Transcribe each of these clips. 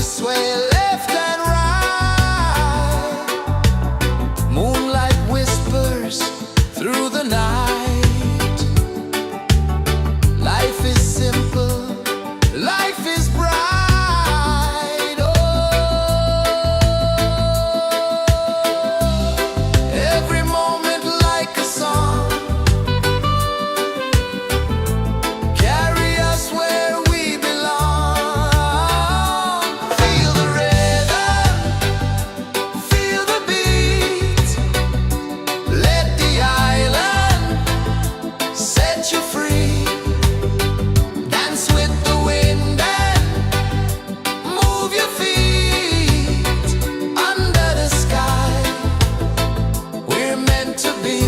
sway left and right. Moonlight whispers through the night. Life is simple, life is bright. Oh, every moment like a song. Carry us where we belong. Feel the rhythm, feel the beat. Let the island set you free. Dance with the wind and move your feet. Under the sky, we're meant to be.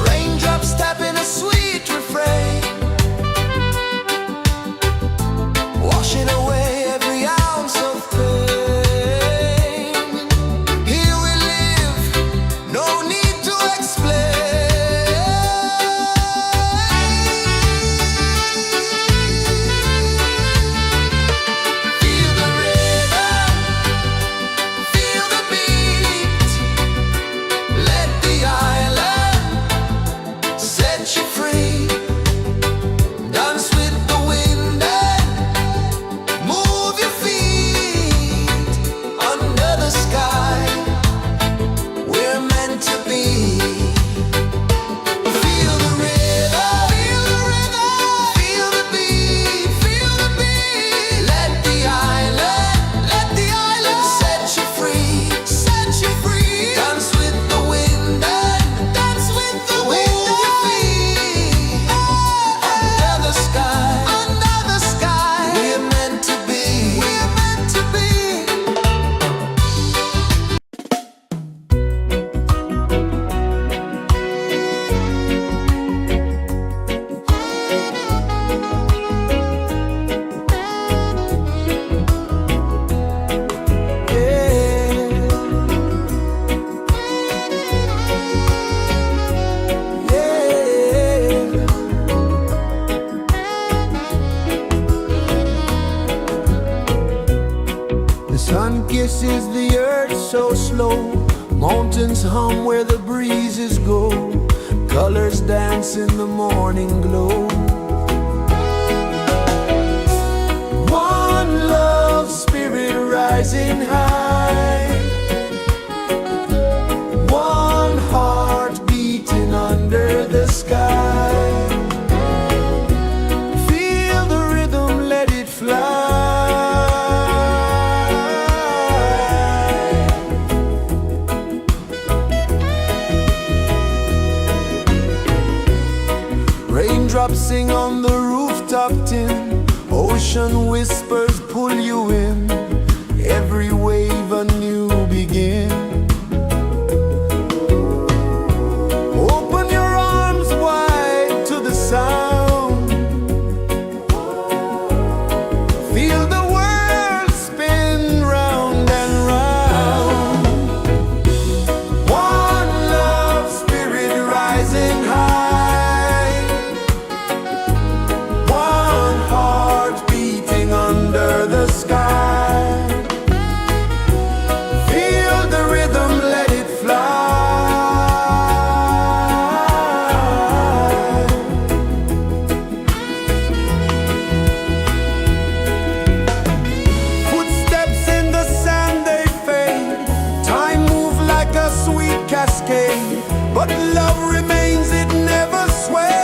Raindrops tapping a sweet refrain, washing away every ounce of pain. Here we live, no need to explain. Feel the rhythm, feel the beat. Let the island set you free. Dance with the wind and move your feet. Under the sky, we're meant to be. Feel the rhythm, feel the beat, feel the beat. Let the island set you free, set you free. Dance with the wind and dance with the wind. Move your feet. Under the sky, we're meant to be. We're meant to be. The sun kisses the earth so slow. Mountains hum where the breezes go. Colors dance in the morning glow. One love spirit rising high. One heart beating under the sky. Feel the rhythm, let it fly. Raindrops sing on the rooftop tin. Ocean whispers pull you in. Every wave a new begin. Open your arms wide to the sound. Feel the world spin round and round. One love spirit rising high. One heart beating under the sky. Feel the rhythm, let it fly. Footsteps in the sand, they fade. Time moves like a sweet cascade, but love remains, it never sways.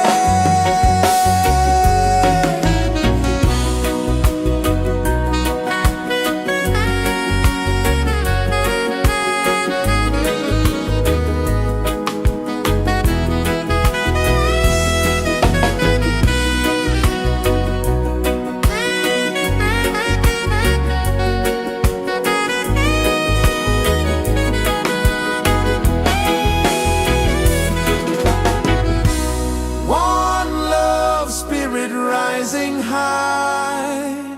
One love spirit rising high.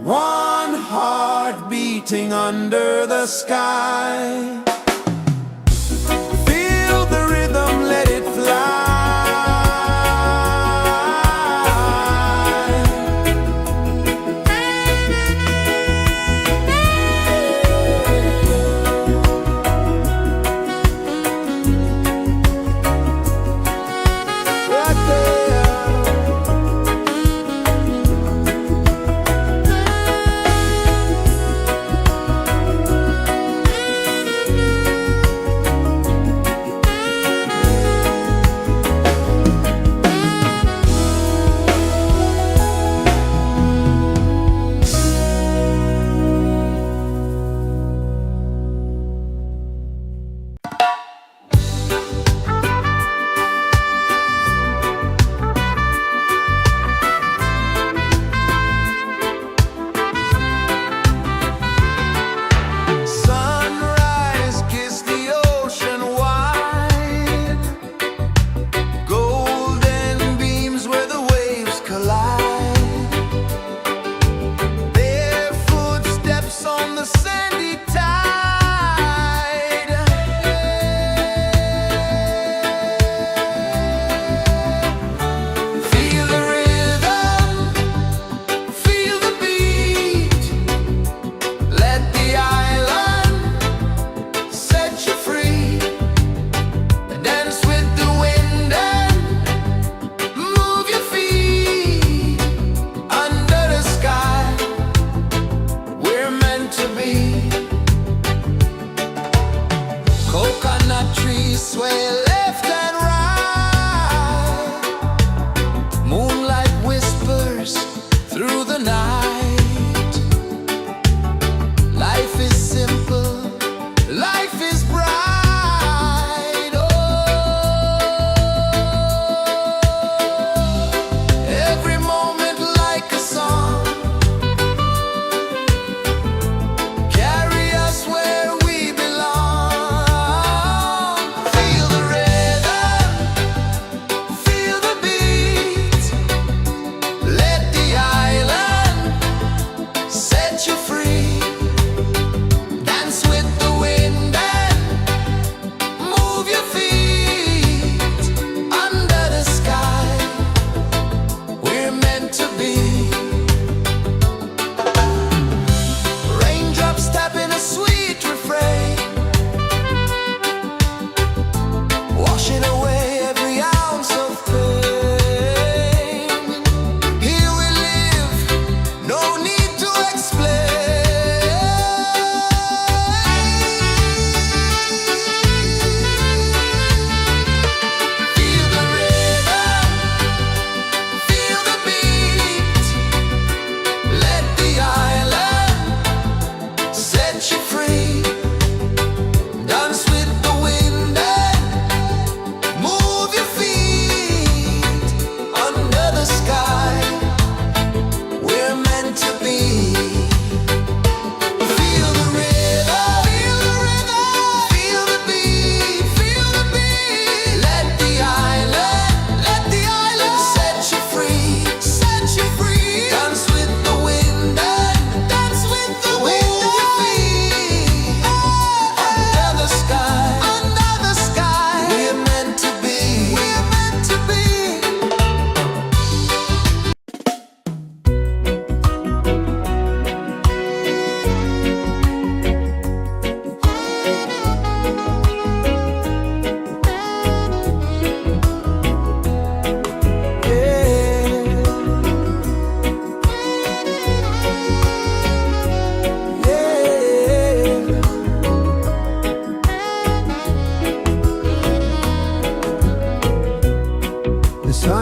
One heart beating under the sky. Feel the rhythm, let it fly.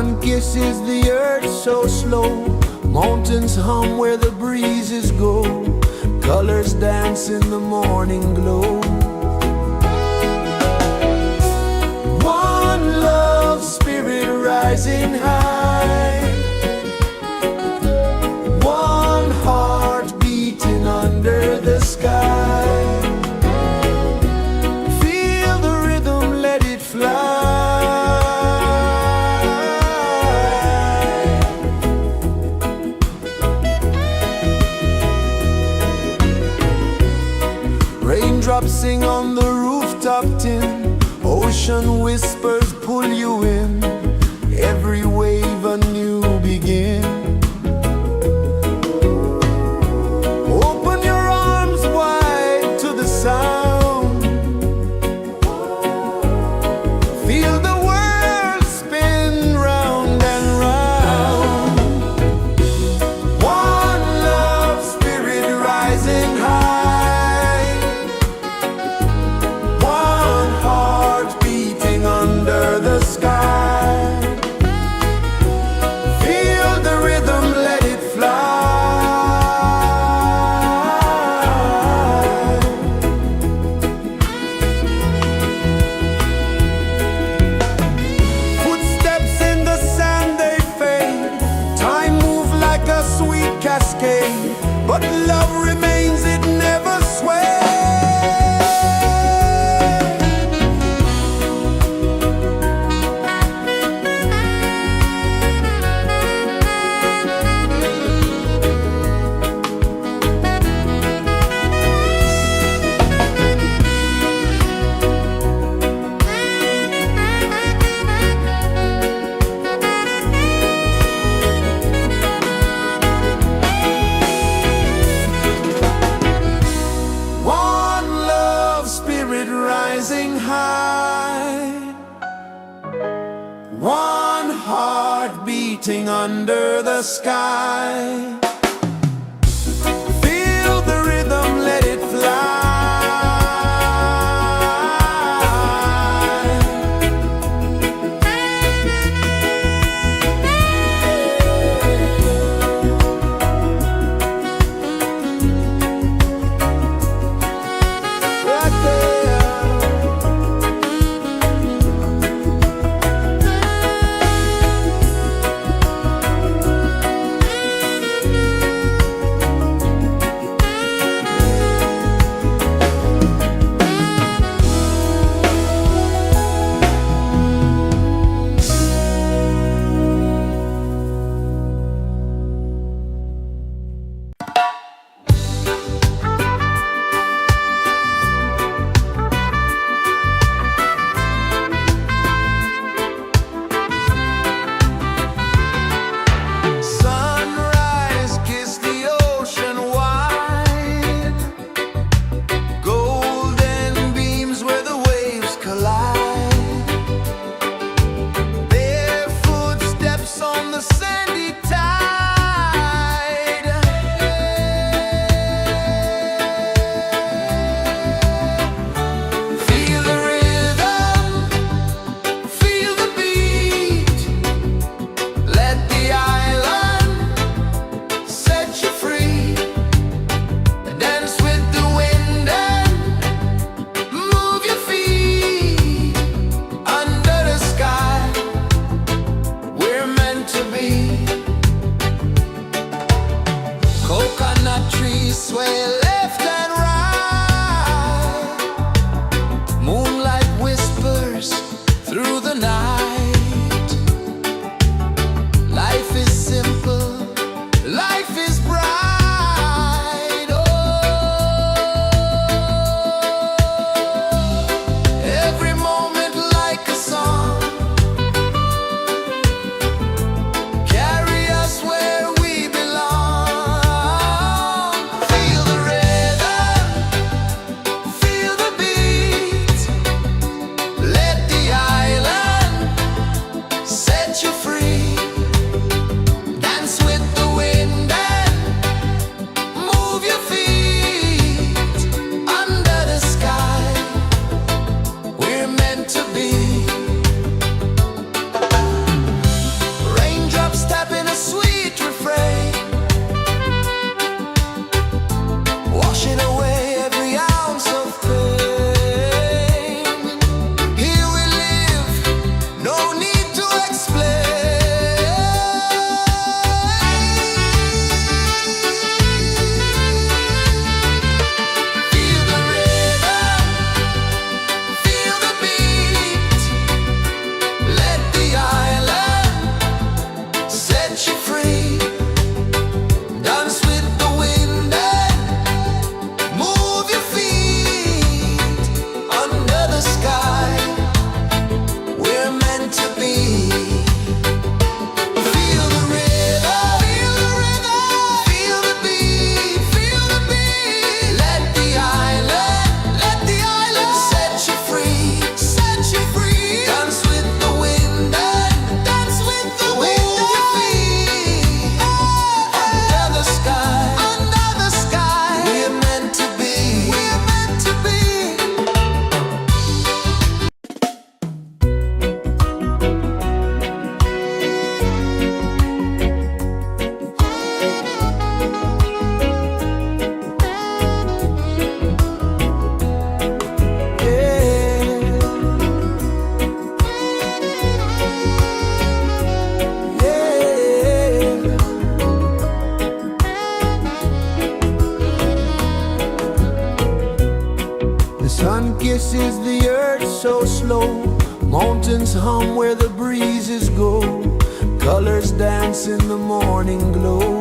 sun kisses the earth so slow. Mountains hum where the breezes go. Colors dance in the morning glow. One love spirit rising high. One heart beating under the sky. Feel the rhythm, let it fly. Raindrops sing on the rooftop tin. Ocean whispers pull you in. Every wave a new begin. Open your arms wide to the sound. Feel the world spin round and round. One love spirit rising high. One heart beating under the sky. Feel the rhythm, let it fly. Footsteps in the sand, they fade. Time moves like a sweet cascade, but love remains, it never sways. One love spirit rising high. One heart beating under the sky. Feel the rhythm, let it fly. Right there. Sunrise, kiss the ocean wide. Golden beams where the waves collide. Bare footsteps on the sandy tide. Feel the rhythm, feel the beat. Let the island set you free. Dance with the wind and move your feet. Under the sky, we're meant to be. Coconut trees sway left and right. Moonlight whispers through the night. Life is simple, life is bright. Oh, every moment like a song. Carry Birds hum where the breezes go, colors dance in the morning glow.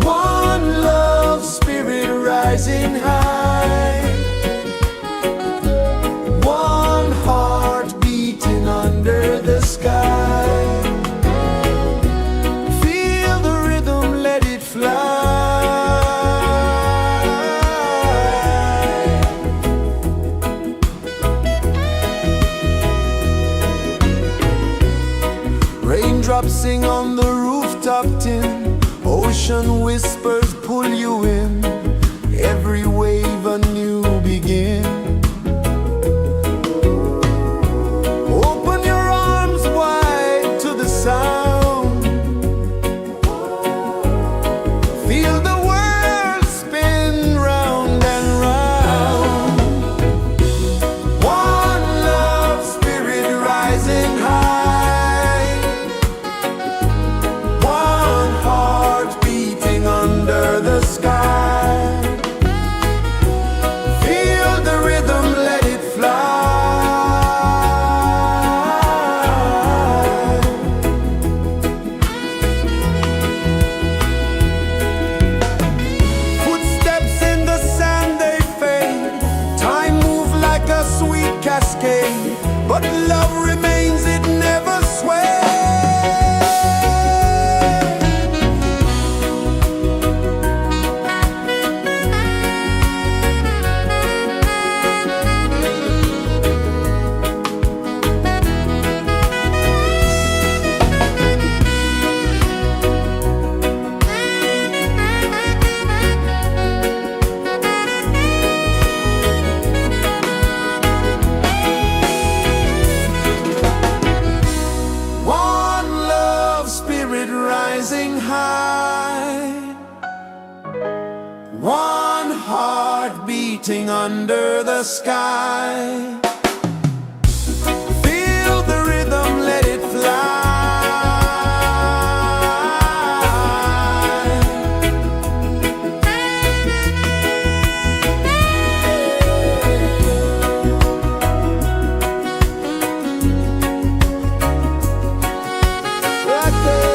One love spirit rising high, one heart beating under the sky. Feel the rhythm, let it fly. Raindrops sing on the rooftop tin, ocean whispers pull you in, every wave a new begin. Open your arms wide to the sound, feel the world spin round and round. One love spirit rising high, one heart beating under the sky. Feel the rhythm, let it fly. Footsteps in the sand, they fade. Time moves like a sweet cascade, but love remains, it never sways. One love spirit rising high, one heart beating under the sky. Feel the rhythm, let it fly. Right there.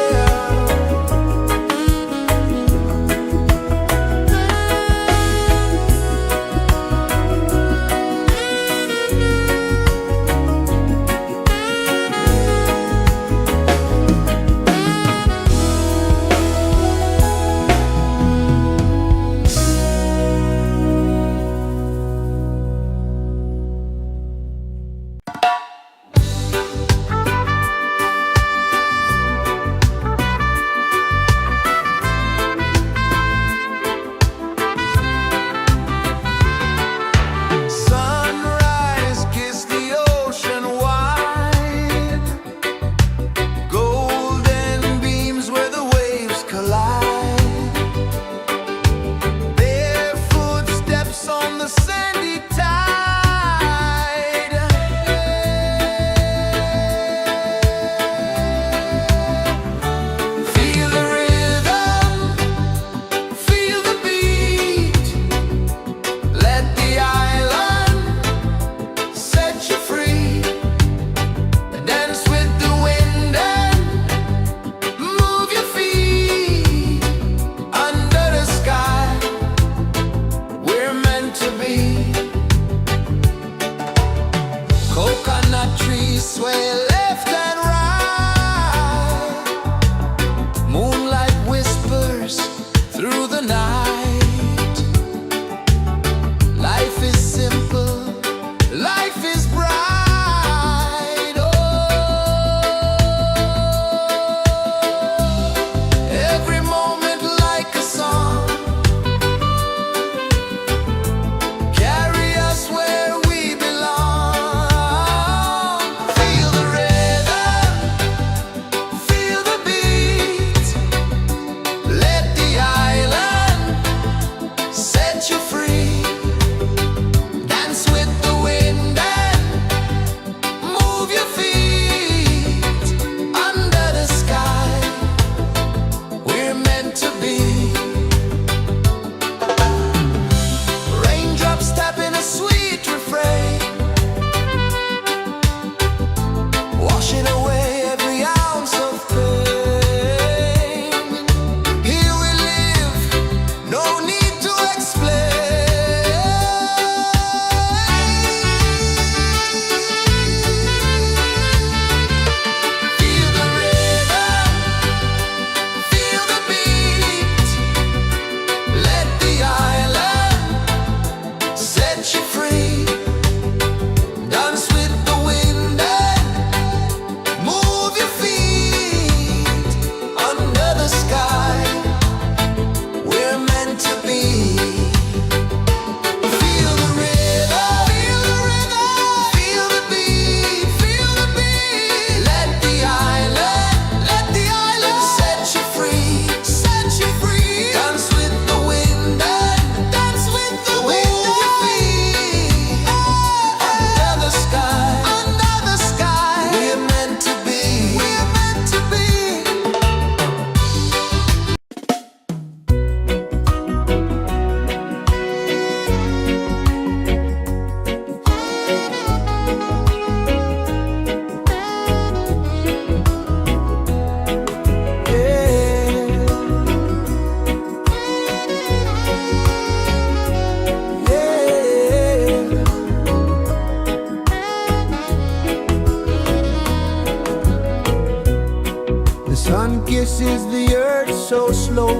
kisses the earth so slow.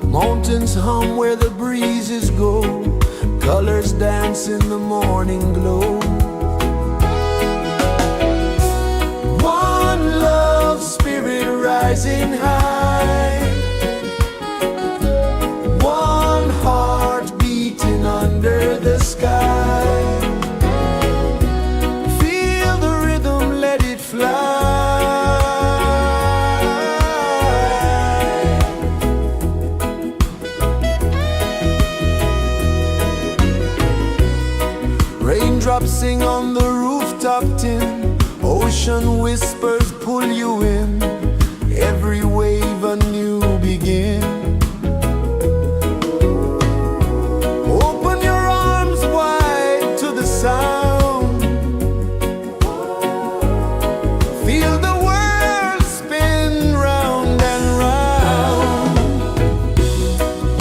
Mountains hum where the breezes go. Colors dance in the morning glow. One love spirit rising high. One heart beating under the sky. Feel the rhythm, let it fly. Raindrops sing on the rooftop tin. Ocean whispers pull you in. Every wave a new begin. Open your arms wide to the sound. Feel the world spin round and round.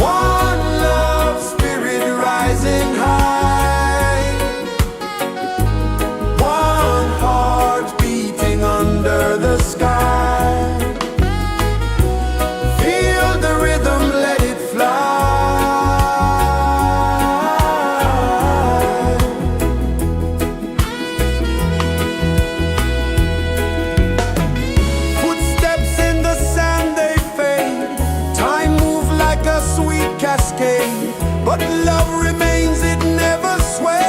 One love spirit rising high. One heart beating under the sky. Feel the rhythm, let it fly. Footsteps in the sand, they fade. Time moves like a sweet cascade, but love remains, it never sways.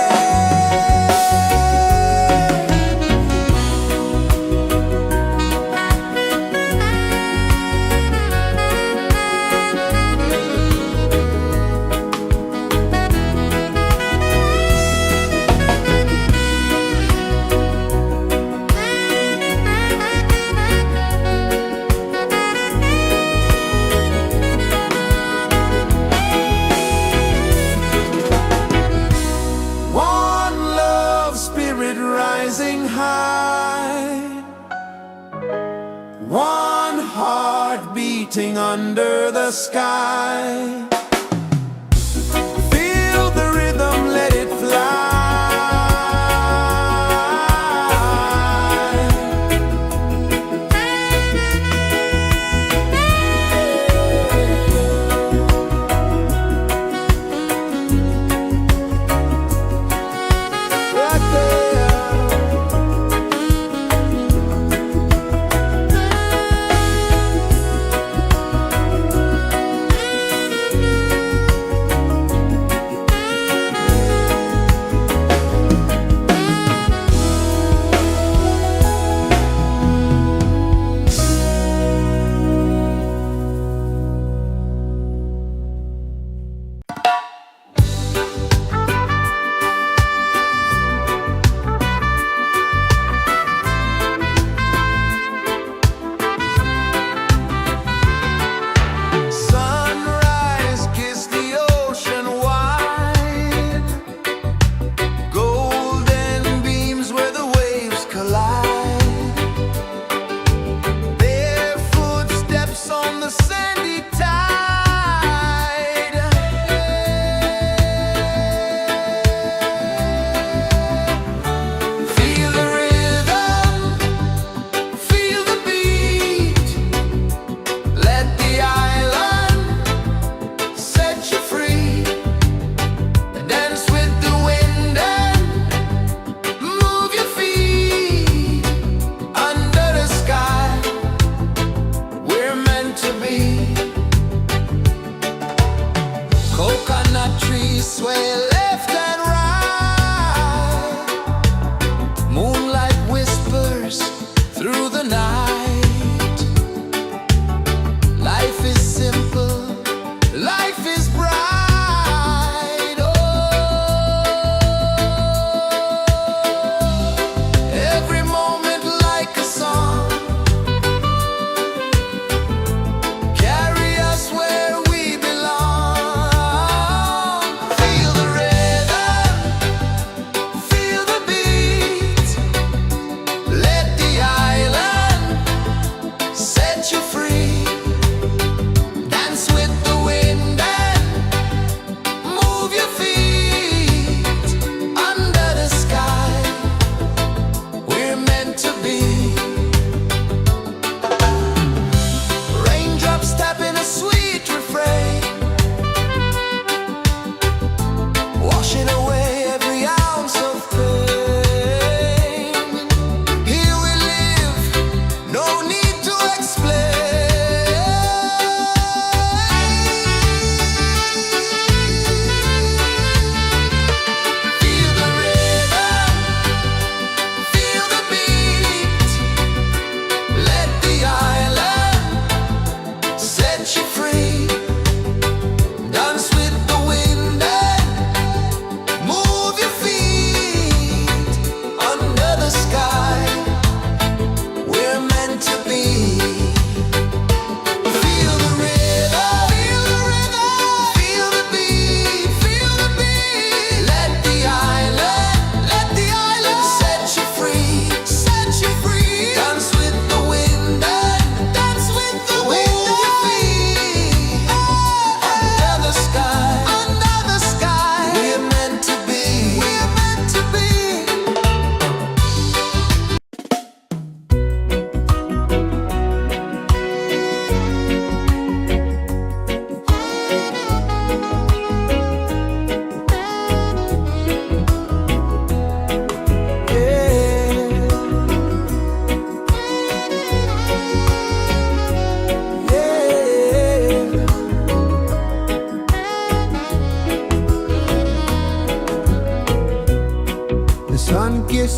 One love spirit rising high. One heart beating under the sky. Feel the rhythm, let it fly. Right there.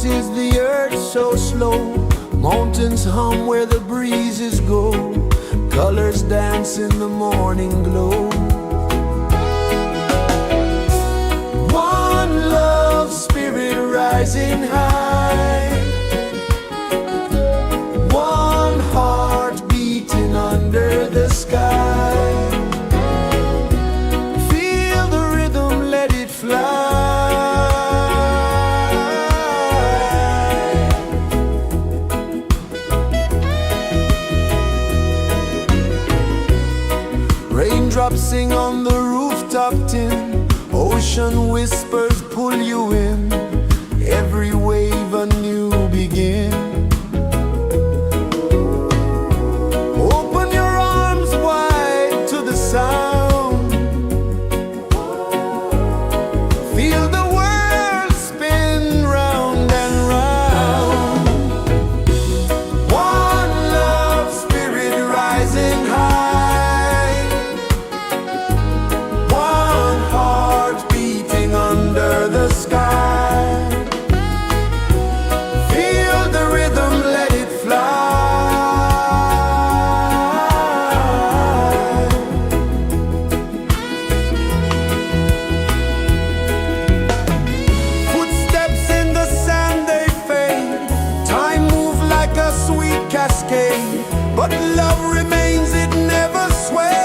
is the earth so slow. Mountains hum where the breezes go. Colors dance in the morning glow. One love spirit rising high. One heart beating under the sky. Feel the rhythm, let it fly. Raindrops sing on the rooftop tin. Ocean whispers pull you in. Every wave a new begin. Open your arms wide to the sound. Feel the world spin round and round. One love spirit rising high. One heart beating under the sky. Feel the rhythm, let it fly. Footsteps in the sand, they fade. Time moves like a sweet cascade, but love remains, it never sways.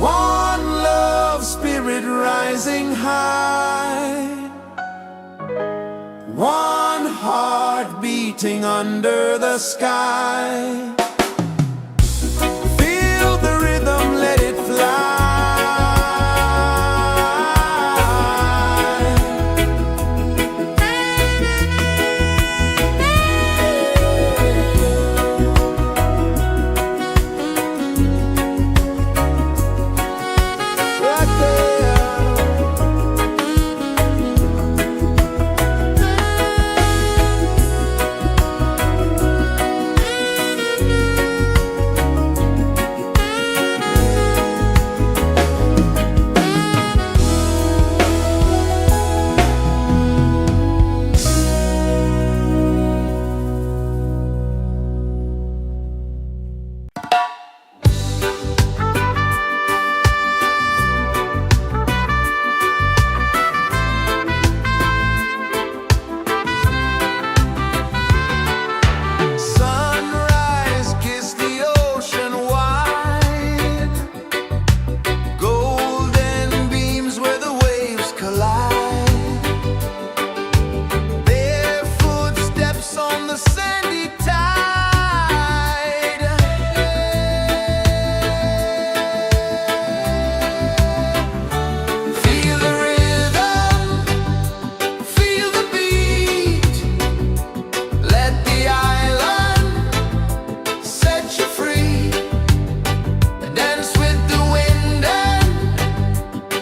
One love spirit rising high. One heart beating under the sky. Feel the rhythm, let it fly. Right there. Sunrise, kiss the ocean wide. Golden beams where the waves collide. Their footsteps on the sandy tide. Feel the rhythm, feel the beat. Let the island set you free. Dance with the wind and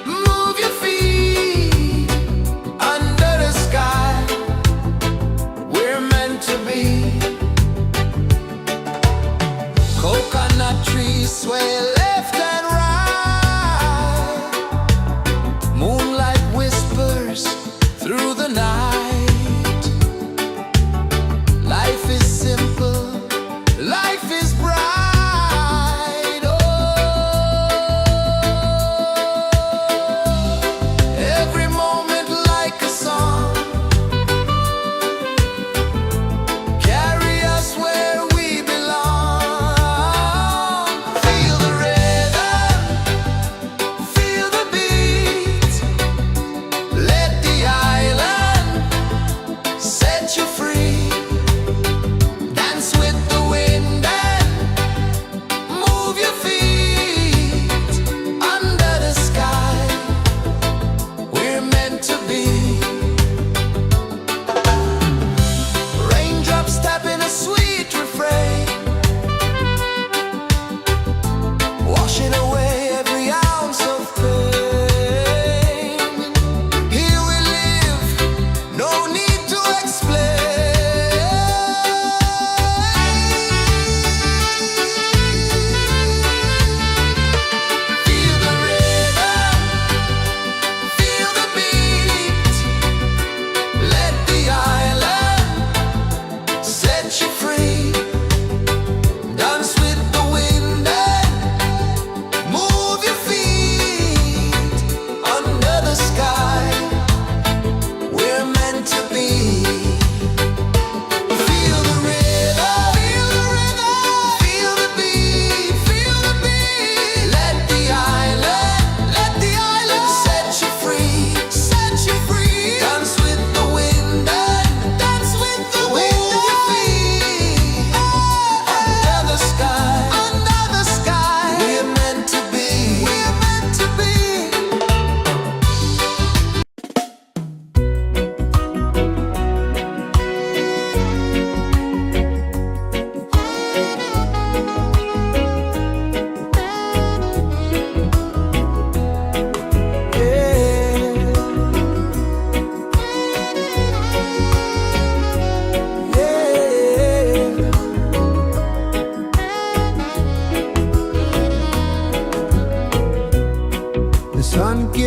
move your feet. Under the sky, we're meant to be. Coconut trees sway left and right. Moonlight whispers through the night. Life is simple, life is bright. Oh, every moment like a song. Carry us where we belong. Feel the rhythm,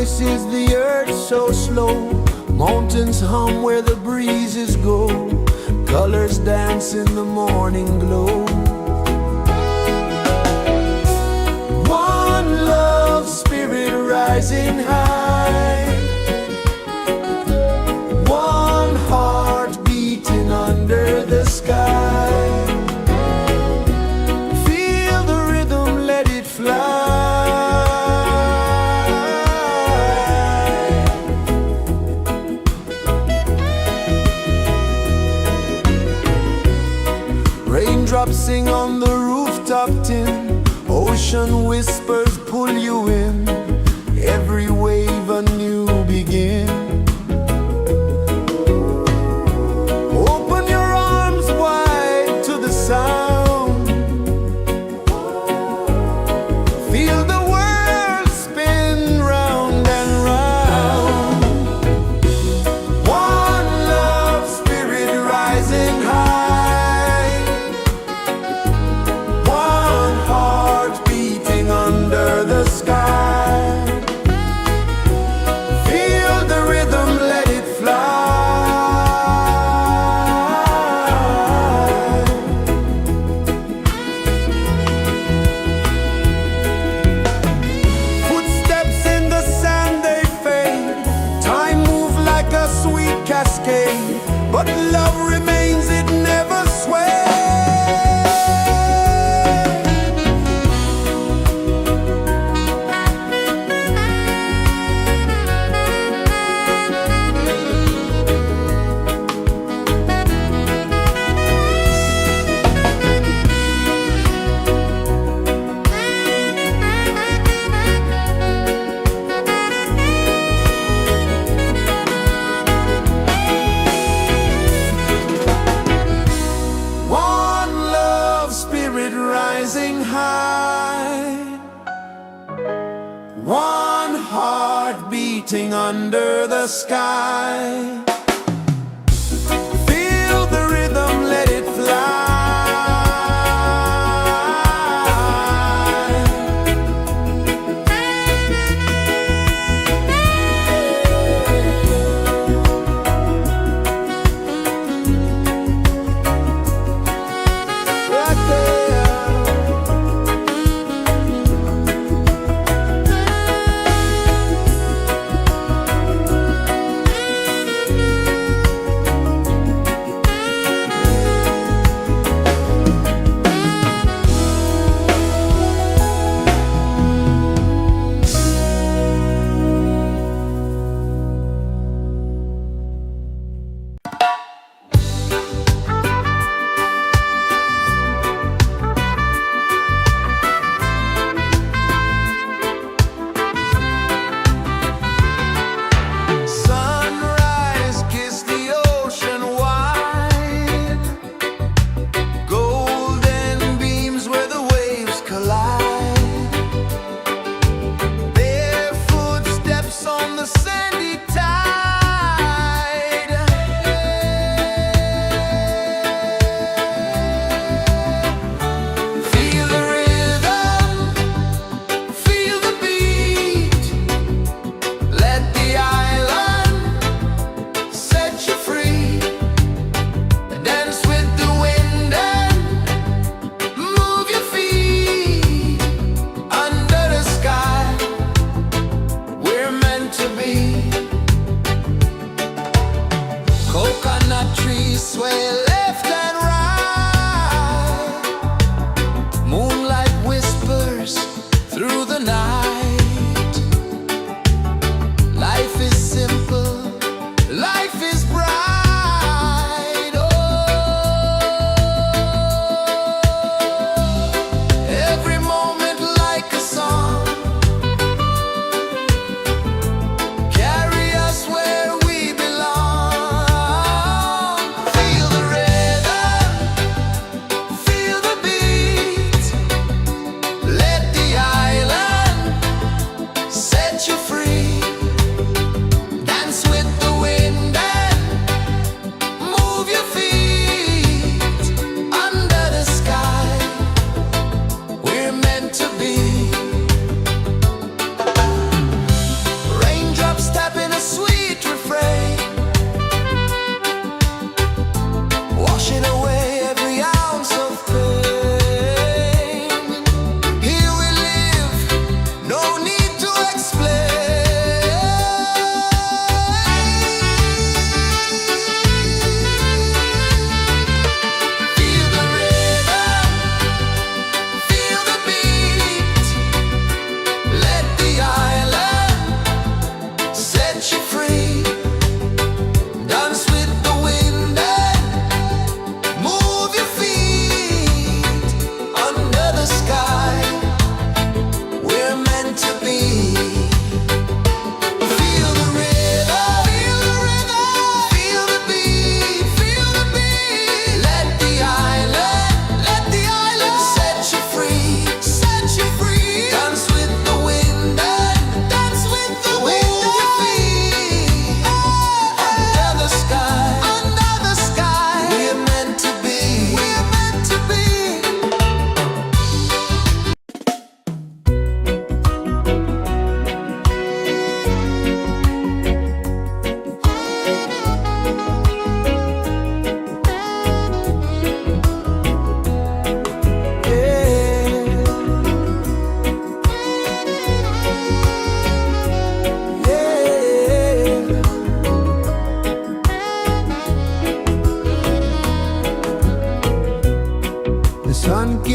rejoices the earth so slow. Mountains hum where the breezes go. Colors dance in the morning glow. One love spirit rising high. One heart beating under the sky. Feel the rhythm, let it fly. Raindrops sing on the rooftop tin. Ocean whispers pull you in. Every wave a new begin. Open your arms wide to the sound. Feel the world spin round and round. One love spirit rising high. One heart beating under the sky. Feel the rhythm, let it fly. Footsteps in the sand, they fade. Time moves like a sweet cascade, but love remains, it never sways. Rising high, one heart beating under the sky. Feel the rhythm, let it fly.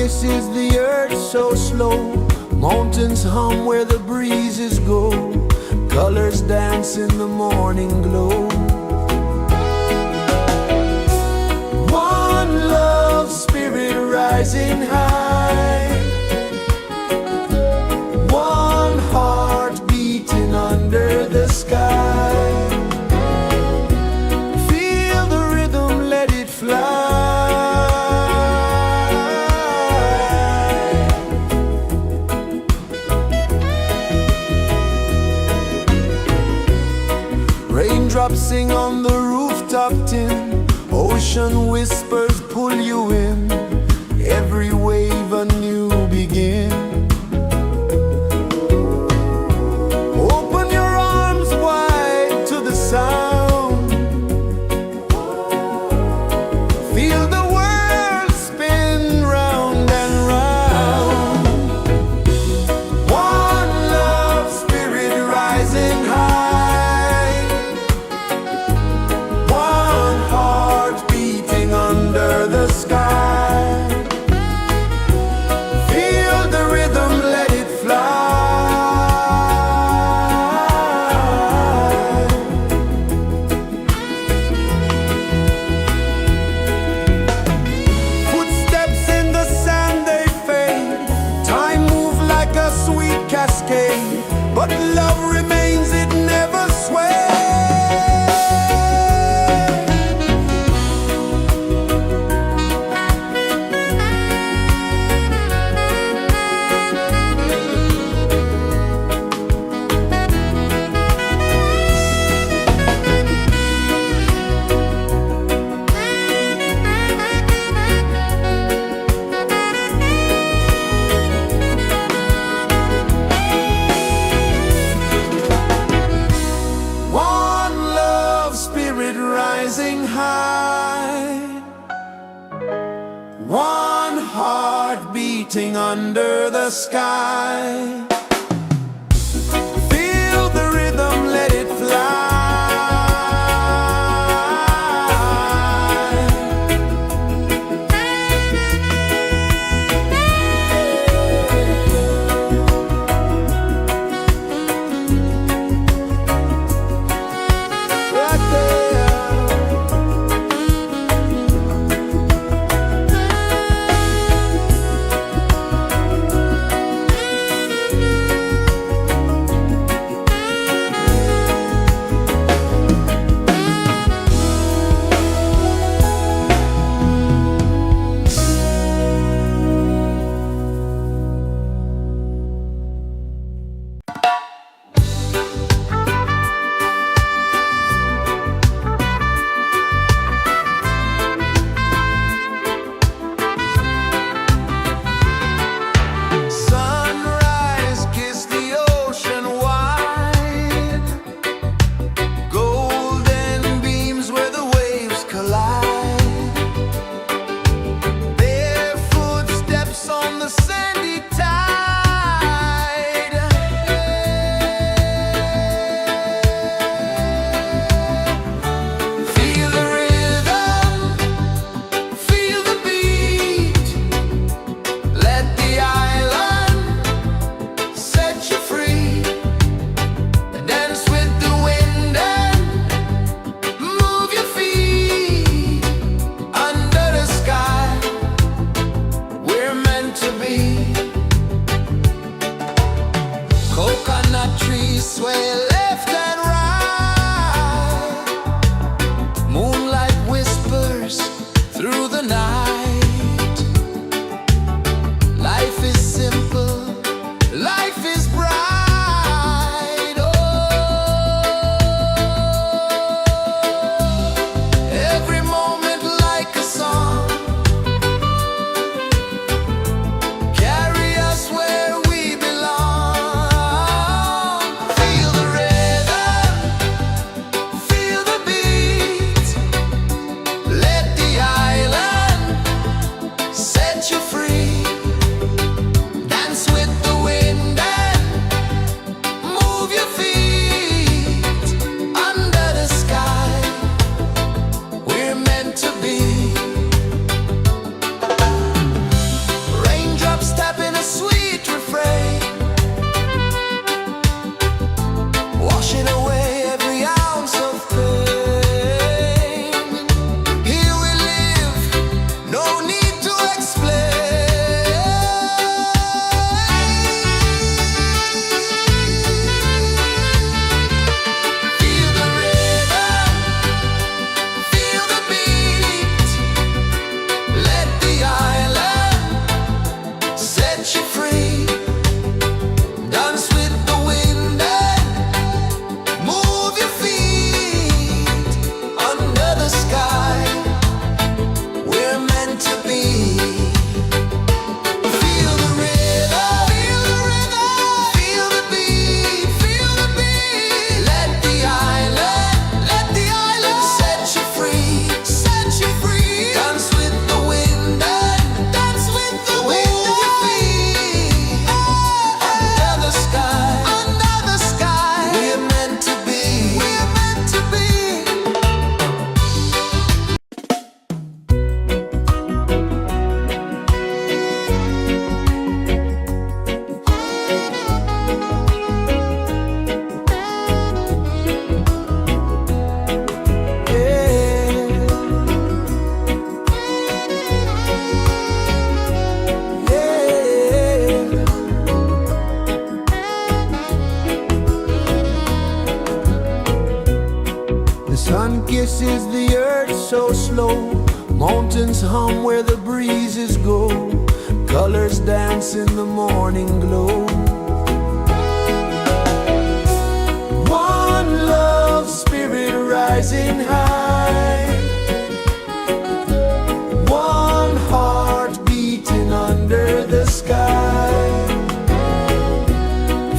kisses the earth so slow. Mountains hum where the breezes go. Colors dance in the morning glow. One love spirit rising high. One heart beating under the sky. Feel the rhythm, let it fly. Raindrops sing on the rooftop tin. Ocean whispers pull you in. Every wave a new begin. Open your arms wide to the sound. Feel the world spin round and round. One love spirit rising high. One heart beating under the sky. Feel the rhythm, let it fly. Footsteps in the sand, they fade. Time moves like a sweet cascade, but love remains, it never sways. One love spirit rising high. One heart beating under the sky. Feel the rhythm, let it fly. Right there. Sunrise, kiss the ocean wide. Golden beams where the waves collide. Barefoot steps on the sandy tide. Feel the rhythm, feel the beat. Let the island set you free. Dance with the wind and move your feet. Under the sky, we're meant to be. Coconut trees sway left and right. Moonlight whispers through the night. Life is simple, life is bright. Oh, every moment like a song. Carry us where we belong. Feel the rhythm. rejoices the earth so slow. Mountains hum where the breezes go. Colors dance in the morning glow. One love spirit rising high. One heart beating under the sky.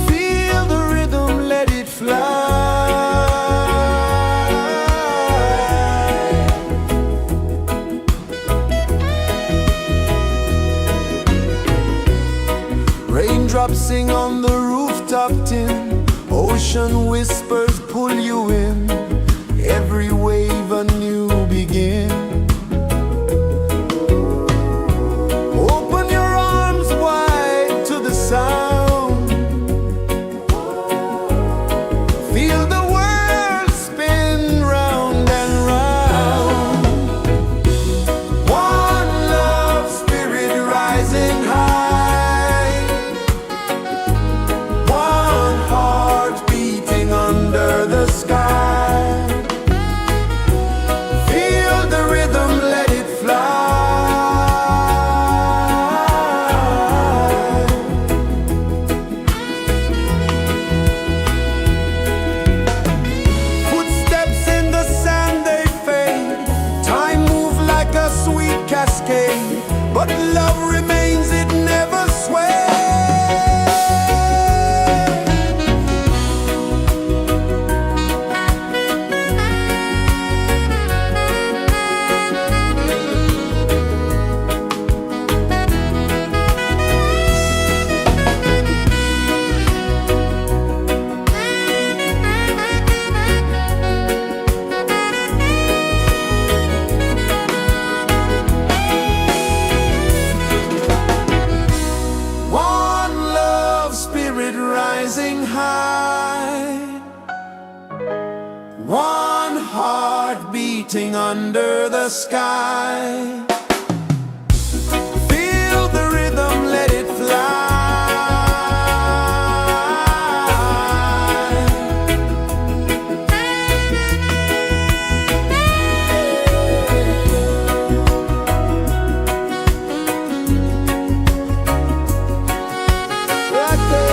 Feel the rhythm, let it fly. Raindrops sing on the rooftop tin. Ocean whispers pull you in. Every wave a new begin. Open your arms wide to the sound. Feel the world spin round and round. One love spirit rising high. One heart beating under the sky. Feel the rhythm, let it fly. Footsteps in the sand, they fade. Time moves like a sweet cascade, but love remains, it never sways. One love spirit rising high. One heart beating under the sky. Feel the rhythm, let it fly. Right there.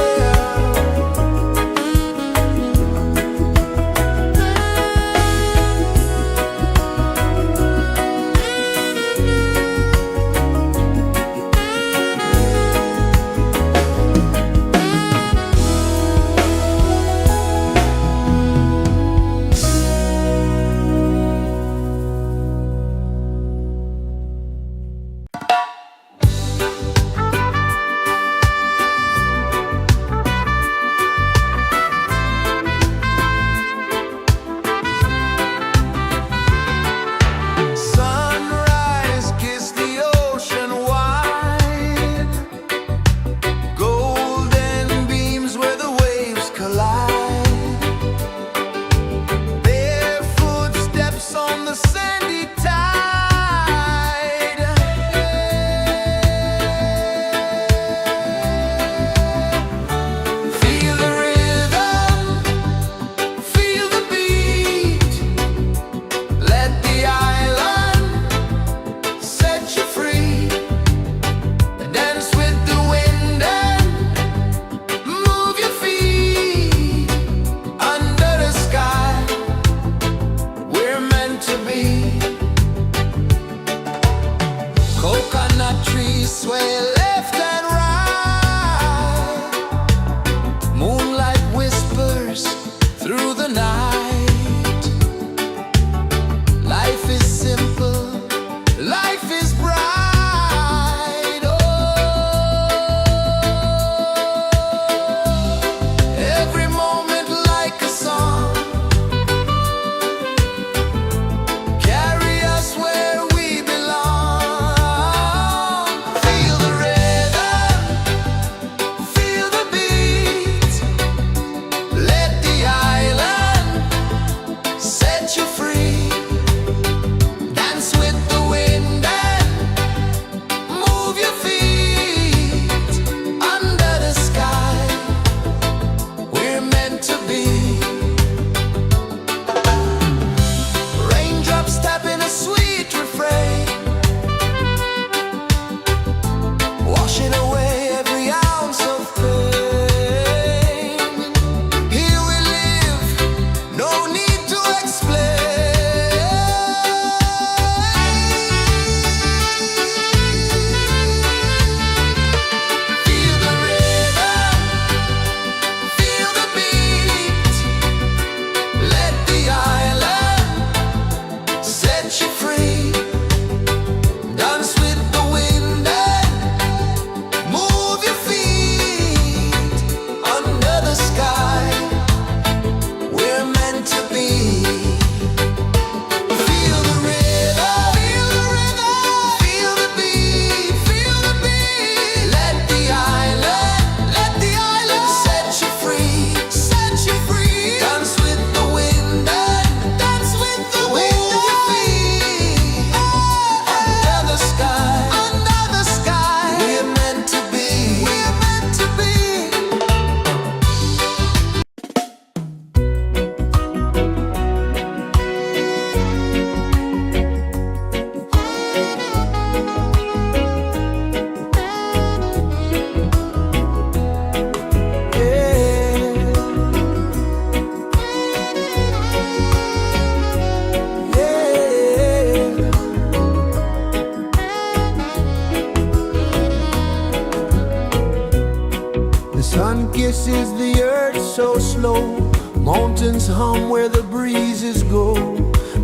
Sun kisses the earth so slow, mountains hum where the breezes go,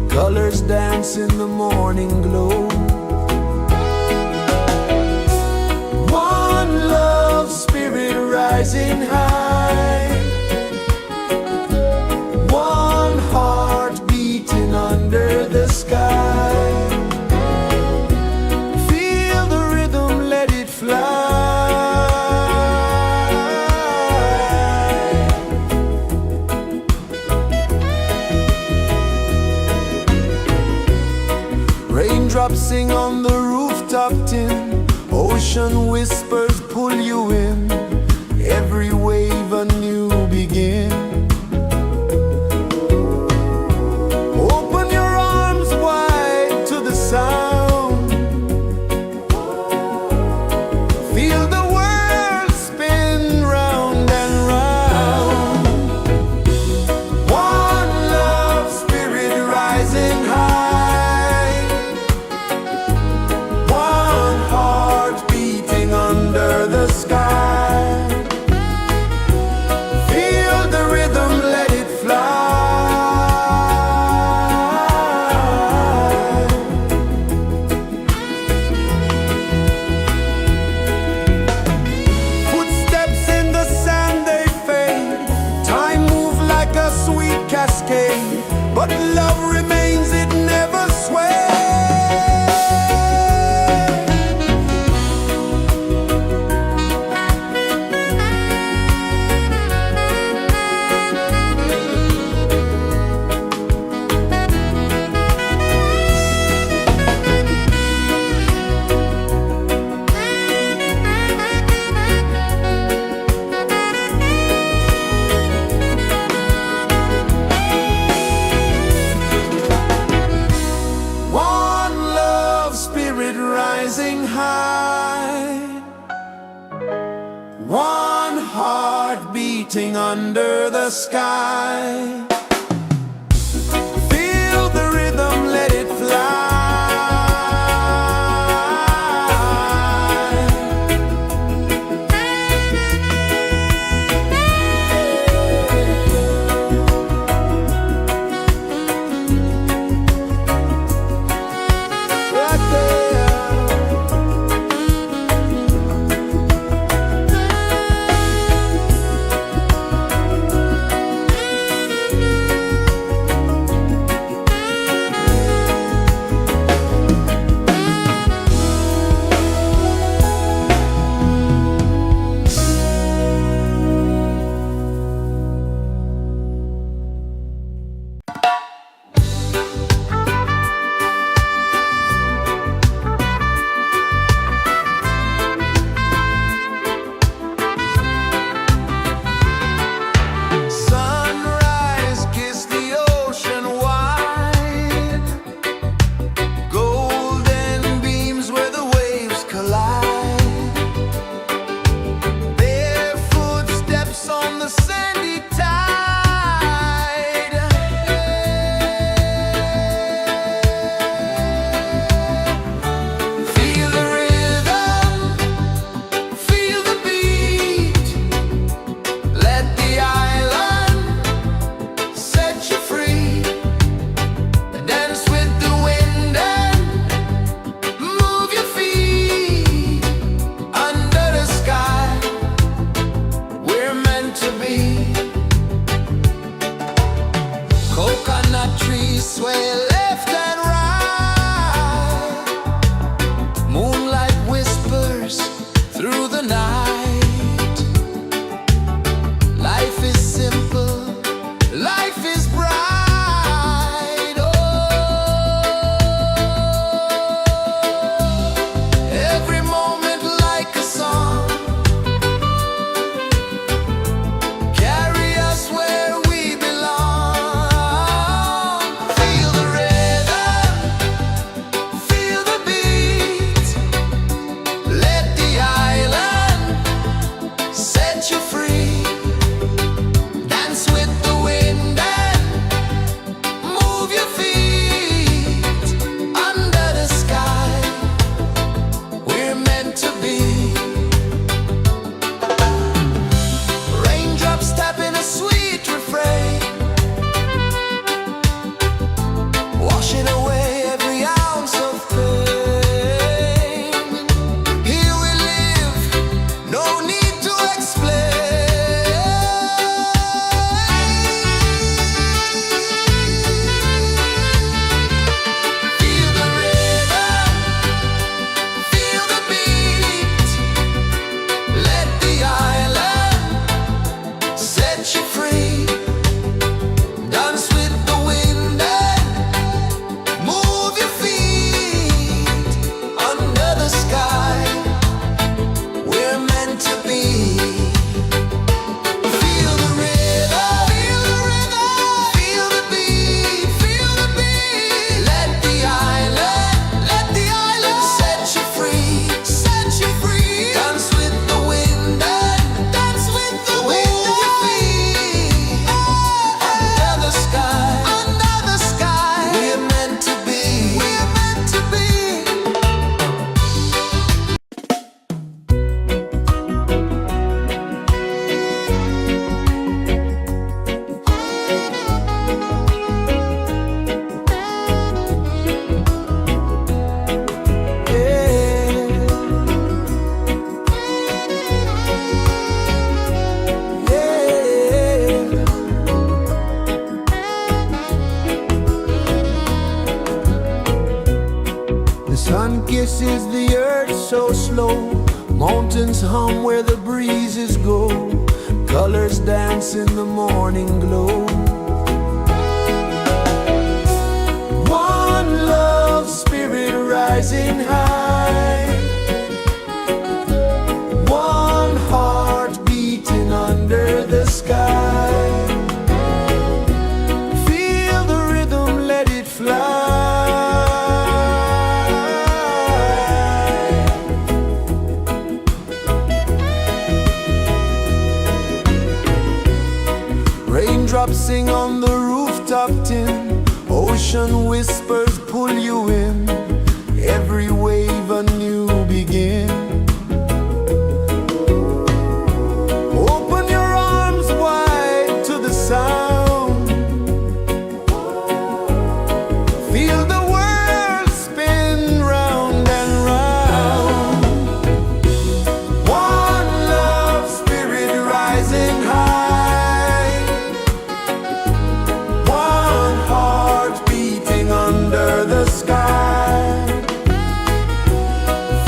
colors dance in the morning glow. One love spirit rising high, one heart beating under the sky. Feel the rhythm, let it fly. Raindrops sing on the rooftop tin, ocean whispers pull you in, every wave a new begin. Open your arms wide to the sound, feel the world spin round and round. One love spirit rising high, one heart beating under the sky. Feel the rhythm, let it fly. Footsteps in the sand, they fade, time moves like a sweet cascade, but love remains, it never sways. One love spirit rising high, one heart beating under the sky. Feel the rhythm, let it fly. Right there. incense hum where the breezes go, colors dance in the morning glow. One love spirit rising high, one heart beating under the sky. Feel the rhythm, let it fly. Raindrops sing on the rooftop tin, ocean whispers pull you in, every wave a new begin. Open your arms wide to the sound, feel the world spin round and round. One love spirit rising high, one heart beating under the sky.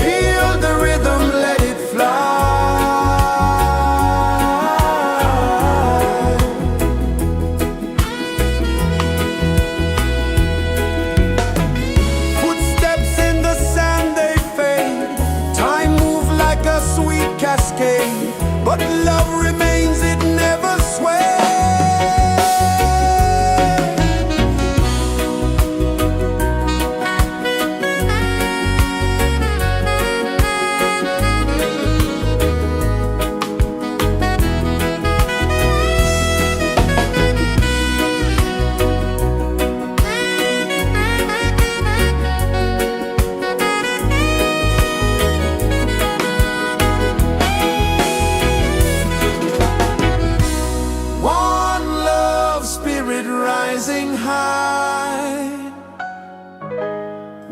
Feel the rhythm, let it fly. Footsteps in the sand, they fade. Time moves like a sweet cascade, but love remains, it never sways. One love spirit rising high,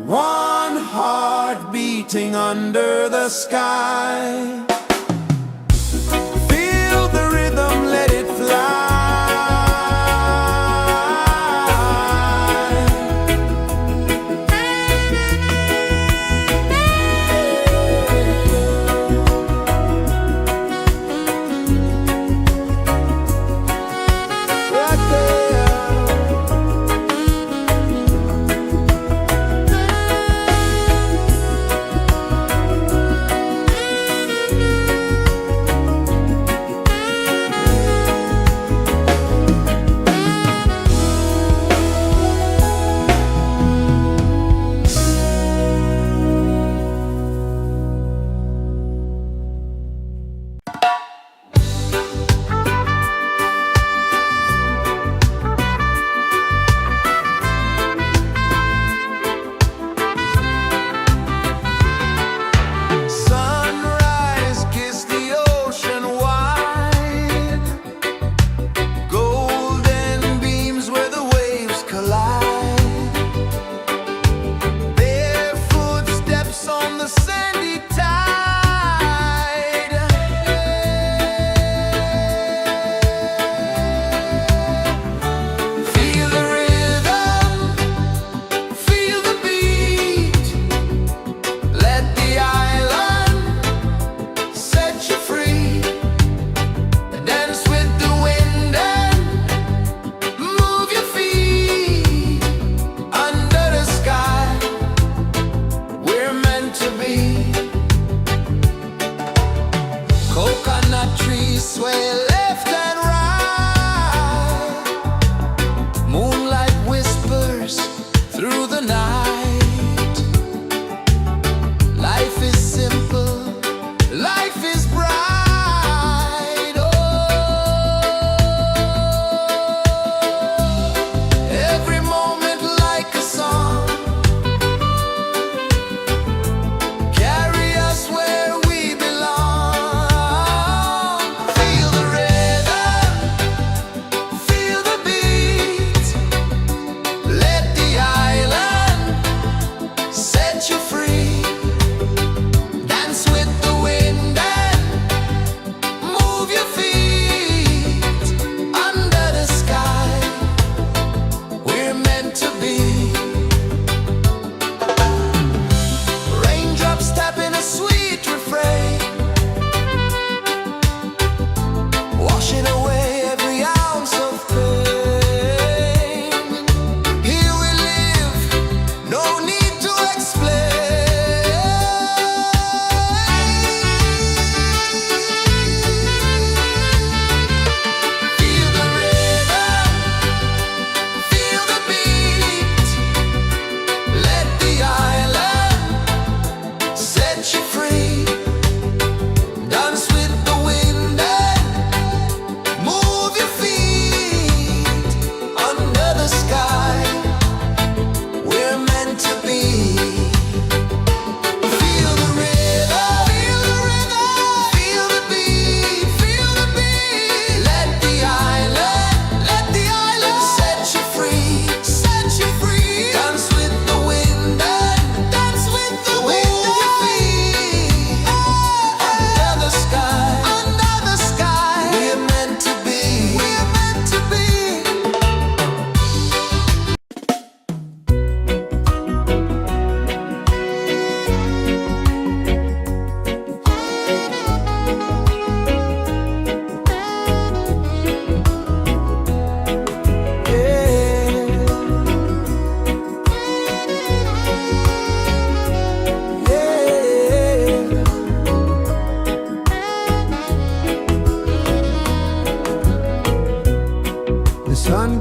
one heart beating under the sky. Feel the rhythm, let it fly. Right there. Sunrise, kiss the ocean wide, golden beams where the waves collide, bare footsteps on the sandy tide. Feel the rhythm, feel the beat, let the island set you free. Dance with the wind and move your feet. Under the sky, we're meant to be. Coconut trees sway left and right, moonlight whispers through the night. Life is simple, life is bright. Oh, every moment like a song, carry us where we belong. Feel the rhythm.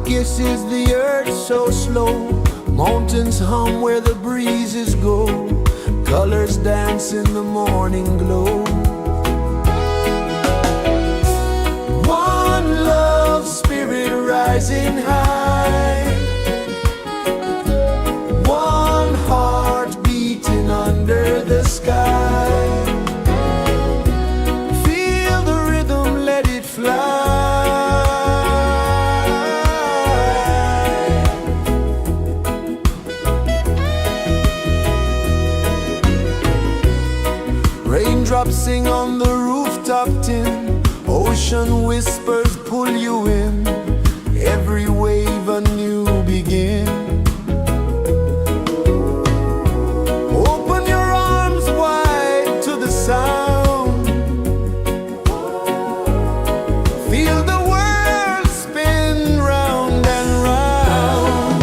kisses the earth so slow. Mountains hum where the breezes go. Colors dance in the morning glow. One love spirit rising high. One heart beating under the sky. Feel the rhythm, let it fly. Raindrops sing on the rooftop tin. Ocean whispers pull you in. Every wave a new begin. Open your arms wide to the sound. Feel the world spin round and round.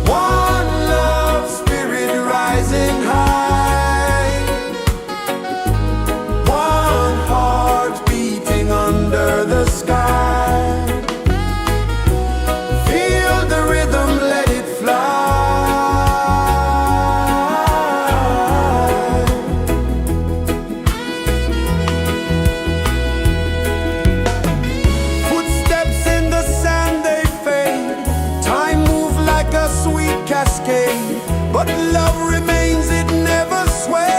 One love spirit rising high. One heart beating under the sky. Feel the rhythm, let it fly. Footsteps in the sand, they fade. Time moves like a sweet cascade, but love remains, it never sways.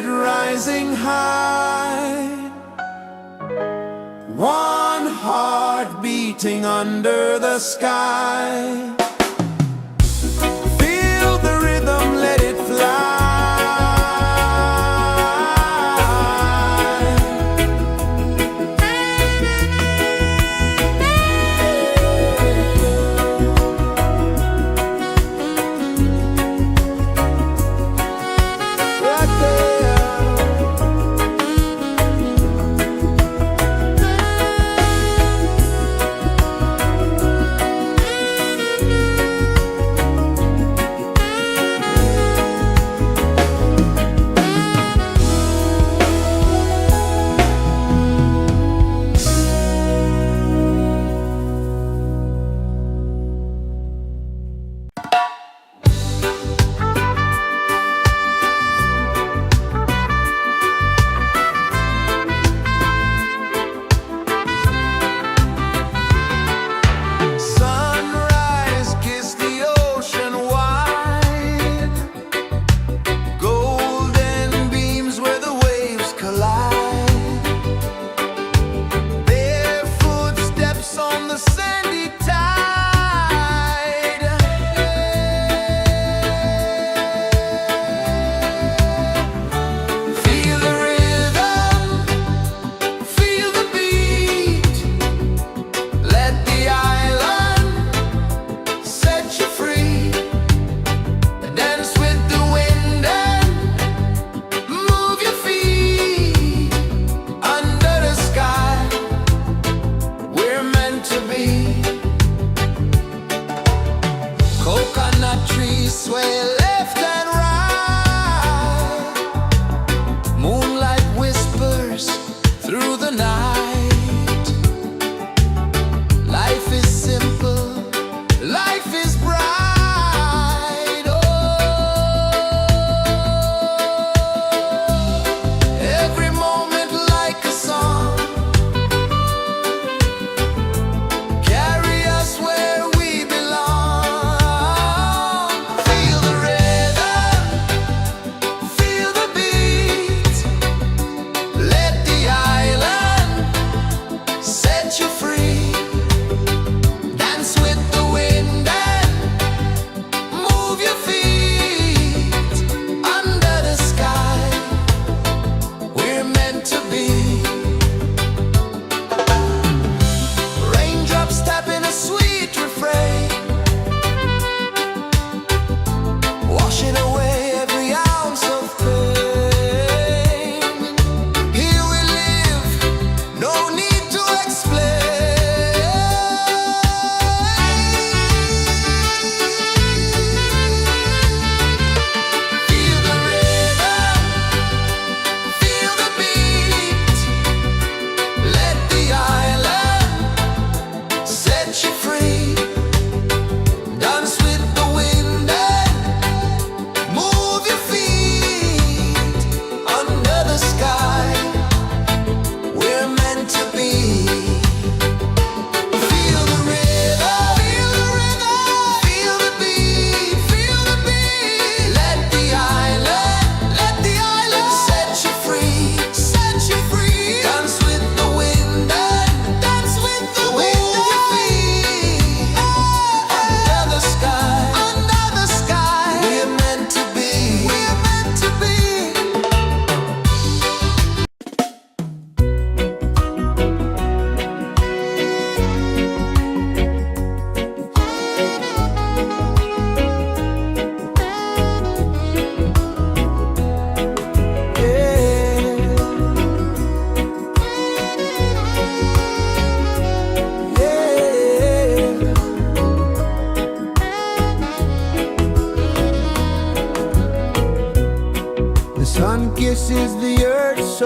Rising high, one heart beating under the sky. Feel the rhythm, let it fly.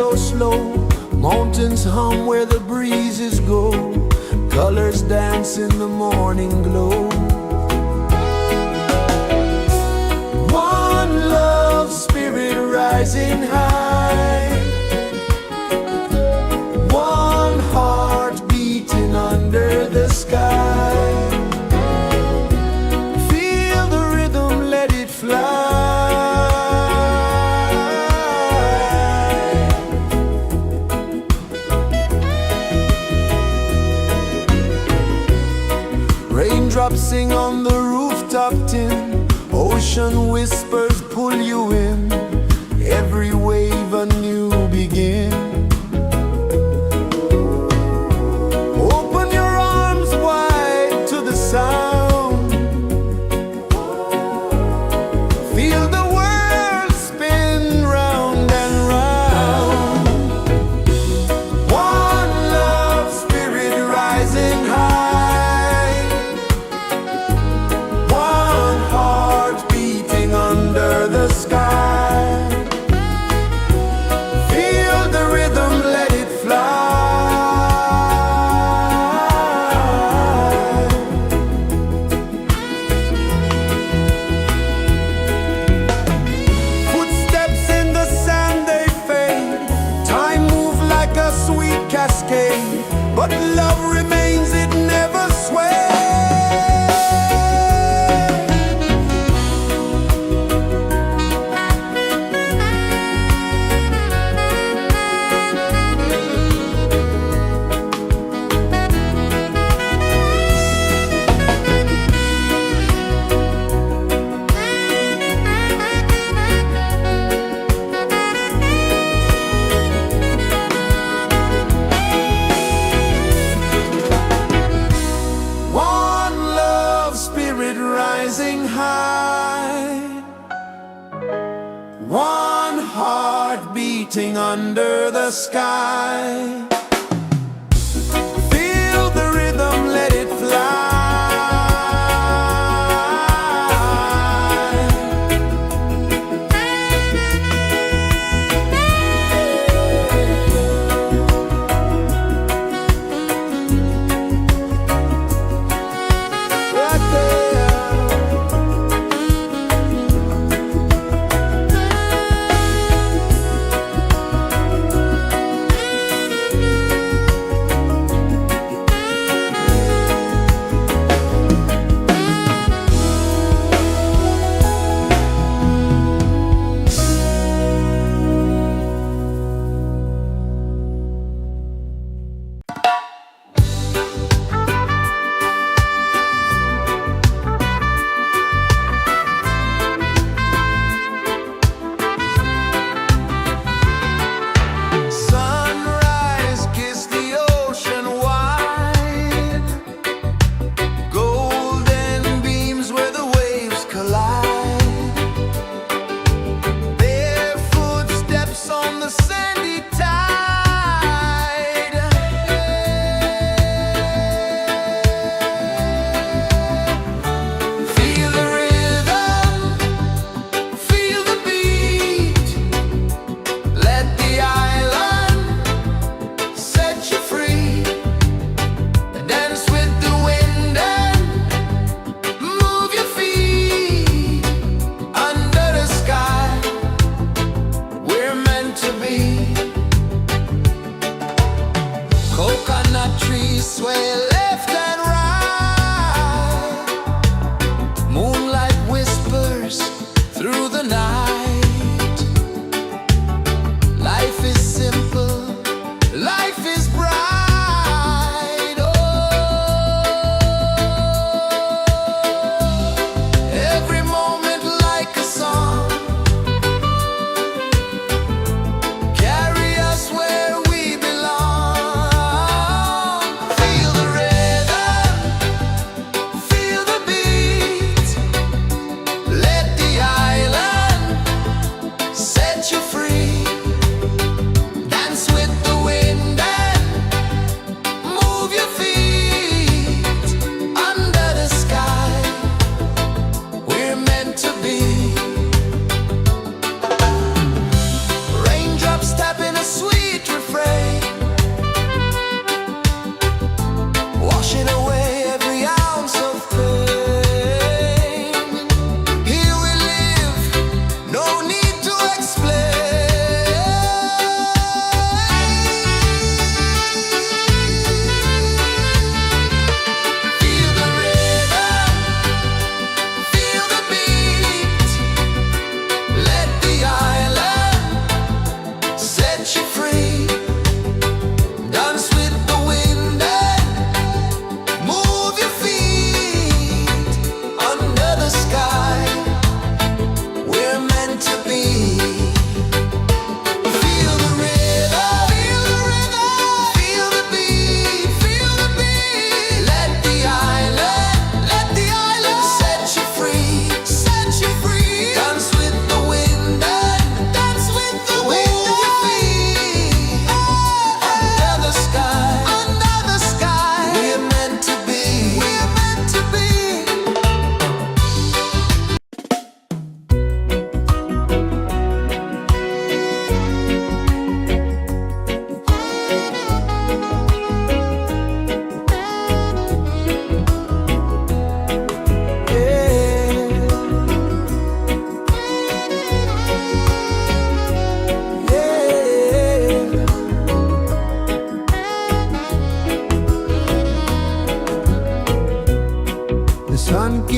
so slow. Mountains hum where the breezes go. Colors dance in the morning glow. One love spirit rising high. One heart beating under the sky. Feel the rhythm, let it fly. Raindrops sing on the rooftop tin. Ocean whispers pull you in. Every wave a new begin. Open your arms wide to the sound. Feel the world spin round and round. One love spirit rising high. One heart beating under the sky. Feel the rhythm, let it fly. Footsteps in the sand, they fade. Time moves like a sweet cascade, but love remains, it never sways. One love spirit rising high. One heart beating under the sky. Feel the rhythm, let it fly. Right there.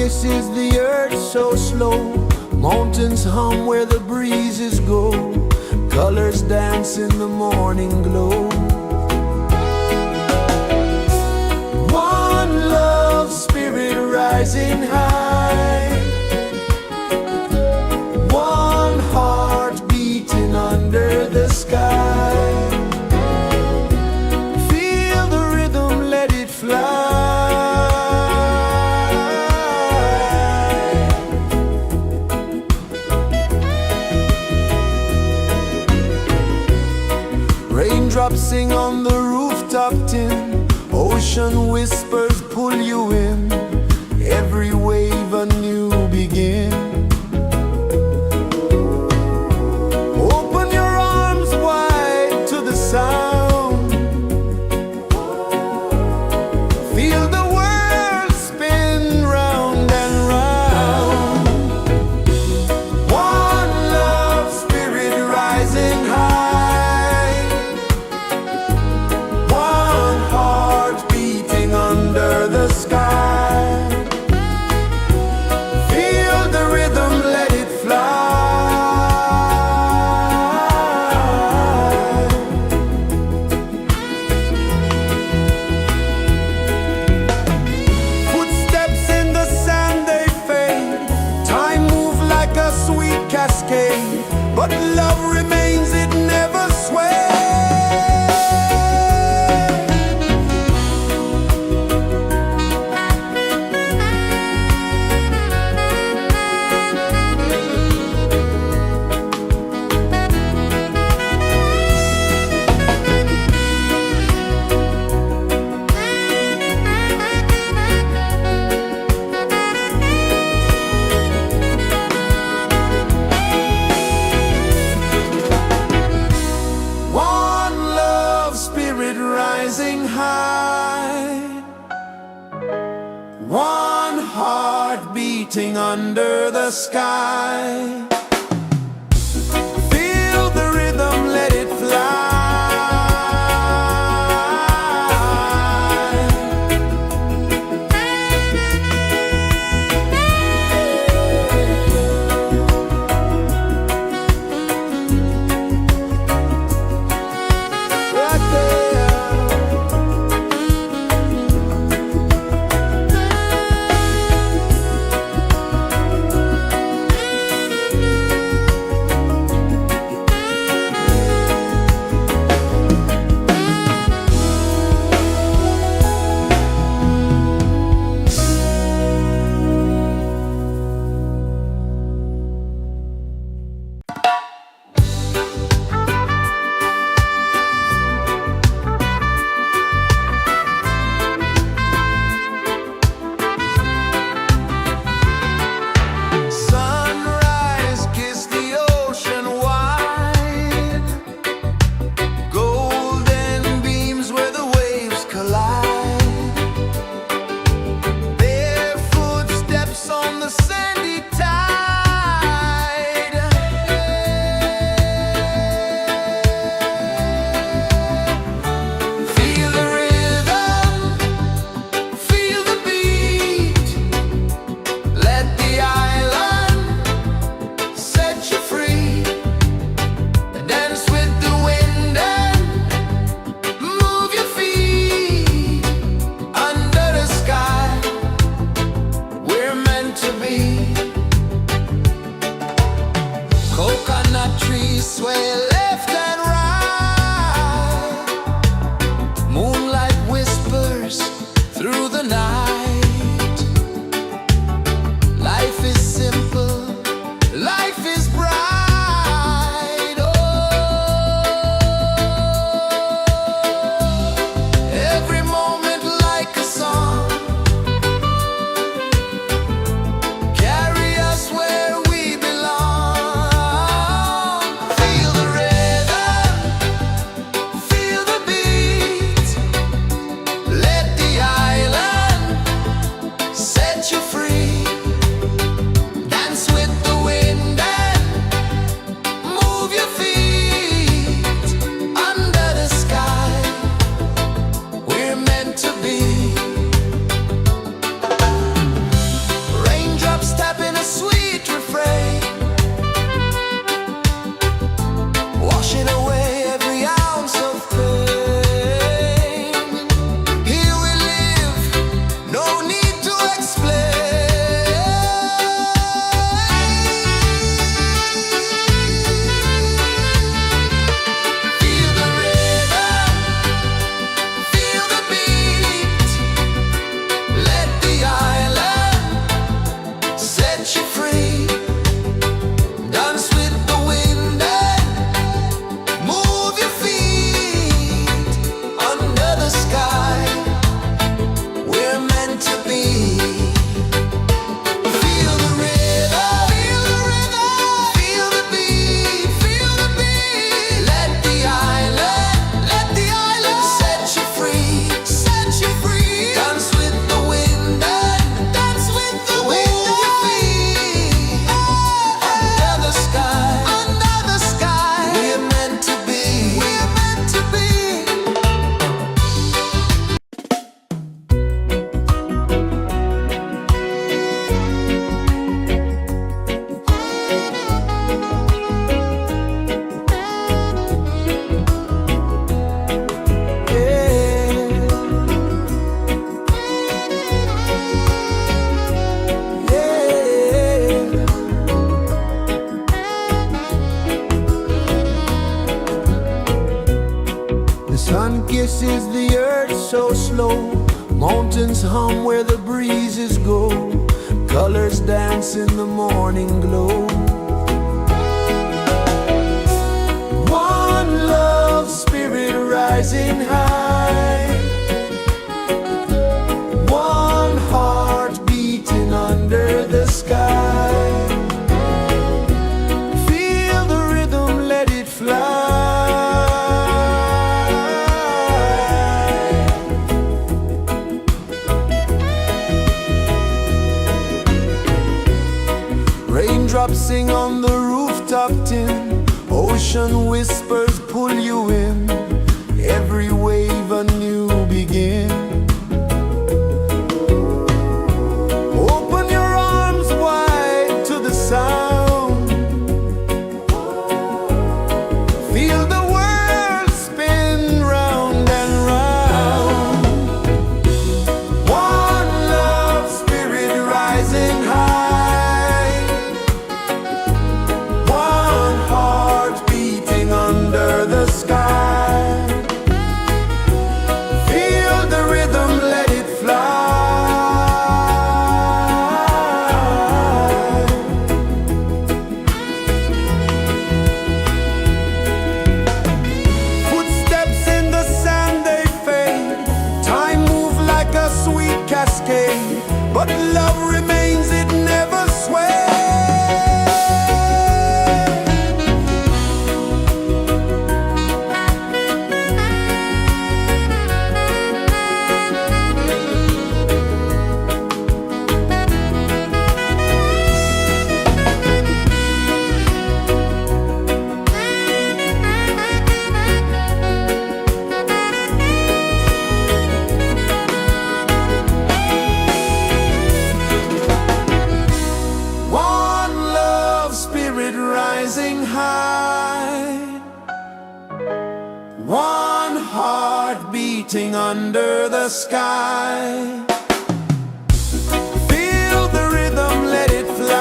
kisses the earth so slow. Mountains hum where the breezes go. Colors dance in the morning glow. One love spirit rising high. One heart beating under the sky. Feel the rhythm, let it fly. Raindrops sing on the rooftop tin. Ocean whispers pull you in. Every wave a new begin. Open your arms wide to the sound. Feel the world spin round and round. One love spirit rising high. One heart beating under the sky. Feel the rhythm, let it fly. Footsteps in the sand, they fade. Time moves like a sweet cascade, but love remains, it never sways. One love spirit rising high. One heart beating under the sky. Feel the rhythm, let it fly. Right there. The sun kisses the earth so slow, mountains hum where the breezes go, colors dance in the morning glow. One love spirit rising high, one heart beating under the sky. Feel the rhythm, let it fly. Raindrops sing on the rooftop tin, ocean whispers pull you in, every wave a new begin. Open your arms wide to the sound, feel the world spin round and round. One love spirit rising high, one heart beating under the sky. Feel the rhythm, let it fly. Footsteps in the sand, they fade, time moves like a sweet cascade, but love remains, it never sways. One love spirit rising high, one heart beating under the sky. Feel the rhythm, let it fly.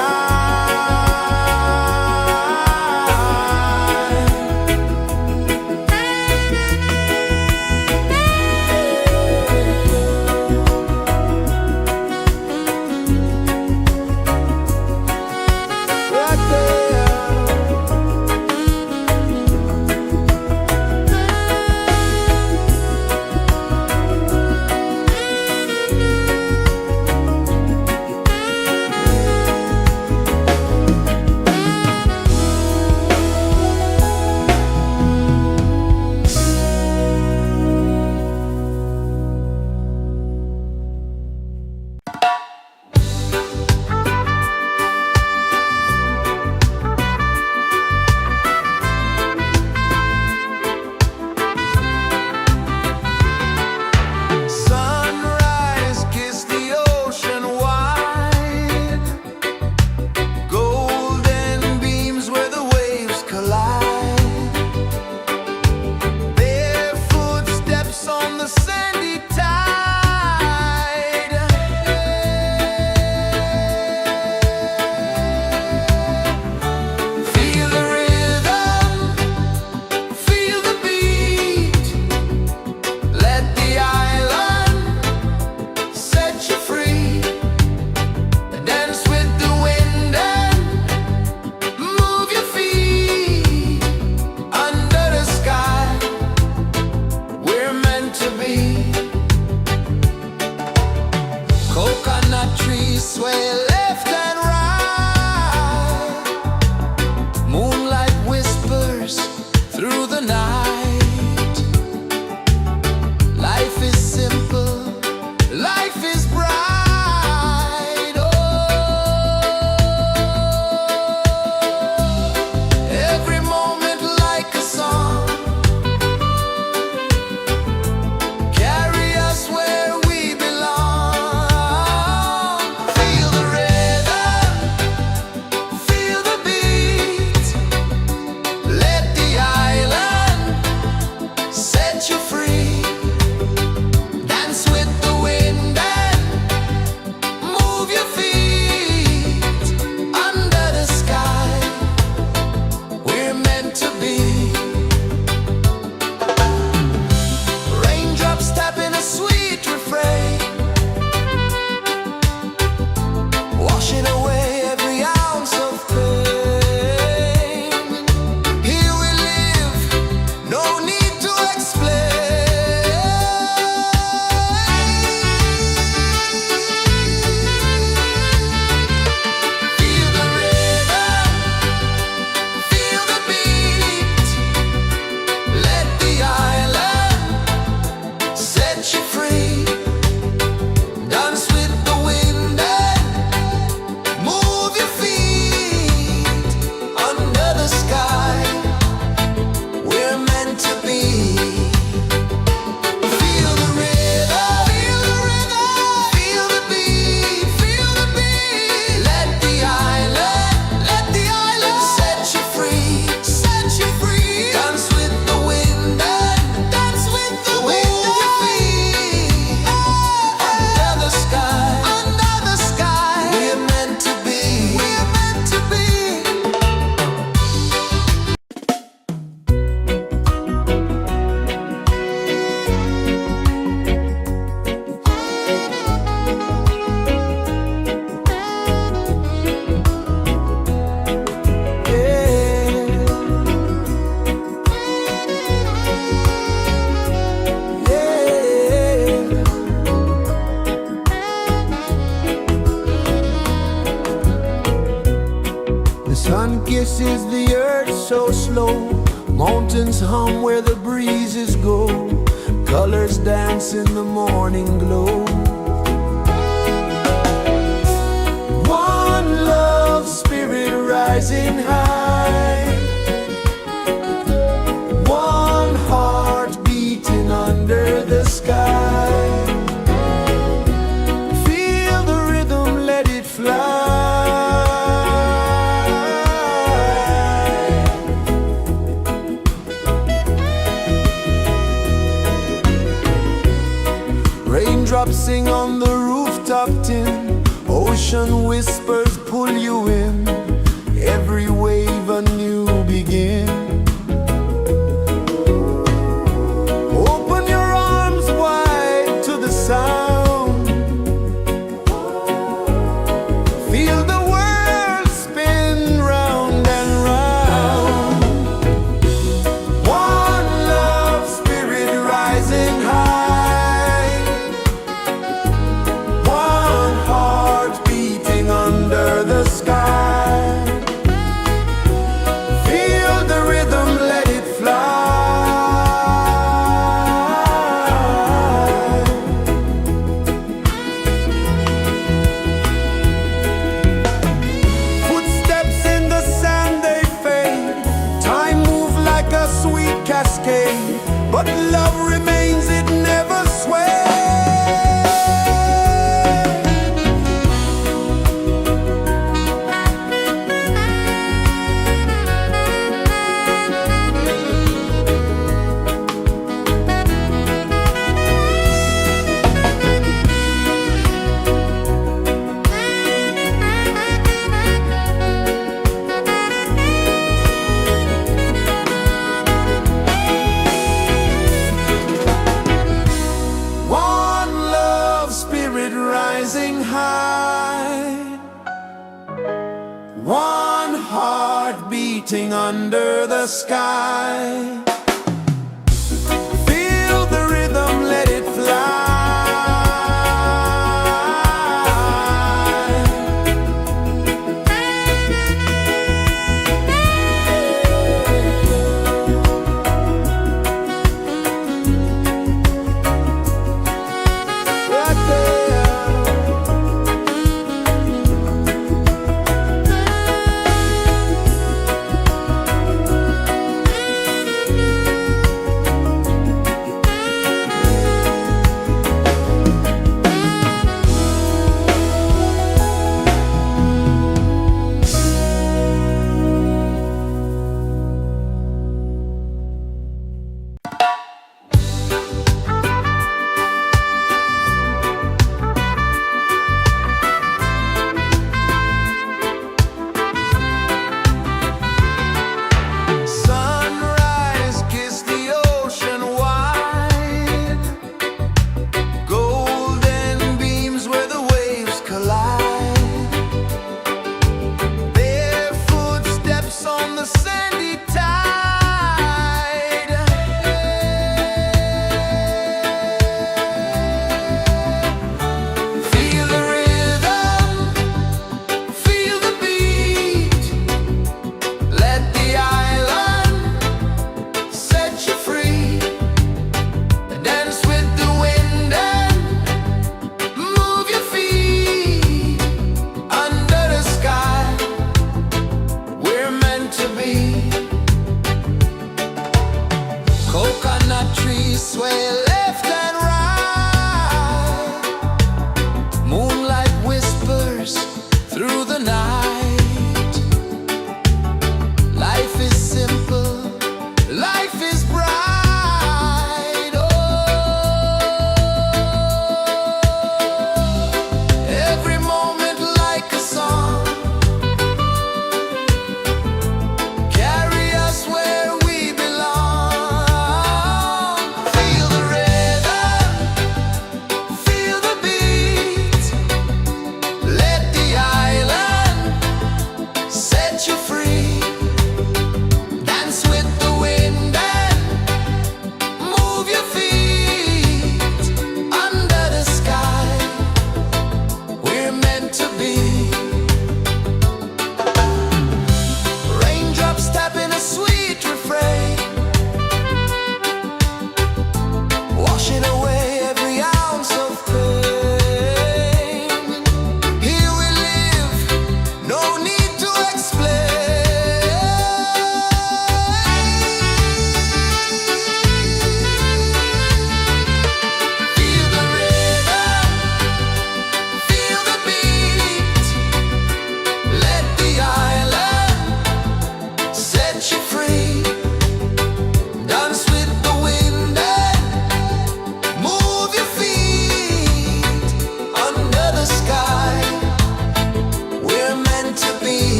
Right there. places the earth so slow. Mountains hum where the breezes go. Colors dance in the morning glow. One love spirit rising high. One heart beating under the sky. Feel the rhythm, let it fly. Raindrops sing on the rooftop tin. Ocean whispers pull you in. Every wave a new begin. Open your arms wide to the sound. Feel the world spin round and round. One love spirit rising high. One heart beating under the sky. Feel the rhythm, let it fly. Footsteps in the sand, they fade. Time moves like a sweet cascade, but love remains, it never sways. One love spirit rising high. One heart beating under the sky. Feel the rhythm, let it fly. Right there.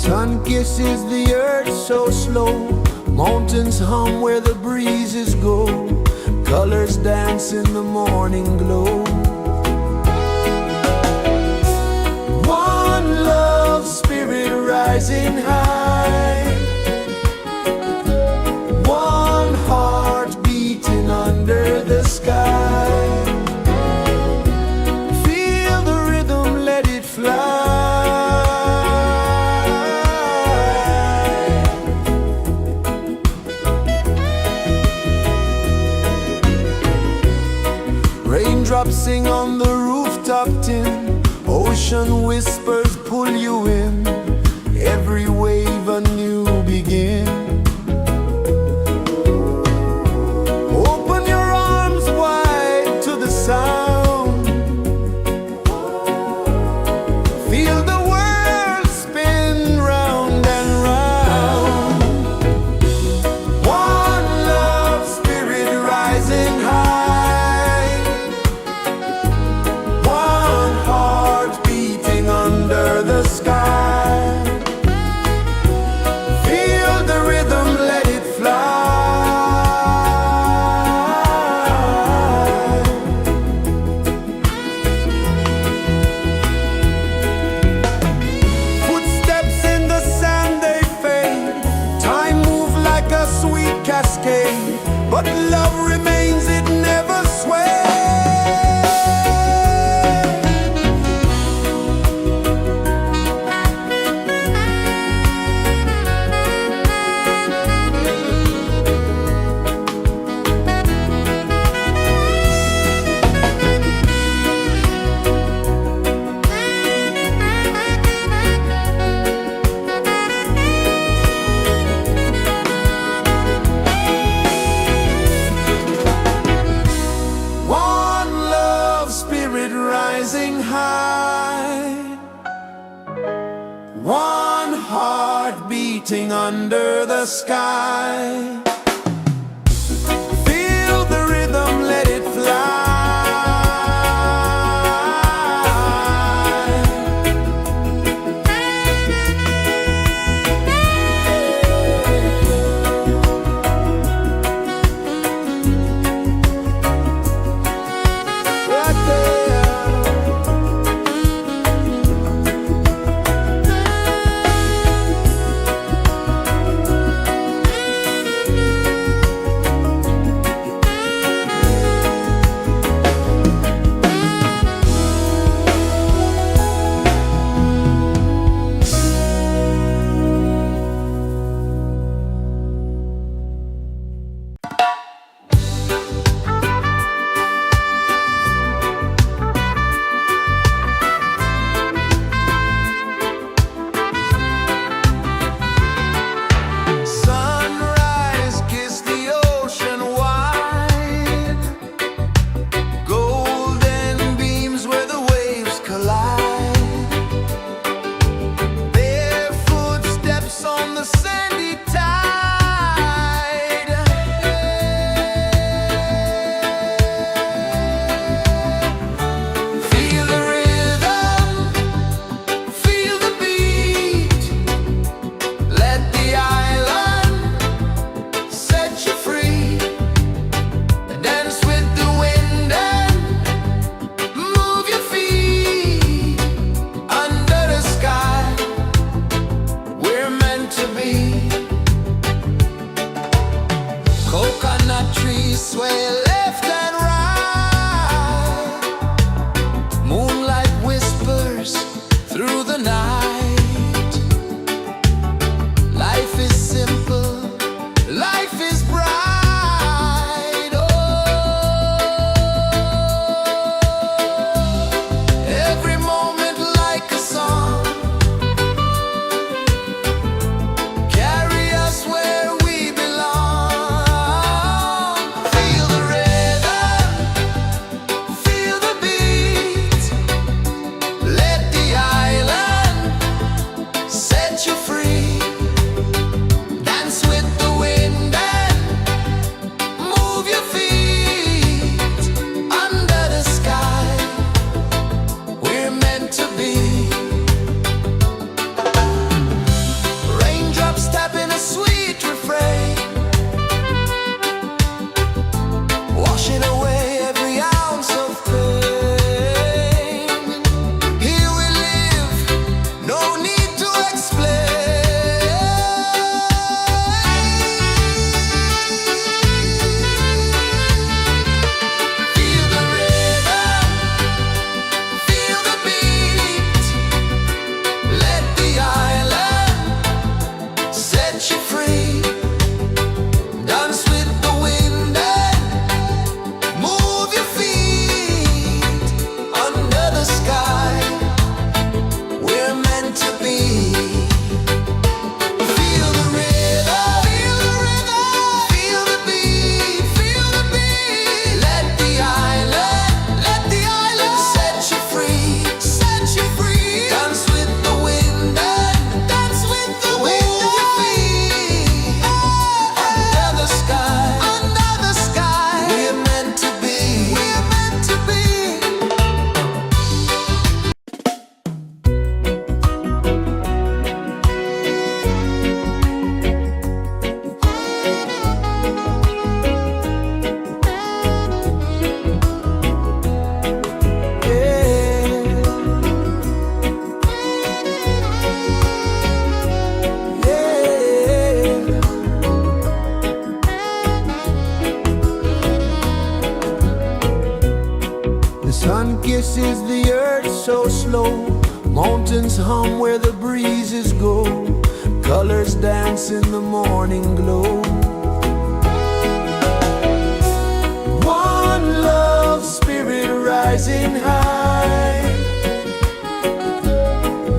Sun kisses the earth so slow, mountains hum where the breezes go, colors dance in the morning glow. One love spirit rising high, one heart beating under the sky. Feel the rhythm, let it fly. Raindrops sing on the rooftop tin, ocean whispers pull you in, every wave a new begin. Open your arms wide to the sound, feel the world spin round and round. One love spirit rising high, one heart beating under the sky. Feel the rhythm, let it fly. Footsteps in the sand, they fade, time moves like a sweet cascade, but love remains, it never sways. Rising high, one heart beating under the sky. Feel the rhythm, let it fly. mountains hum where the breezes go, colors dance in the morning glow. One love spirit rising high,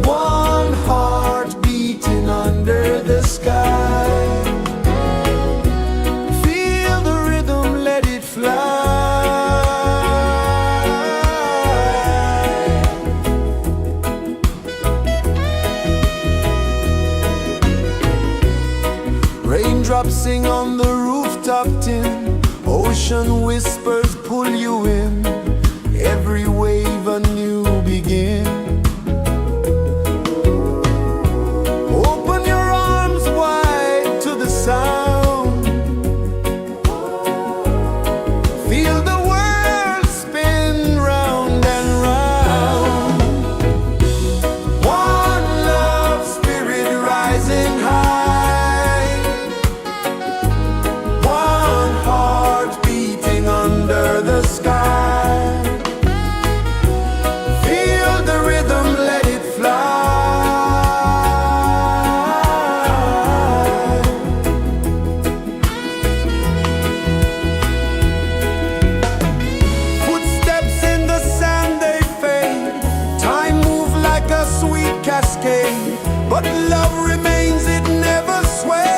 one heart beating under the sky. Feel the rhythm, let it fly. Raindrops sing on the rooftop tin, ocean whispers pull you in, every wave a new begin. Open your arms wide to the sound, feel the world spin round and round. One love spirit rising high, one heart beating under the sky. Feel the rhythm, let it fly. Footsteps in the sand, they fade. Time moves like a sweet cascade, but love remains, it never sways.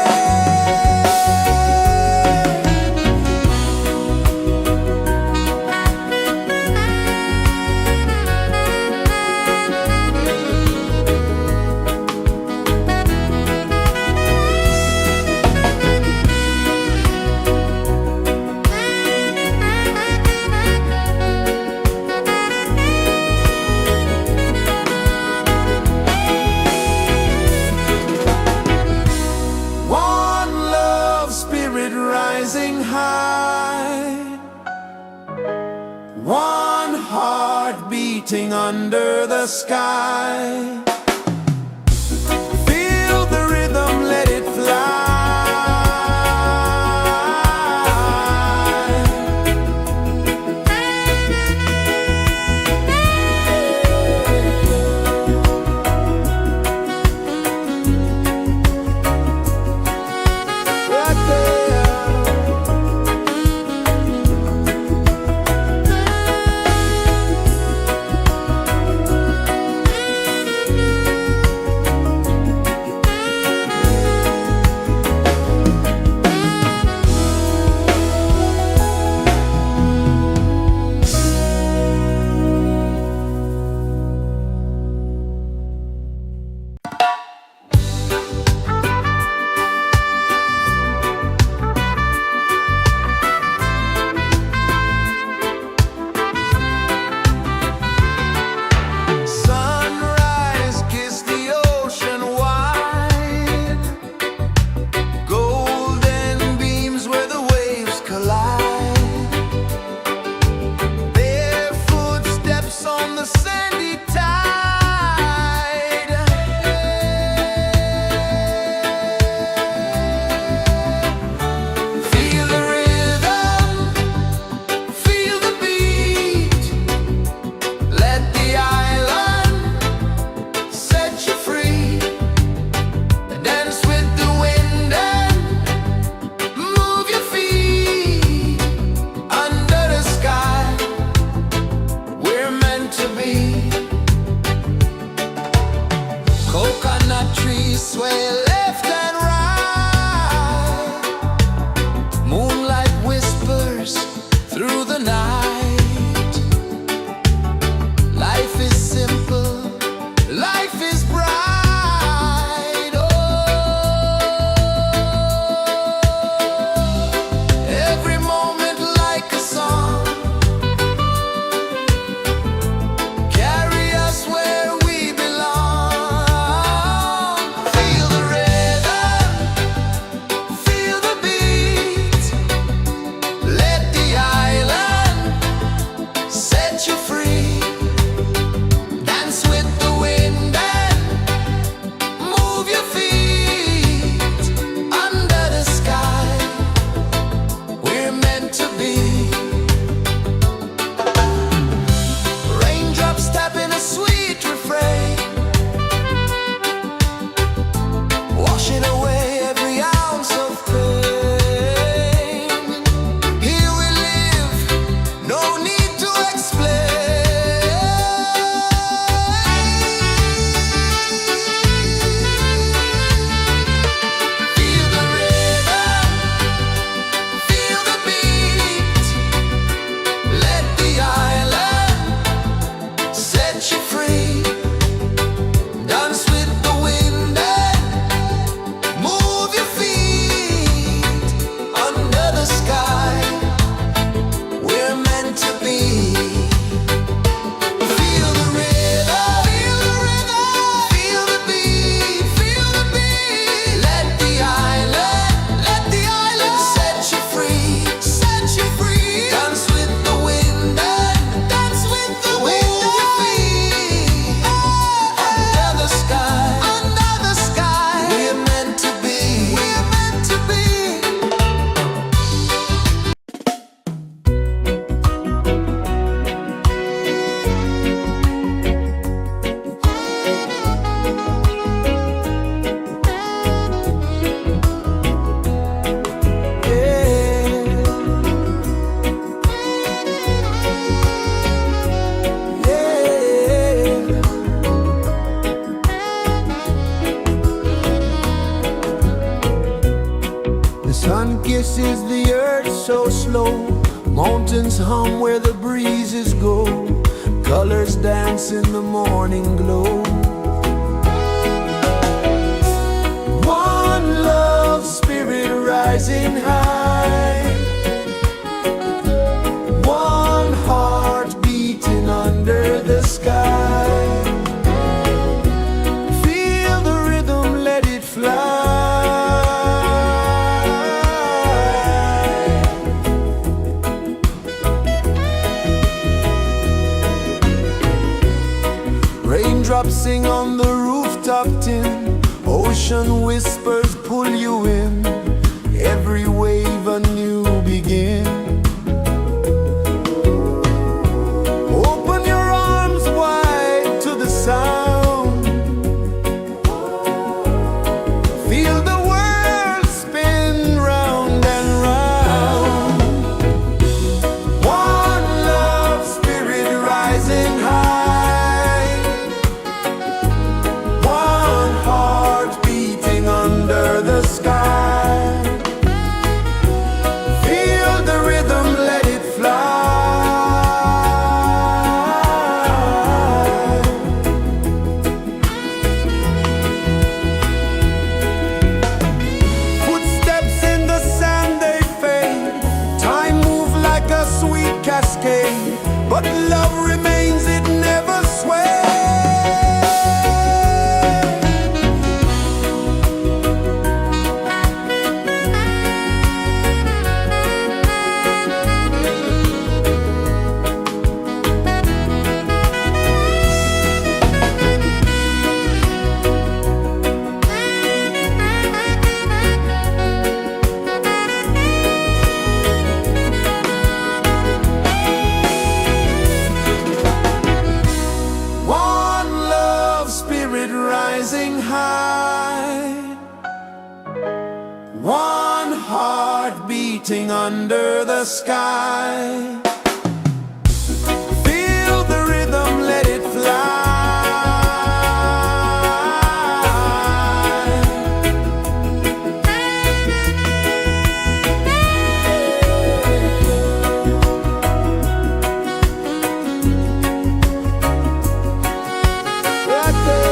One love spirit rising high, one heart beating under the sky. Feel the rhythm, let it fly. Right there. Sunrise, kiss the ocean wide, golden beams where the waves collide, barefoot steps on the sandy tide. Feel the rhythm, feel the beat, let the island set you free. Dance with the wind and move your feet under the sky. We're meant to be. Coconut trees sway left and right, moonlight whispers through the night. Life is simple, life is bright. Oh, every moment like a song, carry us where we belong. Feel the rhythm. is the earth so slow? Mountains hum where the breezes go. Colors dance in the morning glow. One love spirit rising high. One heart beating under the sky. Feel the rhythm, let it fly. Raindrops sing on the rooftop tin. Ocean whispers pull you in. Every wave a new begin. Open your arms wide to the sound. Feel the world spin round and round. One love spirit rising high. One heart beating under the sky. Feel the rhythm, let it fly. Footsteps in the sand, they fade. Time moves like a sweet cascade, but love remains, it never sways. One love spirit rising high. One heart beating under the sky. Feel the rhythm, let it fly. Right there.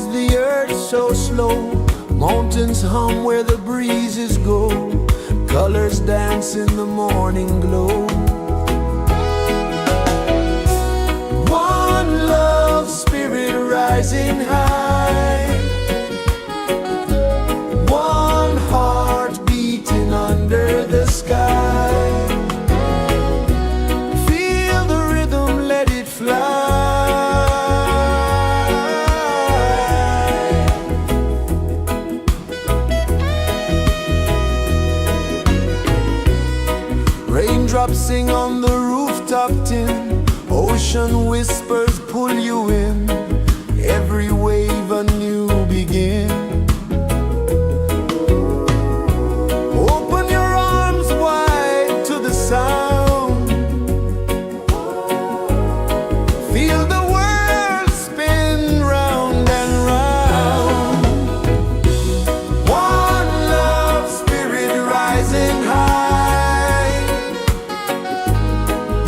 is the earth so slow? Mountains hum where the breezes go. Colors dance in the morning glow. One love spirit rising high. One heart beating under the sky. Feel the rhythm, let it fly. Raindrops sing on the rooftop tin. Ocean whispers pull you in. Every wave a new begin. Open your arms wide to the sound. Feel the world spin round and round. One love spirit rising high.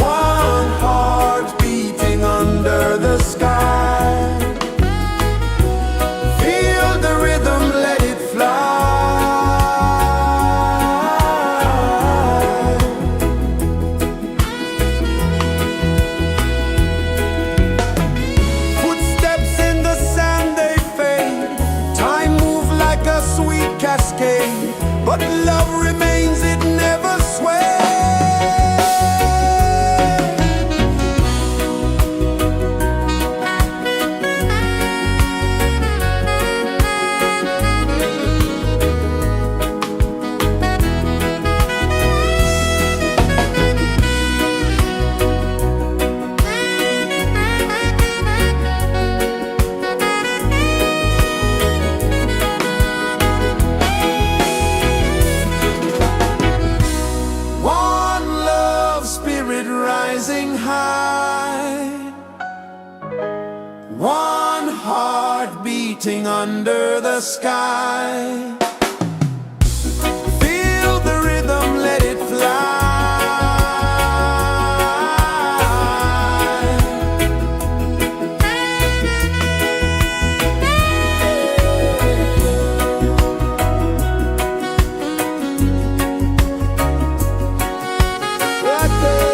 One heart beating under the sky. Feel the rhythm, let it fly. Footsteps in the sand, they fade. Time moves like a sweet cascade, but love remains, it never sways. One love spirit rising high. One heart beating under the sky. Feel the rhythm, let it fly. Right there.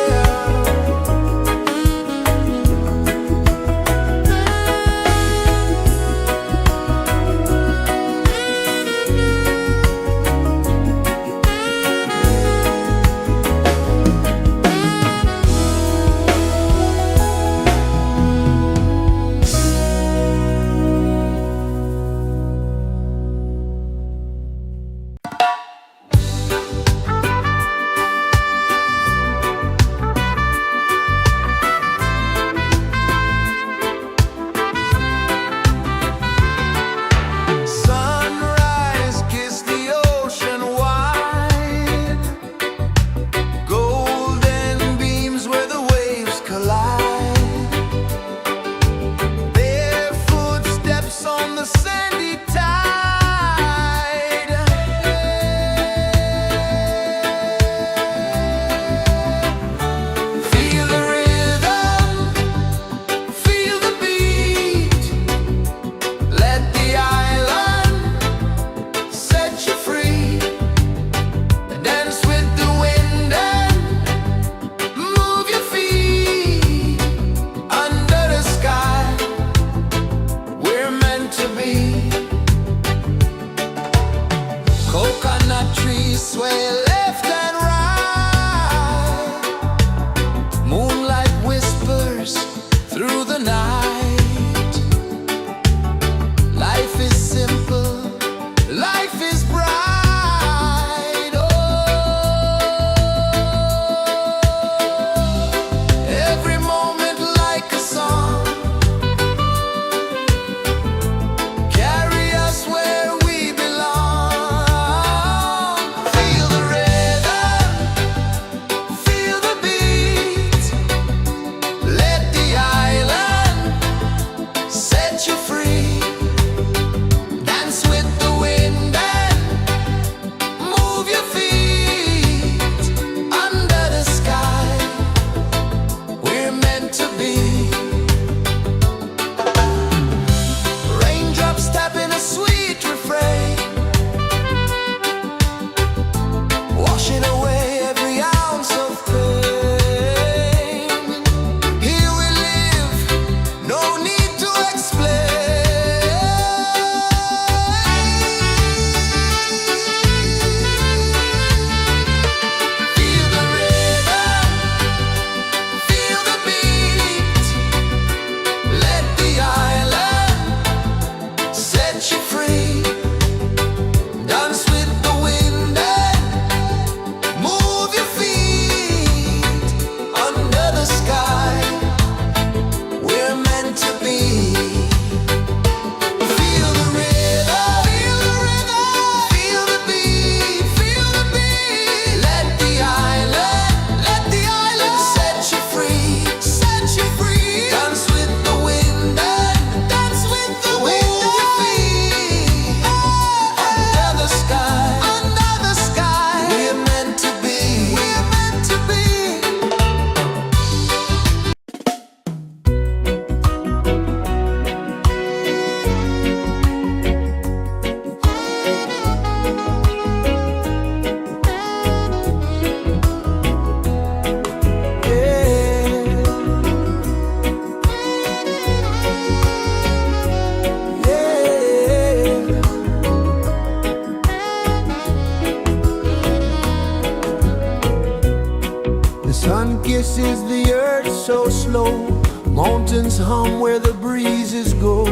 pulses the earth so slow. Mountains hum where the breezes go.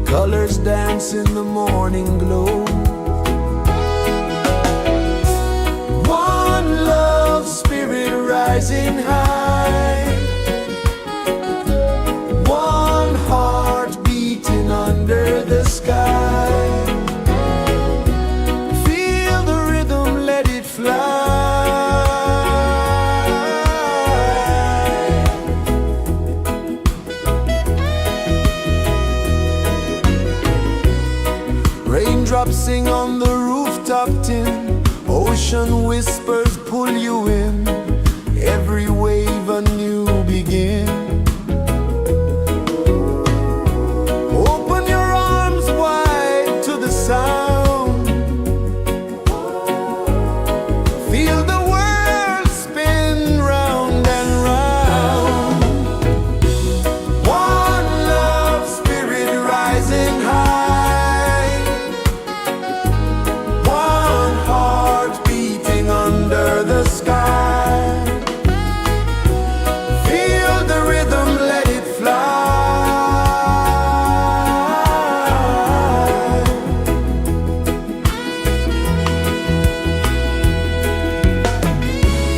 Colors dance in the morning glow. One love spirit rising high. One heart beating under the sky. Feel the rhythm, let it fly. Raindrops sing on the rooftop tin. Ocean whispers pull you in. Every wave a new begin. Open your arms wide to the sound. Feel the world spin round and round. One love spirit rising high. One heart beating under the sky. Feel the rhythm, let it fly.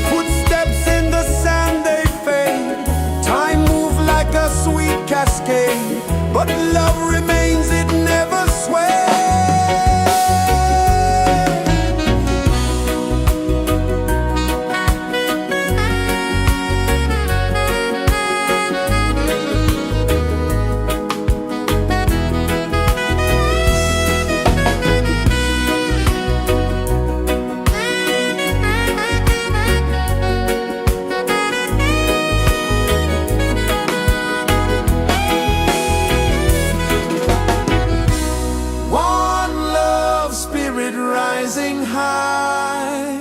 Footsteps in the sand, they fade. Time moves like a sweet cascade, but love remains, it never sways. One love spirit rising high.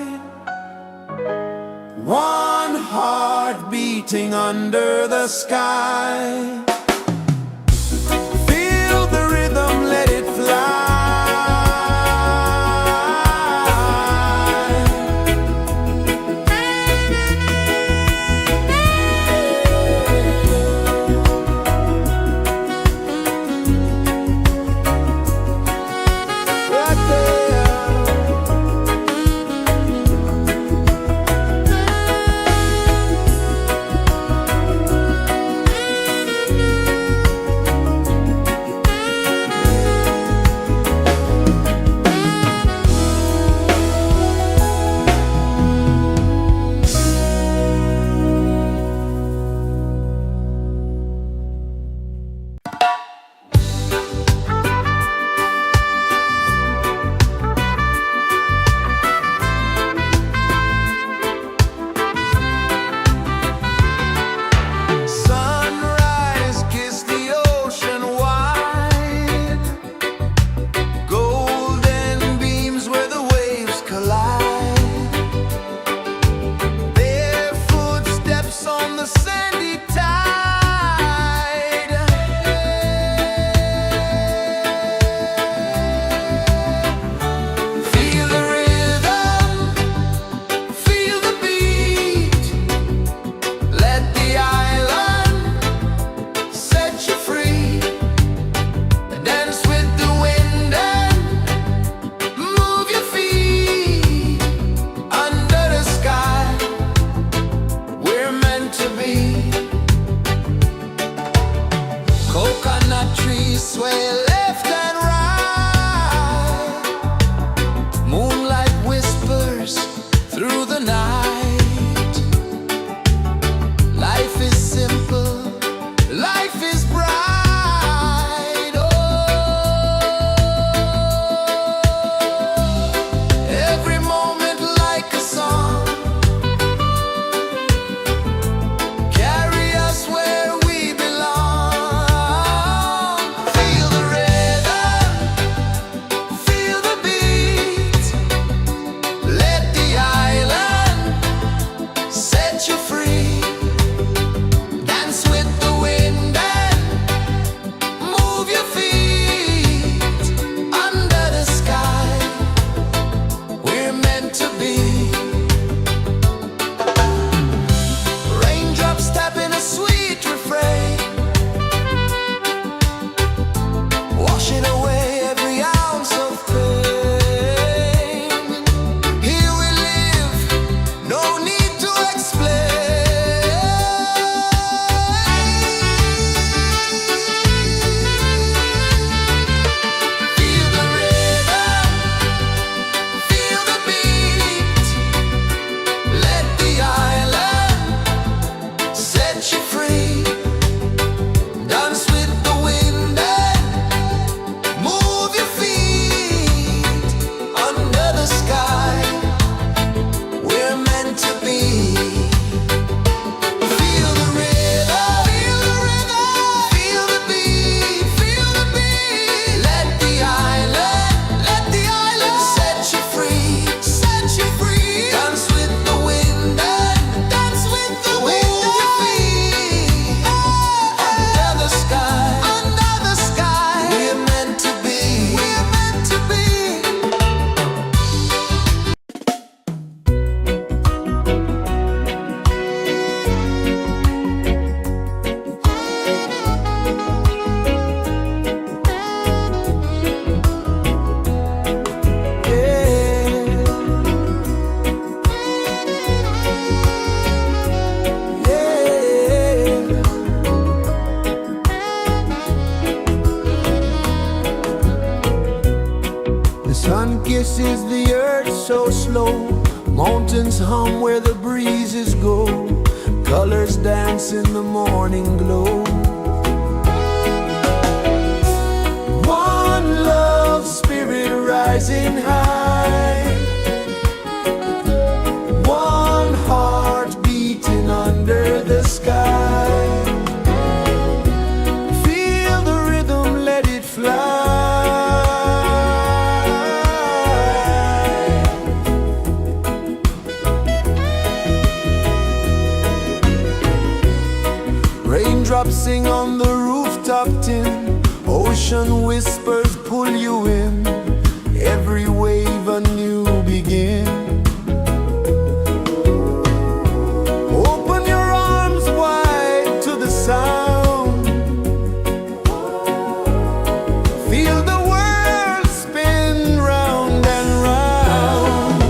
One heart beating under the sky. Feel the rhythm, let it fly. Right there. ounce of pain. Here we live, no need to explain. Feel the rhythm, feel the beat. Let the island set you free. Dance with the wind and move your feet. Under the sky, we're meant to be. Feel the rhythm, feel the beat, feel the beat. Let the island set you free, set you free. Dance with the wind and dance with the wind. Move your feet. Under the sky, we're meant to be. We're meant to be. The sun kisses the earth so slow. Mountains hum where the breezes go. Colors dance in the morning glow. One love spirit rising high. One heart beating under the sky. Feel the rhythm, let it fly. Raindrops sing on the rooftop tin. Ocean whispers pull you in. Every wave a new begin. Open your arms wide to the sound. Feel the world spin round and round.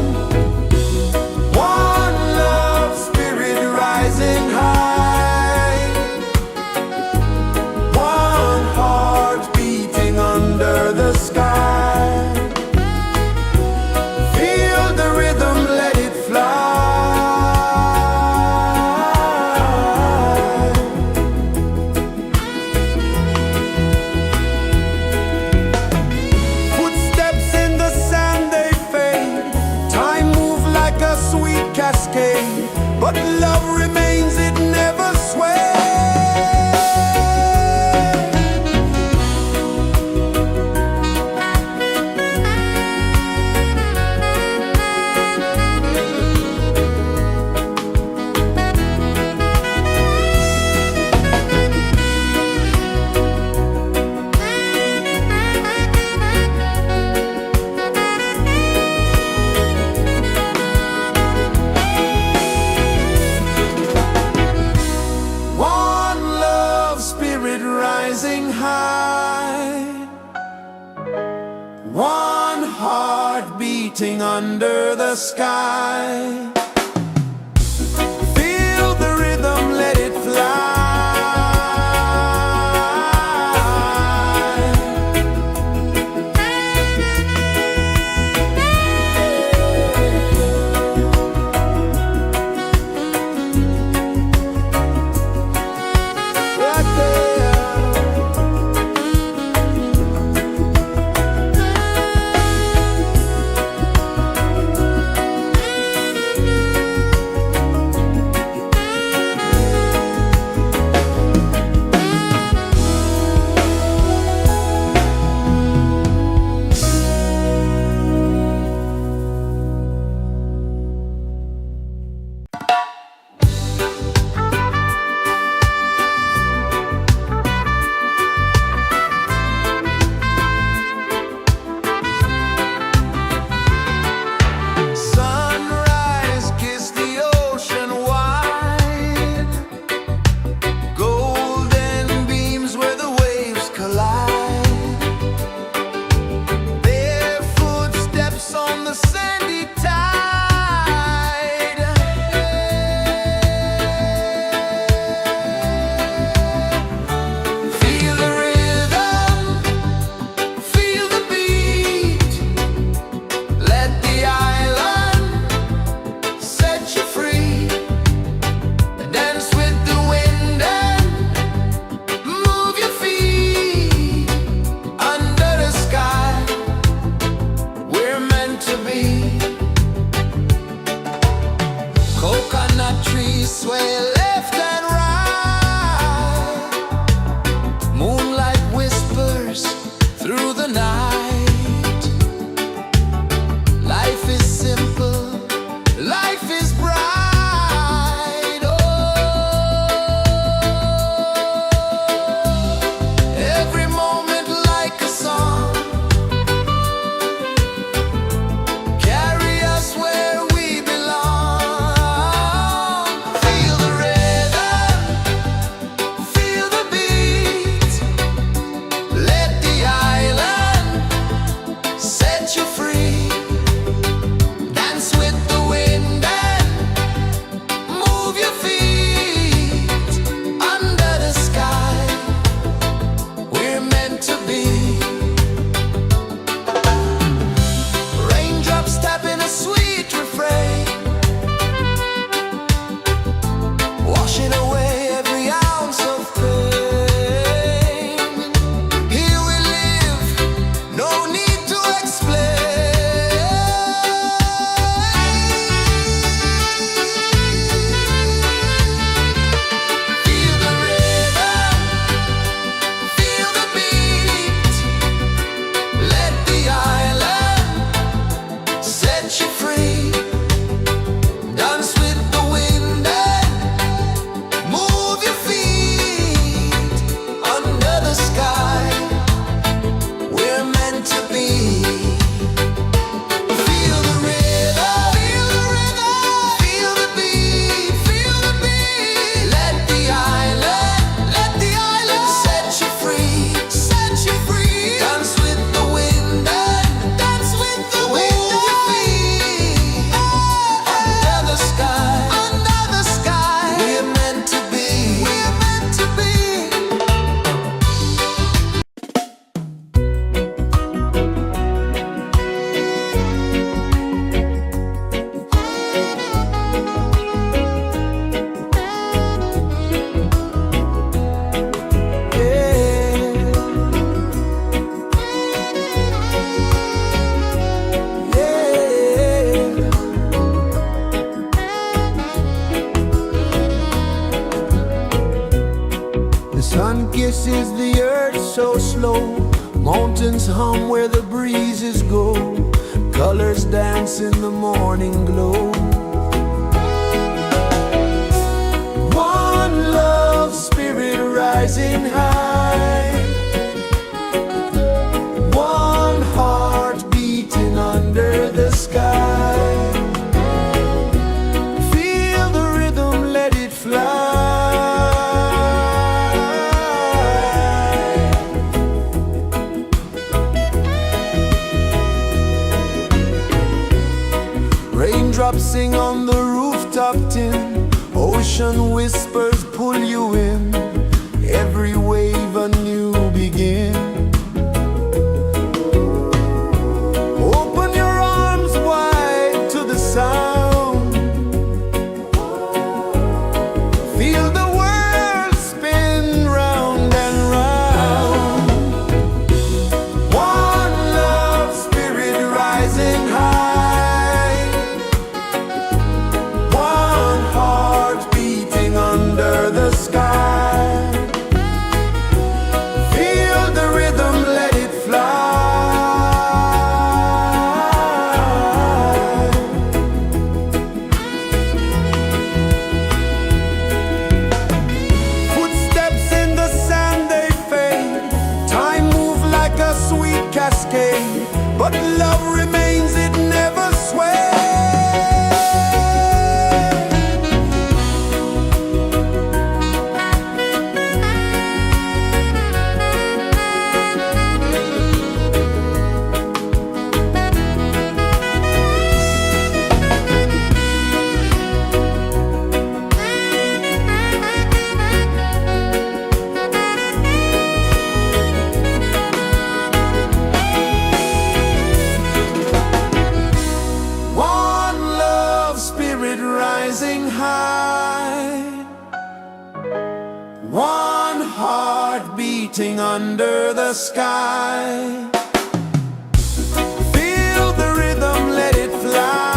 One love spirit rising high. One heart beating under the sky. Feel the rhythm, let it fly. Footsteps in the sand, they fade. Time moves like a sweet cascade. But love remains, it never sways. One love spirit rising high. One heart beating under the sky. Feel the rhythm, let it fly. Right there. light. Life is simple, life is bright. Oh, every moment like a song, carry us where we belong. Feel the rhythm, feel the beat. Let the island set you free. Dance with the wind and move your feet. Under the sky, we're meant to be. Raindrops tapping a sweet refrain, washing away every ounce of pain. Here we live, no need to explain. Feel the rhythm, feel the beat. Let the island set you free. Dance with the wind and move your feet. Under the sky, we're meant to be. Feel the rhythm, feel the beat, feel the beat. Let the island set you free, set you free. Dance with the wind and dance with the wind. Move your feet. Under the sky, we're meant to be, we're meant to be. The sun kisses the earth so slow. Mountains hum where the breezes go. Colors dance in the morning glow. One love spirit rising high. One heart beating under the sky. Feel the rhythm, let it fly. Raindrops sing on the rooftop tin. Ocean whispers pull you in. Every wave a new begin. Open your arms wide to the sound. Feel the world spin round and round. One love spirit rising high. One heart beating under the sky. Feel the rhythm, let it fly. Footsteps in the sand, they fade. Time move like a sweet cascade, but love remains, it never sways. One love spirit rising high. One heart beating under the sky. Feel the rhythm, let it fly.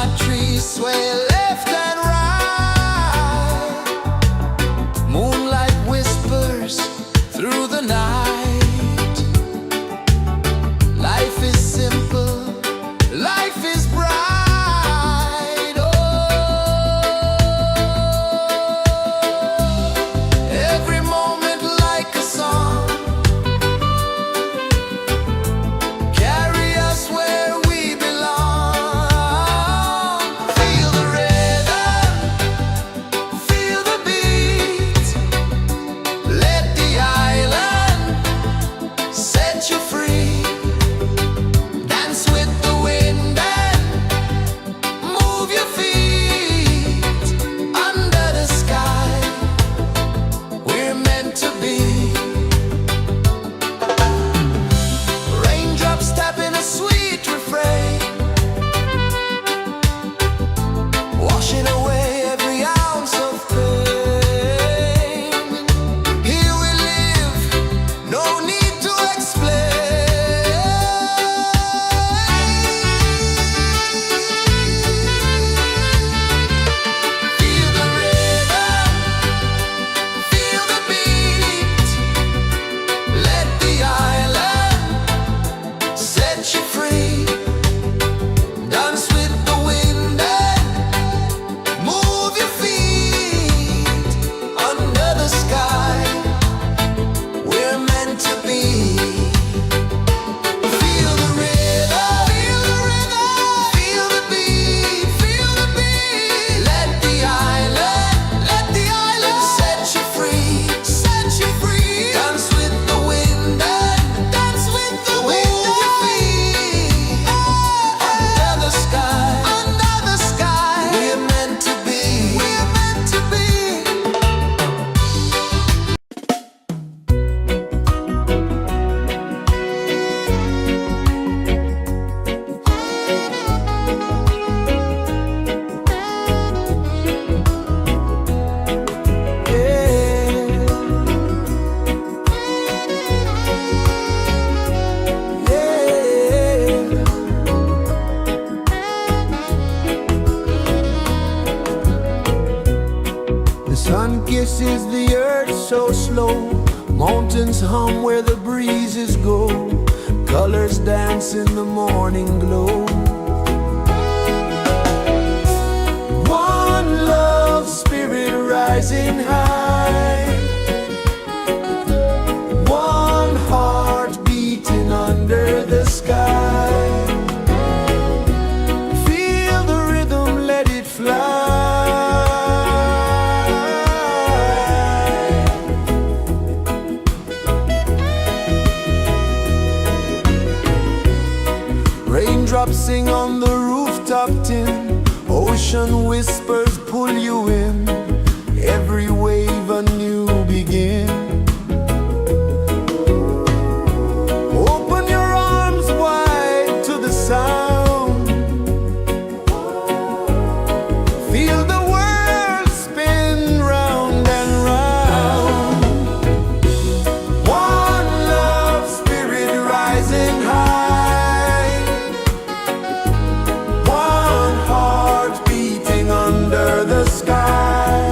Coconut trees sway left and right. Moonlight whispers through the night. Life is simple, life is bright. Oh, every moment like a song. Carry us where we belong. Feel the rhythm, feel the beat. Let the island set you free. Dance with the wind and move your feet. Under the sky, we're meant to be. Raindrops tapping a sweet refrain, washing away every ounce of pain. Here we live, no need to explain. Feel the rhythm, feel the beat. Let the island set you free. Dance with the wind and move your feet. Under the sky, we're meant to be. Feel the rhythm, feel the beat, feel the beat. Let the island set you free, set you free. Dance with the wind and dance with the wind. Move your feet. Under the sky, we're meant to be, we're meant to be. The sun kisses the earth so slow. Mountains hum where the breezes go. Colors dance in the morning glow. One love spirit rising high. One heart beating under the sky. Feel the rhythm, let it fly. Raindrops sing on the rooftop tin. Ocean whispers pull you in. Every wave a new begin. Open your arms wide to the sound. Feel the world spin round and round. One love spirit rising high. One heart beating under the sky.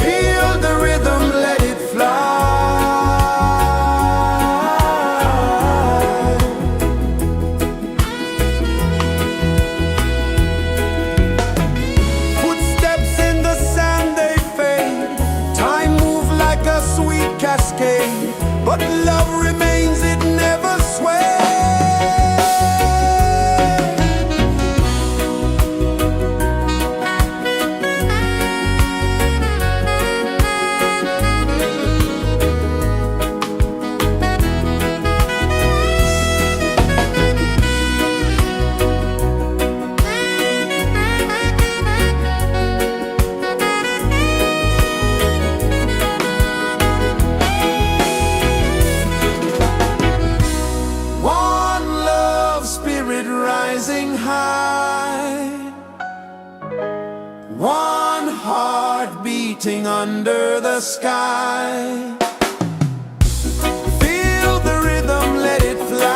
Feel the rhythm, let it fly. Footsteps in the sand, they fade. Time moves like a sweet cascade, but love remains, it never sways. Rising high, one heart beating under the sky. Feel the rhythm, let it fly.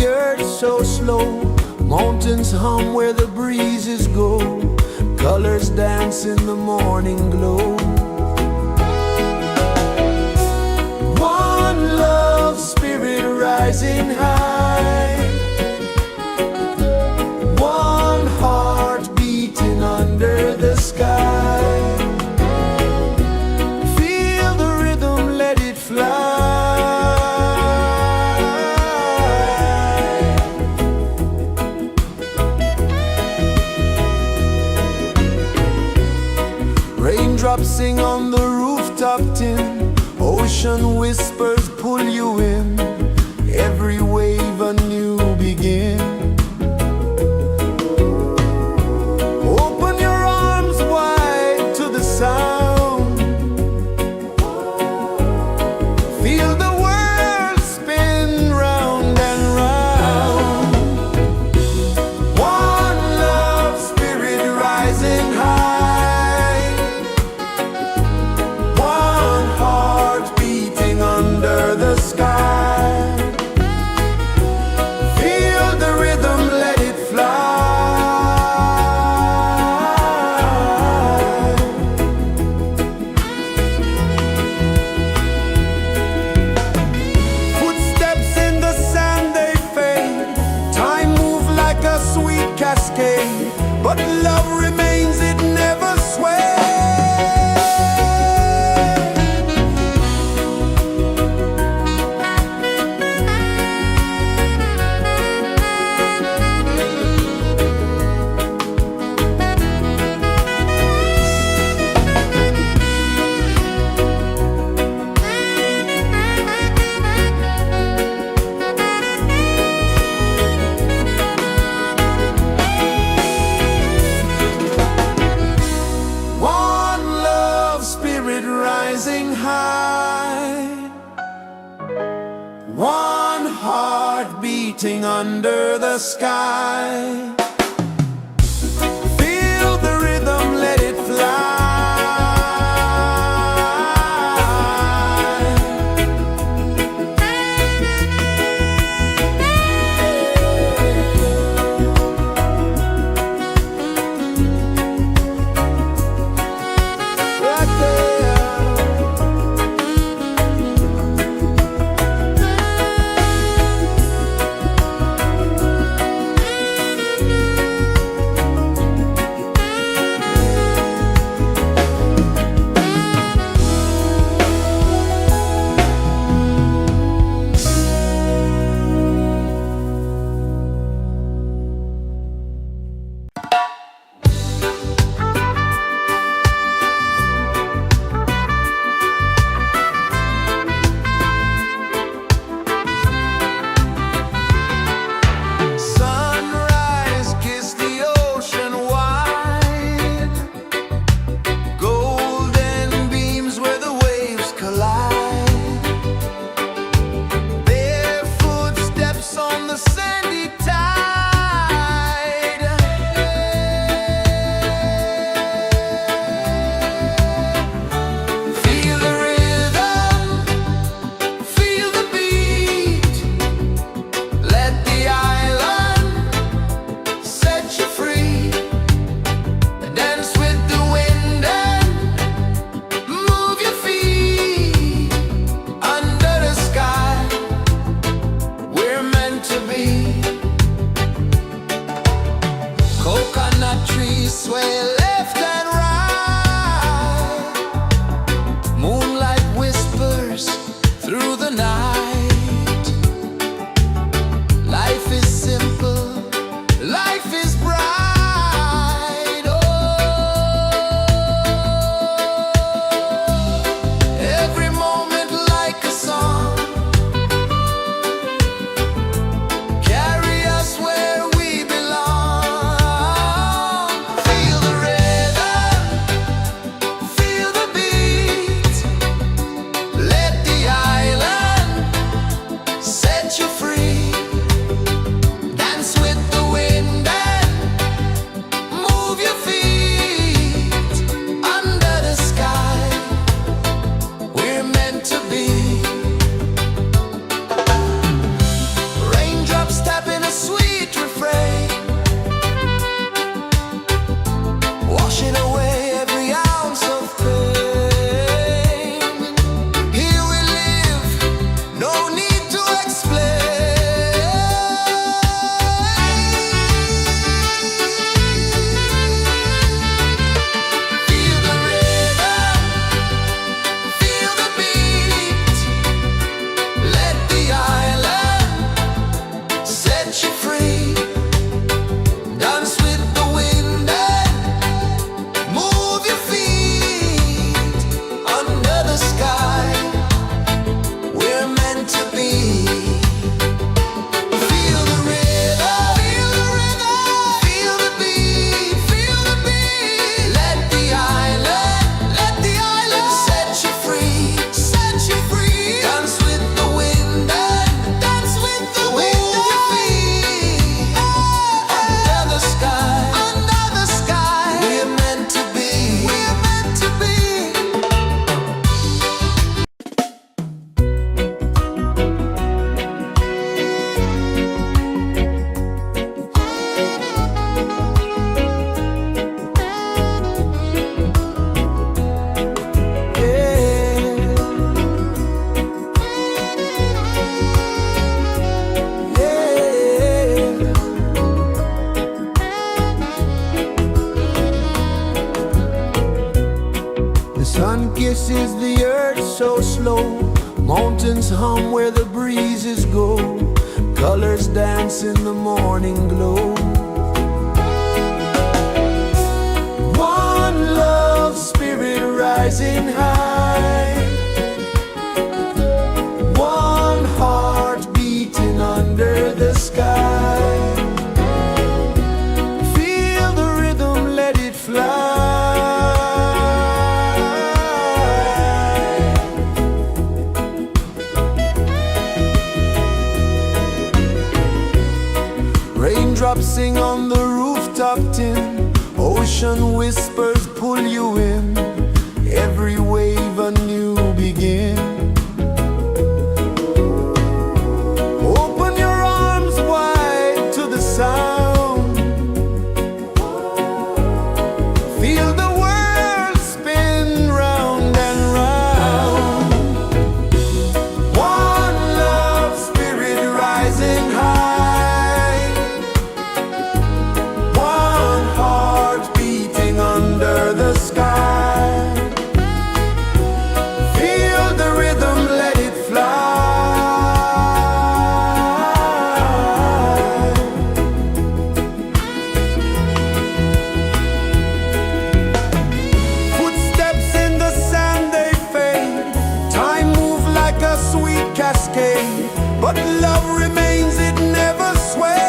the earth so slow. Mountains hum where the breezes go. Colors dance in the morning glow. One love, spirit rising high. One heart beating under the sky. Feel the rhythm, let it fly. Raindrops sing on the rooftop tin. Ocean whispers pull you in. Every wave a new begin. Open your arms wide to the sound. Feel the world spin round and round. One love, spirit rising high. One heart beating under the sky. Feel the rhythm, let it fly. Footsteps in the sand, they fade. Time moves like a sweet cascade, but love remains, it never sways. One love, spirit rising high. One heart beating under the sky. Feel the rhythm, let it fly. Right there. is the earth so slow? Mountains hum where the breezes go. Colors dance in the morning glow. One love, spirit rising high. One heart beating under the sky. Feel the rhythm, let it fly. Raindrops sing on the rooftop tin. Ocean whispers pull you in. Every wave a new begin. Open your arms wide to the sound. Feel the world spin round and round. One love, spirit rising high. One heart beating under the sky. Feel the rhythm, let it fly. Footsteps in the sand, they fade. Time moves like a sweet cascade, but love remains, it never sways.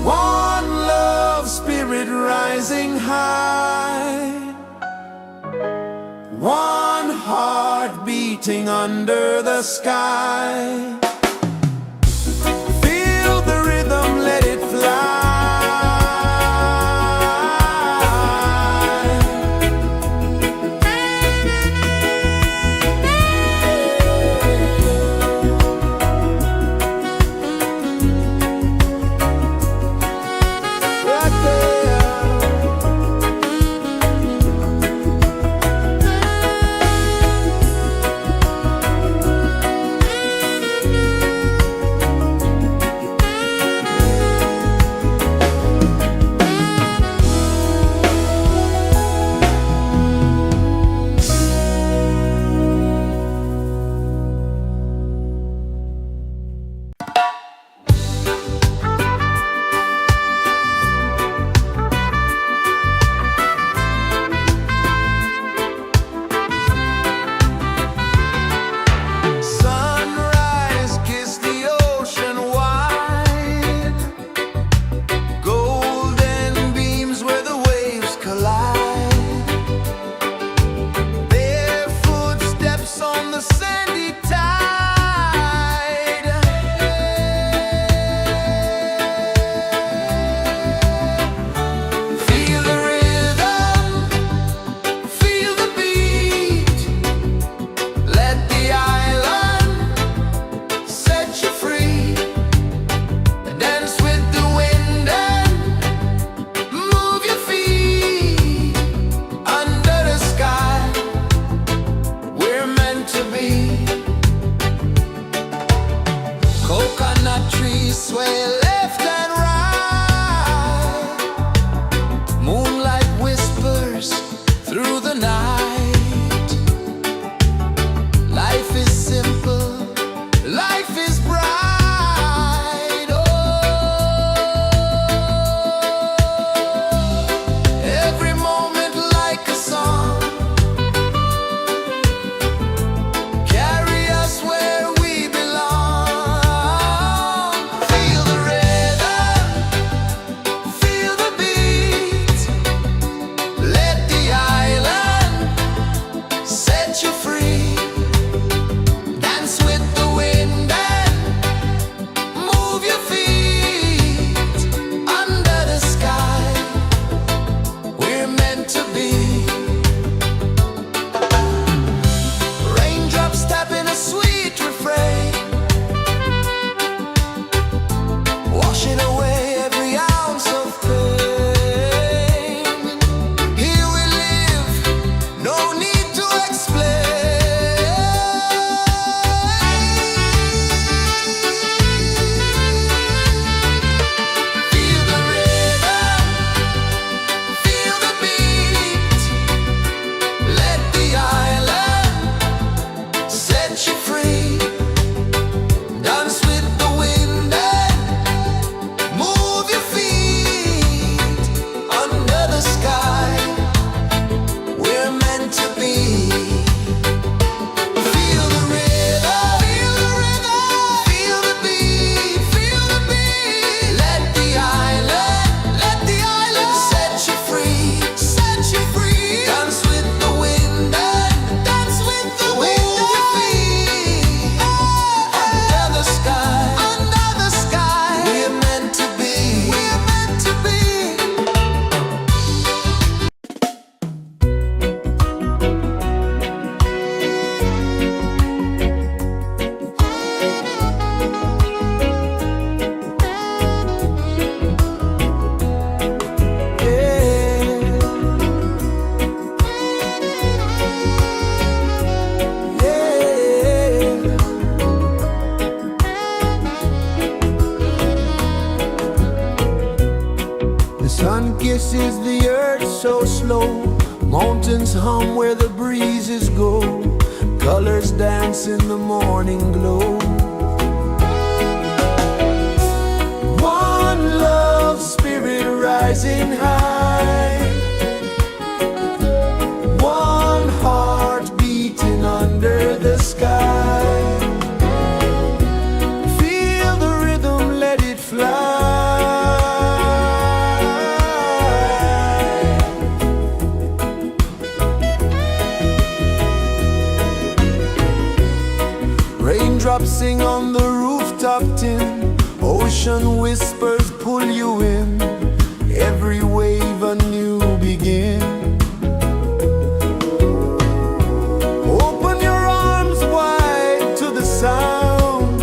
One love, spirit rising high. One heart beating under the sky. Feel the rhythm, let it fly. Right there. Sun kisses the earth so slow, mountains hum where the breezes go, colors dance in the morning glow. One love spirit rising high, one heart beating under the sky. Feel the rhythm, let it fly. Raindrops sing on the rooftop tin, ocean whispers pull you in, every wave a new begin. Open your arms wide to the sound,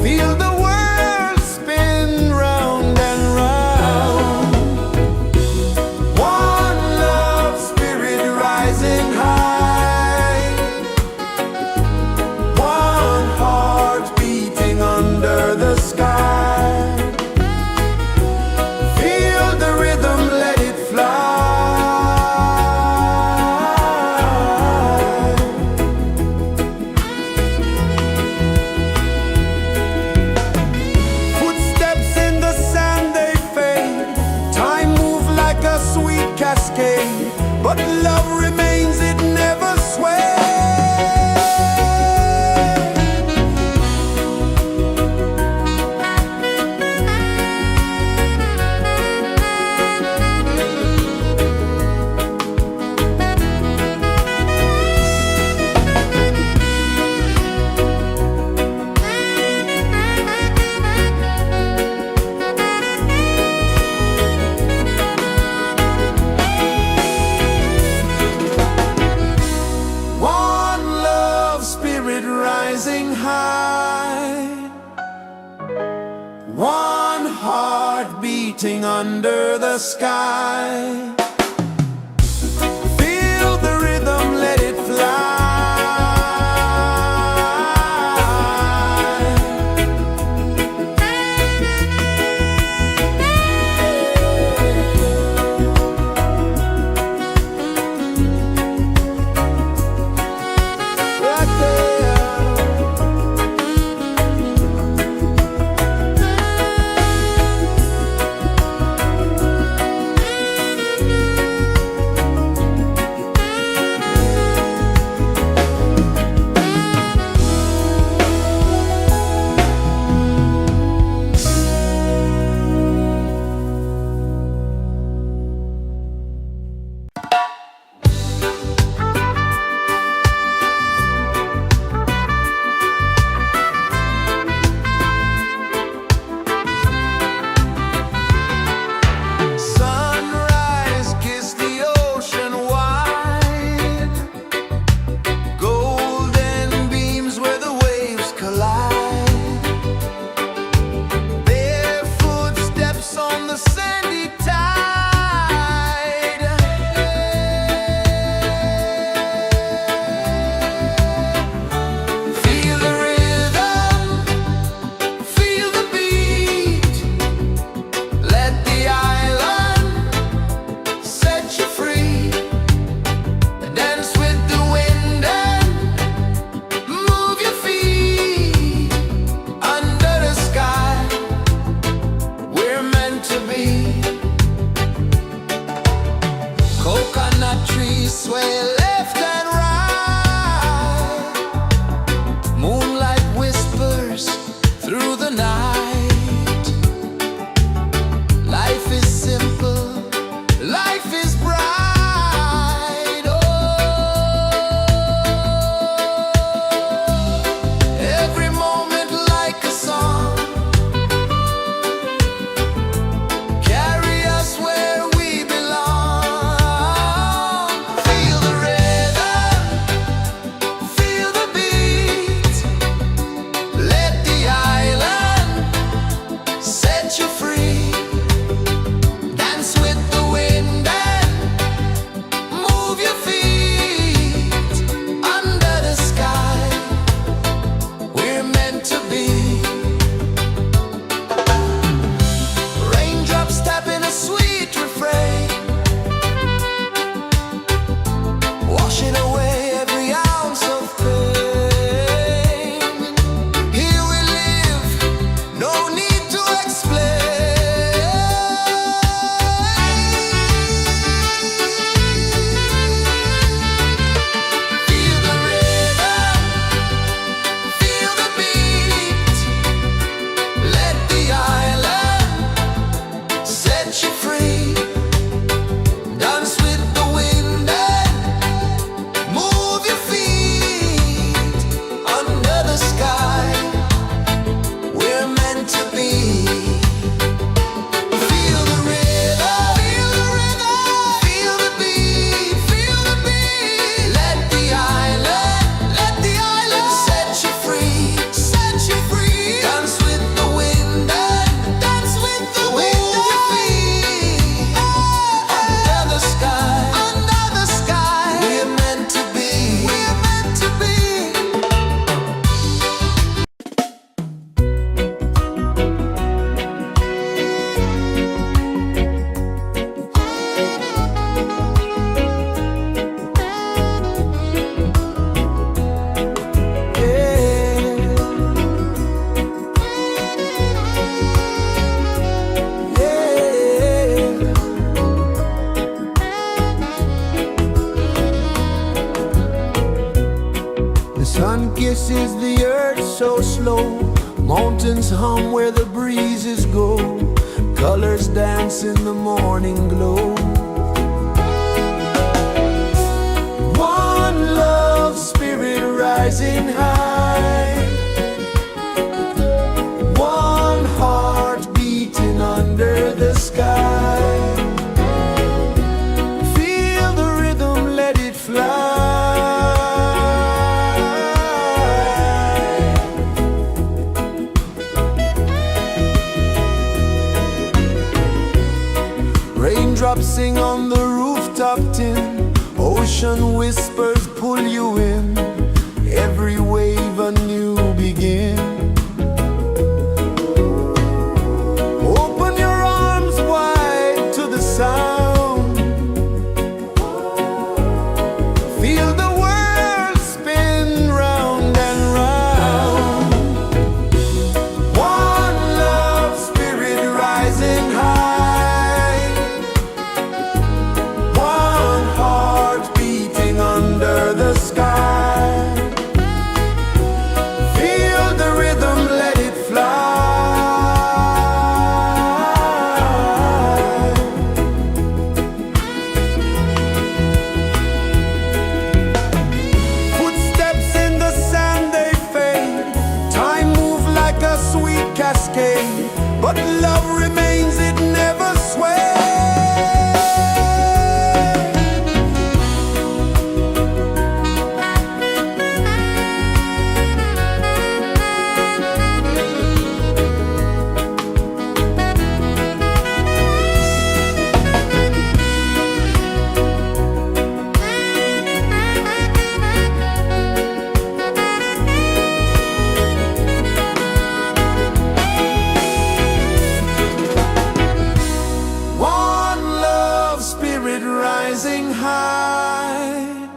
feel the world spin round and round. One love spirit rising high, one heart beating under the sky. Feel the rhythm, let it fly. Footsteps in the sand, they fade, time moves like a sweet cascade, but love remains, it never sways. One love spirit rising high, one heart beating under the sky. Feel the rhythm, let it fly. Right there. pulses the earth so slow. Mountains hum where the breezes go. Colors dance in the morning glow. One love spirit rising high. One heart beating under the sky. Feel the rhythm, let it fly. Raindrops sing on the rooftop tin. Ocean whispers pull you in. Every wave a new begin. Open your arms wide to the sound. Feel the world spin round and round. One love spirit rising high. One heart beating under the sky. Feel the rhythm, let it fly. Footsteps in the sand, they fade. Time moves like a sweet cascade, but love remains, it never sways. One love spirit rising high.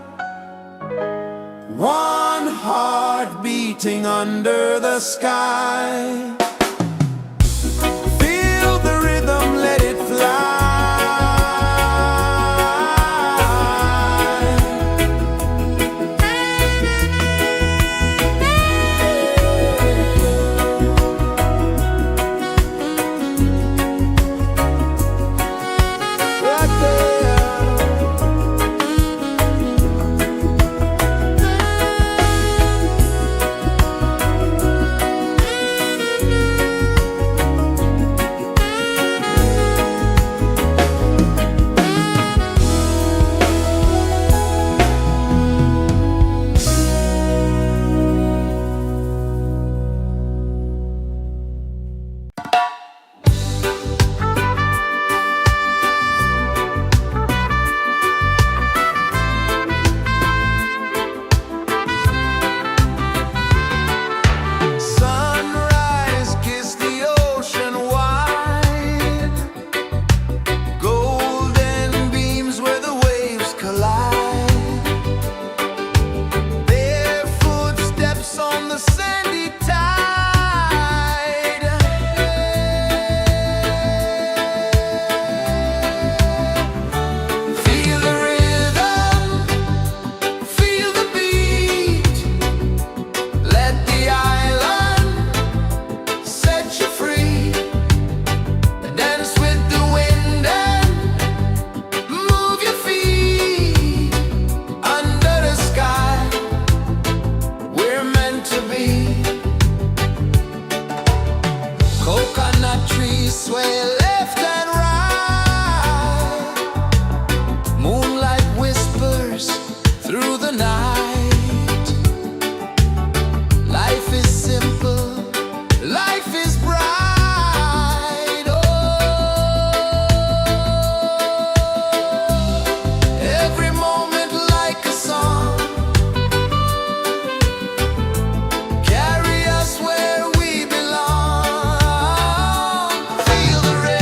One heart beating under the sky. Feel the rhythm, let it fly. Right there. Sunrise, kiss the ocean wide. Golden beams where the waves collide. Their footsteps on the sandy tide. Feel the rhythm, feel the beat. Let the island set you free. Dance with the wind and move your feet. Under the sky, we're meant to be. Coconut trees sway left and right. Moonlight whispers through the night. Life is simple, life is bright. Oh, every moment like a song. Carry us where we belong. Feel the rhythm.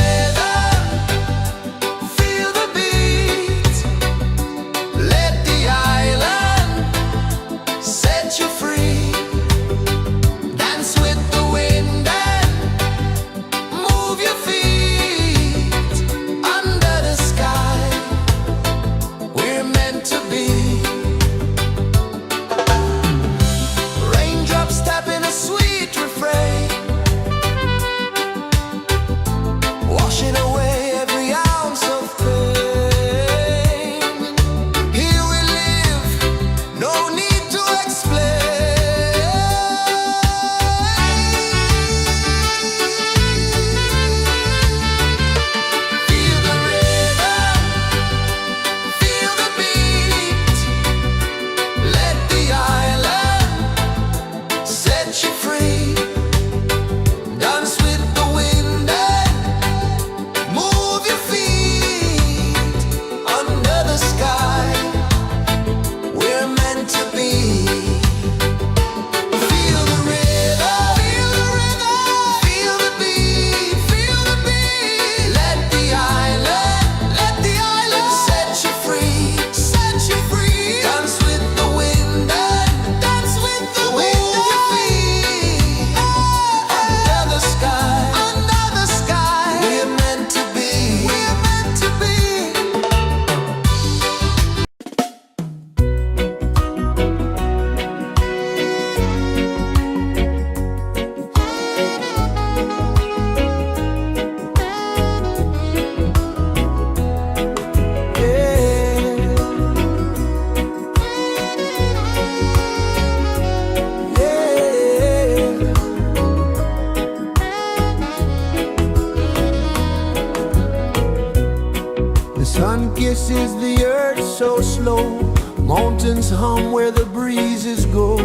Sun kisses the earth so slow, mountains hum where the breezes go,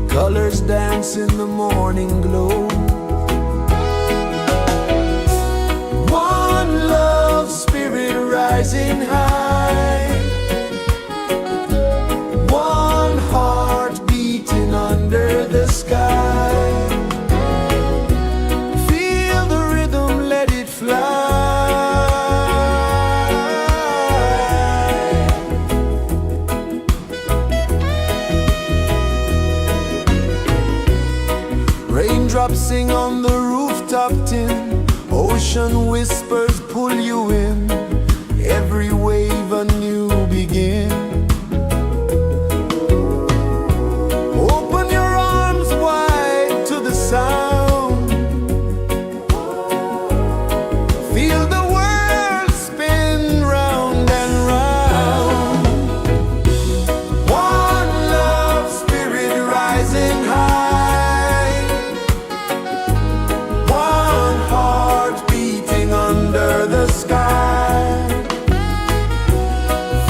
colors dance in the morning glow. One love spirit rising high, one heart beating under the sky. Feel the rhythm, let it fly. Raindrops sing on the rooftop tin, ocean whispers pull you in, every wave a new begin. Open your arms wide to the sound, feel the world spin round and round. One love spirit rising high, one heart beating under the sky.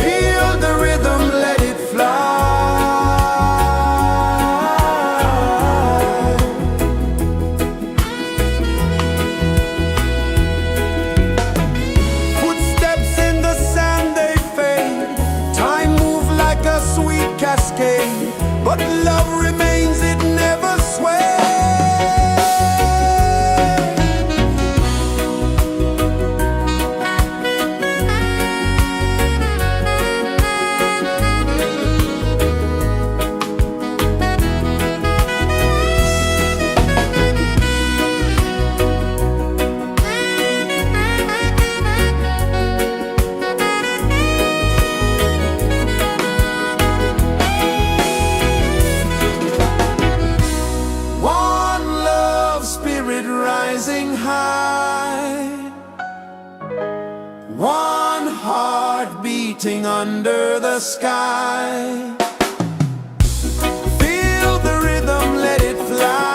Feel the rhythm, let it fly. Footsteps in the sand, they fade. Time moves like a sweet cascade, but love remains, it never sways. One love spirit rising high, one heart beating under the sky. Feel the rhythm, let it fly.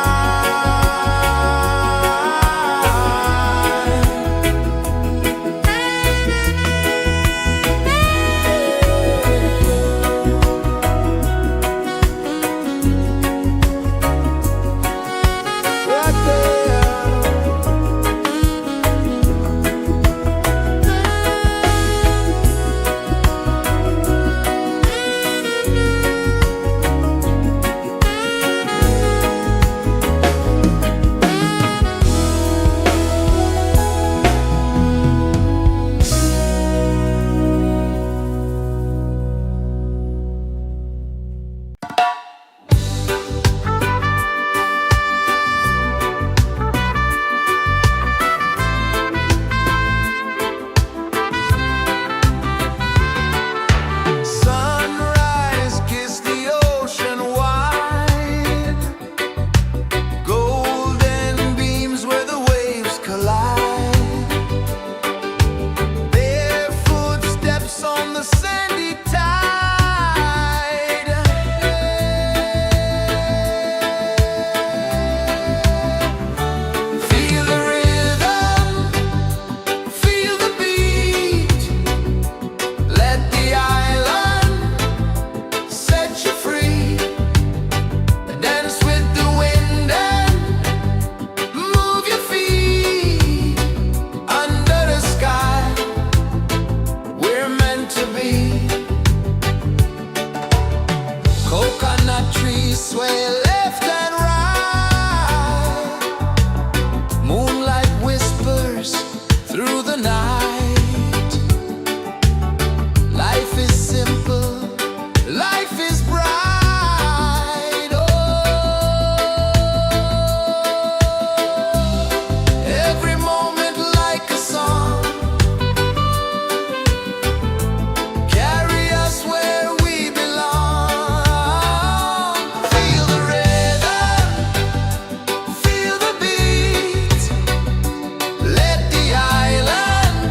Right there. Sunrise, kiss the ocean wide, golden beams where the waves collide, their footsteps on the sandy tide. Feel the rhythm, feel the beat, let the island set you free. Dance with the wind and move your feet under the sky. We're meant to be. Coconut trees sway left and right, moonlight whispers through the night. Life is simple, life is bright. Oh, every moment like a song, carry us where we belong. Feel the rhythm, feel the beat, let the island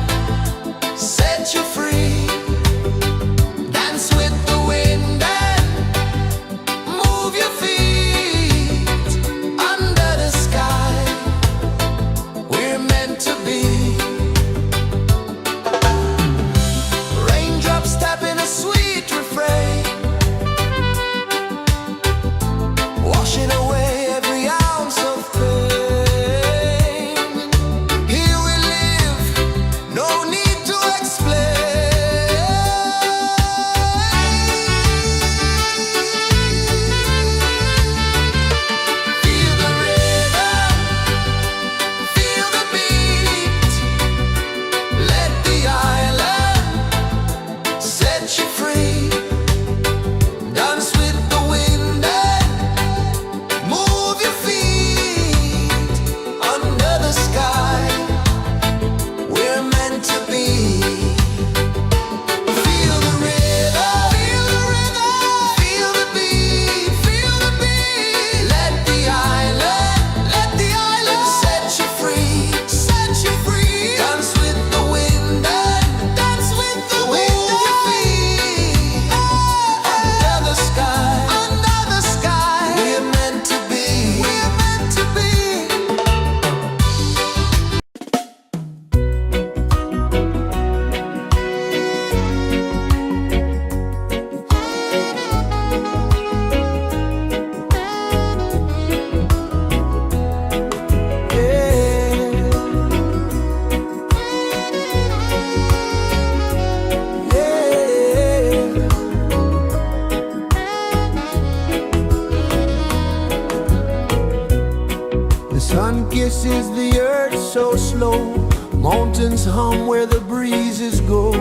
Mountains hum where the breezes go,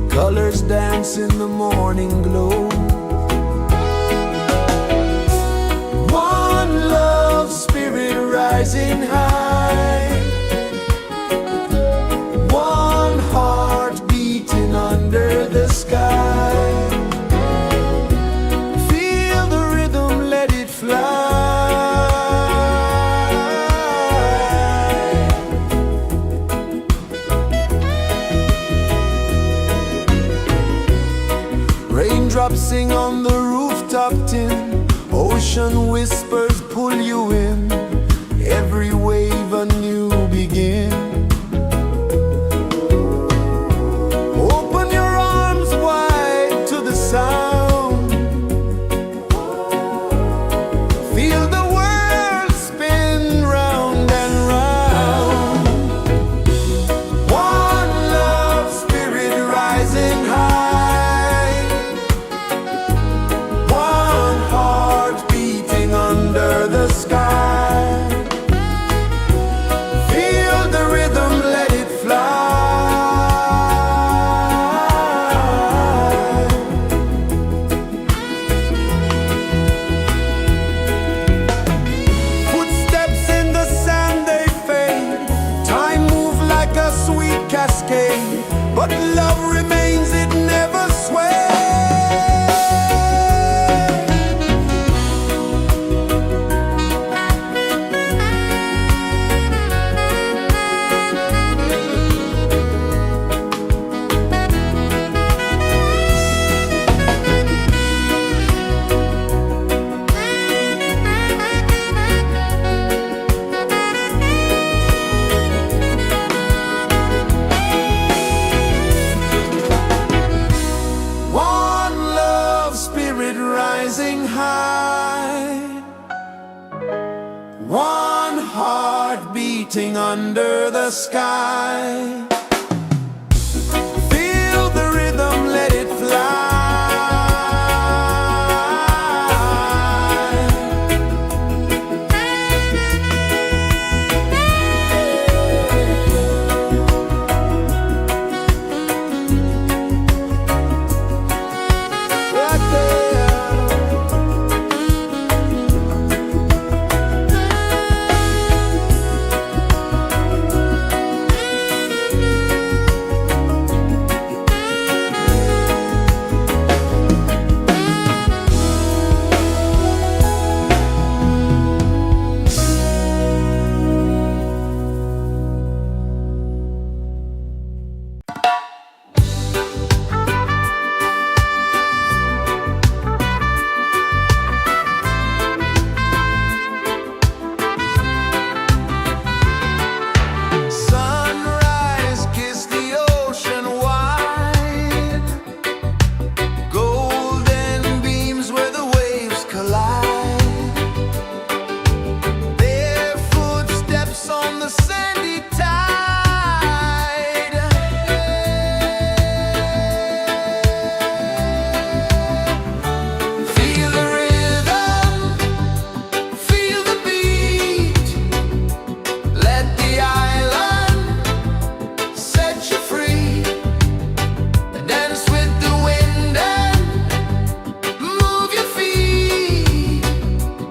colors dance in the morning glow. One love, spirit rising high, one heart beating under the sky. Feel the rhythm, let it fly. Raindrops sing on the rooftop tin, ocean whispers pull you in, every wave a new begin. Open your arms wide to the sound, feel the world spin round and round. One love, spirit rising high, one heart beating under the sky. Feel the rhythm, let it fly. Footsteps in the sand, they fade. Time moves like a sweet cascade, but love remains, it never sways. One love, spirit rising high, one heart beating under the sky. Feel the rhythm, let it fly. Right there. Sunrise, kiss the ocean wide, golden beams where the waves collide. Their footsteps on the sandy tide. Feel the rhythm, feel the beat. Let the island set you free. Dance with the wind and move your feet.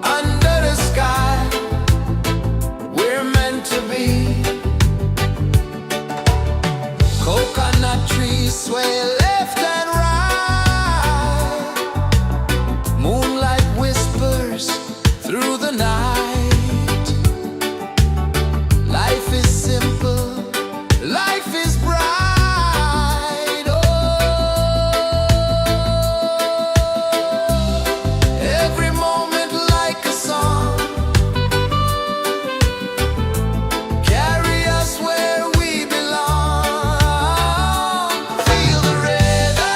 Under the sky, we're meant to be. Coconut trees sway left and right. Moonlight whispers through the night. Life is simple, life is bright. Oh, every moment like a song. Carry us where we belong. Feel the rhythm,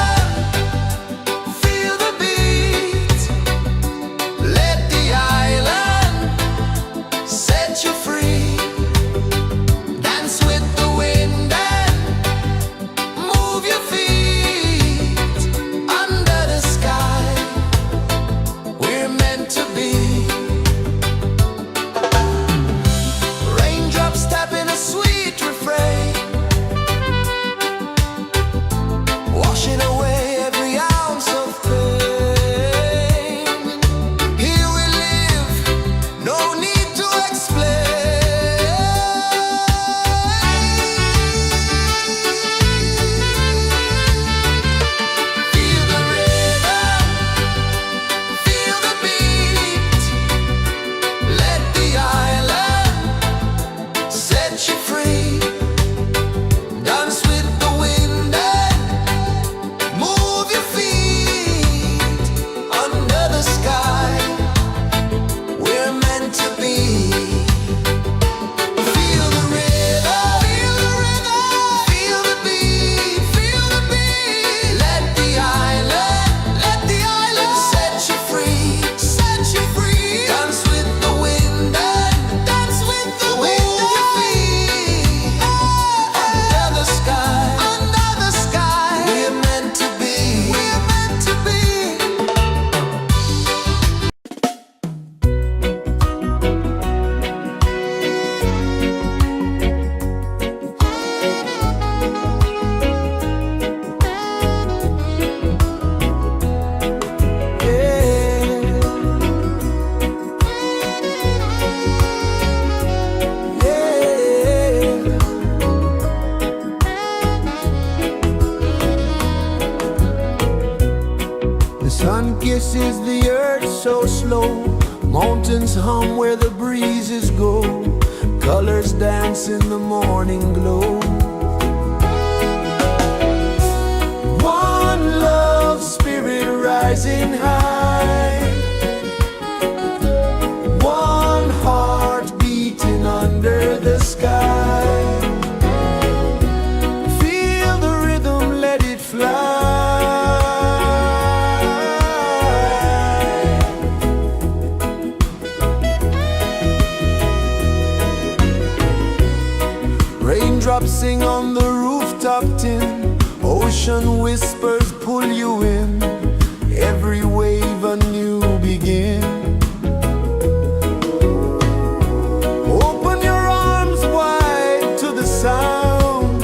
The sun kisses the earth so slow, mountains hum where the breezes go, colors dance in the morning glow. One love spirit rising high, one heart beating under the sky. Feel the rhythm, let it fly. Raindrops sing on the rooftop tin, ocean whispers pull you in, every wave a new begin. Open your arms wide to the sound,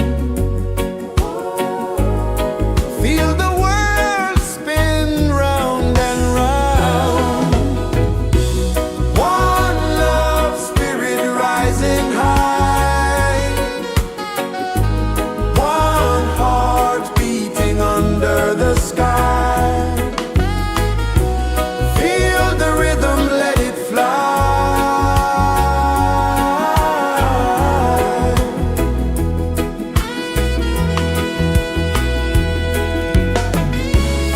feel the world spin round and round. One love spirit rising high, one heart beating under the sky. Feel the rhythm, let it fly.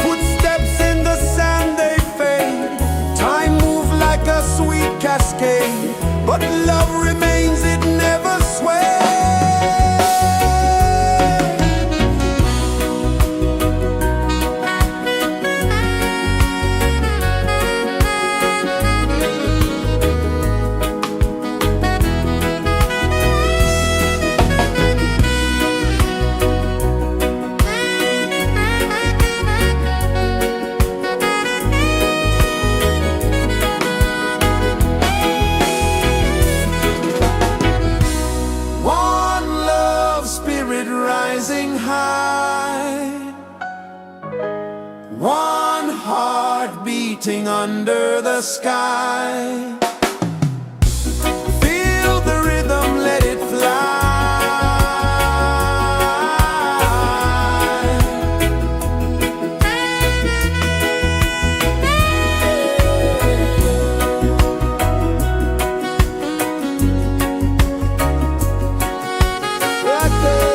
Footsteps in the sand, they fade, time moves like a sweet cascade, but love remains, it never sways. One love spirit rising high, one heart beating under the sky. Feel the rhythm, let it fly. Right there.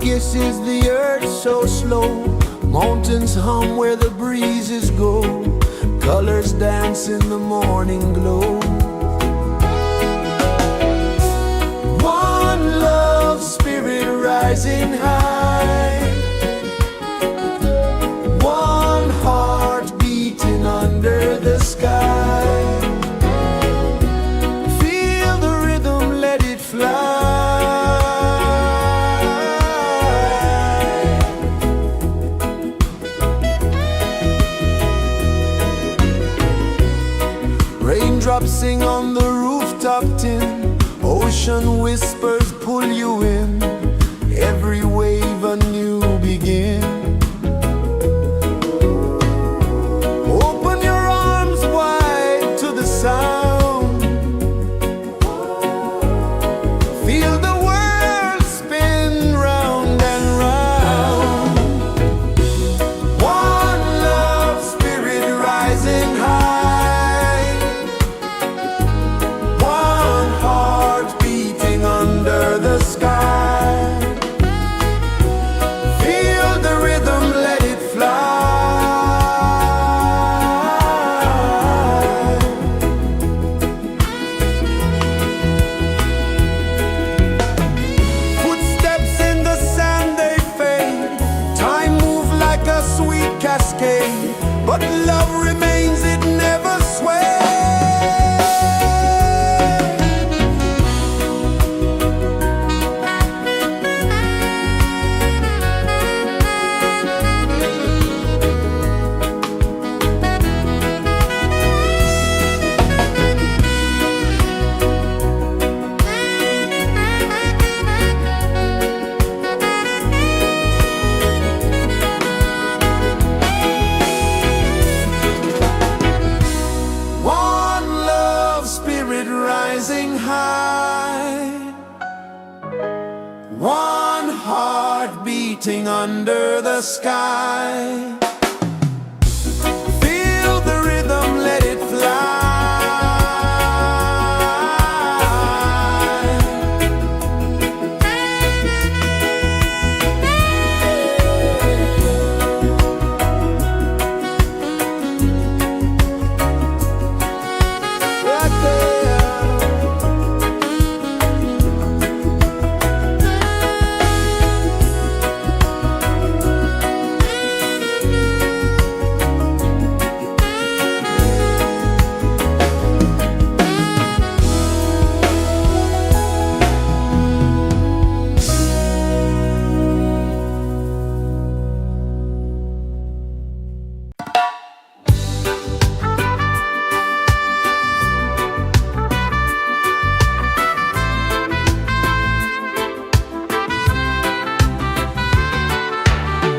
kisses the earth so slow. Mountains hum where the breezes go. Colors dance in the morning glow. One love spirit rising high. One heart beating under the sky. Feel the rhythm, let it fly. Raindrops sing on the rooftop tin. Ocean whispers pull you in. Every wave a new begin. Open your arms wide to the sound. Feel the world spin round and round. One love spirit rising high. One heart beating under the sky. Feel the rhythm, let it fly. Footsteps in the sand, they fade. Time moves like a sweet cascade, but love remains, it never sways. One love spirit rising high. One heart beating under the sky. Feel the rhythm, let it fly. Right there.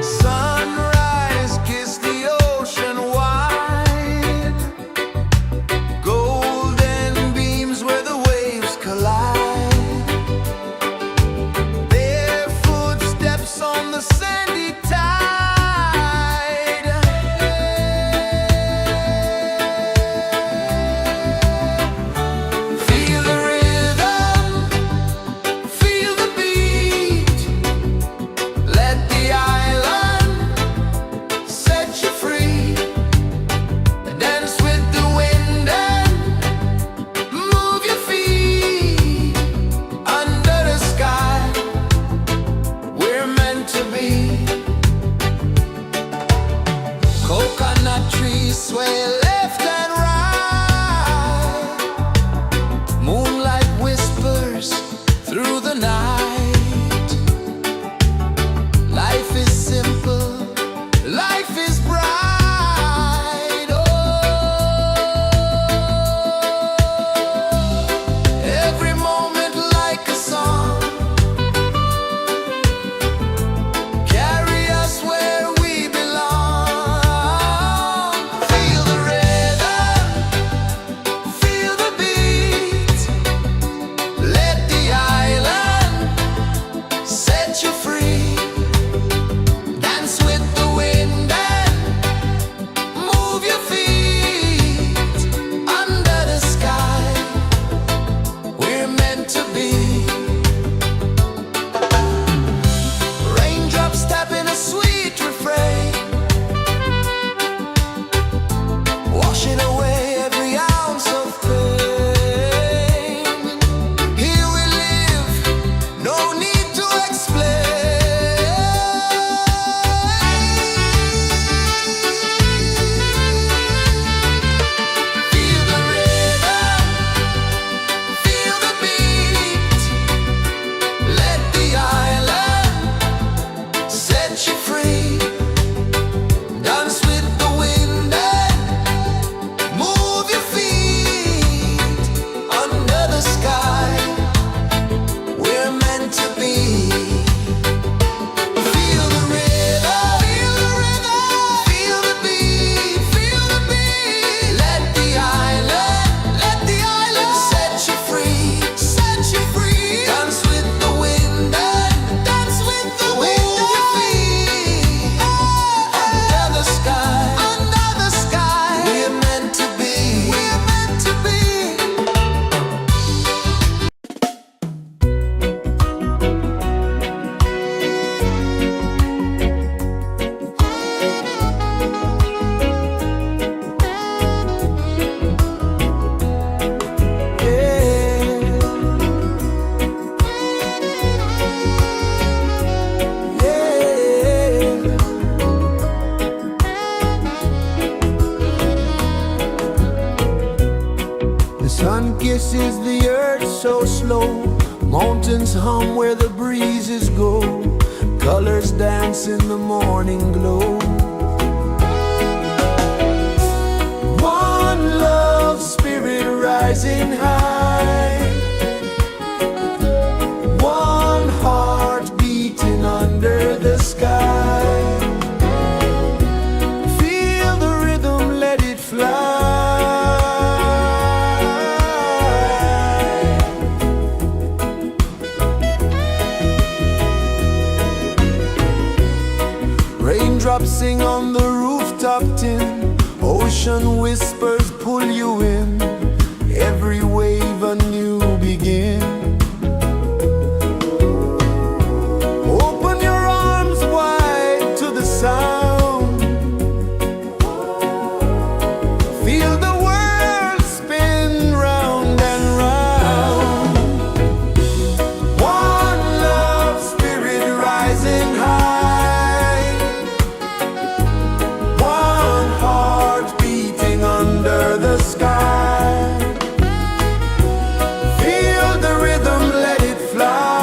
Sunrise, kiss the ocean wide. Golden beams where the waves collide. Bare footsteps on the sandy tide. Feel the rhythm, feel the beat. Let the island set you free. Dance with the wind and move your feet. Under the sky, we're meant to be. Coconut trees sway left and right. Moonlight whispers through the night. Life is simple, life is bright. Oh, every moment like a song. Carry Birds hum where the breezes go, colors dance in the morning glow. One love spirit rising high, one heart beating under the sky. Feel the rhythm, let it fly. Raindrops sing on the rooftop tin, ocean whispers pull you in, every wave a new begin. Open your arms wide to the sound, feel the world spin round and round. One love spirit rising high, one heart beating under the sky. Feel the rhythm, let it fly.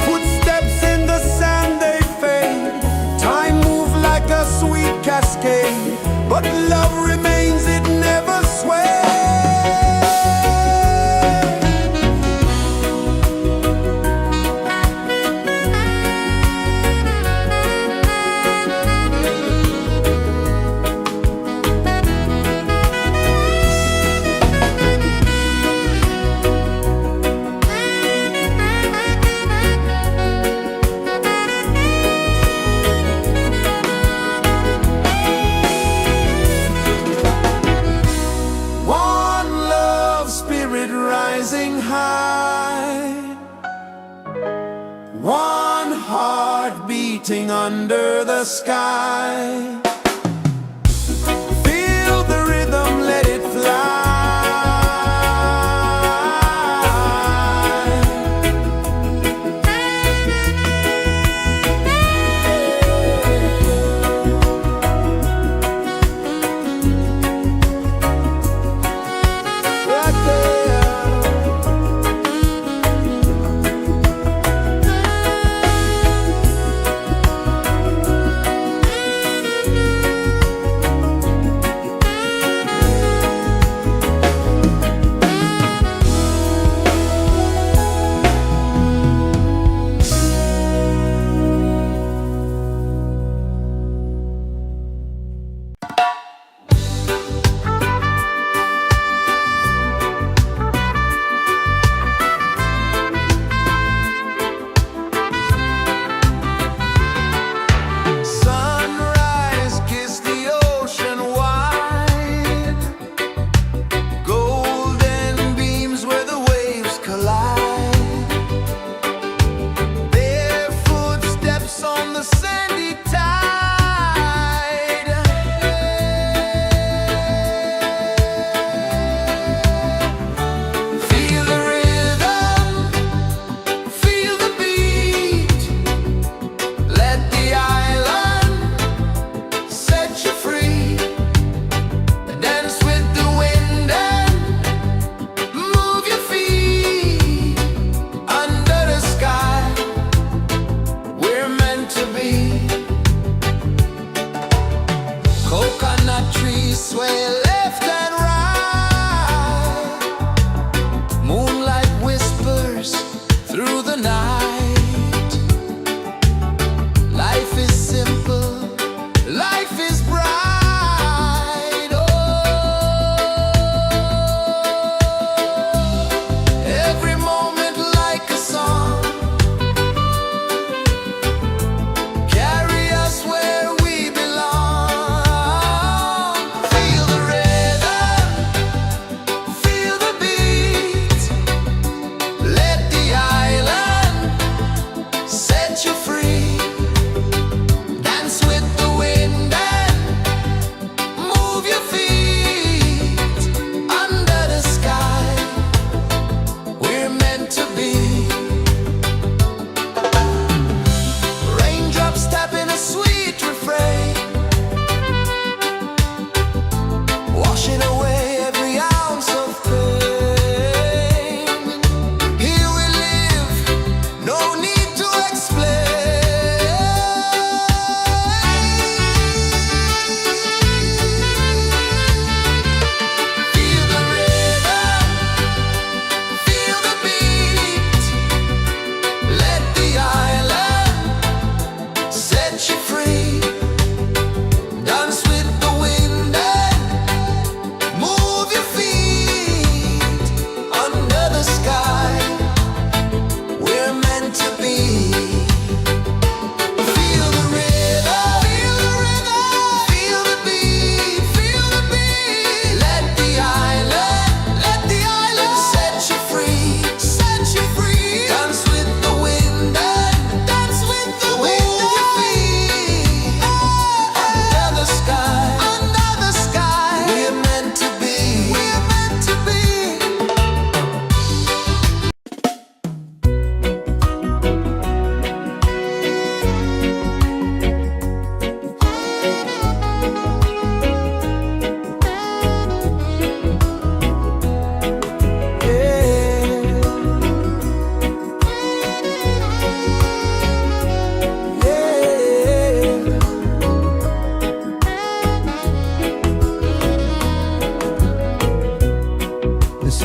Footsteps in the sand, they fade. Time moves like a sweet cascade, but love remains, it never sways. One love spirit rising high, one heart beating under the sky. Feel the rhythm, let it fly. Right there.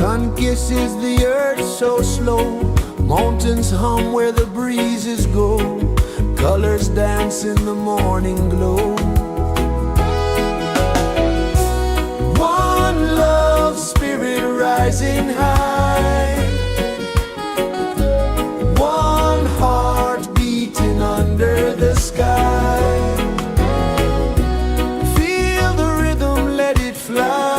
Sun kisses the earth so slow, mountains hum where the breezes go, colors dance in the morning glow. One love, spirit rising high, one heart beating under the sky. Feel the rhythm, let it fly.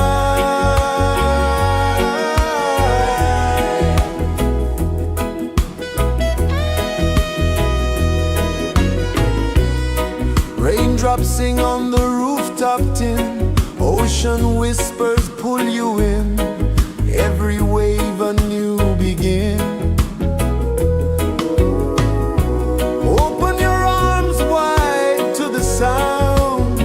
Raindrops sing on the rooftop tin, ocean whispers pull you in, every wave a new begin. Open your arms wide to the sound,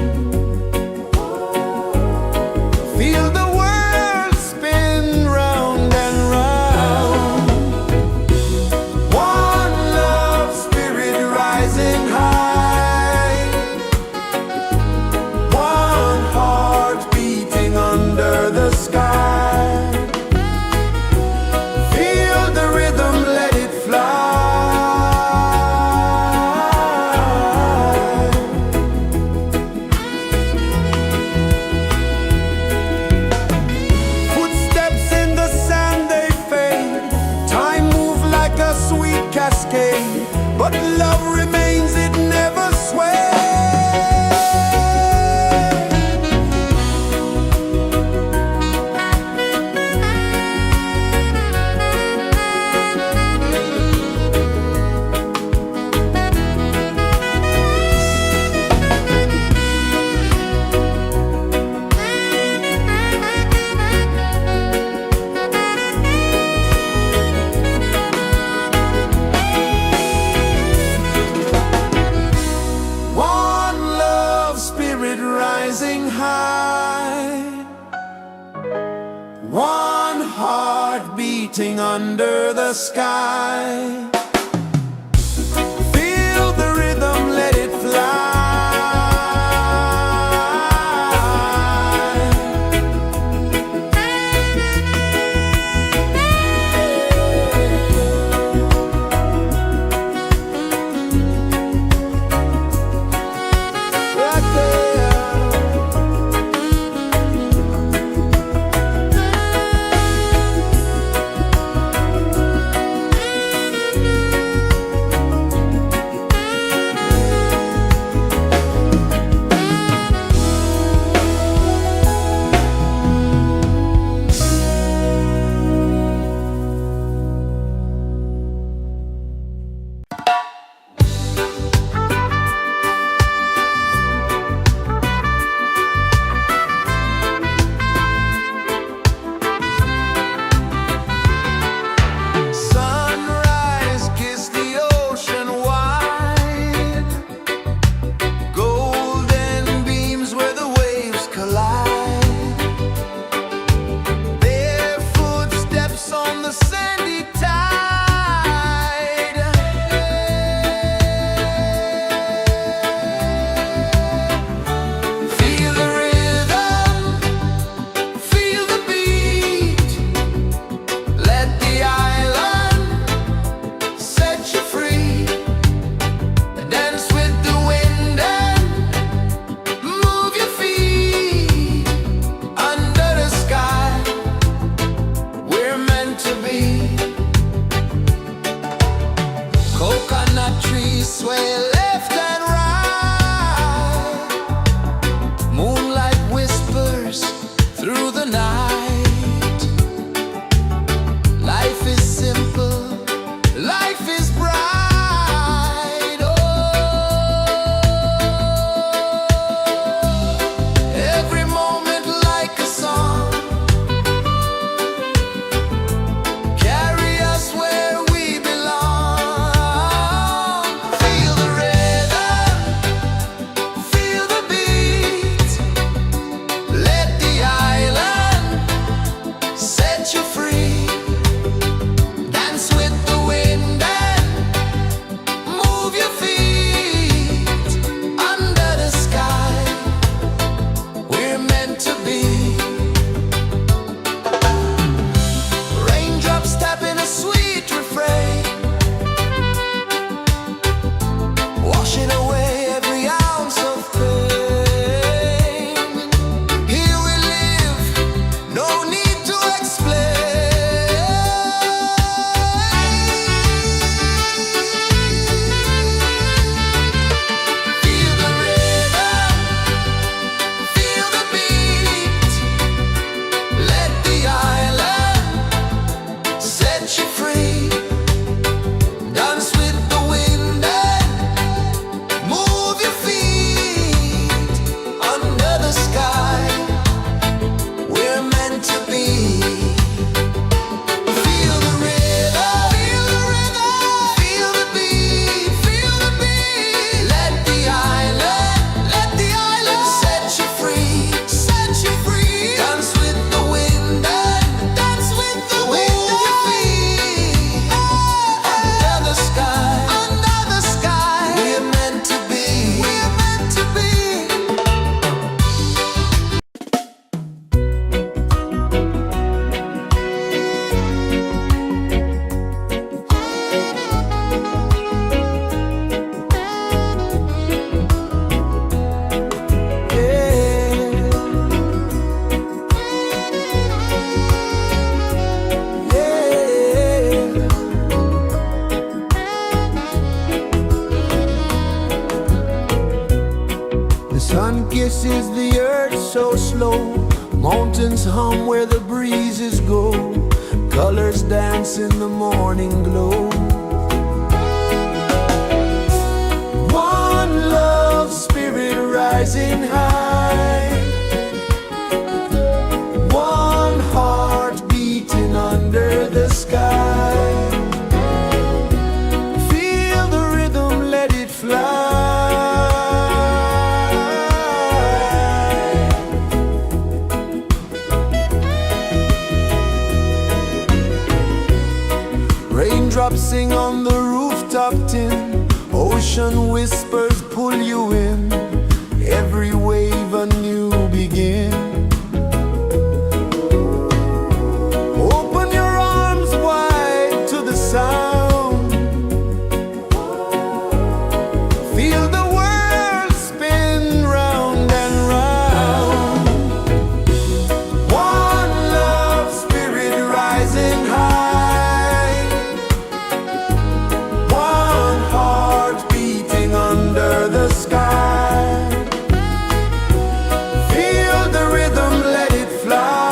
feel the world spin round and round. One love, spirit rising high, one heart beating under the sky. Feel the rhythm, let it fly. Footsteps in the sand, they fade, time moves like a sweet cascade, but love remains, it never sways. One love, spirit rising high, one heart beating under the sky. Feel the rhythm, let it fly. Right there. Sunrise, kiss the ocean wide, golden beams where the waves collide, their footsteps on the sandy tide. Feel the rhythm, feel the beat, let the island set you free. Dance with the wind and move your feet under the sky. We're meant to be. Coconut trees sway left and right, moonlight whispers through the night. Life is simple, life is bright. Oh, every moment like a song, carry us where we belong. Feel the rhythm, feel the beat, let the island is the earth so slow? Mountains hum where the breezes go. Colors dance in the morning glow. One love, spirit rising high. One heart beating under the sky. Feel the rhythm, let it fly. Raindrops sing on the rooftop tin. Ocean whispers pull you in. Every wave a new begin. Open your arms wide to the sound. Feel the world spin round and round. One love, spirit rising high. One heart beating under the sky. Feel the rhythm, let it fly.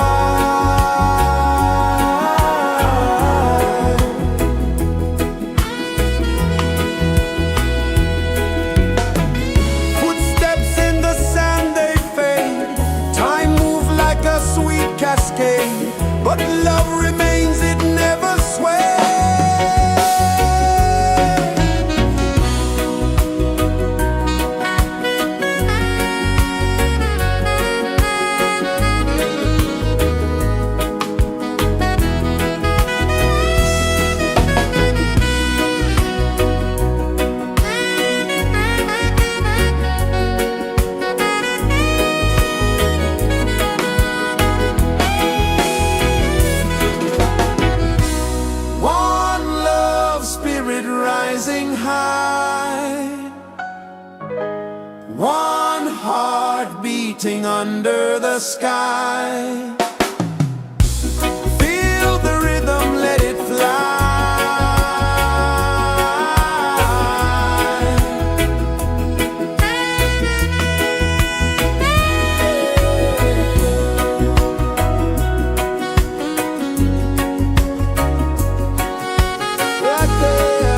Footsteps in the sand, they fade. Time moves like a sweet cascade, but love remains, it never sways. One love, spirit rising high. One heart beating under the sky. Feel the rhythm, let it fly. Right there.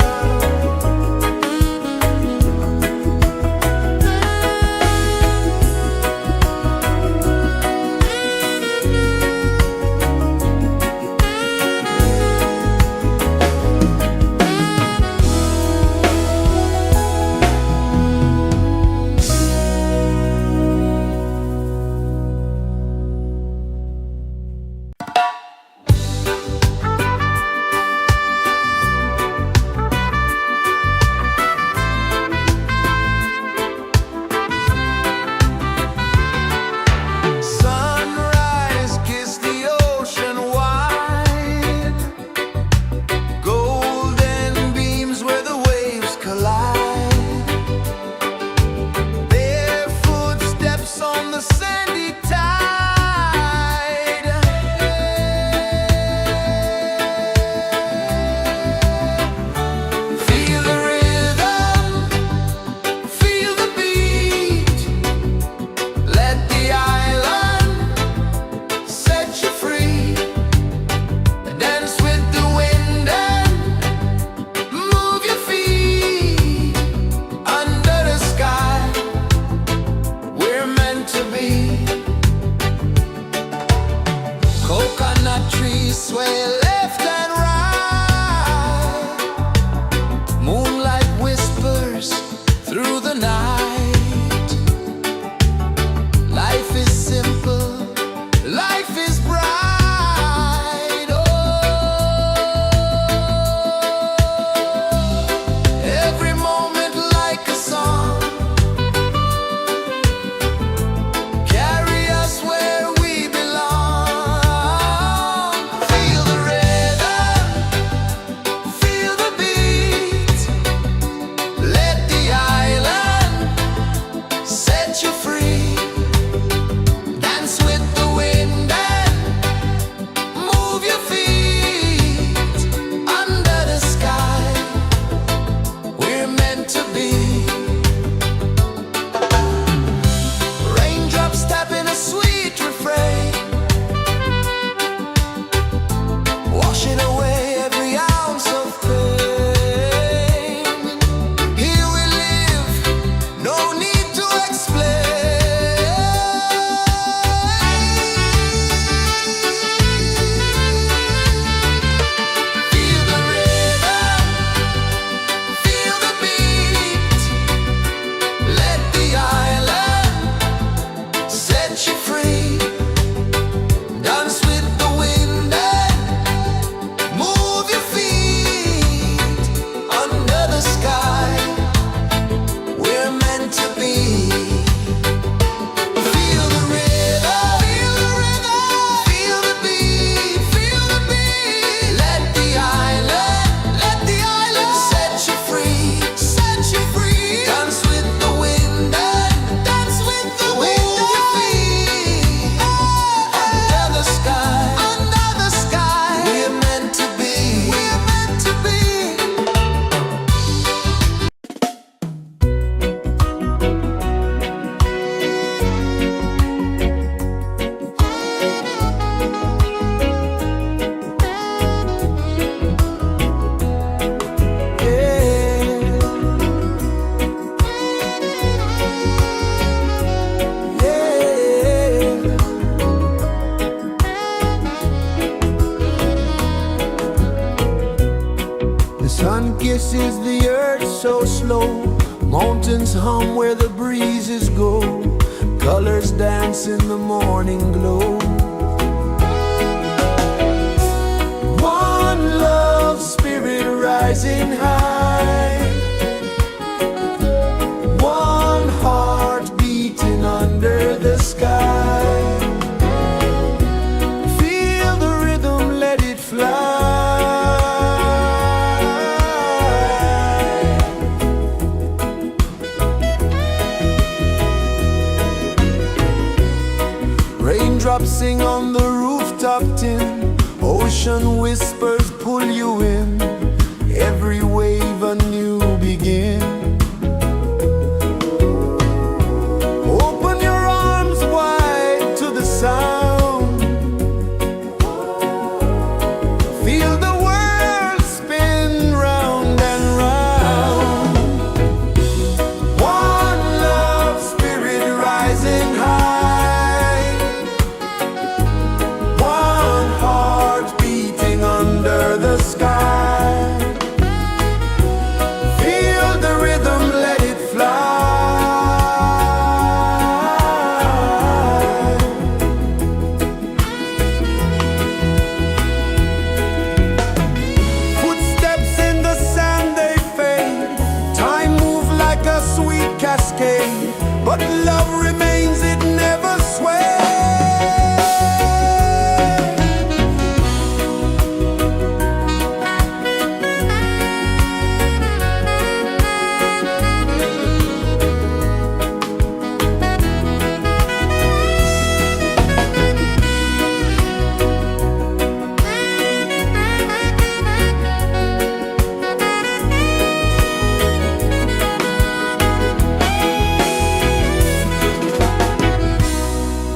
Sunrise, kiss the ocean wide. Golden beams where the waves collide. Their footsteps on the sandy tide. Feel the rhythm, feel the beat. Let the island set you free. Dance with the wind and move your feet. Under the sky, we're meant to be. Coconut trees sway left and right. Moonlight whispers through the night. Life is simple, life is bright. Oh, every moment like a song. Carry us where we belong. Feel the rhythm, kisses the earth so slow. Mountains hum where the breezes go. Colors dance in the morning glow. One love spirit rising high. One heart beating under the sky. Feel the rhythm, let it fly. Raindrops sing on the rooftop tin. Ocean whispers pull you in. Every wave a new begin. Open your arms wide to the sound. Feel the world spin round and round. One love spirit rising high. One heart beating under the sky. Feel the rhythm, let it fly. Footsteps in the sand, they fade. Time moves like a sweet cascade. But love remains, it never sways.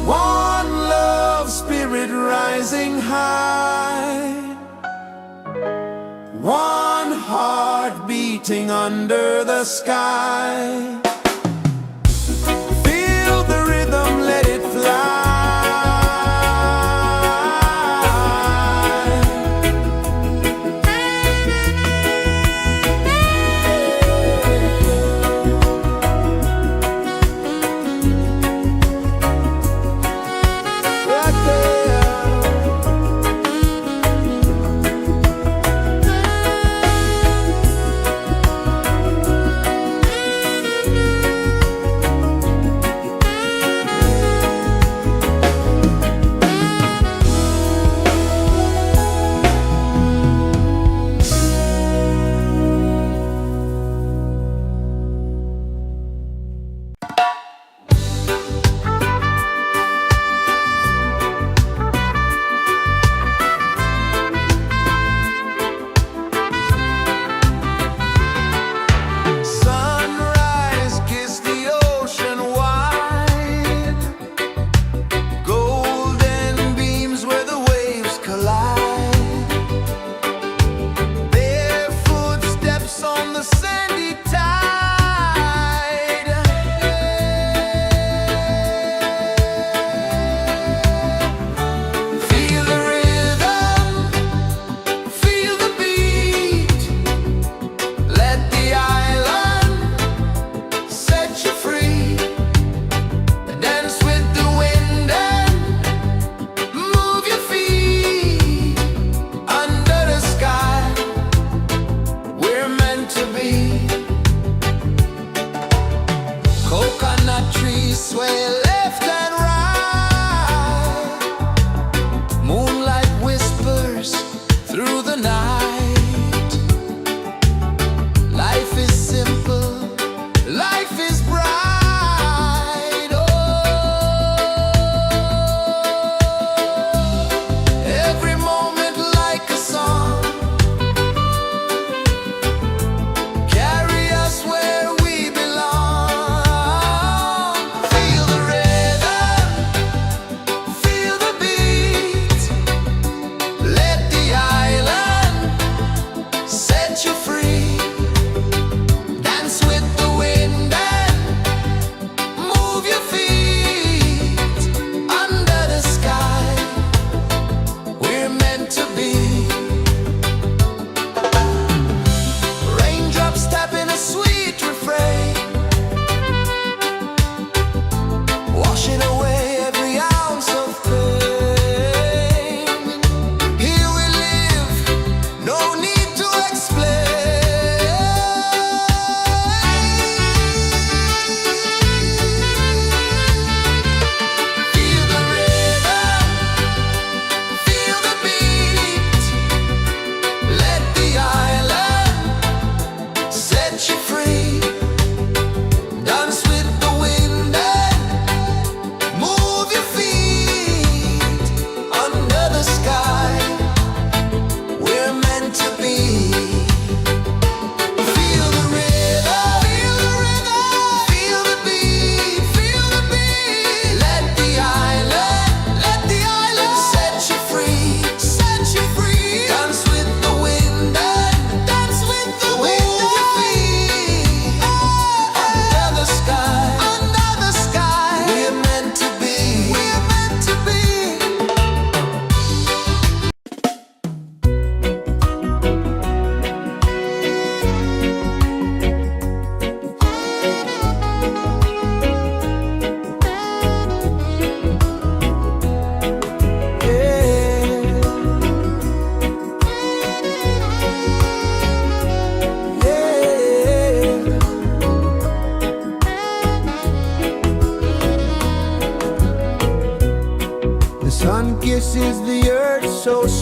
One love spirit rising high. One heart beating under the sky. Feel the rhythm, let it fly. Right there.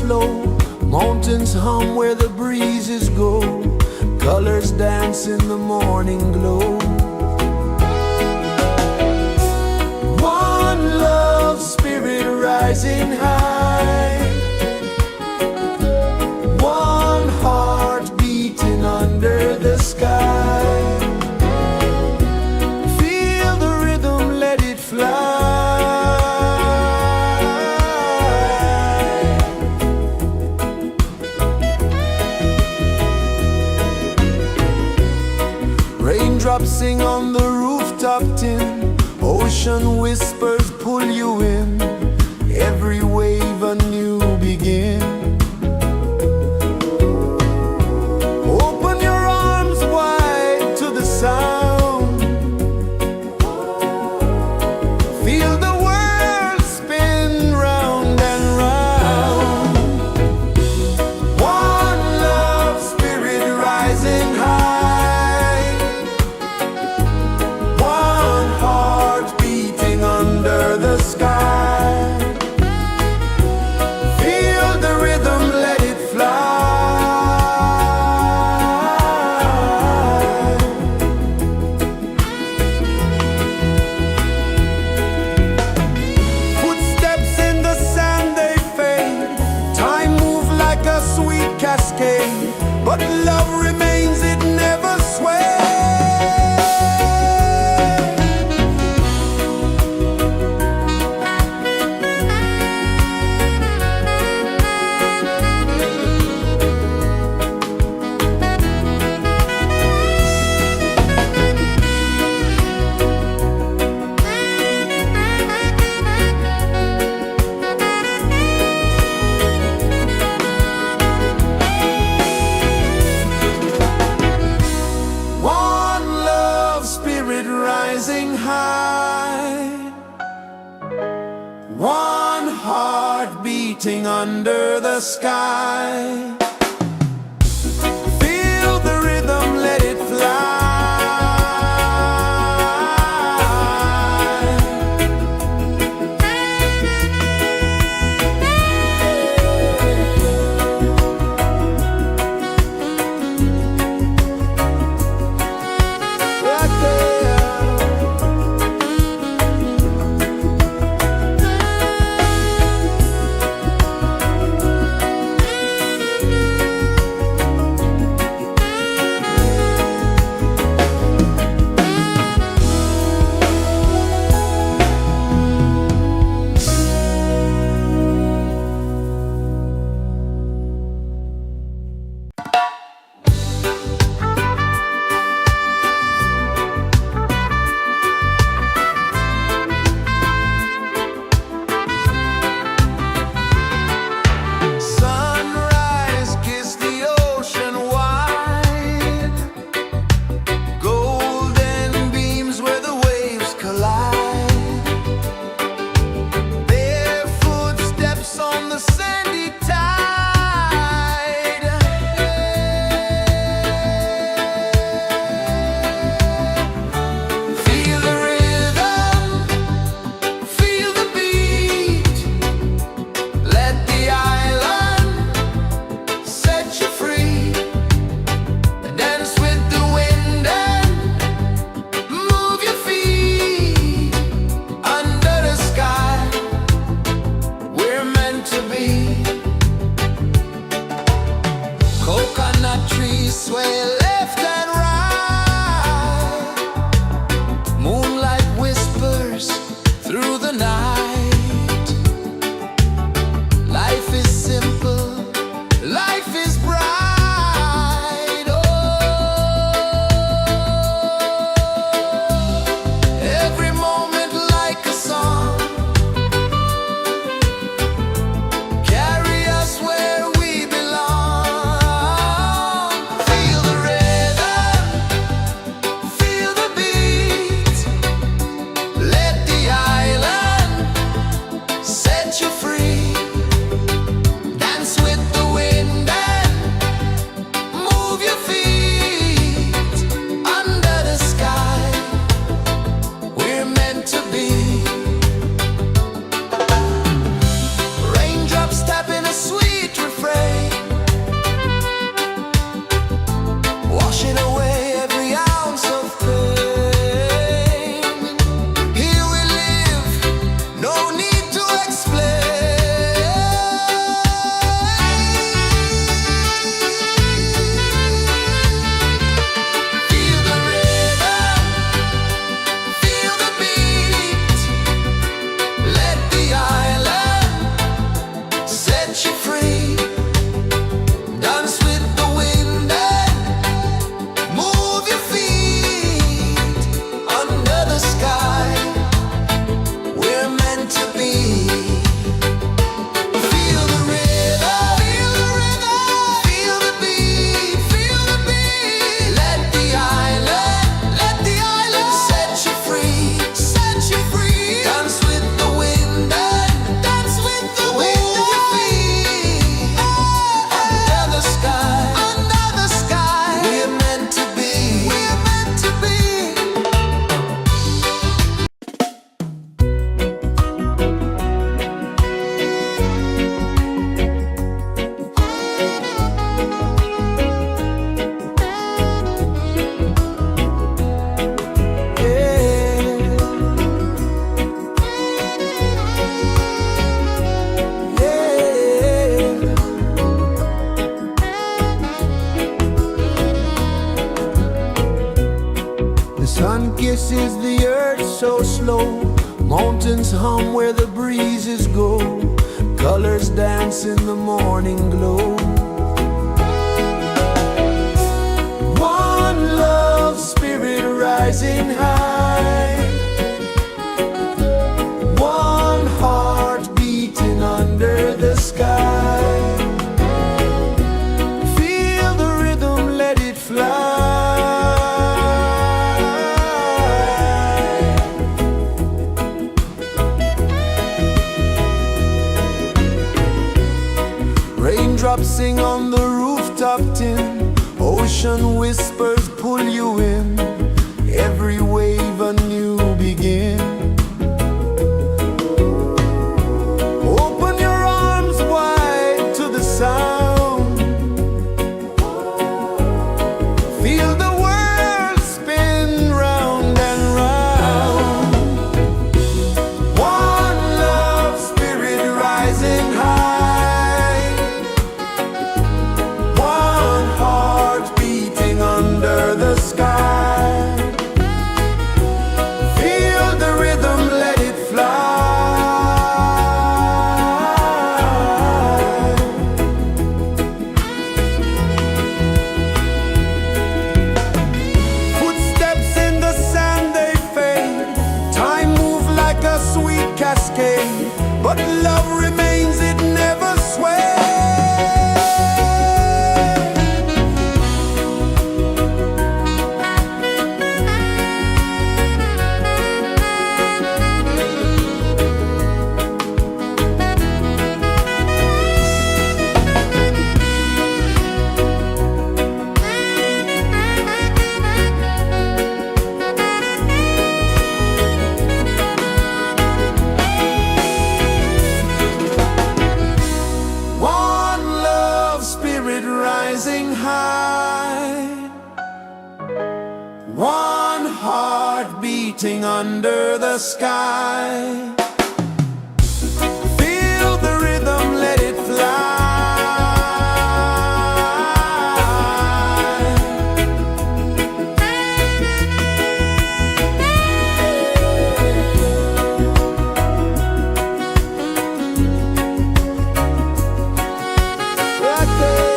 flow, mountains hum where the breezes go, colors dance in the morning glow. One love, spirit rising high, one heart beating under the sky. Feel the rhythm, let it fly. Raindrops sing on the rooftop tin, ocean whispers pull you in, every wave a new begin. Open your arms wide to the sound, feel the world spin round and round. One love, spirit rising high, one heart beating under the sky. Feel the rhythm, let it fly. Footsteps in the sand, they fade, time moves like a sweet cascade, but love remains, it never sways. One love, spirit rising high, one heart beating under the sky. Feel the rhythm, let it fly. Sunrise, kiss the ocean wide, golden beams where the waves collide, barefoot steps on the sandy tide. Feel the rhythm, feel the beat, let the island set you free. Dance with the wind and move your feet under the sky. We're meant to be. Coconut trees sway left and right, moonlight whispers through the night. Life is simple, life is bright. Oh, every moment like a song, carry us where we belong. Feel the rhythm, rejoices the earth so slow. Mountains hum where the breezes go. Colors dance in the morning glow. One love spirit rising high. One heart beating under the sky. Feel the rhythm, let it fly. Raindrops sing on the rooftop tin. Ocean whispers pull you in. Every wave a new begin. Open your arms wide to the sound. Feel the world spin round and round. One love spirit rising high. One heart beating under the sky. Feel the rhythm, let it fly. Footsteps in the sand, they fade. Time moves like a sweet cascade, but love remains, it never sways. One love spirit rising high. One heart beating under the sky. Feel the rhythm, let it fly. Right there.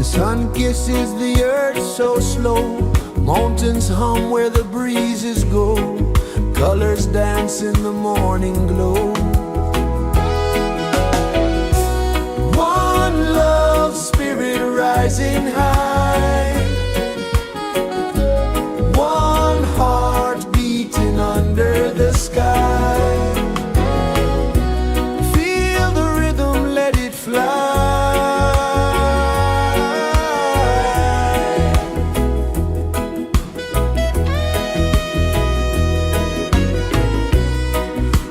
Sun kisses the earth so slow, mountains hum where the breezes go, colors dance in the morning glow. One love spirit rising high, one heart beating under the sky. Feel the rhythm, let it fly.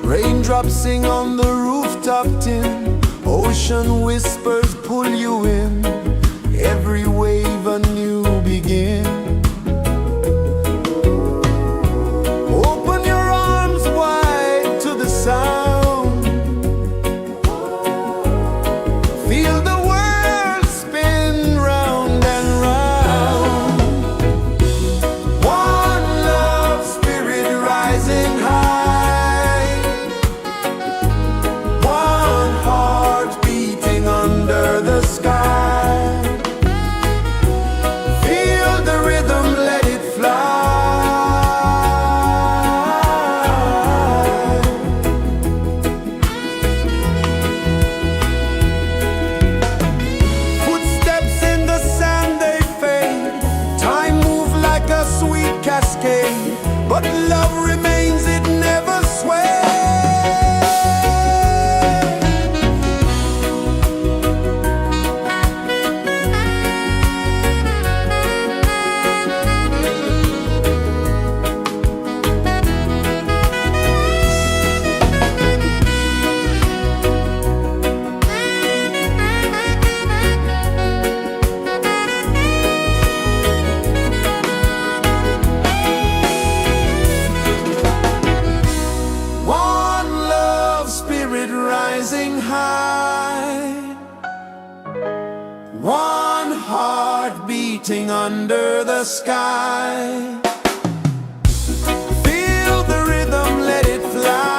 Raindrops sing on the rooftop tin, ocean whispers pull you in, every wave a new begin. Open your arms wide to the sound, feel the world spin round and round. One love spirit rising high, one heart beating under the sky. Feel the rhythm, let it fly. Footsteps in the sand, they fade, time moves like a sweet cascade, but love remains, it never sways. One love spirit rising high, one heart beating under the sky. Feel the rhythm, let it fly.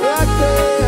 Right there.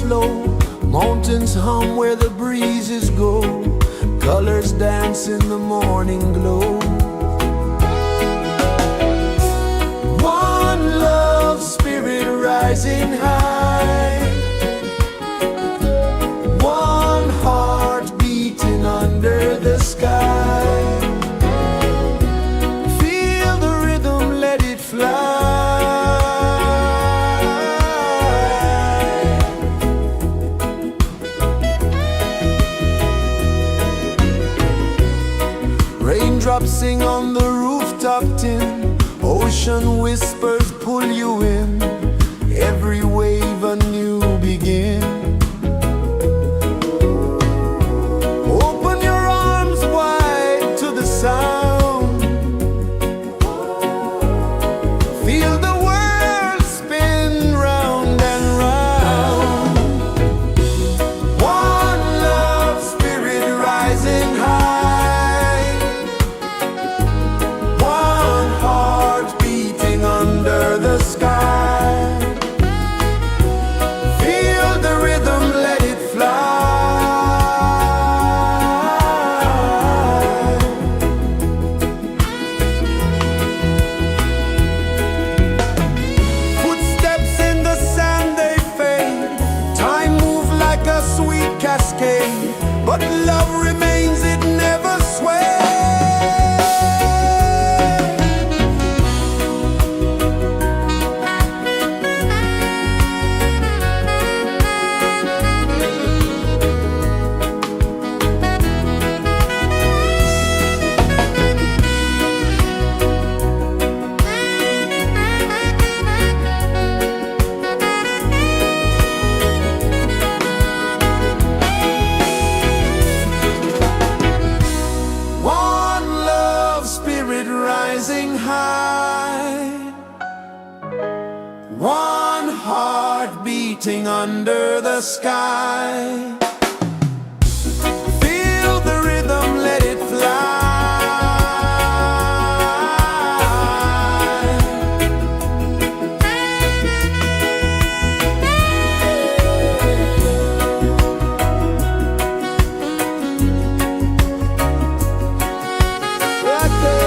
flow, mountains hum where the breezes go, colors dance in the morning glow. One love, spirit rising high, one heart beating under the sky. Feel the rhythm, let it fly. Raindrops sing on the rooftop tin, ocean whispers pull you in, every wave a new begin. Open your arms wide to the sound, feel the world spin round and round. One love, spirit rising high, one heart beating under the sky. Feel the rhythm, let it fly. Footsteps in the sand, they fade, time moves like a sweet cascade, but love remains, it never sways. One love, spirit rising high, one heart beating under the sky. Feel the rhythm, let it fly. Right there.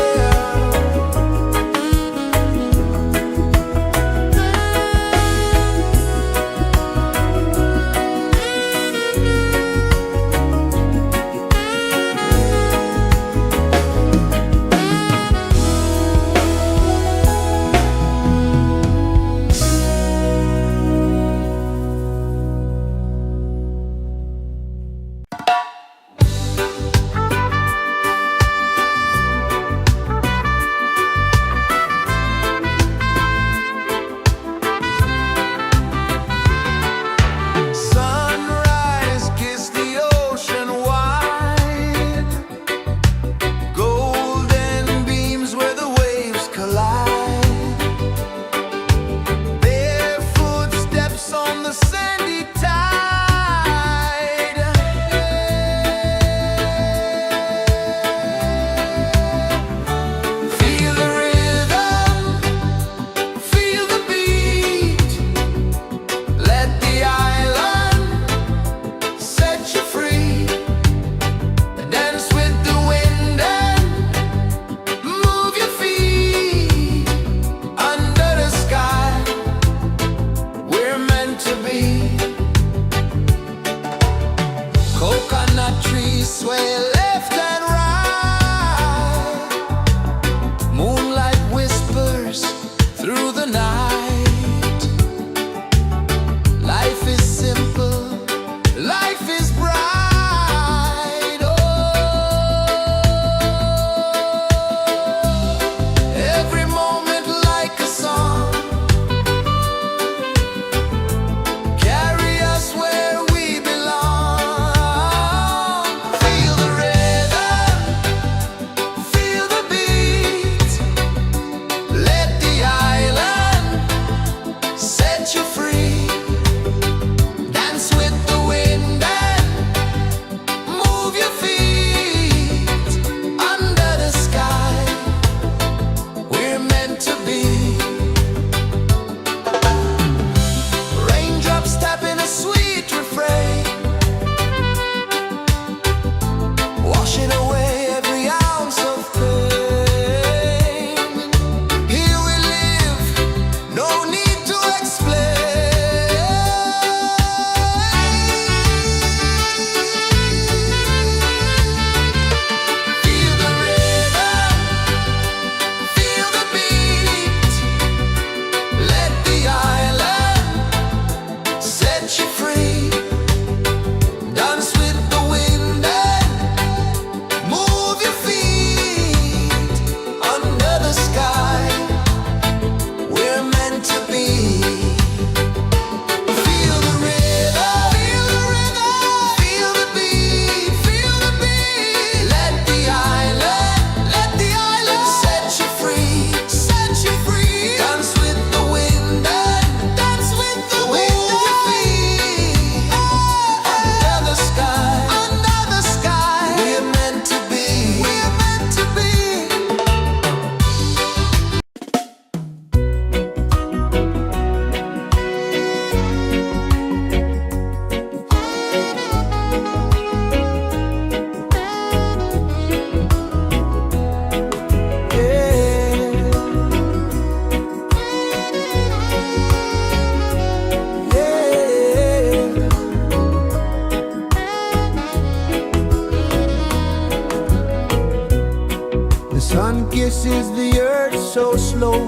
places the earth so slow.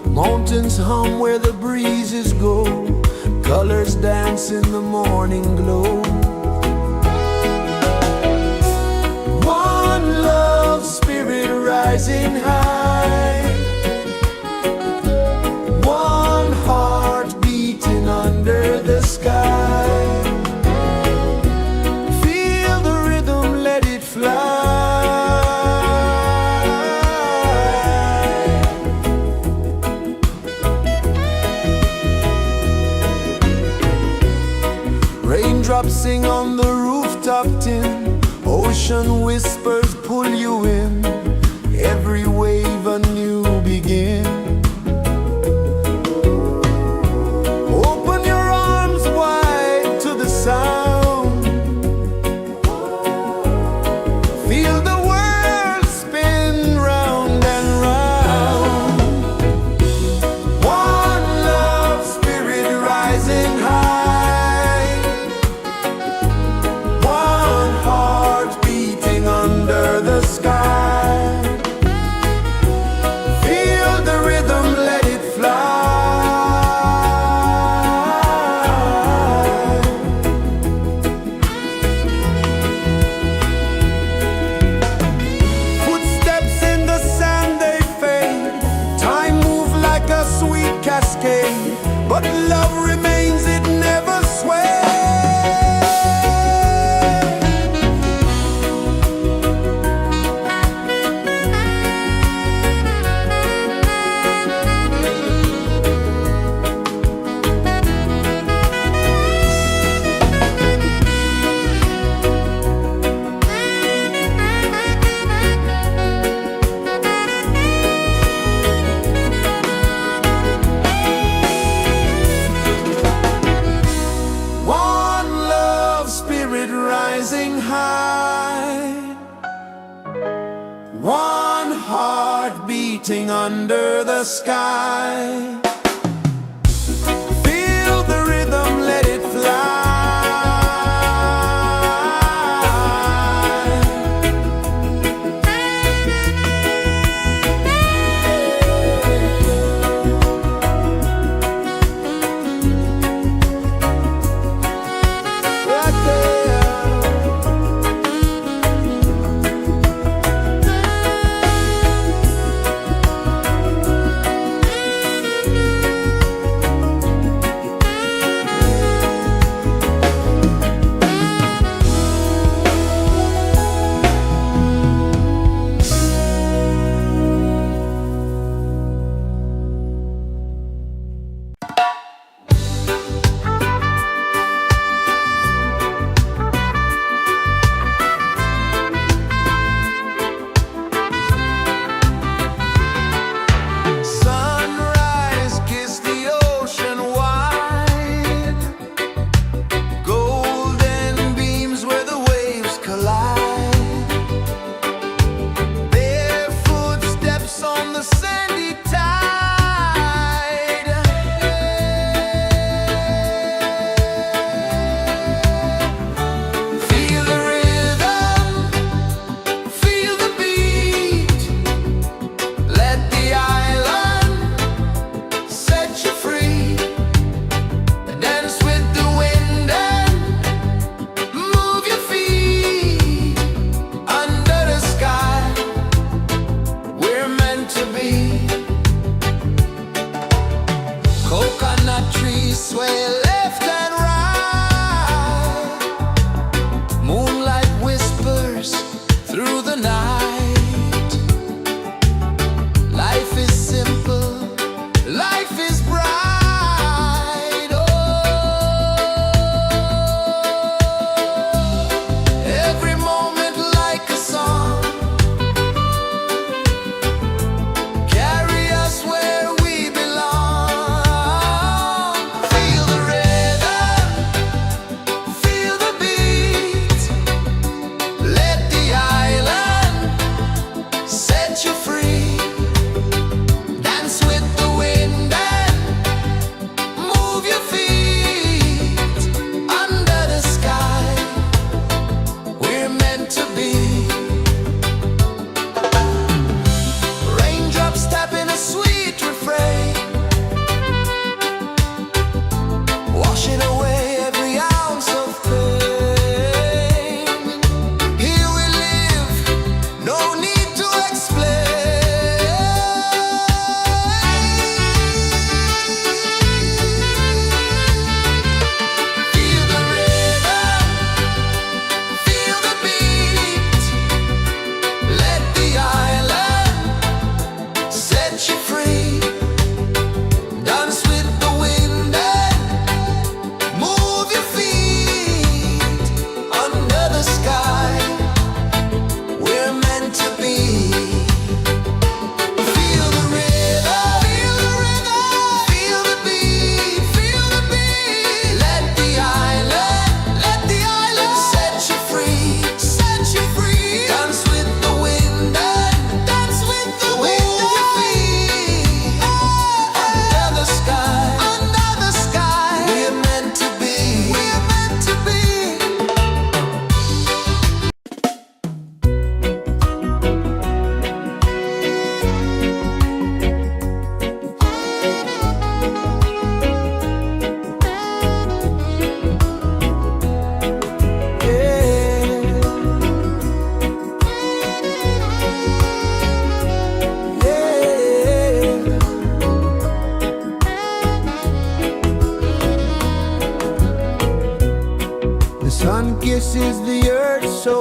Mountains hum where the breezes go. Colors dance in the morning glow. One love spirit rising high. One heart beating under the sky. Feel the rhythm, let it fly. Raindrops sing on the rooftop tin. Ocean whispers pull you in. Every wave a new begin. Open your arms wide to the sound. Feel the world spin round and round. One love spirit rising high. One heart beating under the sky. Feel the rhythm, let it fly. Footsteps in the sand, they fade. Time moves like a sweet cascade, but love remains, it never sways. One love spirit rising high. One heart beating under the sky. Feel the rhythm, let it fly. Right there.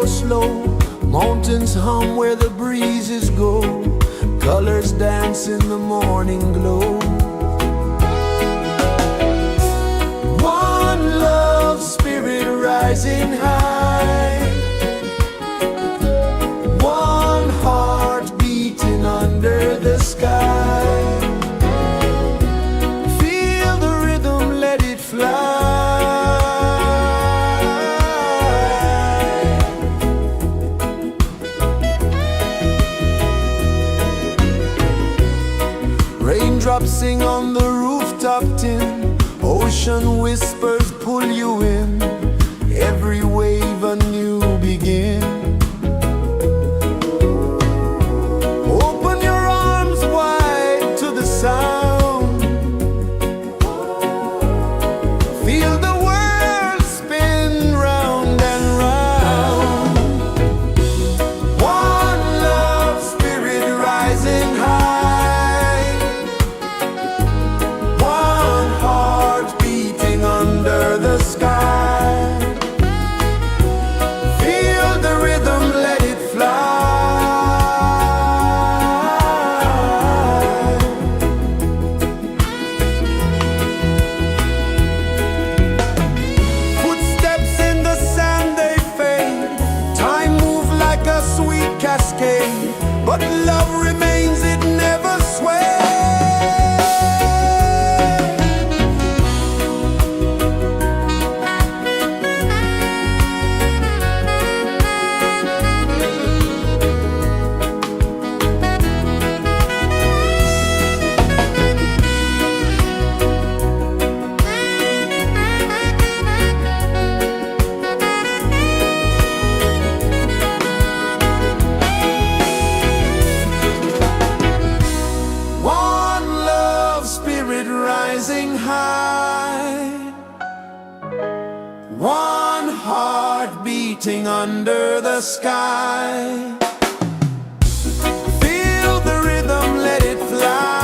flow slow, mountains hum where the breezes go, colors dance in the morning glow. One love spirit rising high, one heart beating under the sky. Feel the rhythm, let it fly. Raindrops sing on the rooftop tin, ocean whispers pull you in, every wave a new begin. Open your arms wide to the sound, feel the world spin round and round. One love spirit rising high, one heart beating under the sky. Feel the rhythm, let it fly. Footsteps in the sand, they fade, time moves like a sweet cascade, but love remains, it never sways. One love spirit rising high, one heart beating under the sky. Feel the rhythm, let it fly.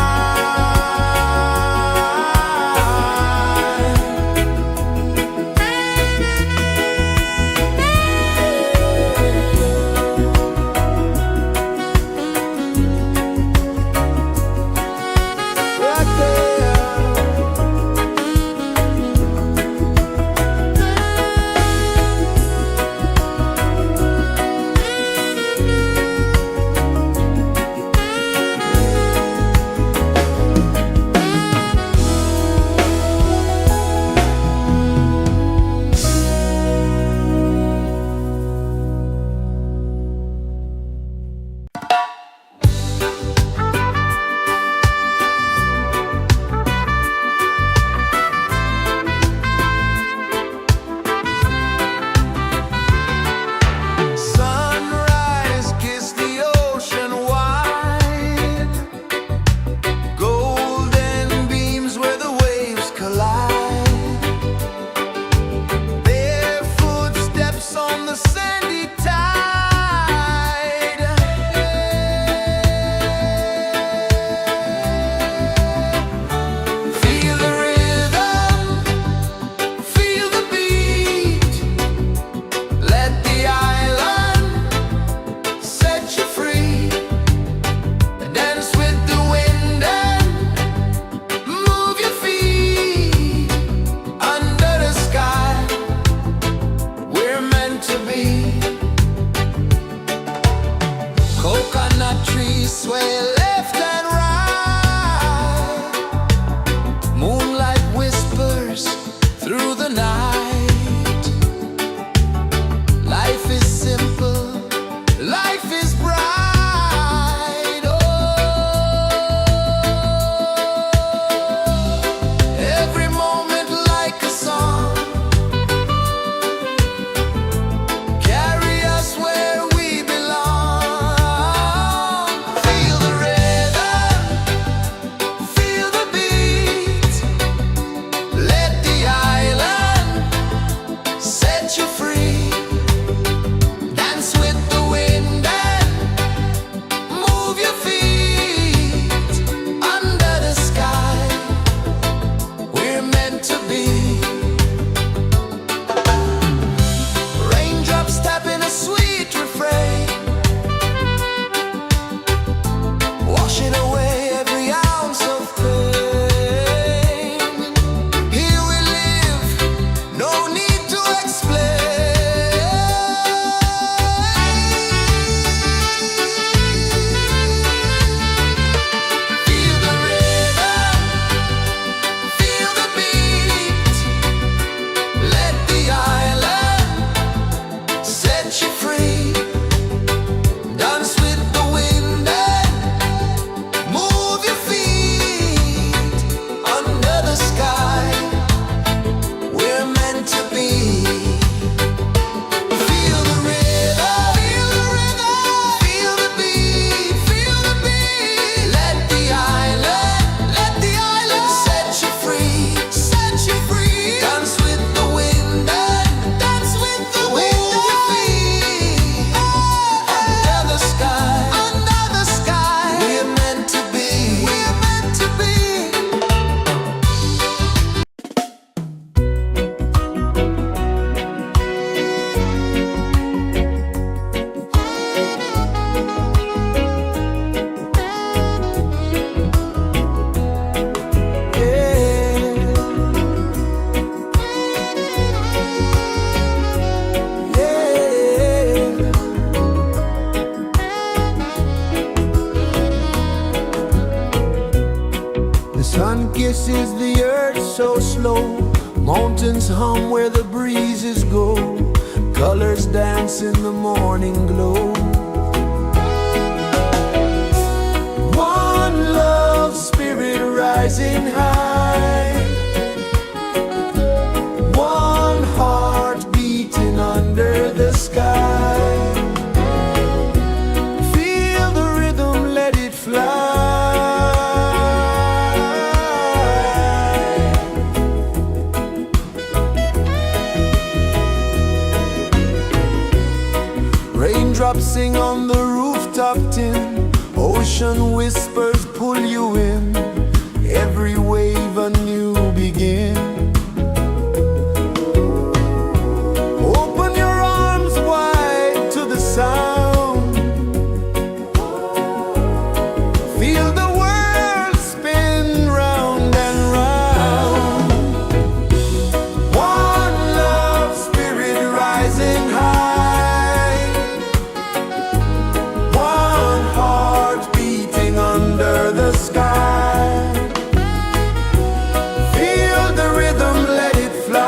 rejoices the earth so slow. Mountains hum where the breezes go. Colors dance in the morning glow. One love spirit rising high. One heart beating under the sky. Feel the rhythm, let it fly. Raindrops sing on the rooftop tin. Ocean whispers pull you in. Every wave a new begin. Open your arms wide to the sound. Feel the world spin round and round. One love spirit rising high. One heart beating under the sky. Feel the rhythm, let it fly.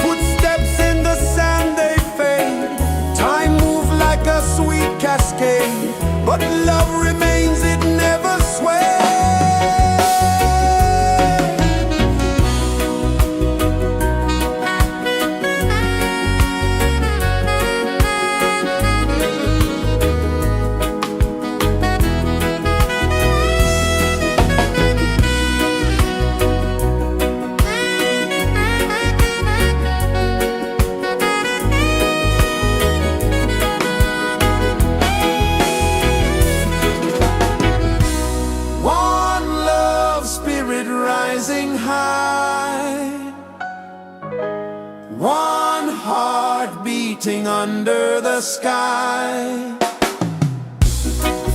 Footsteps in the sand, they fade. Time moves like a sweet cascade, but love remains, it never sways. One love spirit rising high. One heart beating under the sky.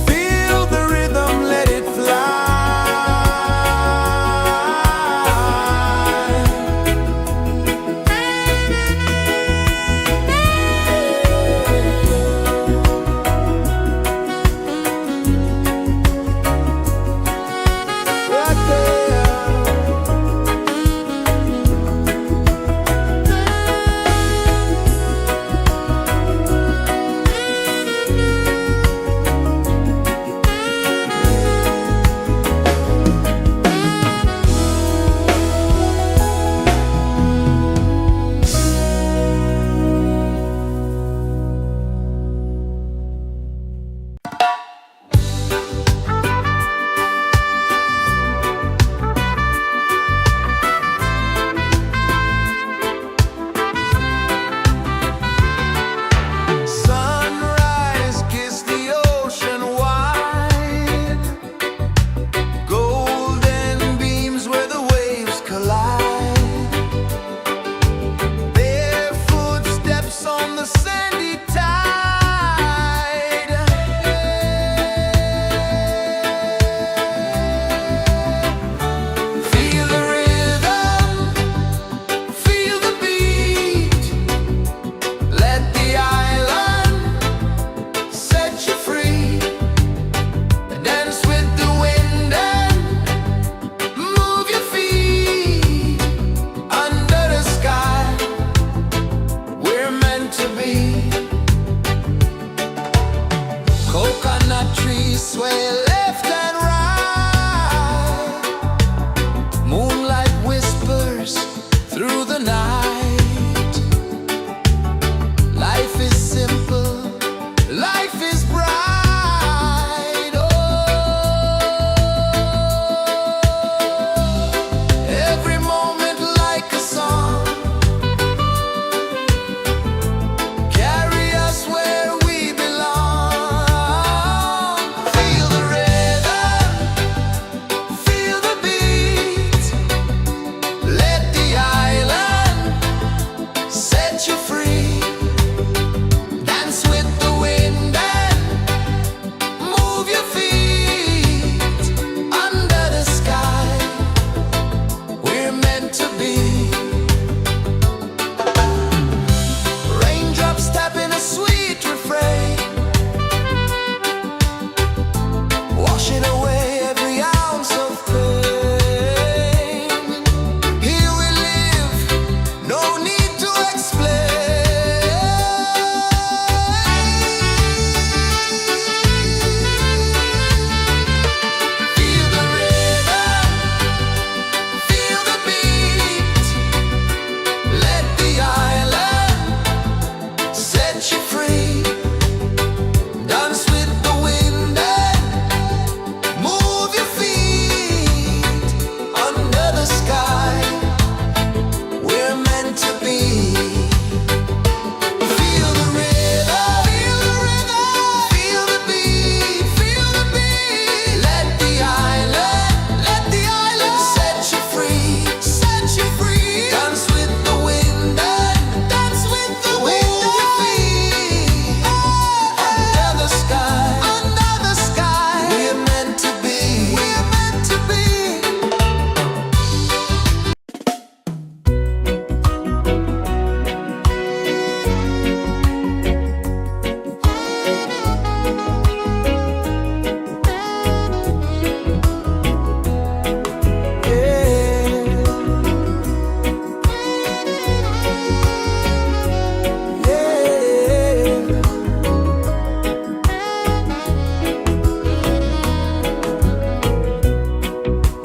Feel the rhythm, let it fly. Right there.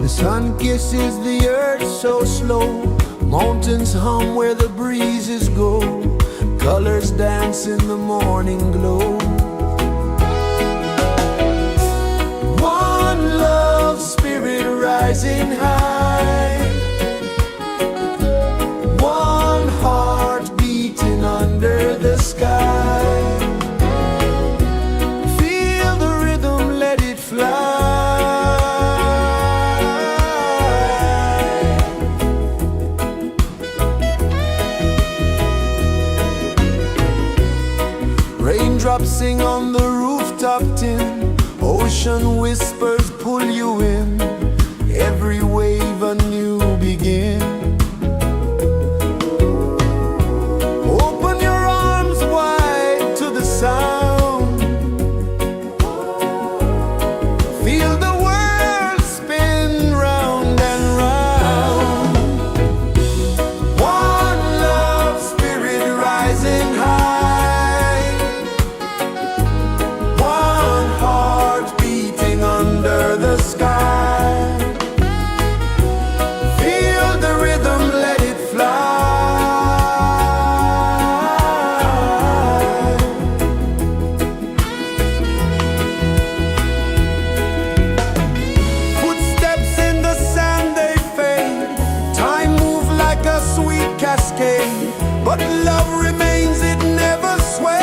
The sun kisses the earth so slow, mountains hum where the breezes go, colors dance in the morning glow. One love, spirit rising high, one heart beating under the sky. Feel the rhythm, let it fly. Raindrops sing on the rooftop tin, ocean whispers pull you in, every wave a new begin. Open your arms wide to the sound, feel the world spin round and round. One love, spirit rising high, one heart beating under the sky. Feel the rhythm, let it fly. Footsteps in the sand, they fade, time moves like a sweet cascade, but love remains, it never sways.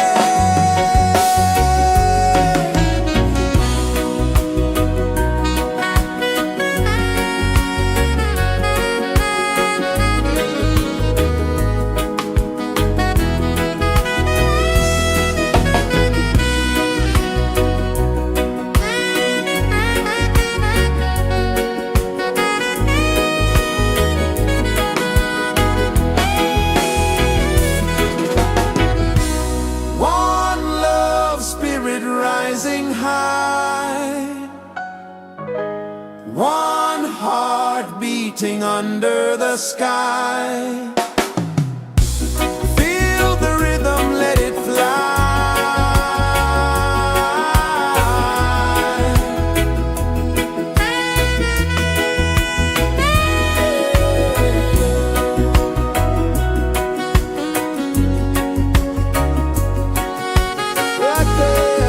One love, spirit rising high, one heart beating under the sky. Feel the rhythm, let it fly. Right there.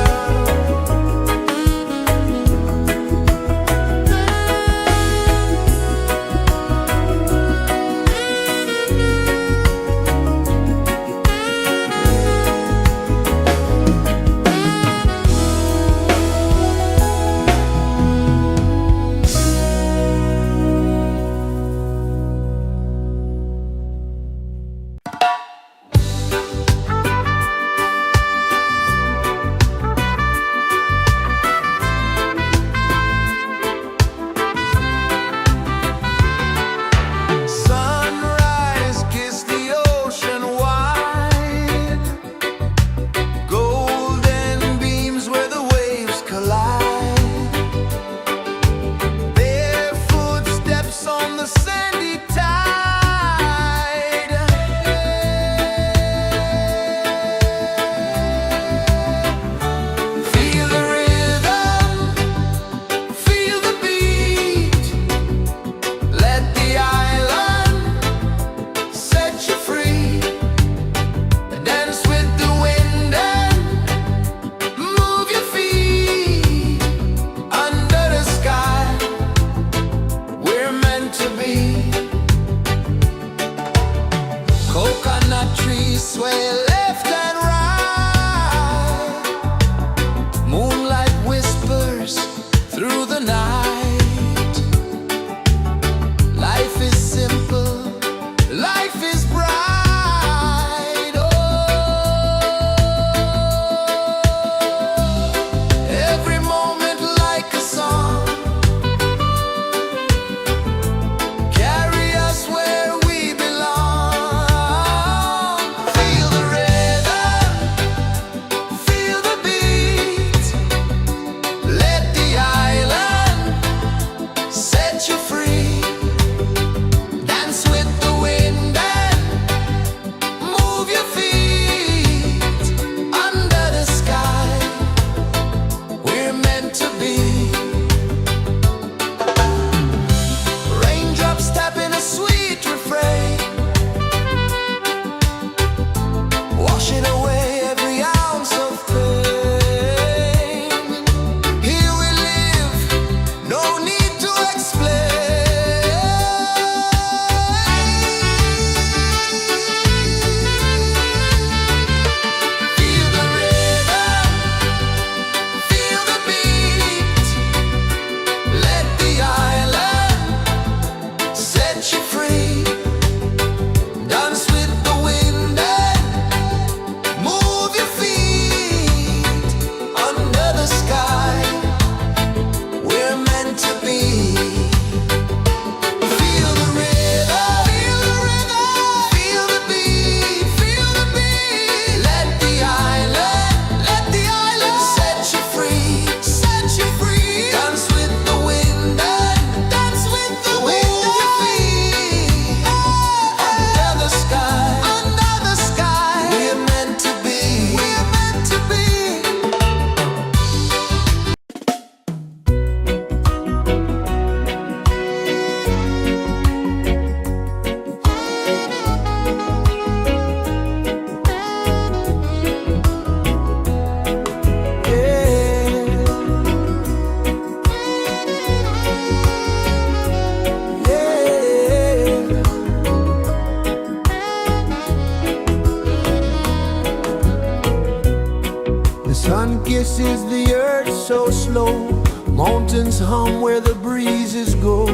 is the earth so slow. Mountains hum where the breezes go.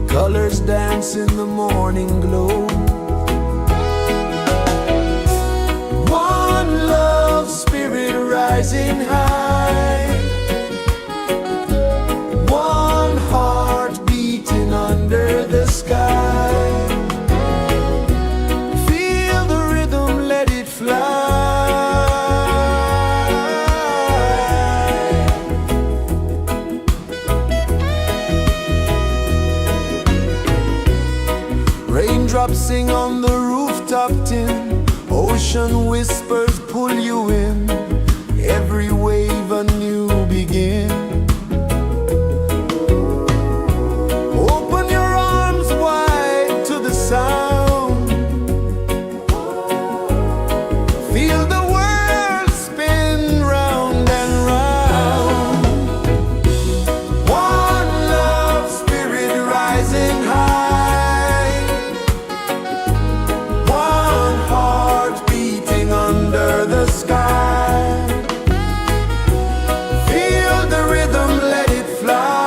Colors dance in the morning glow. One love spirit rising high. One heart beating under the sky. Feel the rhythm, let it fly. Raindrops sing on the rooftop tin. Ocean whispers pull you in. Every wave a new begin. Open your arms wide to the sound. Feel the world spin round and round. One love spirit rising high. One heart beating under the sky. Feel the rhythm, let it fly.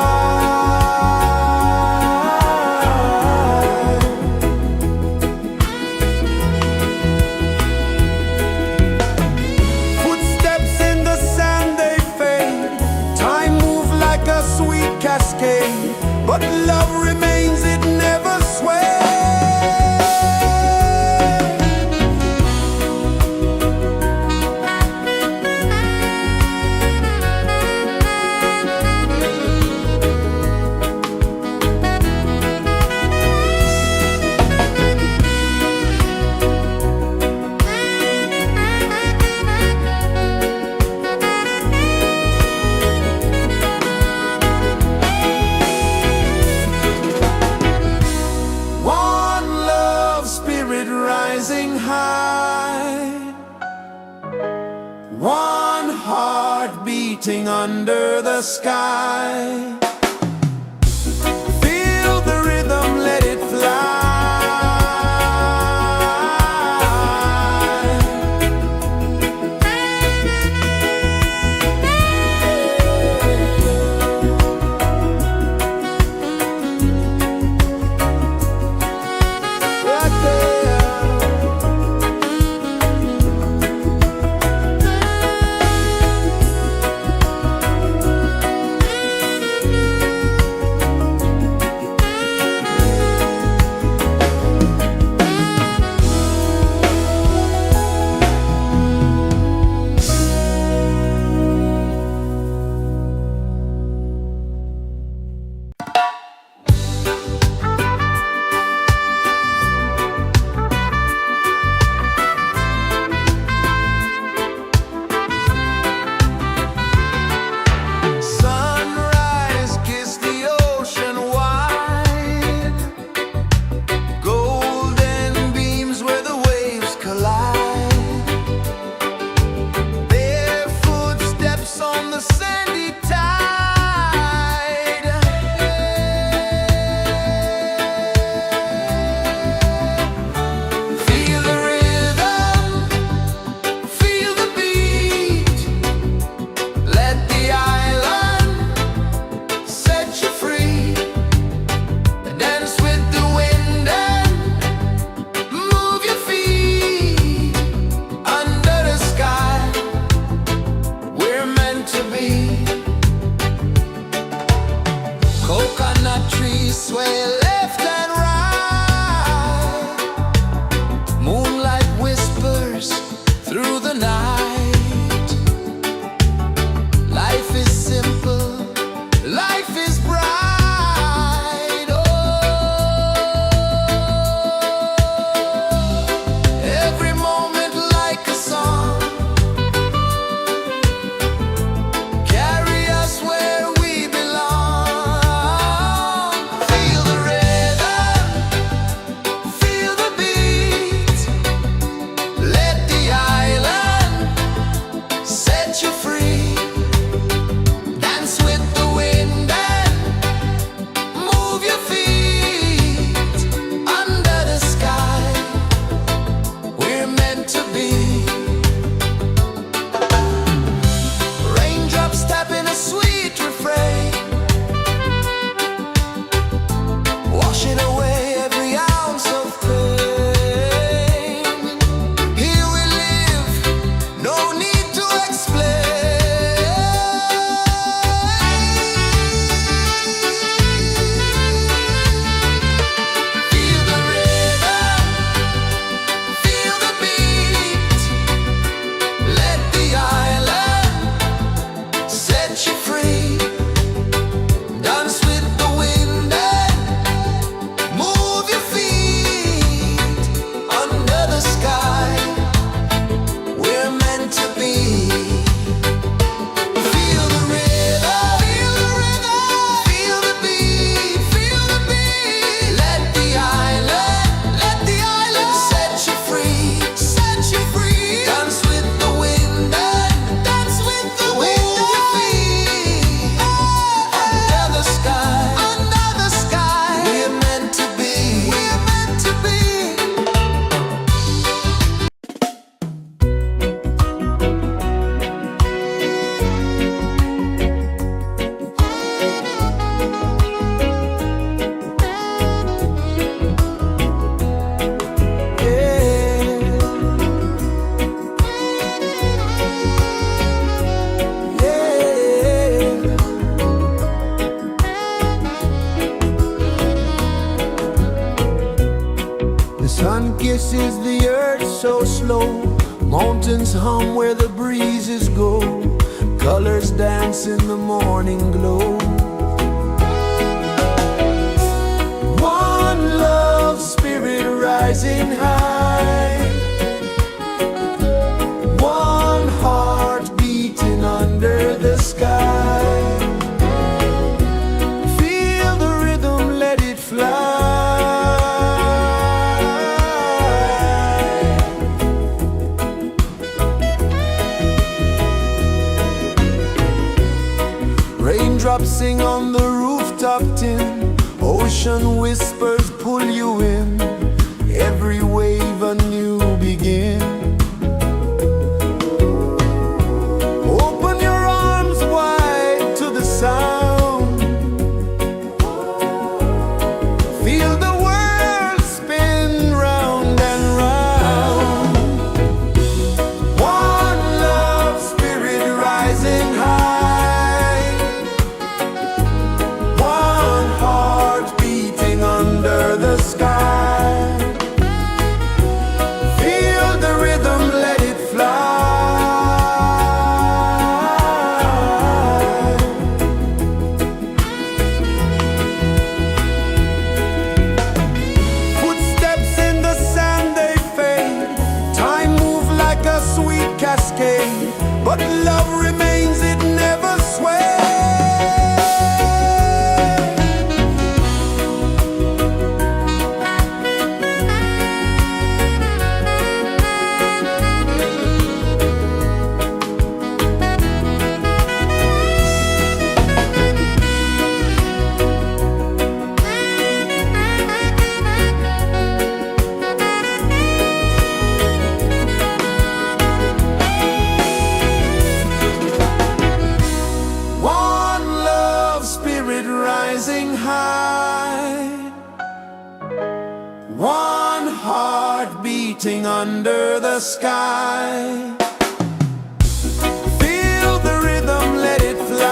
Footsteps in the sand, they fade. Time moves like a sweet cascade, but love remains, it never sways. One love spirit rising high. One heart beating under the sky. Feel the rhythm, let it fly. Right there. Sunrise, kiss the ocean wide. Golden beams where the waves collide. Bare footsteps on the sandy tide. Feel the rhythm, feel the beat. Let the island set you free. Dance with the wind and move your feet. Under the sky, we're meant to be. Coconut trees sway left and right. Moonlight whispers through the night. Life is simple, life is bright. Oh, every moment like a song. Carry us where we belong. Feel the rhythm. Sun kisses the earth so slow, mountains hum where the breezes go, colors dance in the morning glow. One love spirit rising high, one heart beating under the sky. Feel the rhythm, let it fly. Raindrops sing on the rooftop tin, ocean whispers pull you in, every wave a new begin. Open your arms wide to the sound, feel the world spin round and round. One love spirit rising high, one heart beating under the sky. Feel the rhythm, let it fly. Footsteps in the sand, they fade, time moves like a sweet cascade, but love remains, it never sways. One love spirit rising high, one heart beating under the sky. Feel the rhythm, let it fly.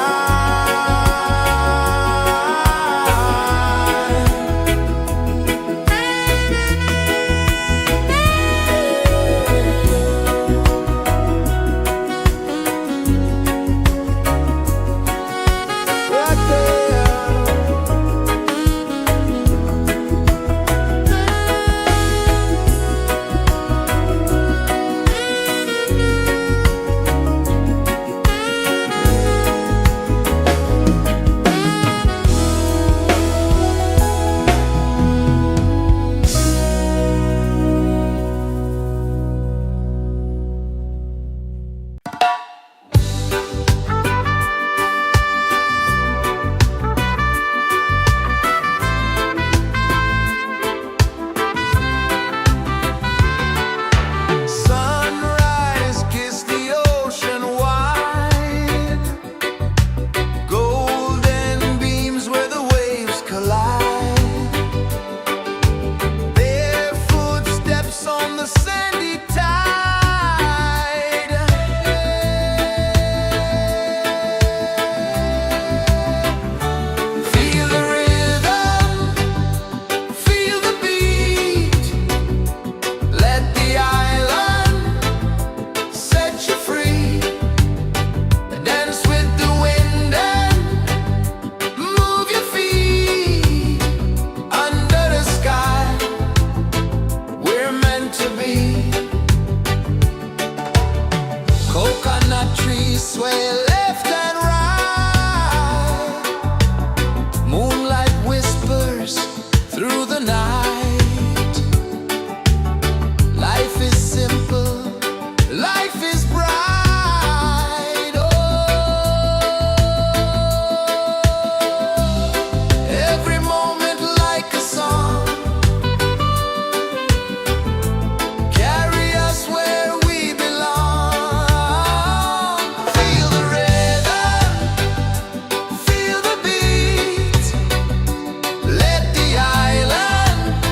Right there. Sunrise, kiss the ocean wide, golden beams where the waves collide, bare footsteps on the sandy tide. Feel the rhythm, feel the beat, let the island set you free. Dance with the wind and move your feet under the sky. We're meant to be. Coconut trees sway left and right, moonlight whispers through the night. Life is simple, life is bright. Oh, every moment like a song, carry us where we belong. Feel the rhythm, feel the beat, let the island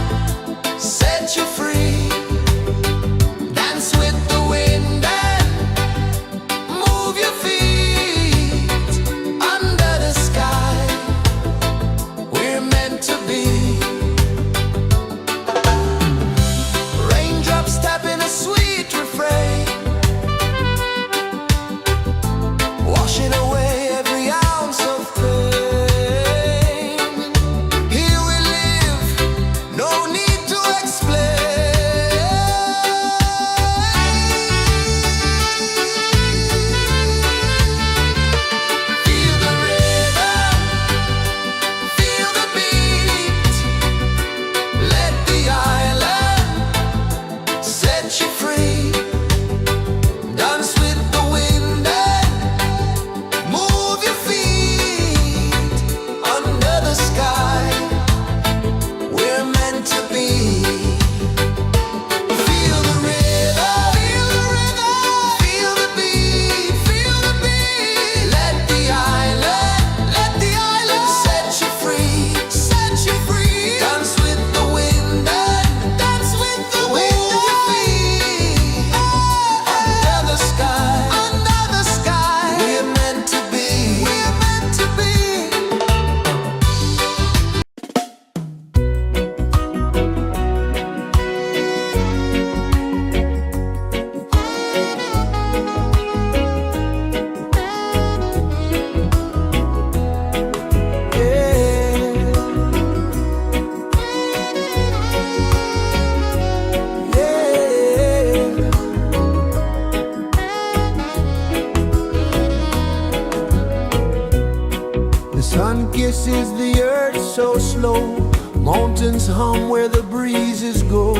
mountains hum where the breezes go,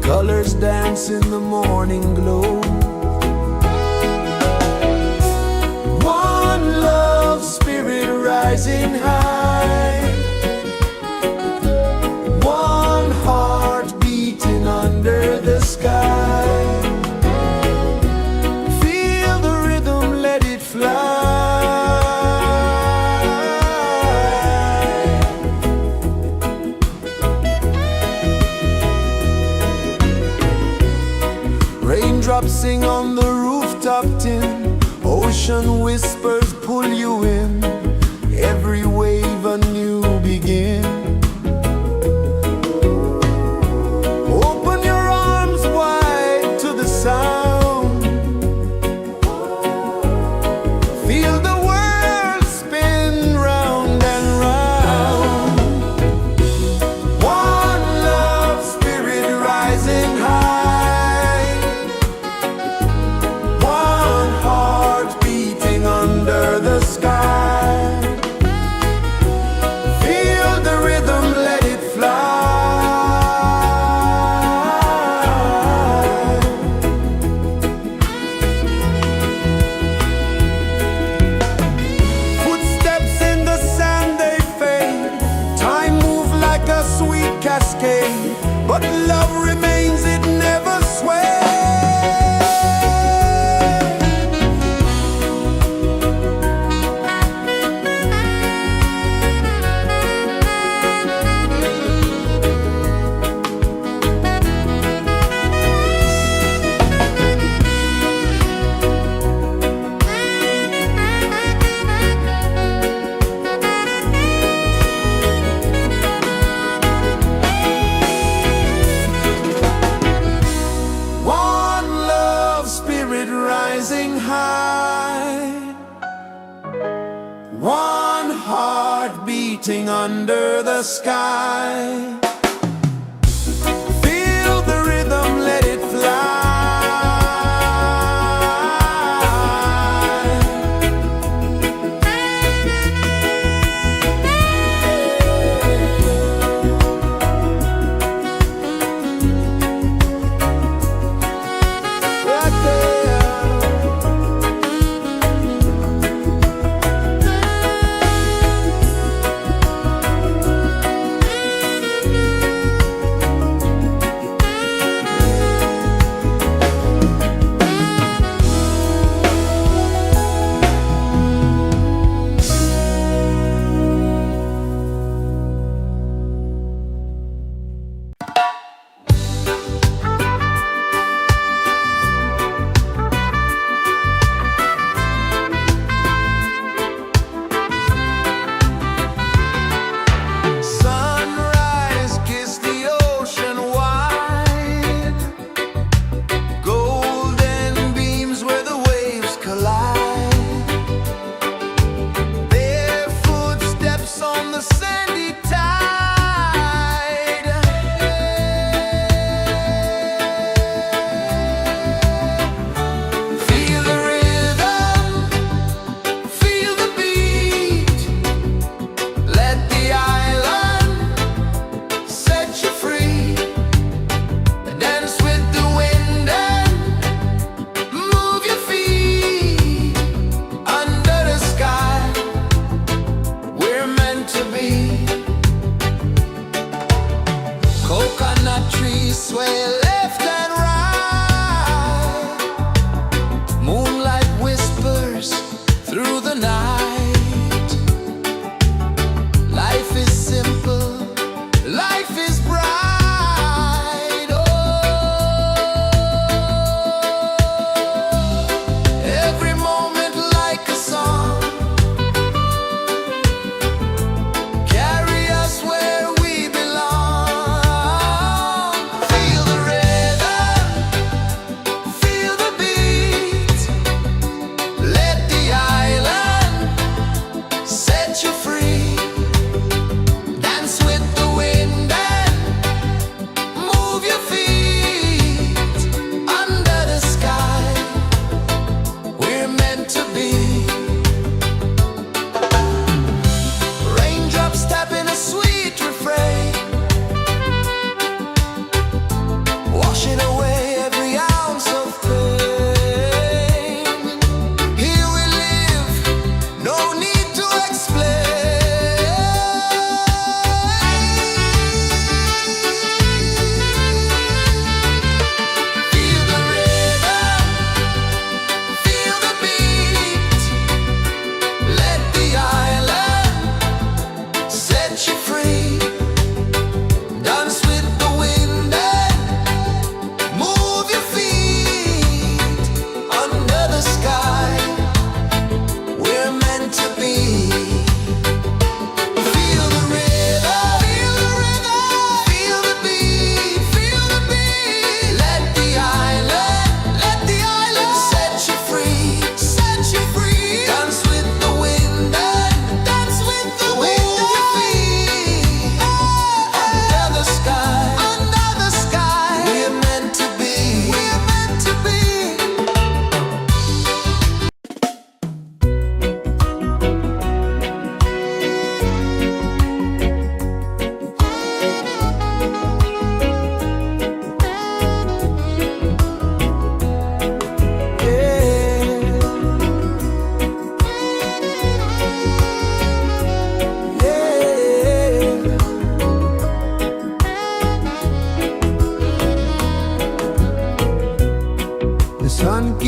colors dance in the morning glow. One love spirit rising high, one heart beating under the sky. Feel the rhythm, let it fly. Raindrops sing on the rooftop tin, ocean whispers pull you in, every wave a new begin. Open your arms wide to the sound, feel the world spin round and round. One love spirit rising high, one heart beating under the sky. Feel the rhythm, let it fly. Footsteps in the sand, they fade. Time moves like a sweet cascade, but love remains, it never sways. One love spirit rising high, one heart beating under the sky. Feel the rhythm, let it fly. Right there. Sunrise, kiss the ocean wide, golden beams where the waves collide, bare footsteps on the sandy tide. Feel the rhythm, feel the beat, let the island set you free. Dance with the wind and move your feet under the sky. We're meant to be. Coconut trees sway left and right, moonlight whispers through the night. Life is simple, life is bright. Oh, every moment like a song, carry us where we belong. Feel the rhythm.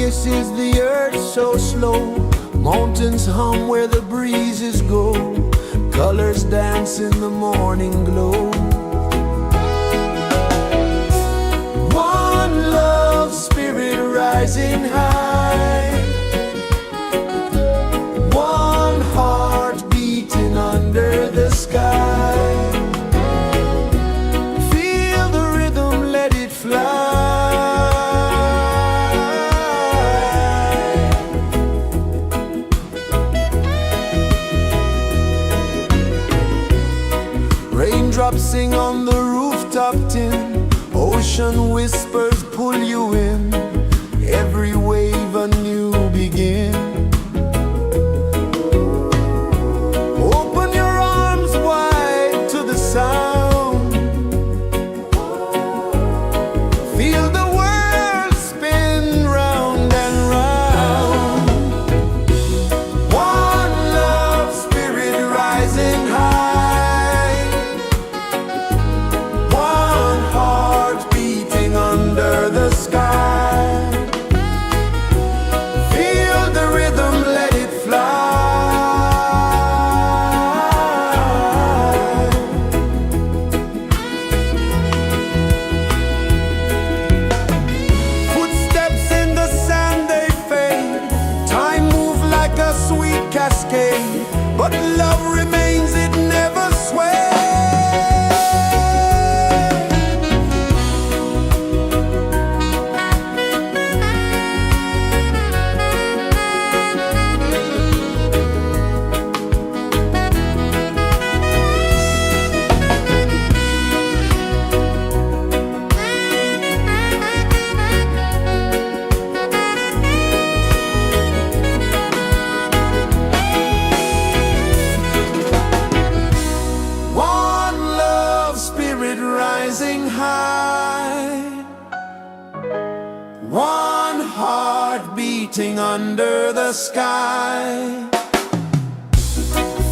kisses the earth so slow. Mountains hum where the breezes go. Colors dance in the morning glow. One love spirit rising high. One heart beating under the sky. Feel the rhythm, let it fly. Raindrops sing on the rooftop tin. Ocean whispers pull you in. Every wave a new begin. Open your arms wide to the sound. Feel the world spin round and round. One love spirit rising high. One heart beating under the sky. Feel the rhythm, let it fly. Footsteps in the sand, they fade. Time moves like a sweet cascade, but love remains, it never sways. One love spirit rising high. One heart beating under the sky.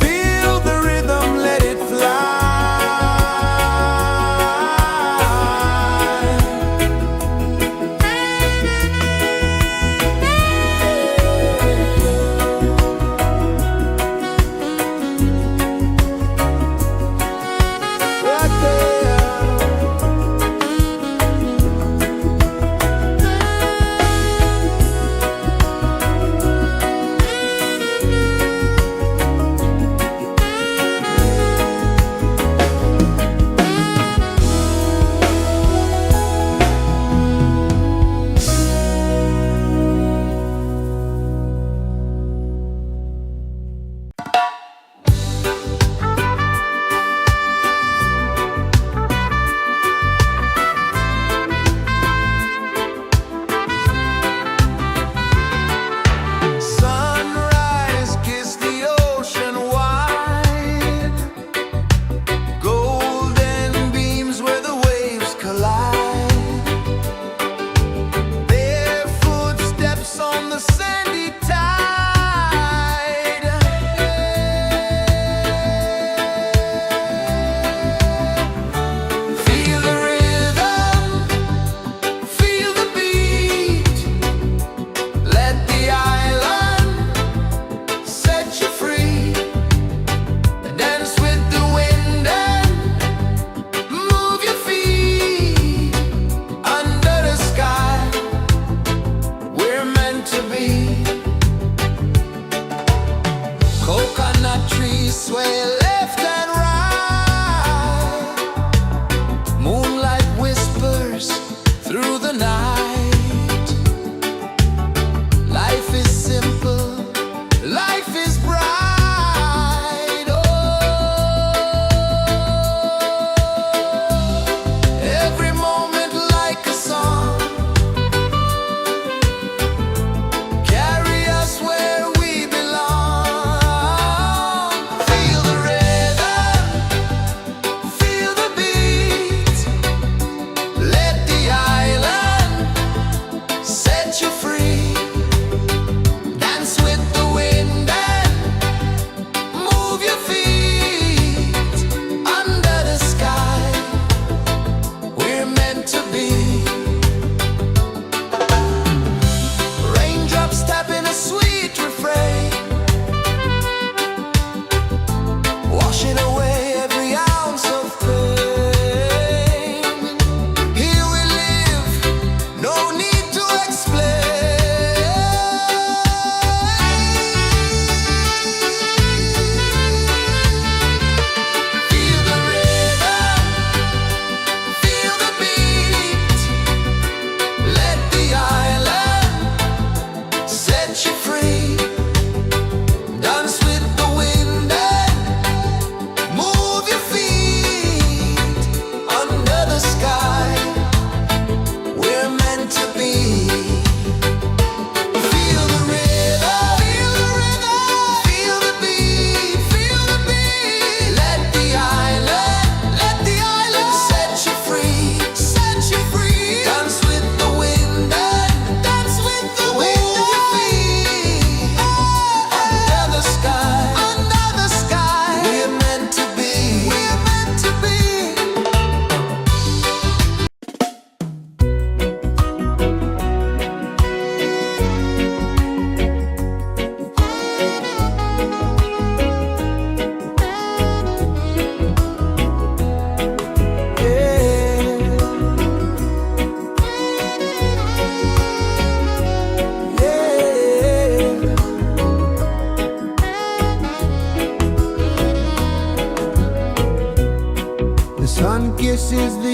Feel the rhythm, let it fly.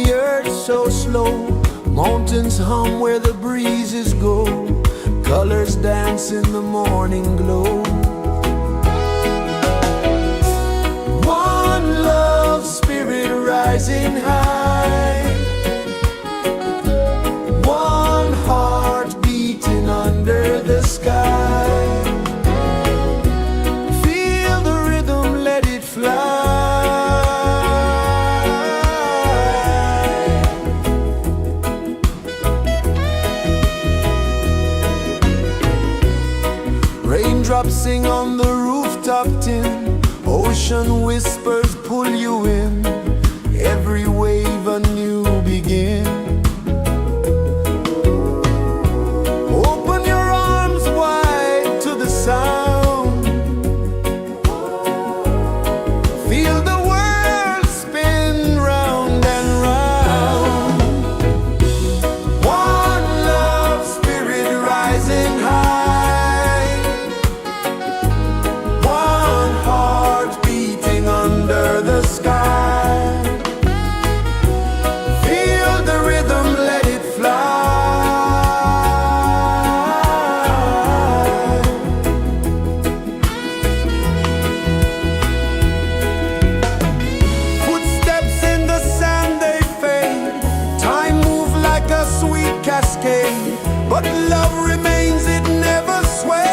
the earth so slow. Mountains hum where the breezes go. Colors dance in the morning glow. One love, spirit rising high. One heart beating under the sky. Feel the rhythm, let it fly. Raindrops sing on the rooftop tin. Ocean whispers pull you in. Every wave a new begin. Open your arms wide to the sound. Feel the world spin round and round. One love, spirit rising high. One heart beating under the sky. Feel the rhythm, let it fly. Footsteps in the sand, they fade. Time moves like a sweet cascade, but love remains, it never sways.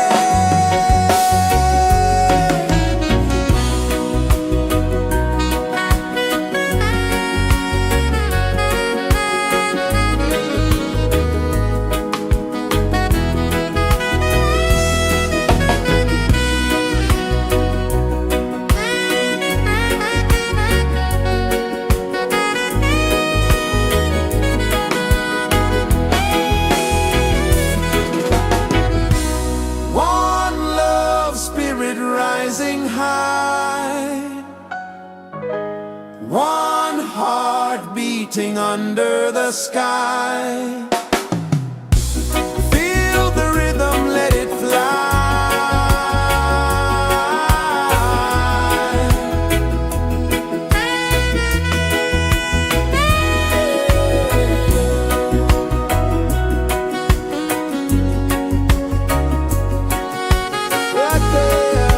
One love, spirit rising high. One heart beating under the sky. Feel the rhythm, let it fly. Right there.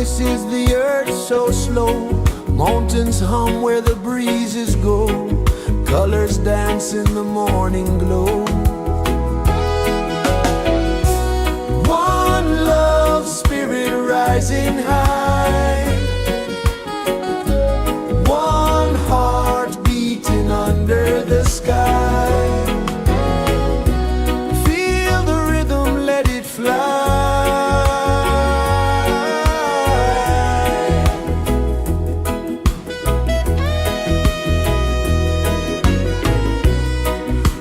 kisses the earth so slow. Mountains hum where the breezes go. Colors dance in the morning glow. One love spirit rising high. One heart beating under the sky. Feel the rhythm, let it fly.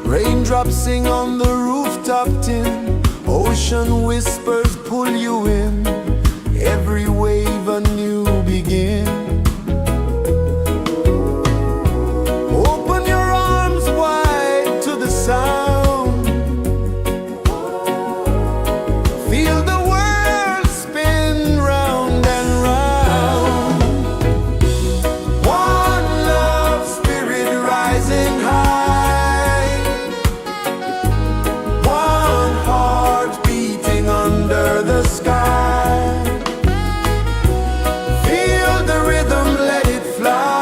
Raindrops sing on the rooftop tin. Ocean whispers pull you in. Every wave a new begin. Open your arms wide to the sound. Feel the world spin round and round. One love spirit rising high. One heart beating under the sky. Feel the rhythm, let it fly.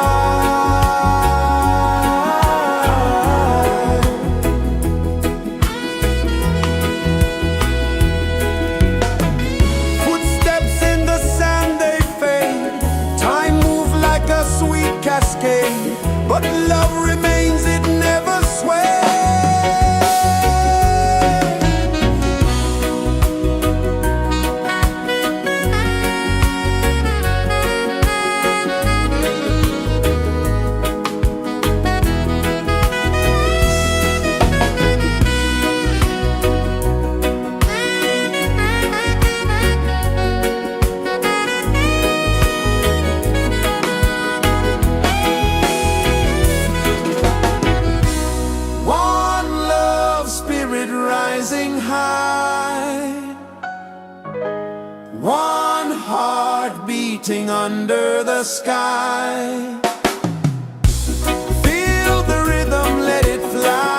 Footsteps in the sand, they fade. Time moves like a sweet cascade, but love remains, it never sways. One love spirit rising high. One heart beating under the sky. Feel the rhythm, let it fly.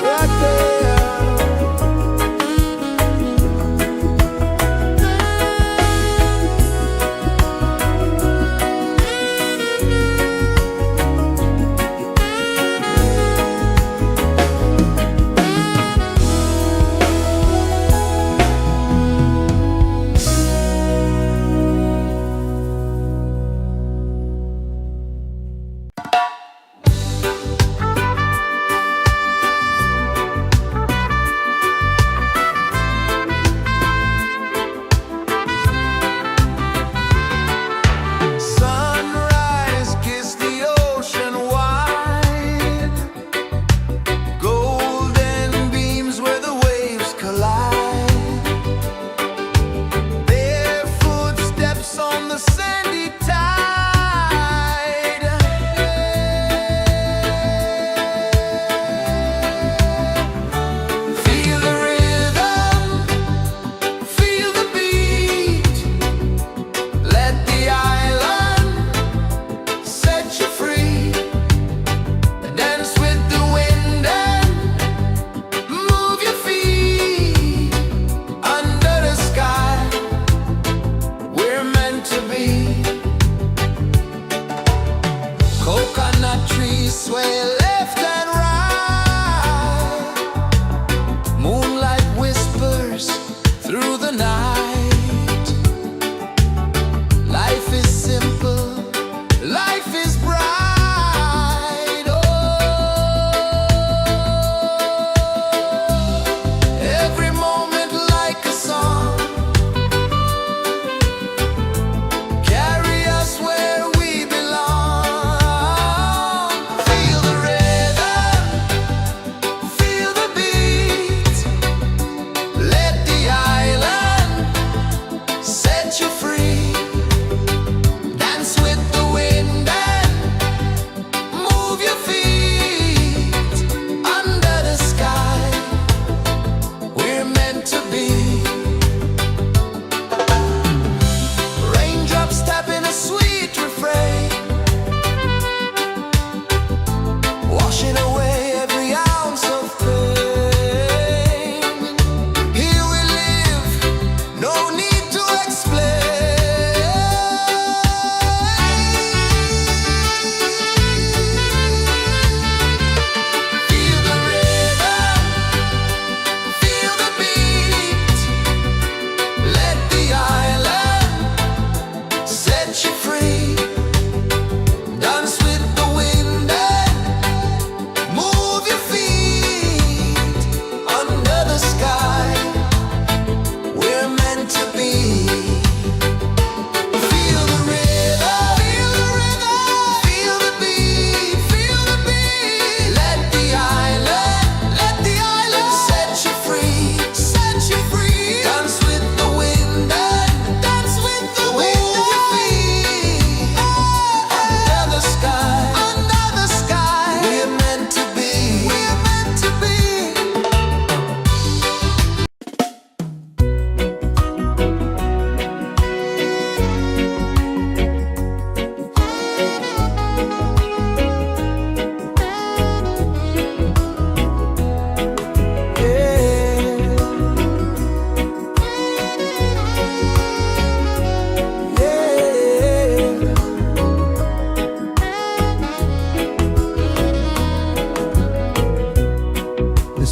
Right there.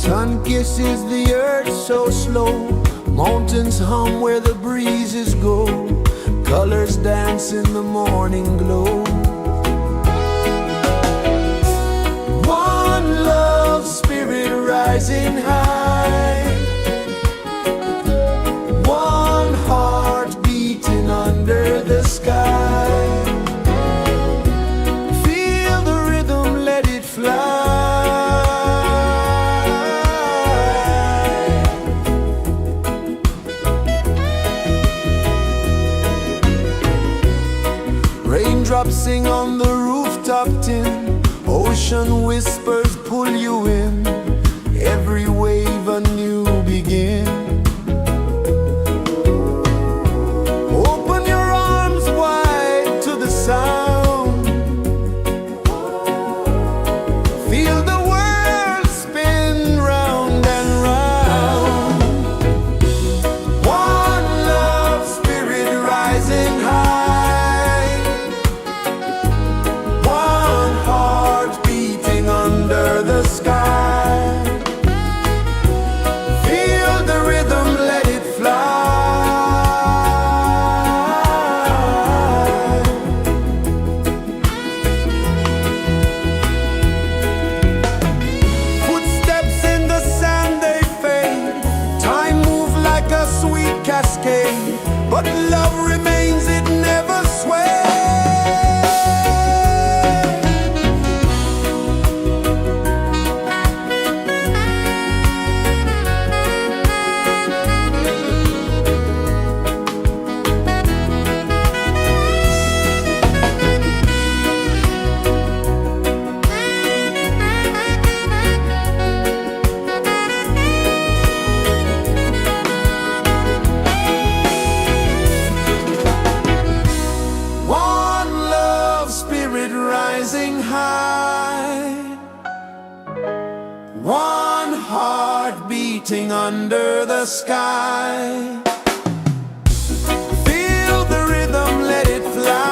Sun kisses the earth so slow, mountains hum where the breezes go, colors dance in the morning glow. One love spirit rising high, one heart beating under the sky. Feel the rhythm, let it fly. Raindrops sing on the rooftop tin, ocean whispers pull you in, every wave a new begin. Open your arms wide to the sound, feel the world spin round and round. One love spirit rising high, one heart beating under the sky. Feel the rhythm, let it fly. Footsteps in the sand, they fade, time moves like a sweet cascade, but love remains, it never sways. Rising high, one heart beating under the sky. Feel the rhythm, let it fly.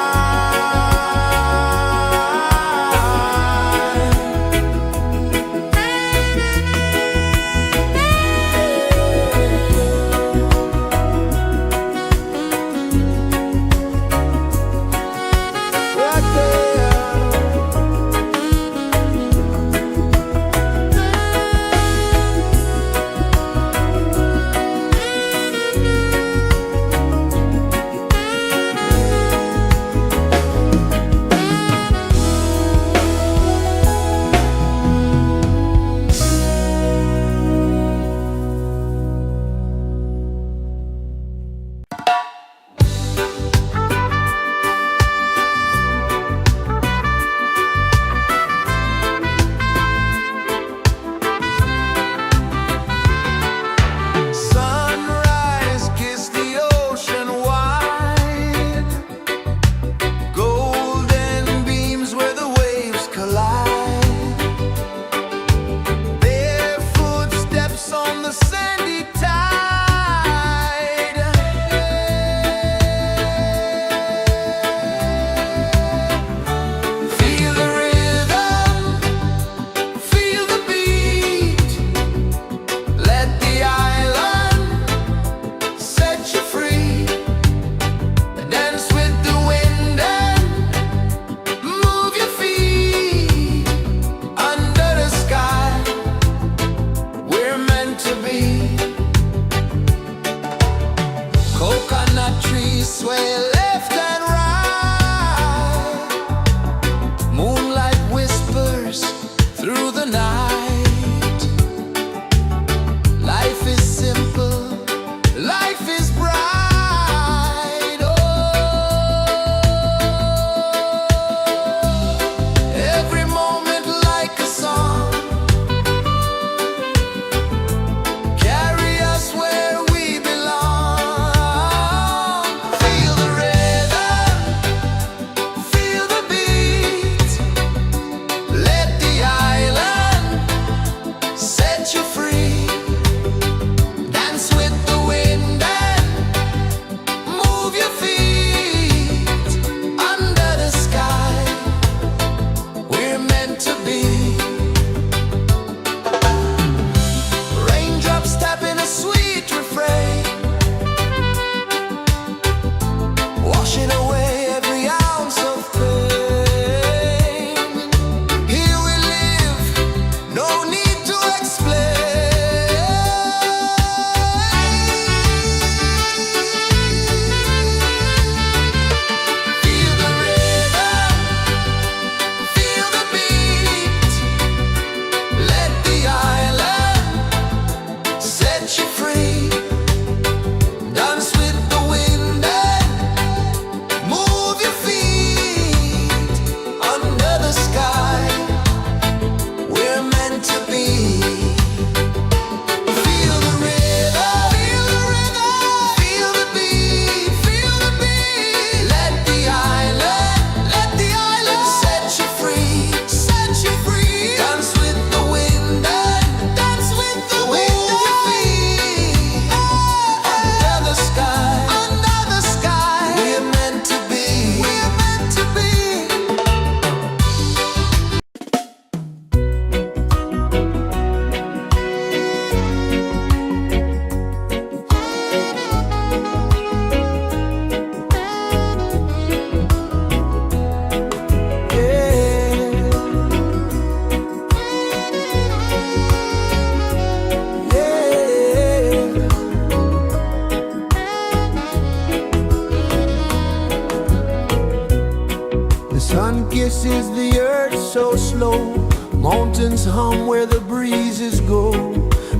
pulses the earth so slow. Mountains hum where the breezes go.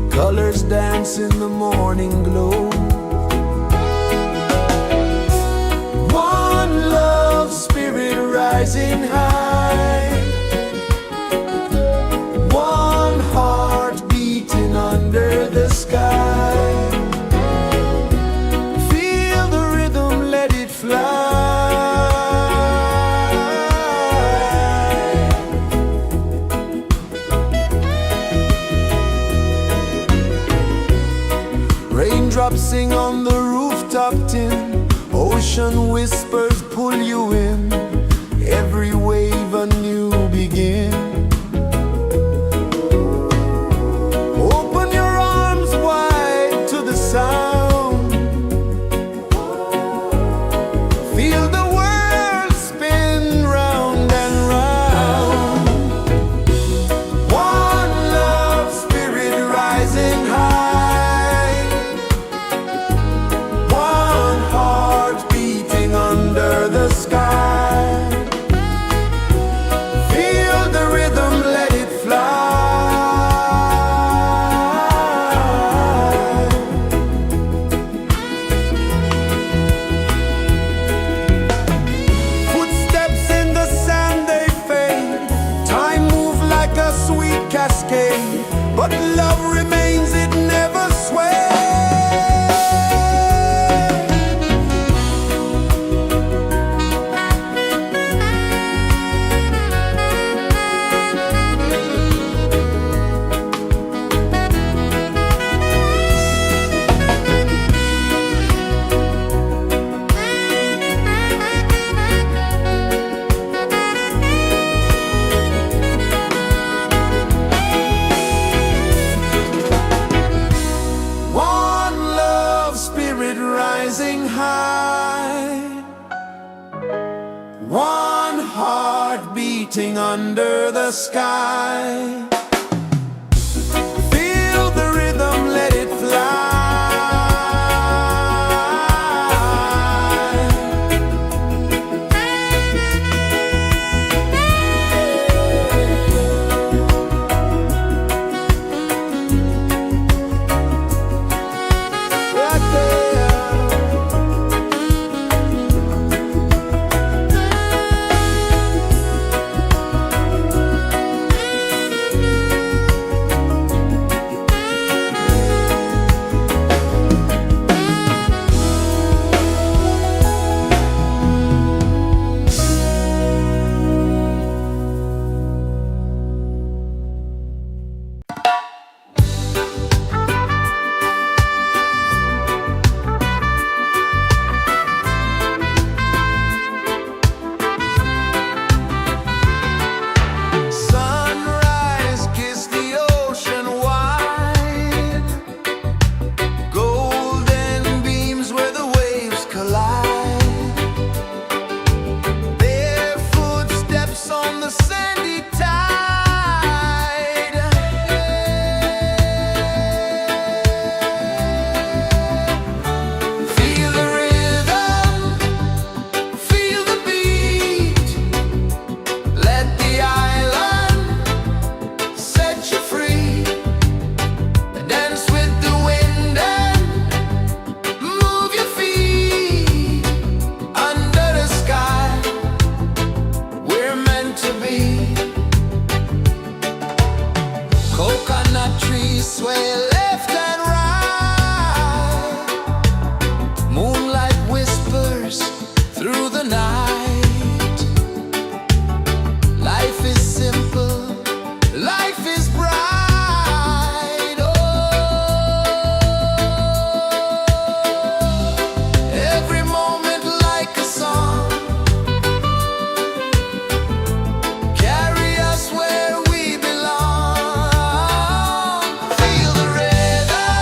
Colors dance in the morning glow. One love spirit rising high. One heart beating under the sky. Feel the rhythm, let it fly. Raindrops sing on the rooftop tin. Ocean whispers pull you in. Every wave a new begin. Open your arms wide to the sound. Feel the world spin round and round. One love spirit rising high. One heart beating under the sky. Feel the rhythm, let it fly. Footsteps in the sand, they fade. Time moves like a sweet cascade, but love remains, it never sways. One love spirit rising high. One heart beating under the sky. Feel the rhythm, let it fly. Right there. Sunrise, kiss the ocean wide. Golden beams where the waves collide. Bare footsteps on the sandy tide. Feel the rhythm, feel the beat. Let the island set you free. Dance with the wind and move your feet. Under the sky, we're meant to be. Coconut trees sway left and right. Moonlight whispers through the night. Life is simple, life is bright. Oh, every moment like a song. Carry us where we belong. Feel the rhythm,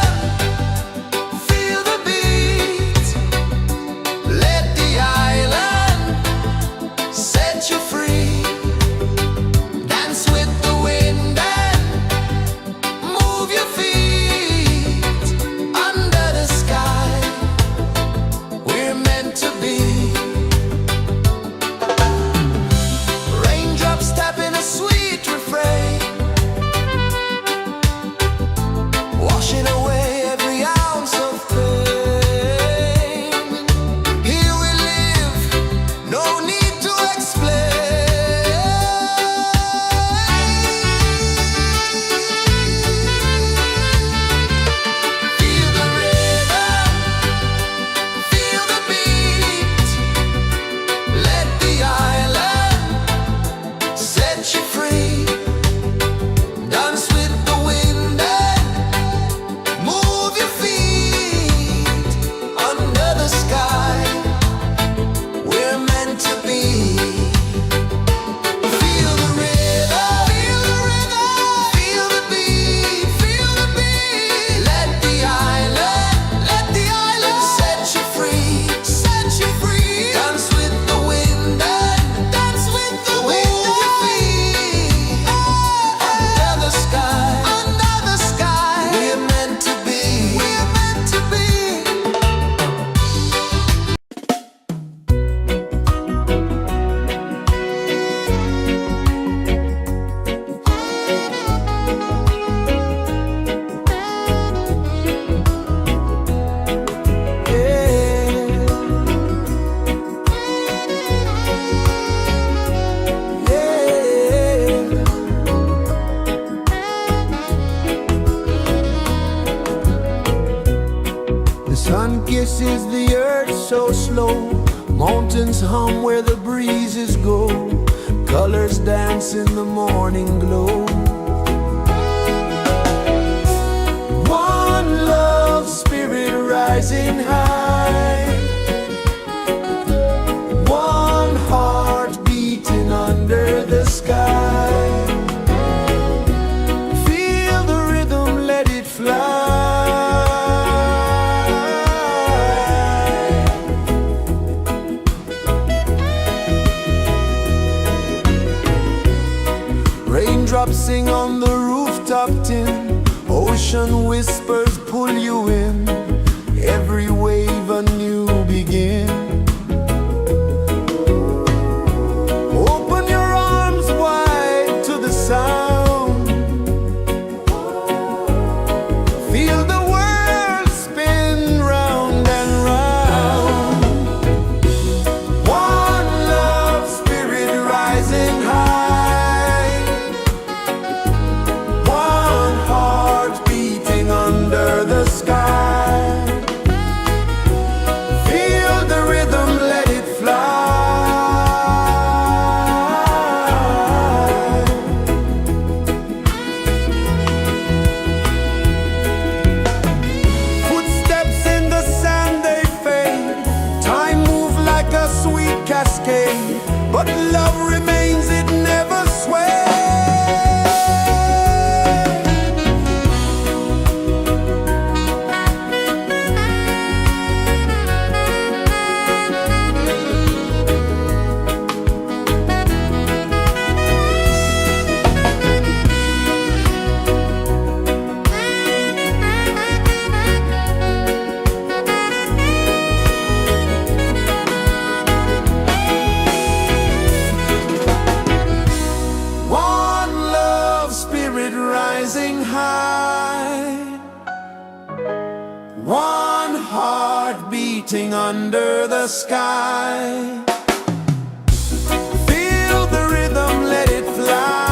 Sun kisses the earth so slow, mountains hum where the breezes go, colors dance in the morning glow. One love spirit rising high, one heart beating under the sky. Feel the rhythm, let it fly. Raindrops sing on the rooftop tin, ocean whispers pull you in, every wave a new begin. Open your arms wide to the sound, feel the world spin round and round. One love spirit rising high, one heart beating under the sky. Feel the rhythm, let it fly. Footsteps in the sand, they fade, time moves like a sweet cascade, but love remains, it never sways. One love spirit rising high, one heart beating under the sky. Feel the rhythm, let it fly.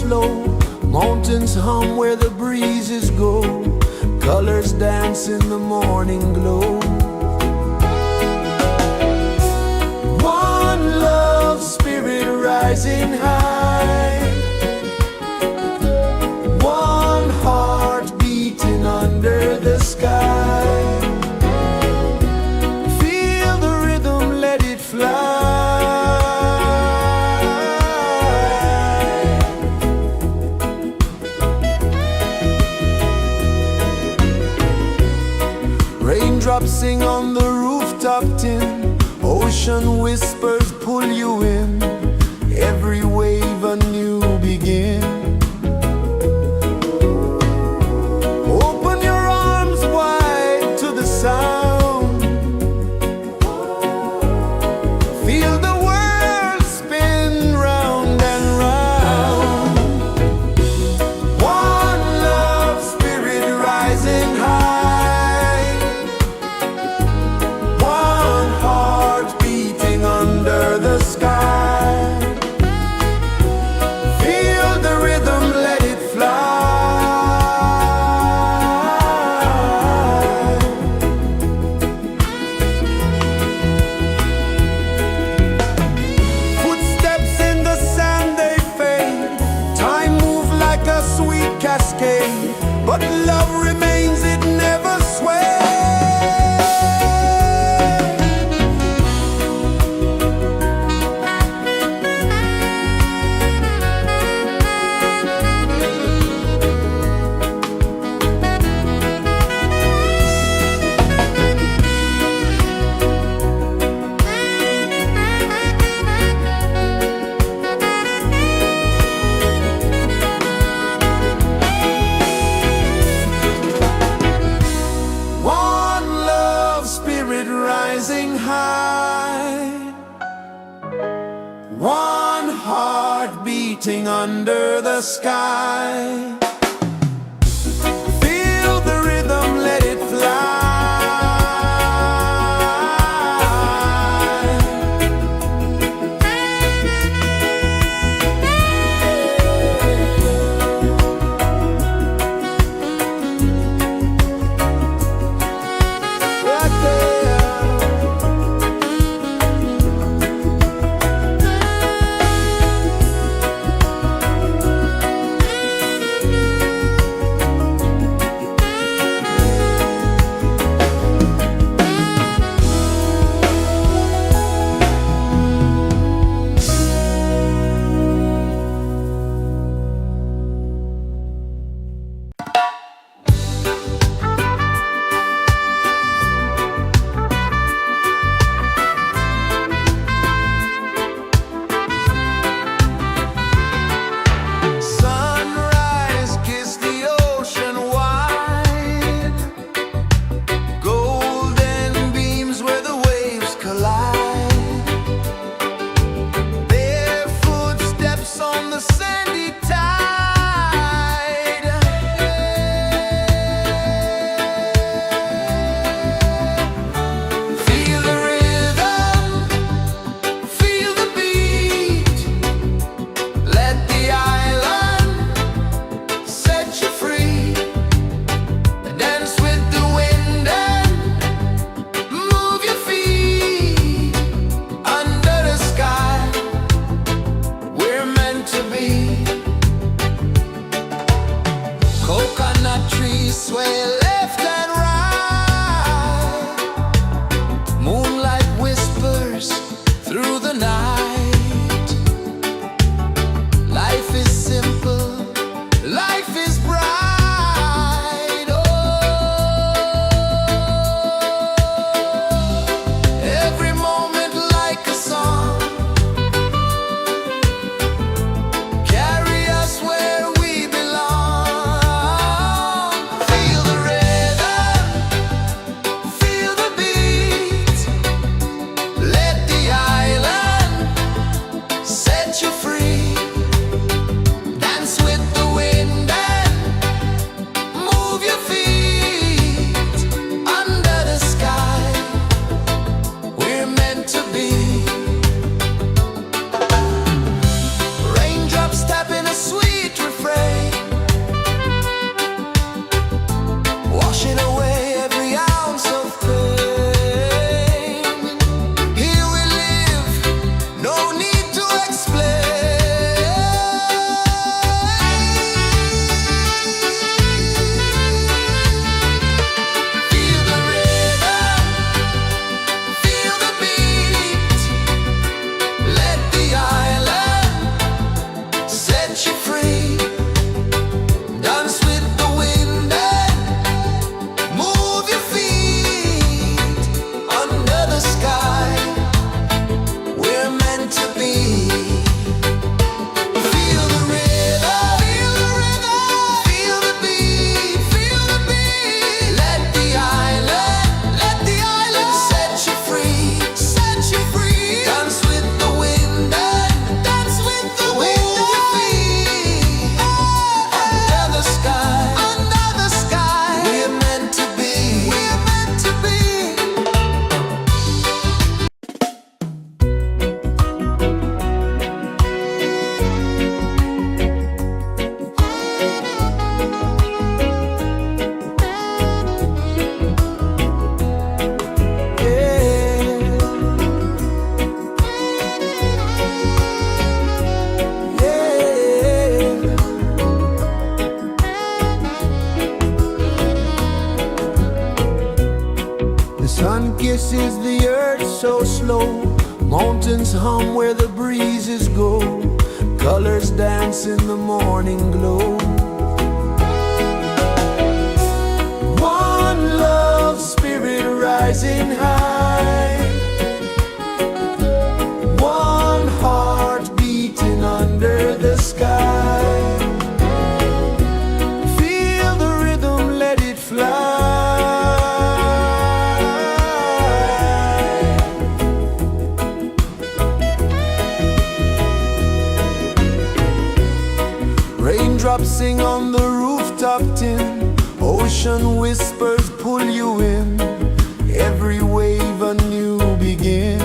flow, mountains hum where the breezes go, colors dance in the morning glow. One love, spirit rising high, one heart beating under the sky. Feel the rhythm, let it fly. Raindrops sing on the rooftop tin, ocean whispers pull you in, every wave a new begin. Open your arms wide to the sound, feel the world spin round and round. One love, spirit rising high, one heart beating under the sky. Feel the rhythm, let it fly. Footsteps in the sand, they fade, time moves like a sweet cascade, but love remains, it never sways. One love, spirit rising high, one heart beating under the sky. Feel the rhythm, let it fly. Right there. so slow. Mountains hum where the breezes go. Colors dance in the morning glow. One love, spirit rising high. One heart beating under the sky. Feel the rhythm, let it fly. Raindrops sing on the rooftop tin. Ocean whispers pull you in. Every wave a new begin.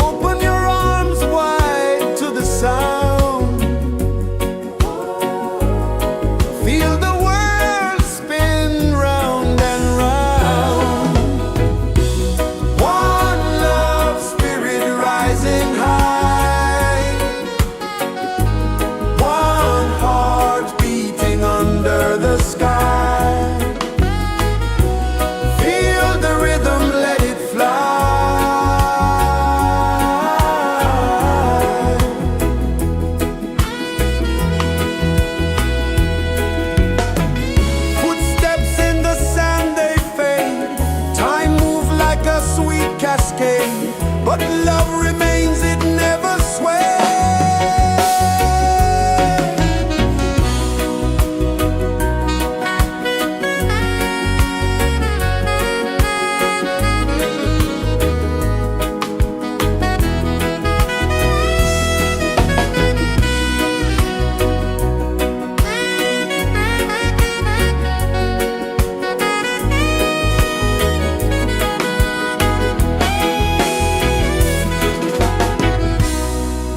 Open your arms wide to the sound. Feel the world spin round and round. One love, spirit rising high. One heart beating under the sky. Feel the rhythm, let it fly. Footsteps in the sand, they fade. Time moves like a sweet cascade, but love remains, it never sways.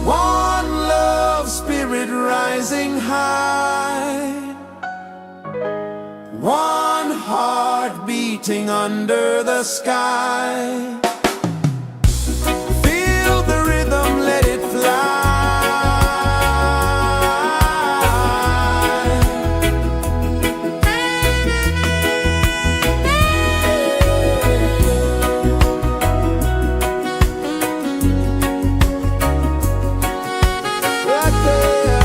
One love, spirit rising high. One heart beating under the sky. Feel the rhythm, let it fly. Right there.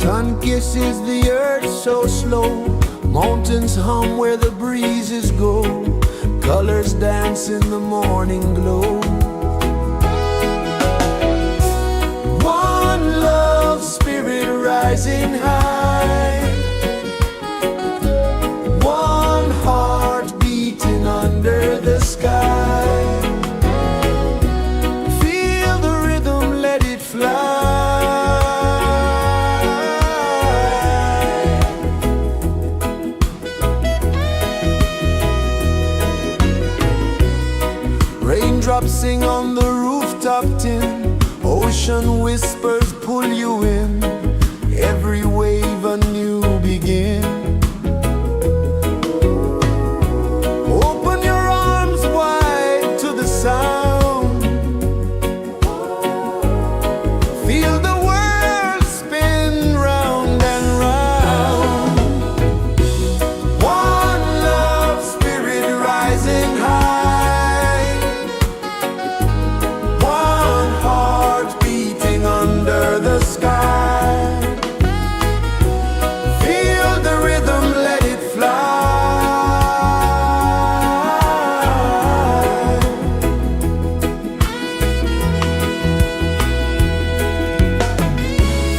Sun kisses the earth so slow, mountains hum where the breezes go, colors dance in the morning glow. One love spirit rising high, one heart beating under the sky. Feel the rhythm, let it fly. Raindrops sing on the rooftop tin, ocean whispers pull you in, every wave a new begin. Open your arms wide to the sound, feel the world spin round and round. One love spirit rising high, one heart beating under the sky. Feel the rhythm, let it fly.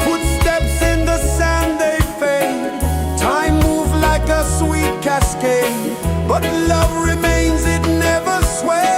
Footsteps in the sand, they fade, time moves like a sweet cascade, but love remains, it never sways.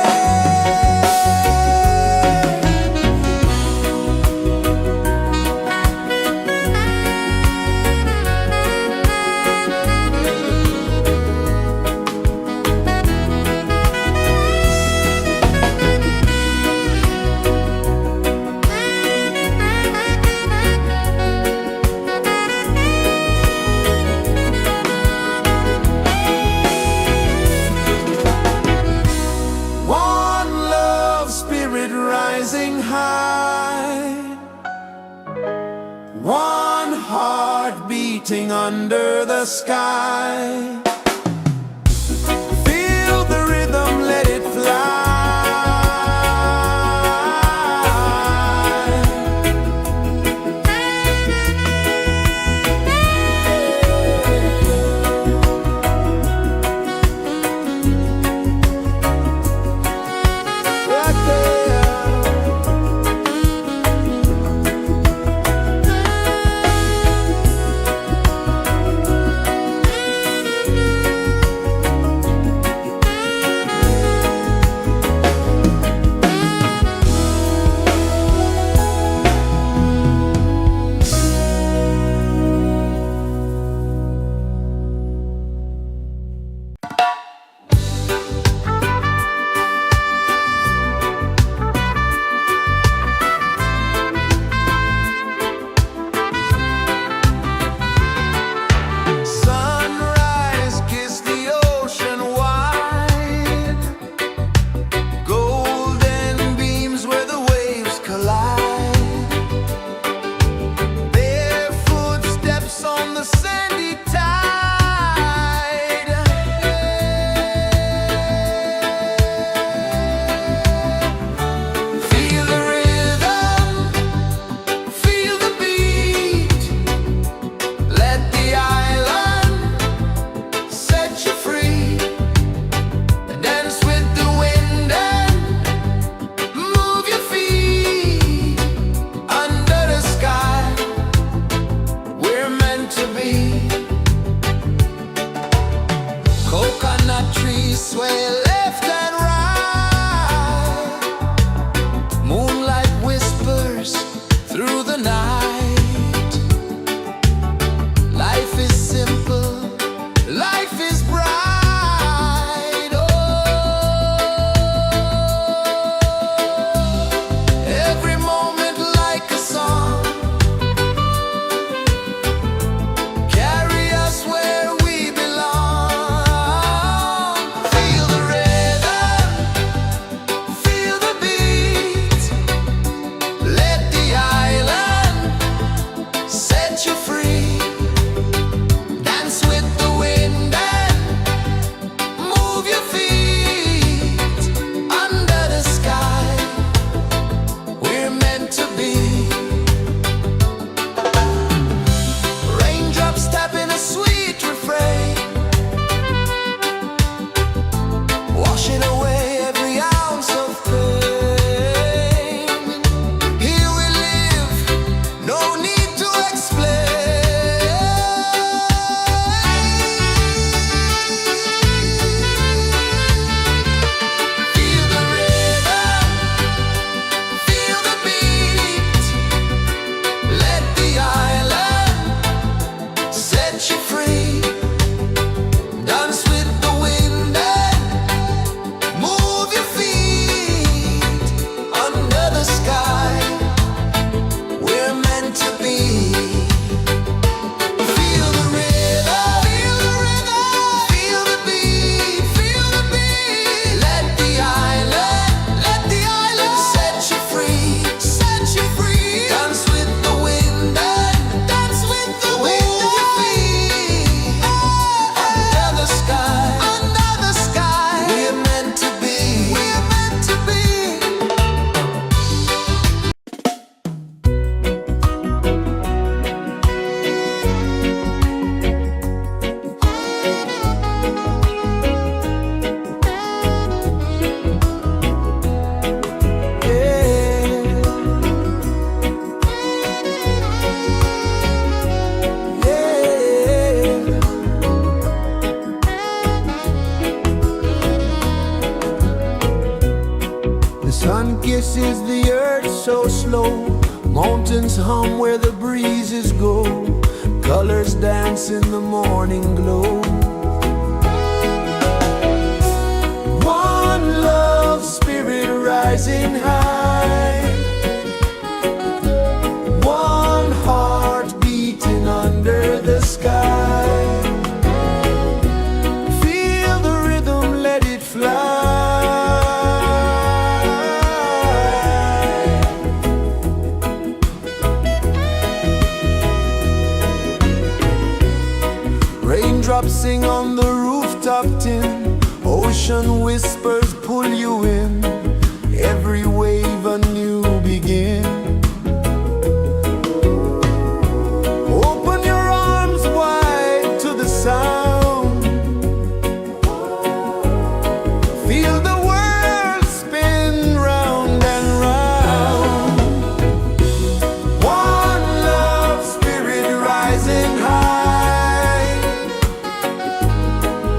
Rising high, one heart beating under the sky. Feel the rhythm, let it fly. pulses the earth so slow. Mountains hum where the breezes go. Colors dance in the morning glow. One love spirit rising high. One heart beating under the sky. Feel the rhythm, let it fly. Raindrops sing on the rooftop tin. Ocean whispers pull you in. Every wave a new begin. Open your arms wide to the sound. Feel the world spin round and round. One love spirit rising high.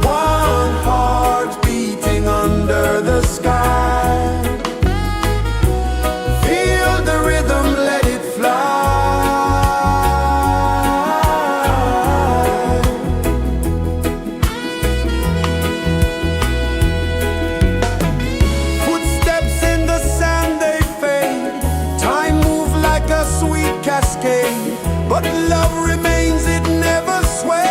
One heart beating under the sky. Feel the rhythm, let it fly. Footsteps in the sand, they fade. Time moves like a sweet cascade, but love remains, it never sways.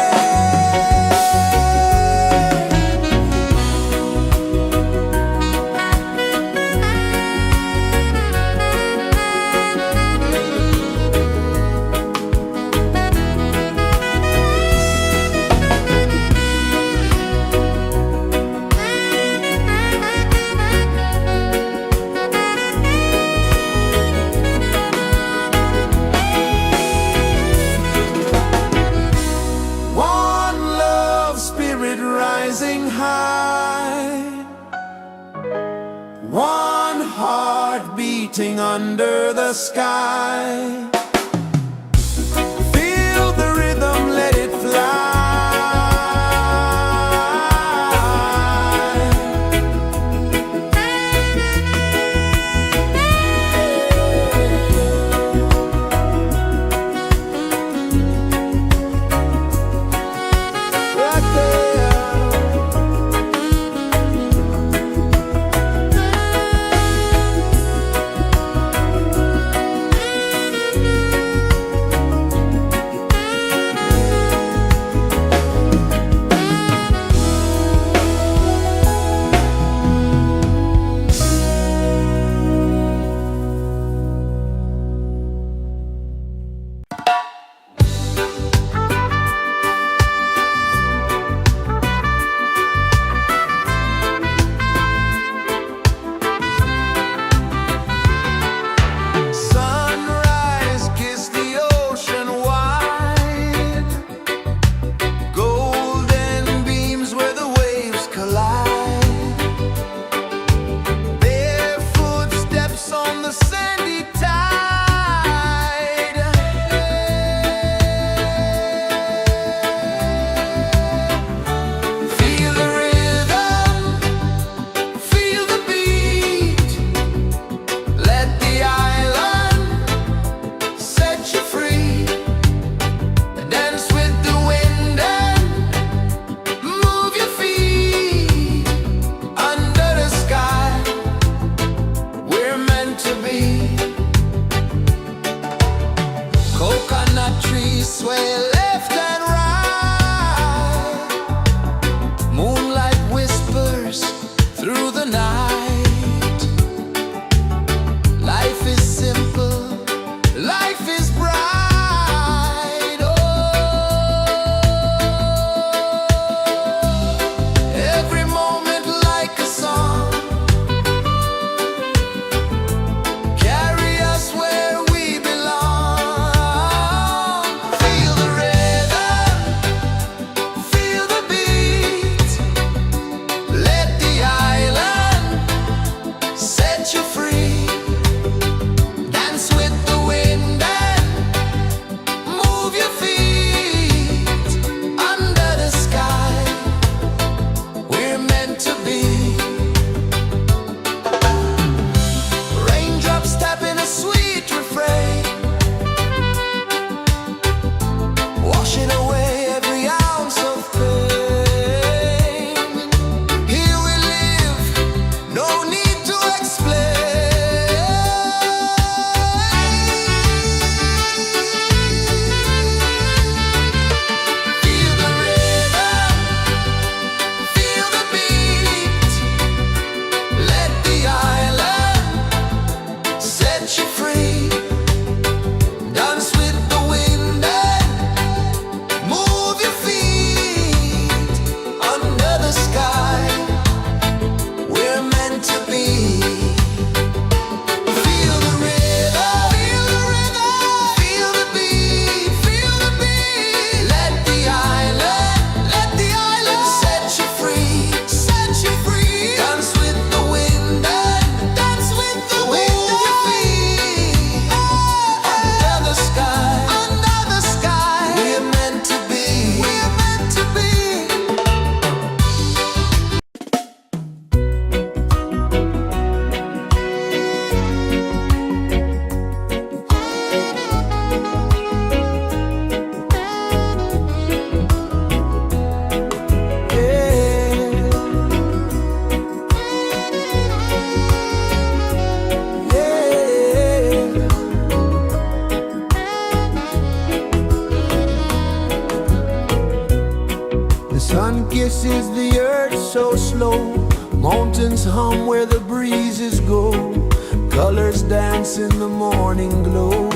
One love spirit rising high. One heart beating under the sky. Feel the rhythm, let it fly. Right there. sun kisses the earth so slow. Mountains hum where the breezes go. Colors dance in the morning glow.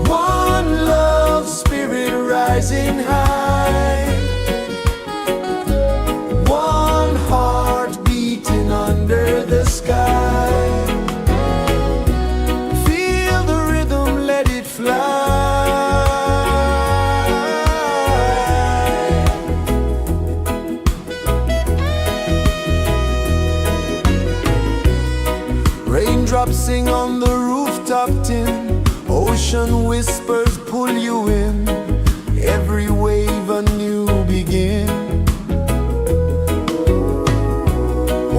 One love spirit rising high. One heart beating under the sky. Feel the rhythm, let it fly. Raindrops sing on the rooftop tin. Ocean whispers pull you in. Every wave a new begin.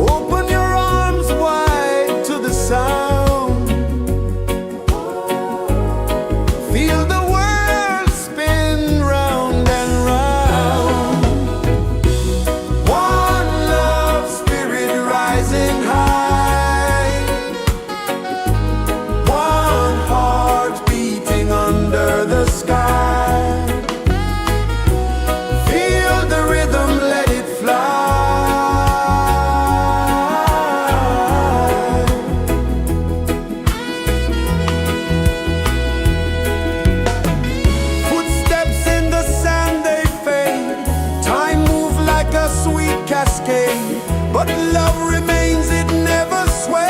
Open your arms wide to the sound. Feel the world spin round and round. One love spirit rising high. One heart beating under the sky. Feel the rhythm, let it fly. Footsteps in the sand, they fade. Time moves like a sweet cascade, but love remains, it never sways.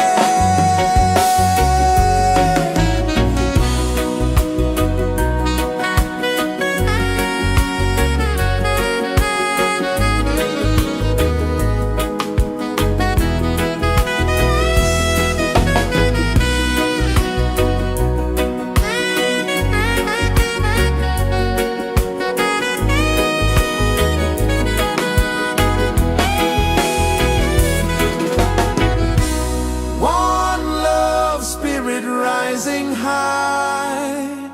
One love spirit rising high.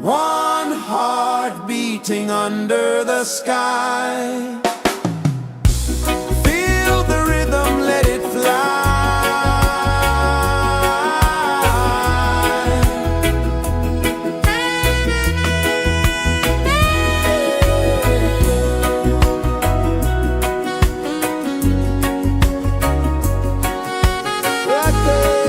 One heart beating under the sky. Feel the rhythm, let it fly. Right there.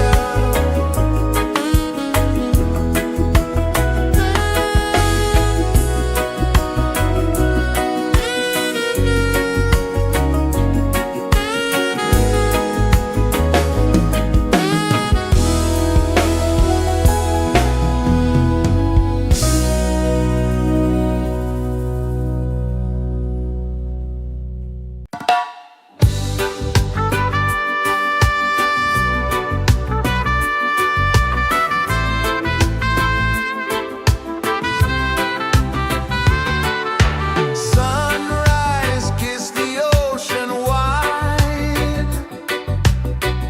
Sunrise, kiss the ocean wide.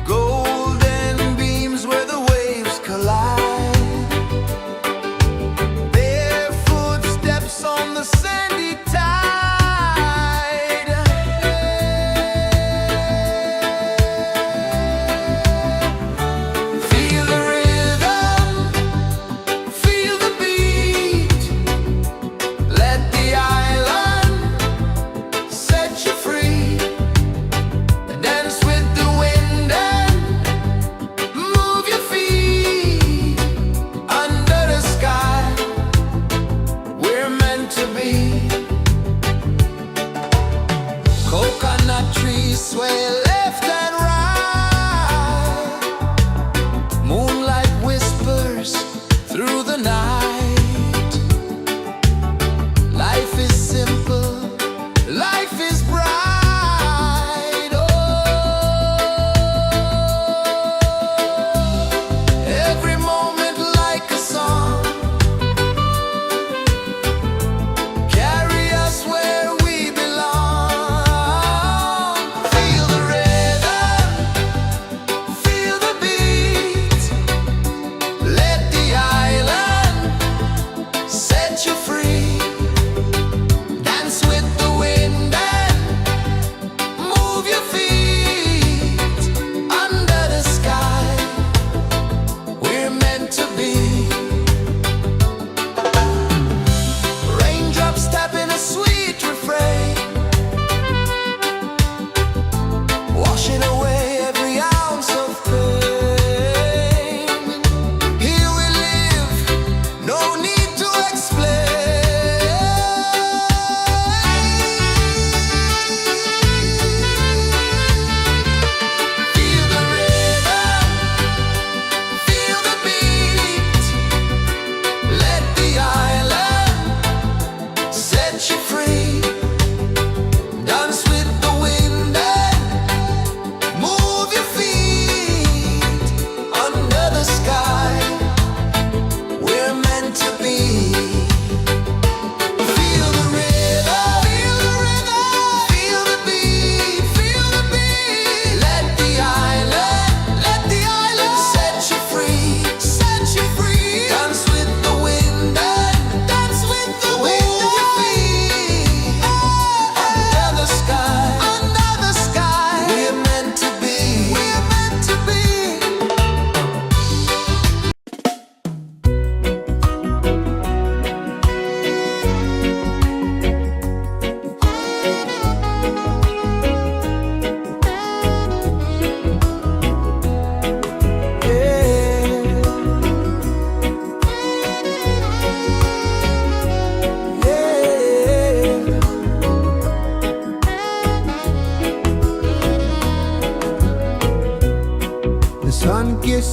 Golden beams where the waves collide. Bare footsteps on the sandy tide. Feel the rhythm, feel the beat. Let the island set you free. Dance with the wind and move your feet. Under the sky, we're meant to be. Coconut trees sway left and right. Moonlight whispers through the night. Life is simple, life is bright. Oh, every moment like a song. Carry us where we belong. Feel the rhythm, feel the beat. Let the island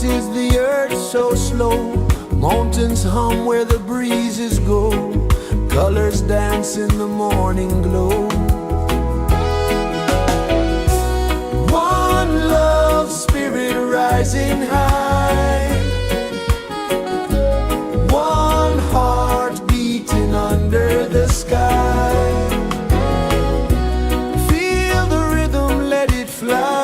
is the earth so slow? Mountains hum where the breezes go. Colors dance in the morning glow. One love, spirit rising high. One heart beating under the sky. Feel the rhythm, let it fly.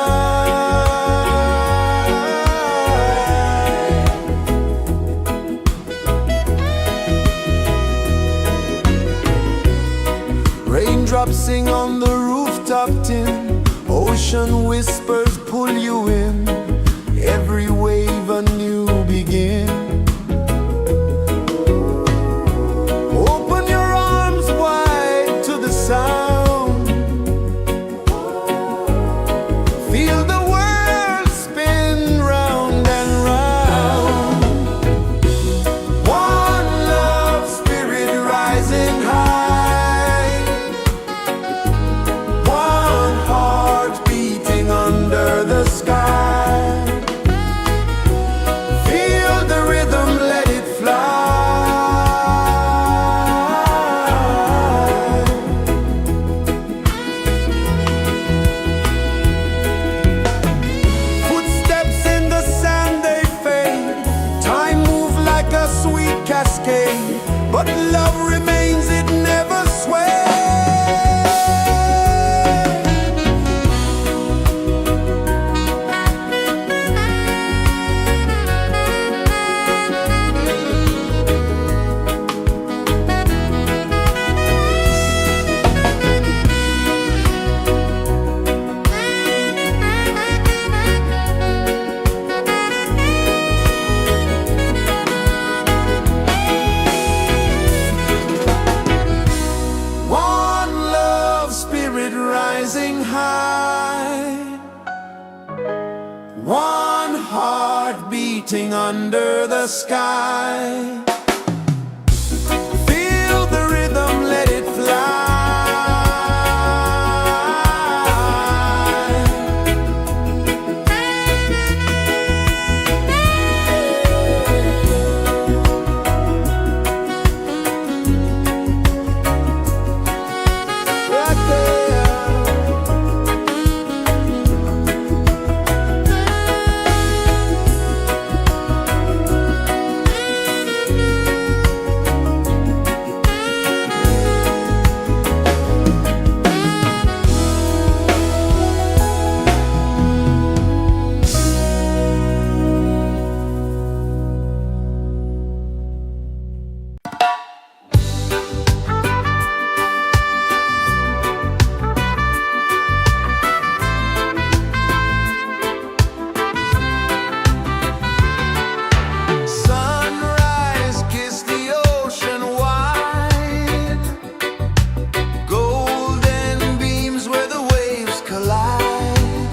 Raindrops sing on the rooftop tin. Ocean whispers pull you in. Every wave a new begin. Open your arms wide to the sound. Feel the world spin round and round. One love, spirit rising high. One heart beating under the sky. Feel the rhythm, let it fly. Footsteps in the sand, they fade. Time moves like a sweet cascade, but love remains, it never sways. One love, spirit rising high. One heart beating under the sky. Feel the rhythm, let it fly. Right there. Sunrise, kiss the ocean wide. Golden beams where the waves collide.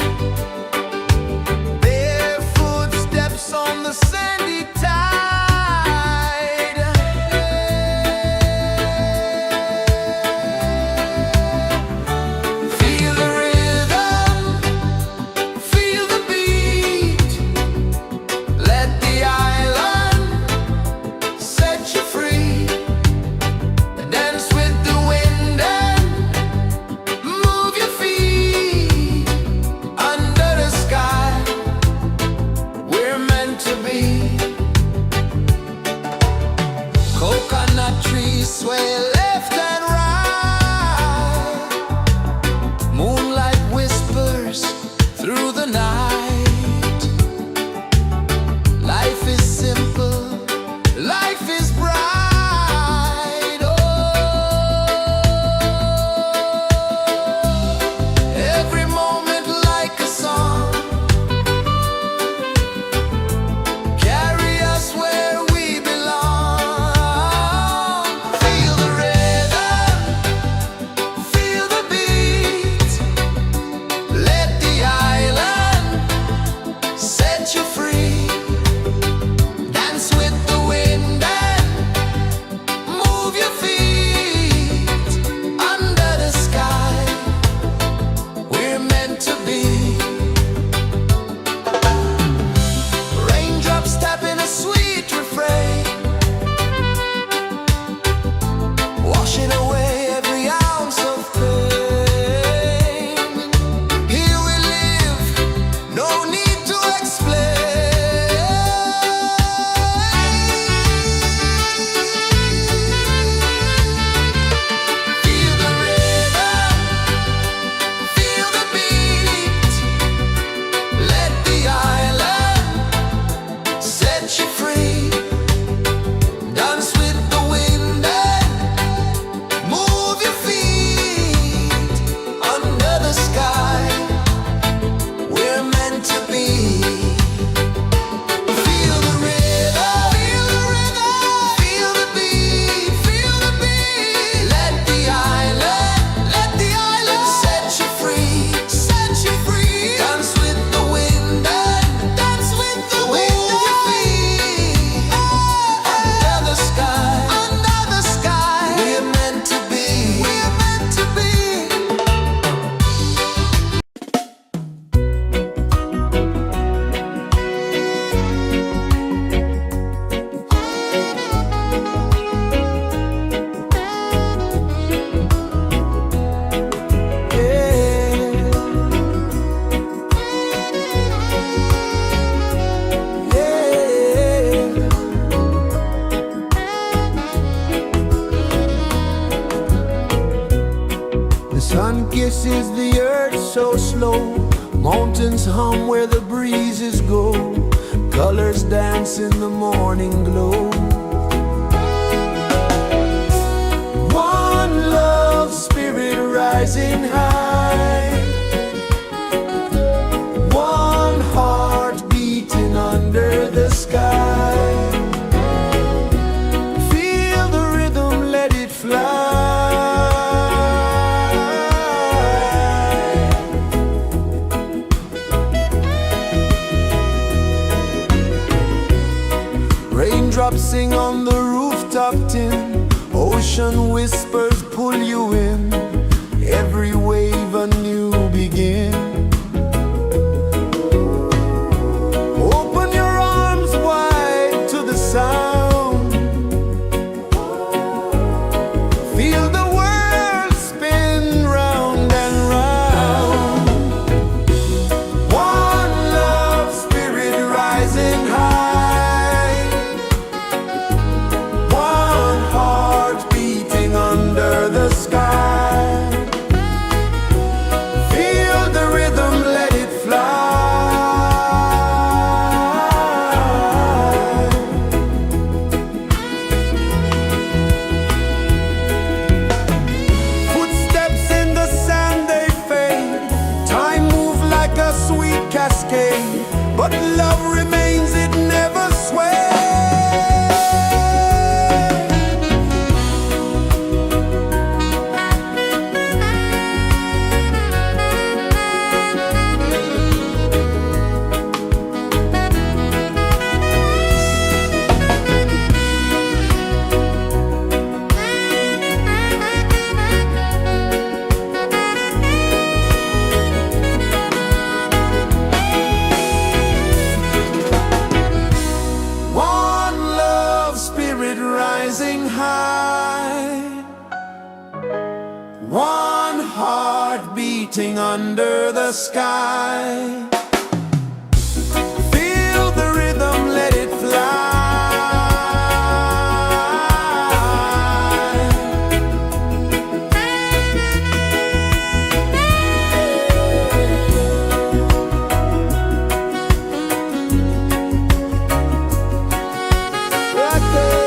Barefoot steps on the sandy tide. Feel the rhythm, feel the beat. Let the island set you free. Dance with the wind and move your feet. Under the sky, we're meant to be. Coconut trees sway left and right. Moonlight whispers through the night. Life is simple, life is bright. Oh, every moment like a song. Carry us where we belong. Feel the rhythm, kisses the earth so slow. Mountains hum where the breezes go. Colors dance in the morning glow. One love spirit rising high. One heart beating under the sky. Feel the rhythm, let it fly. Raindrops sing on the rooftop tin. Ocean whispers pull you in. Every wave a new begin. Open your arms wide to the sound. Feel the world spin round and round. One love spirit rising high. One heart beating under the sky. Feel the rhythm, let it fly. Footsteps in the sand, they fade. Time moves like a sweet cascade, but love remains, it never sways. One love spirit rising high. One heart beating under the sky. Feel the rhythm, let it fly. Right there.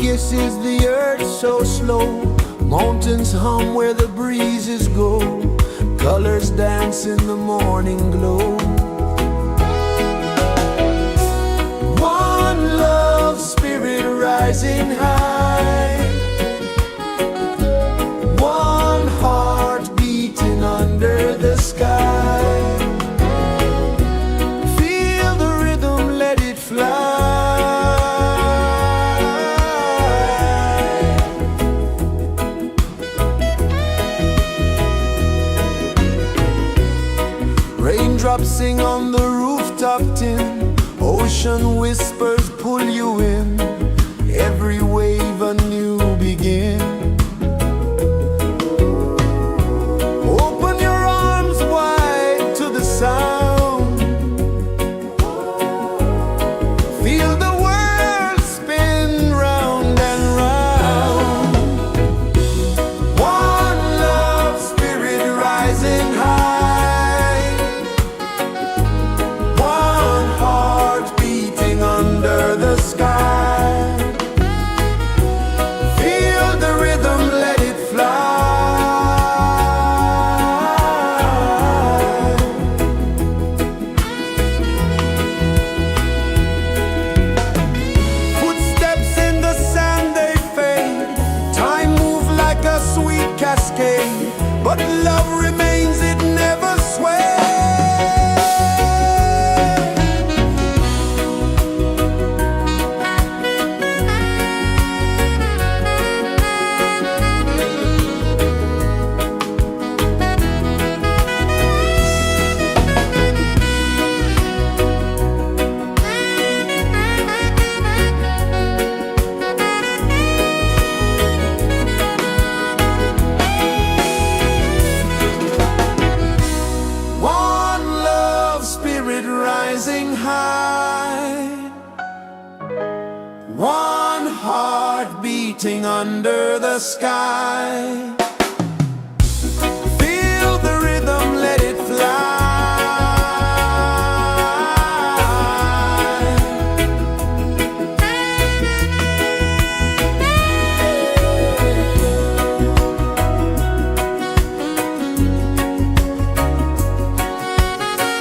guess is the earth so slow? Mountains hum where the breezes go, colors dance in the morning glow. One love spirit rising high, one heart beating under the sky. Feel the rhythm, let it fly. Raindrops sing on the rooftop tin, ocean whispers pull you in, every wave a new begin. Open your arms wide to the sound, feel the world spin round and round. One love spirit rising high, one heart beating under the sky. Feel the rhythm, let it fly. Footsteps in the sand, they fade. Time moves like a sweet cascade, but love remains, it never sways. One love spirit rising high, one heart beating under the sky. Feel the rhythm, let it fly.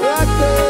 Right there.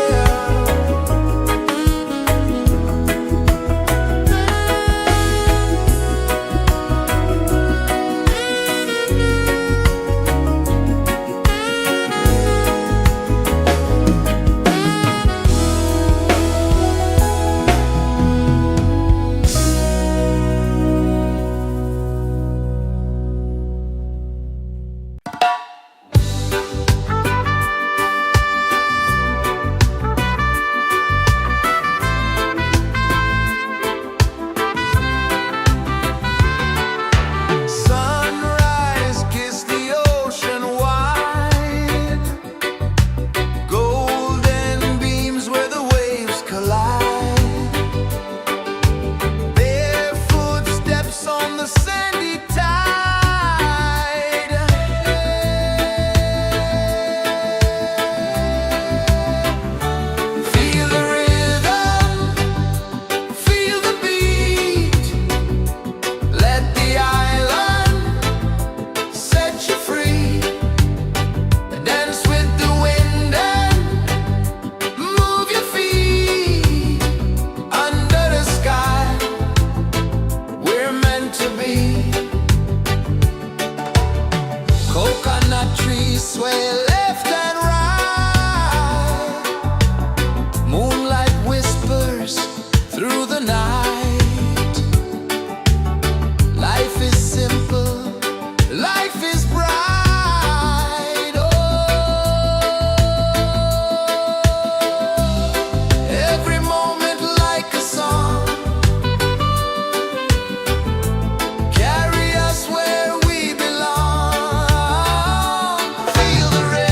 Sunrise, kiss the ocean wide, golden beams where the waves collide, barefoot steps on the sandy tide. Feel the rhythm, feel the beat, let the island set you free. Dance with the wind and move your feet under the sky. We're meant to be. Coconut trees sway left and right, moonlight whispers through the night. Life is simple, life is bright. Oh, every moment like a song, carry us where we belong. Feel the rhythm.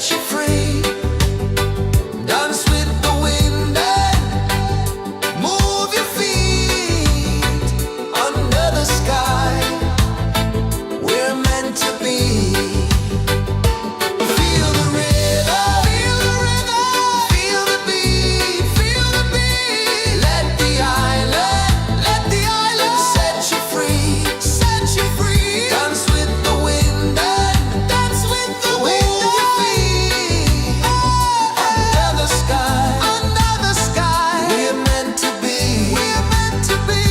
set you free. Dance with the wind and move your feet under the sky. We're meant to be. Feel the rhythm, feel the rhythm, feel the beat, feel the beat. Let the island set you free, set you free. Dance with the wind and dance with the wind. Move your feet under the sky, we're meant to be, we're meant to be.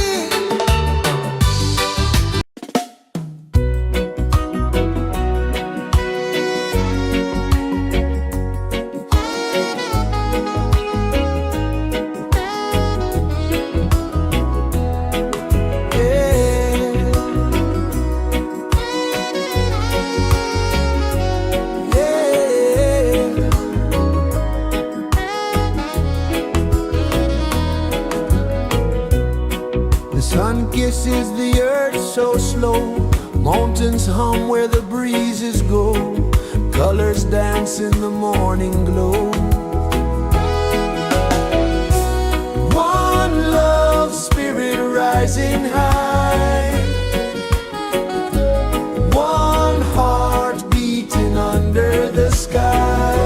The sun kisses the earth so slow. Mountains hum where the breezes go. Colors dance in the morning glow. One love spirit rising high. One heart beating under the sky.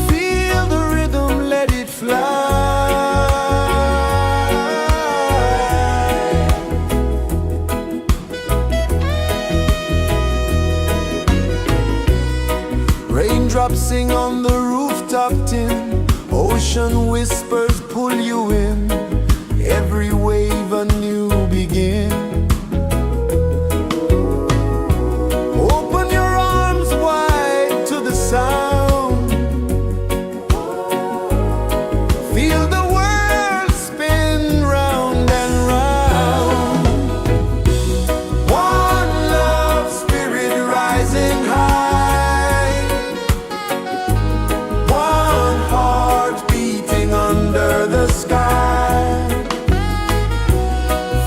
Feel the rhythm, let it fly. Raindrops sing on the rooftop tin. Ocean whispers pull you in. Every wave a new begin. Open your arms wide to the sound. Feel the world spin round and round. One love spirit rising high. One heart beating under the sky.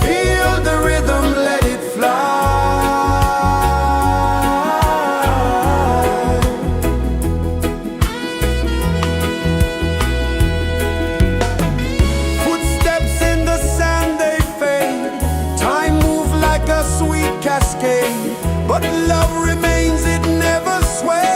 Feel the rhythm, let it fly. Footsteps in the sand, they fade. Time moves like a sweet cascade, but love remains, it never sways.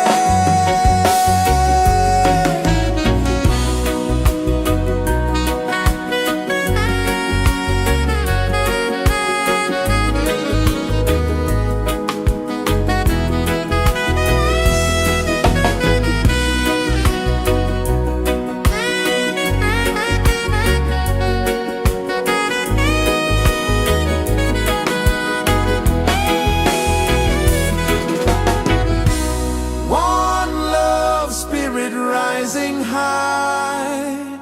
One love spirit rising high.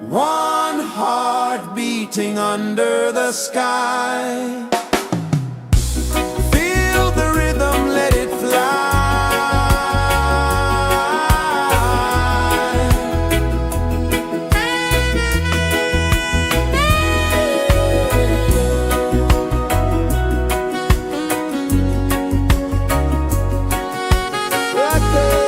One heart beating under the sky. Feel the rhythm, let it fly. Right there.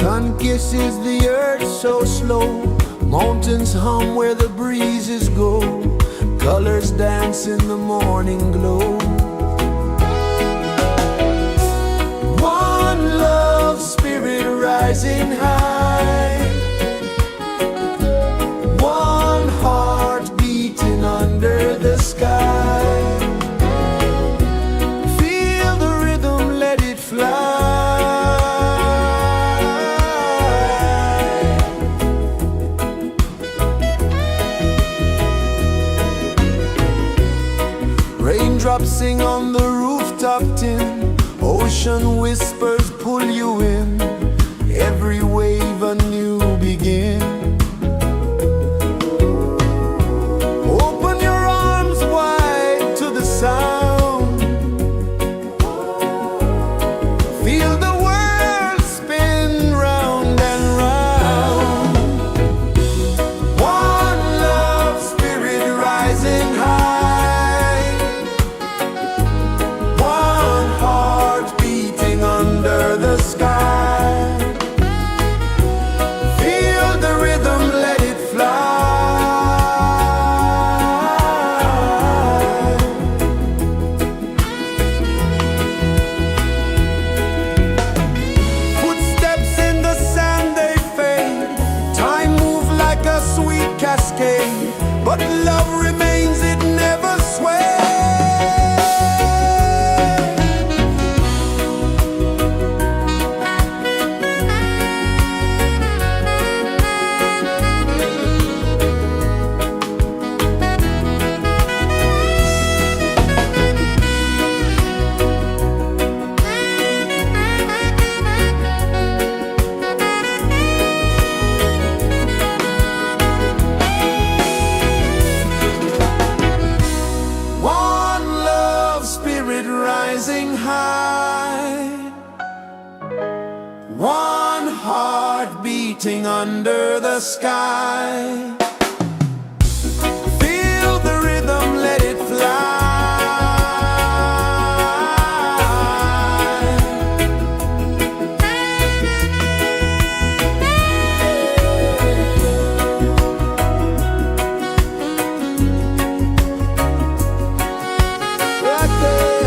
Sun kisses the earth so slow, mountains hum where the breezes go, colors dance in the morning glow. One love spirit rising high, one heart beating under the sky. Feel the rhythm, let it fly. Raindrops sing on the rooftop tin, ocean whispers pull you in, every wave a new begin. Open your arms wide to the sound, feel the world spin round and round. One love spirit rising high, one heart beating under the sky. Feel the rhythm, let it fly. Footsteps in the sand, they fade, time moves like a sweet cascade, but love remains, it never sways. One love spirit rising high, one heart beating under the sky. Feel the rhythm, let it fly. Right there.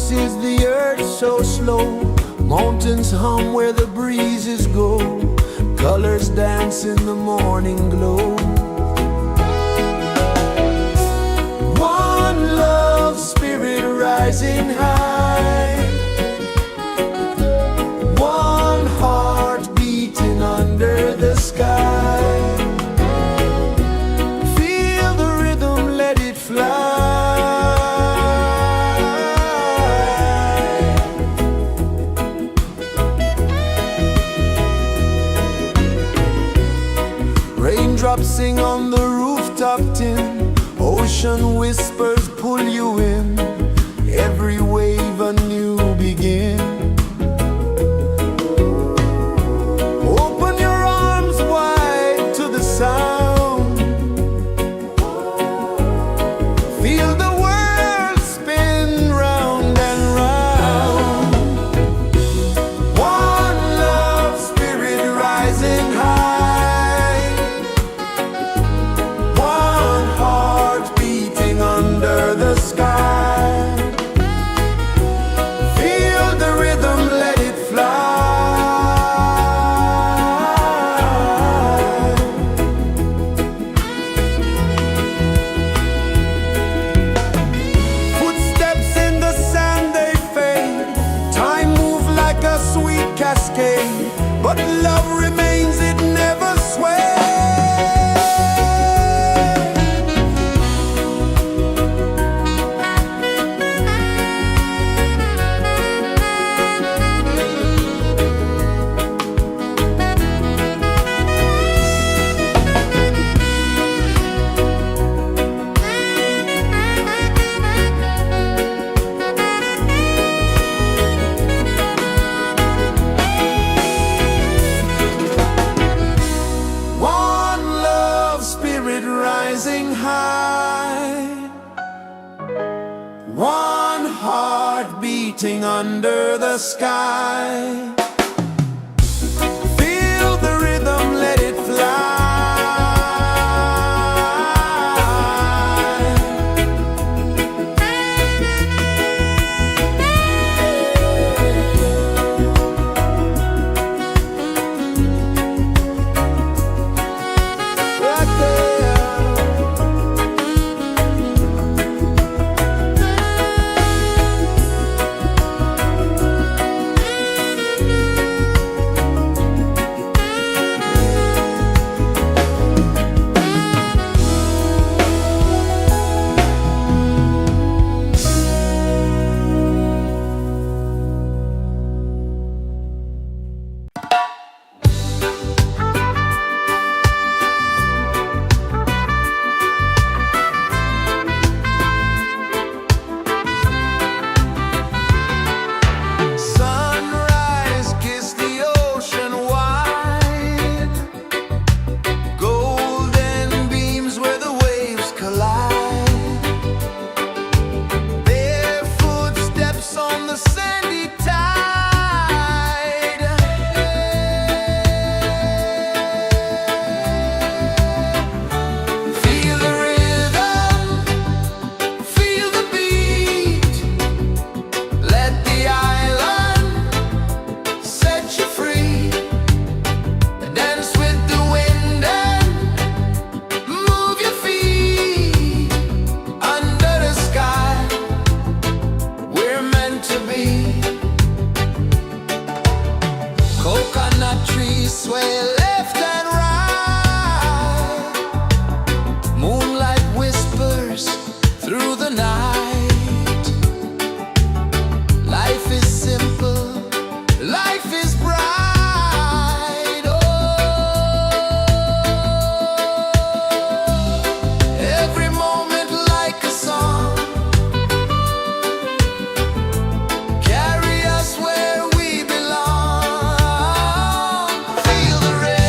pulses the earth so slow. Mountains hum where the breezes go. Colors dance in the morning glow. One love spirit rising high. One heart beating under the sky. Feel the rhythm, let it fly. Raindrops sing on the rooftop tin. Ocean whispers pull you in. Every wave a new begin. Open your arms wide to the sound. Feel the world spin round and round. One love spirit rising high. One heart beating under the sky. Feel the rhythm, let it fly. Footsteps in the sand, they fade. Time moves like a sweet cascade, but love remains, it never sways. One love spirit rising high. One heart beating under the sky. Feel the rhythm, let it fly. Right there. Sunrise, kiss the ocean wide. Golden beams where the waves collide. Barefoot steps on the sandy tide. Feel the rhythm, feel the beat. Let the island set you free. Dance with the wind and move your feet. Under the sky, we're meant to be. Coconut trees sway left and right. Moonlight whispers through the night. Life is simple, life is bright. Oh, every moment like a song. Carry us where we belong. Feel the rhythm.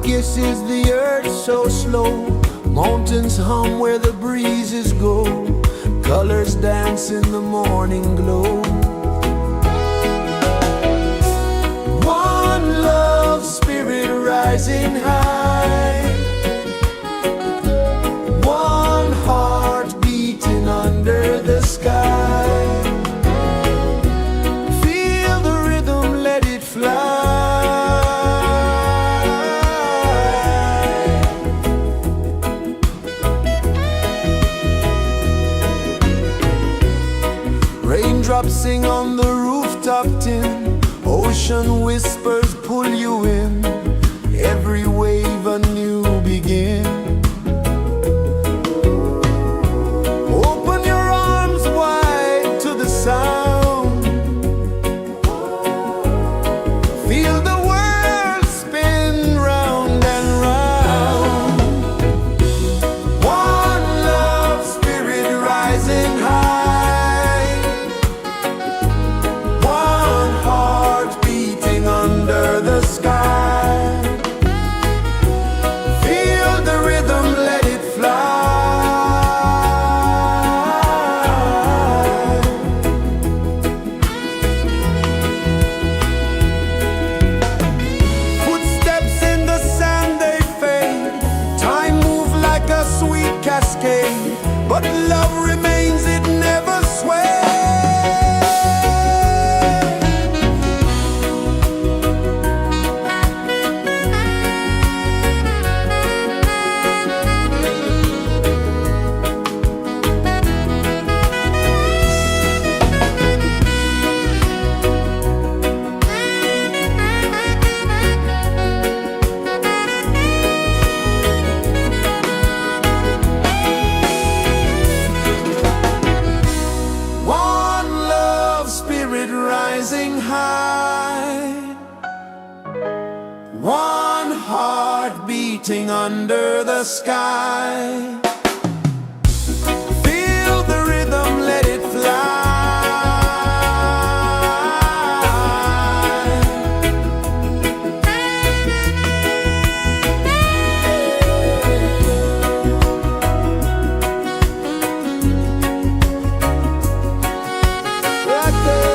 kisses the earth so slow. Mountains hum where the breezes go. Colors dance in the morning glow. One love spirit rising high. One heart beating under the sky. Feel the rhythm, let it fly. Raindrops sing on the rooftop tin. Ocean whispers pull you in. Every wave a new begin. Open your arms wide to the sound. Feel the world spin round and round. One love spirit rising high. One heart beating under the sky. Feel the rhythm, let it fly. Footsteps in the sand, they fade. Time moves like a sweet cascade, but love remains, it never sways. One love spirit rising high. One heart beating under the sky. Feel the rhythm, let it fly. Right there.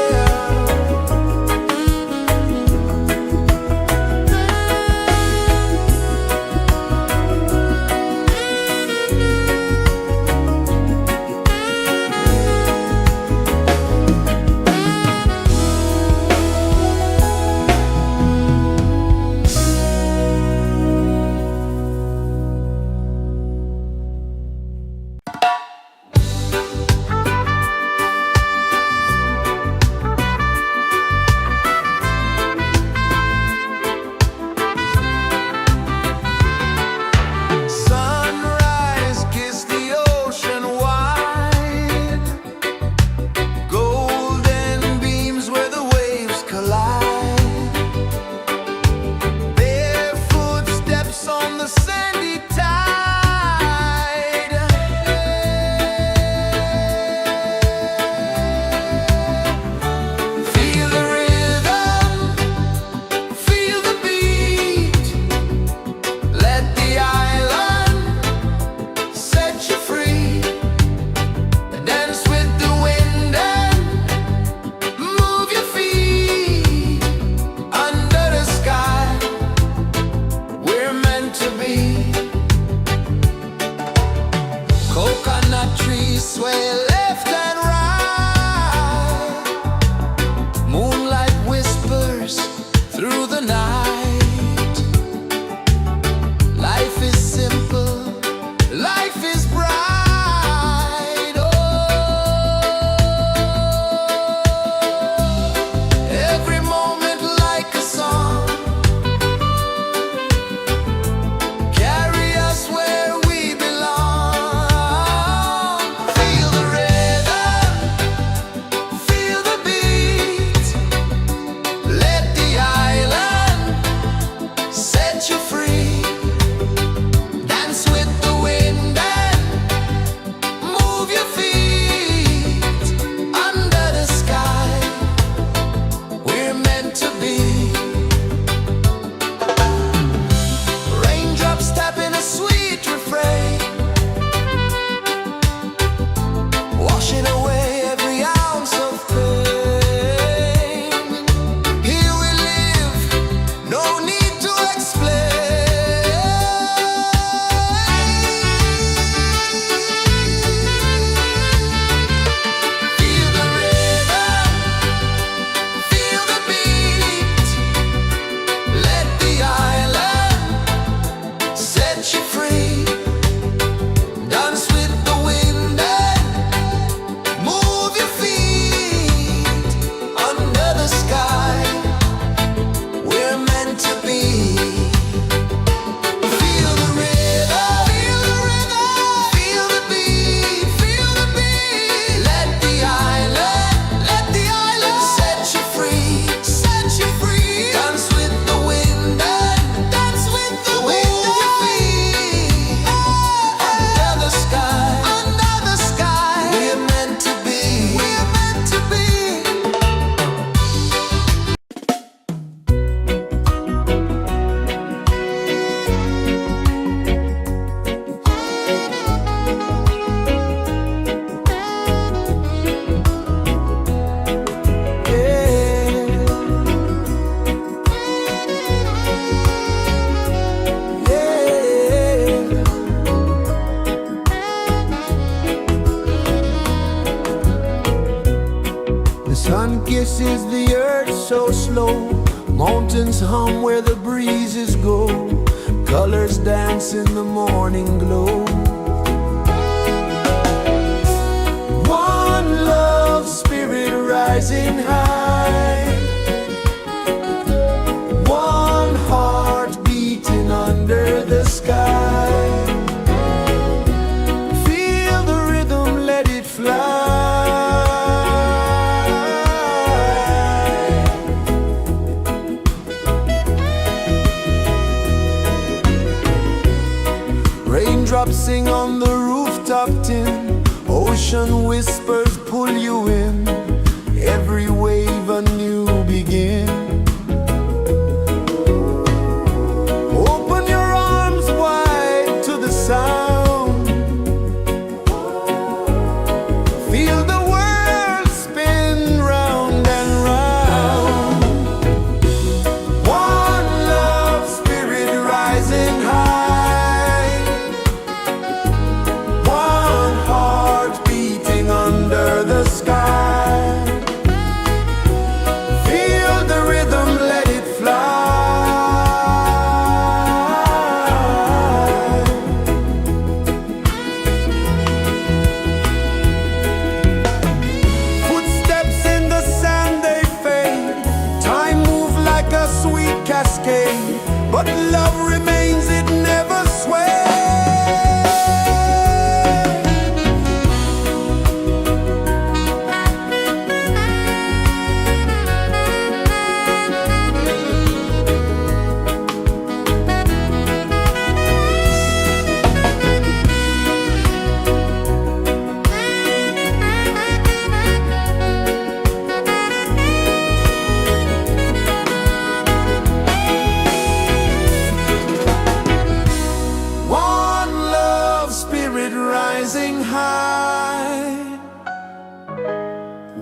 so slow. Mountains hum where the breezes go. Colors dance in the morning glow. One love, spirit rising high. One heart beating under the sky. Feel the rhythm, let it fly. Raindrops sing on the rooftop tin. Ocean whispers pull you in. Every wave a new begin. Open your arms wide to the sound. Feel the world spin round and round. One love, spirit rising high. One heart beating under the sky. Feel the rhythm, let it fly. Footsteps in the sand, they fade. Time moves like a sweet cascade, but love remains, it never sways. One love, spirit rising high.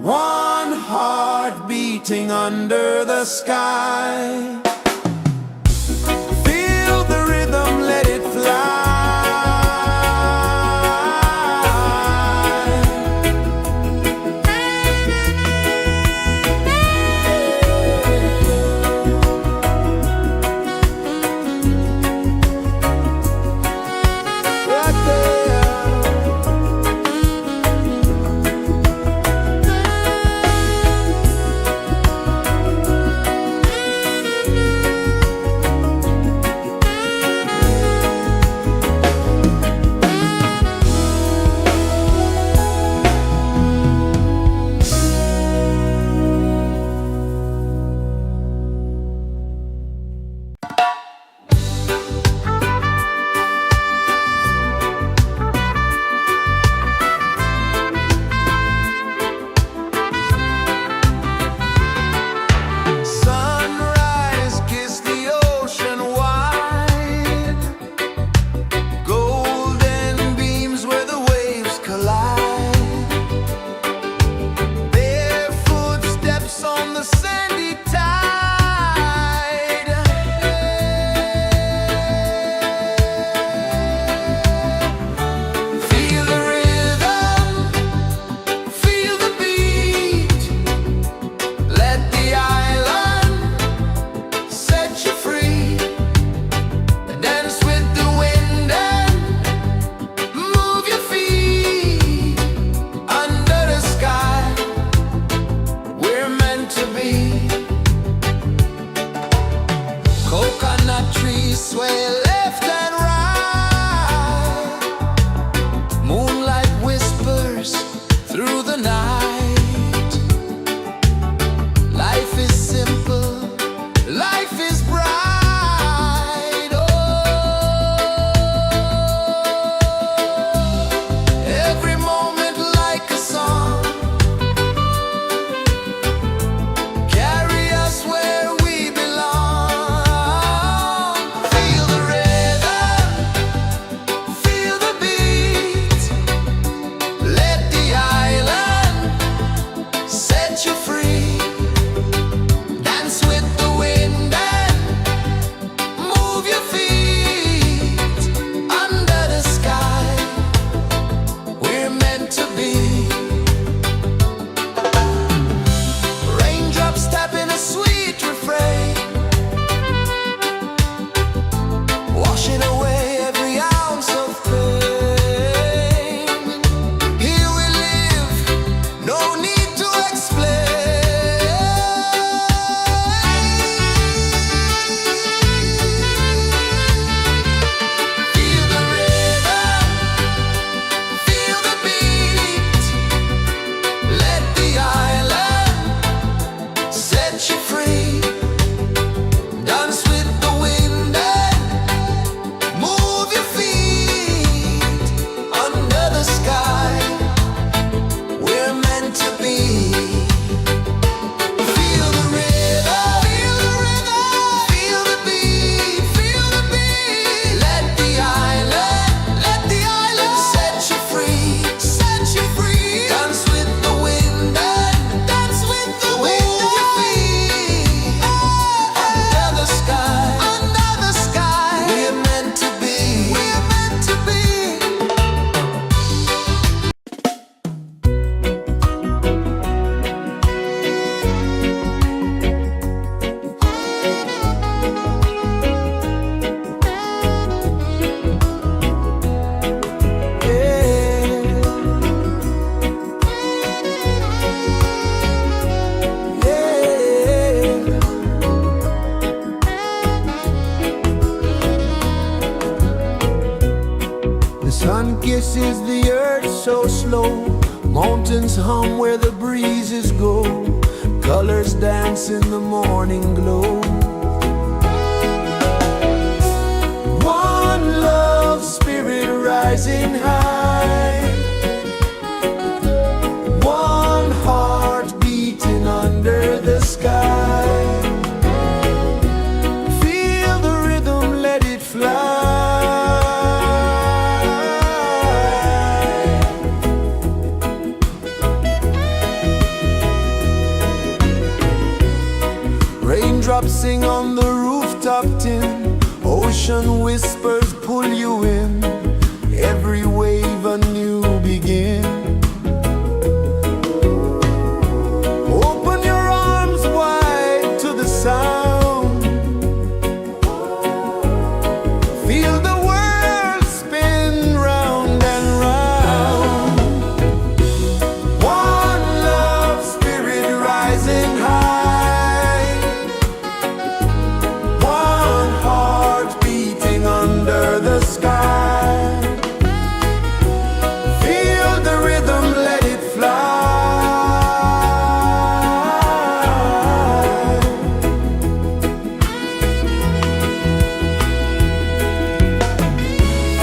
One heart beating under the sky. Feel the rhythm, let it fly. Right there. Sunrise, kiss the ocean wide. Golden beams where the waves collide. Barefoot steps on the sandy tide. Feel the rhythm, feel the beat. Let the island set you free. Dance with the wind and move your feet. Under the sky, we're meant to be. rejoices the earth so slow. Mountains hum where the breezes go. Colors dance in the morning glow. One love spirit rising high. One heart beating under the sky. Feel the rhythm, let it fly. Raindrops sing on the rooftop tin. Ocean whispers pull you in. Every wave a new begin. Open your arms wide to the sound. Feel the world spin round and round. One love spirit rising high. One heart beating under the sky. Feel the rhythm, let it fly.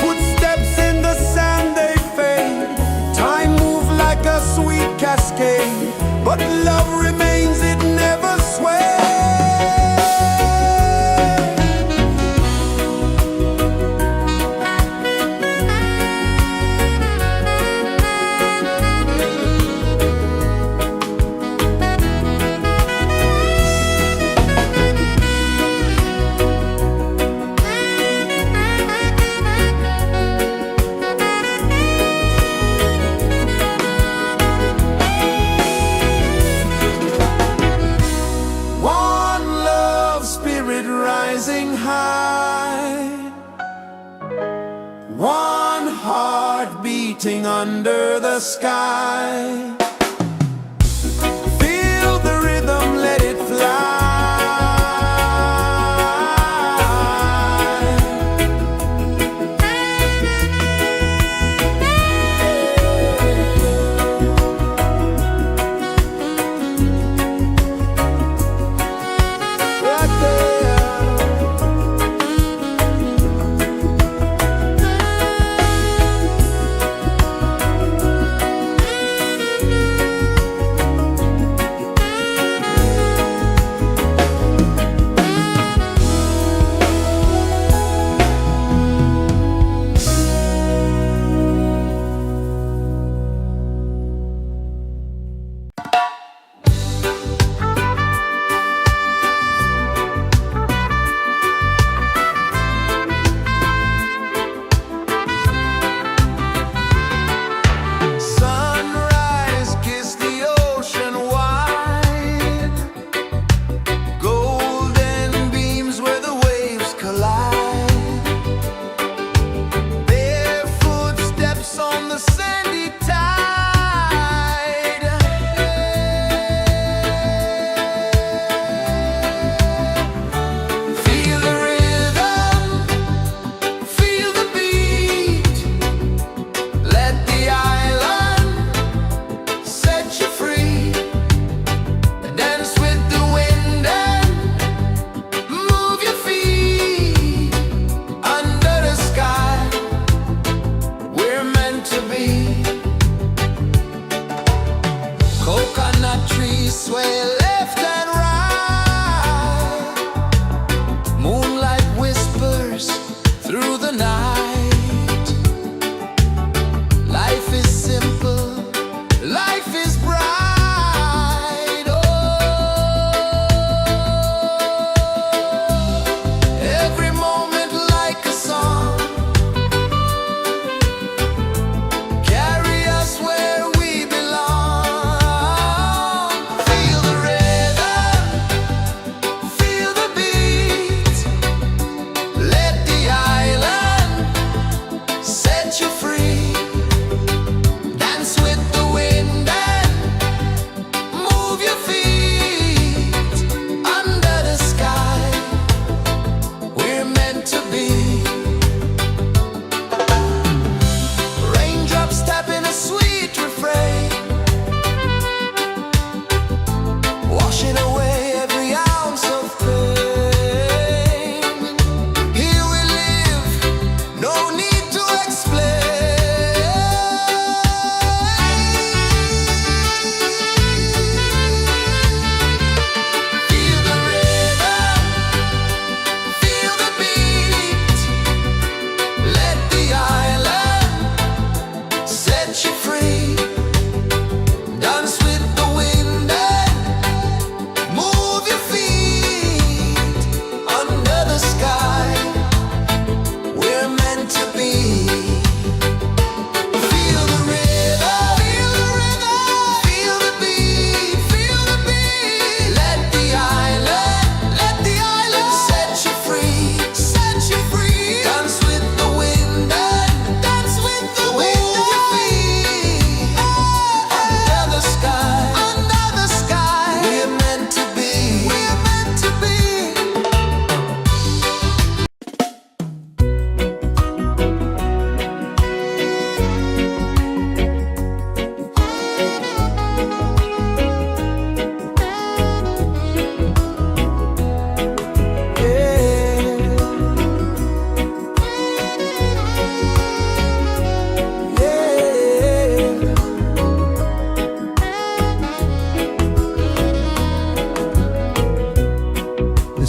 Footsteps in the sand, they fade. Time moves like a sweet cascade, but love remains, it never sways. One love spirit rising high. One heart beating under the sky. Feel the rhythm, let it fly.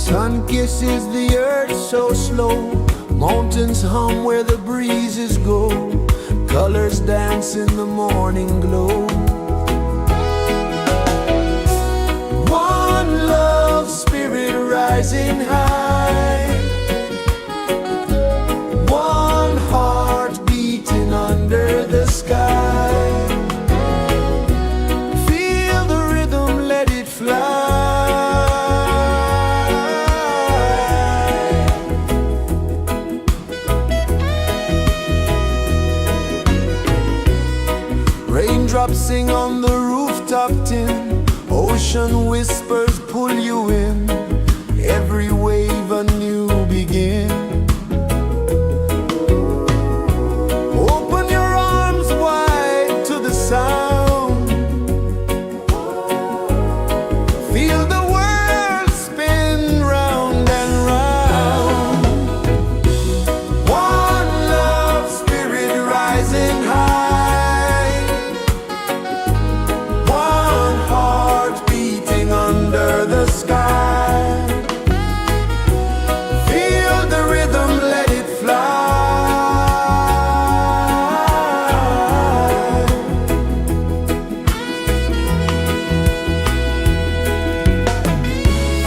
Sun kisses the earth so slow, mountains hum where the breezes go, colors dance in the morning glow. One love spirit rising high, one heart beating under the sky. Feel the rhythm, let it fly. Raindrops sing on the rooftop tin, ocean whispers pull you in, every wave a new begin. Open your arms wide to the sound, feel the world spin round and round. One love spirit rising high, one heart beating under the sky. Feel the rhythm, let it fly.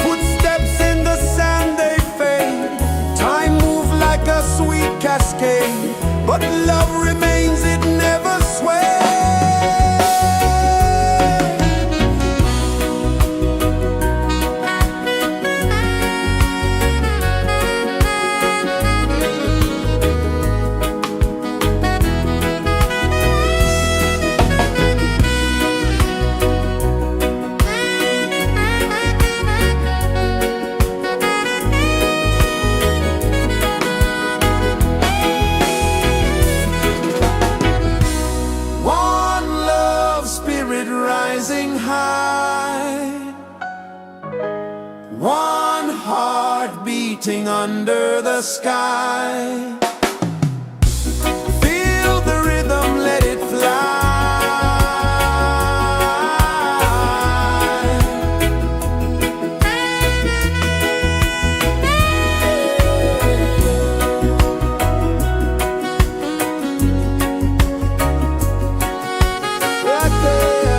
Footsteps in the sand, they fade, time moves like a sweet cascade, but love remains, it never sways. One love spirit rising high, one heart beating under the sky. Feel the rhythm, let it fly. Right there.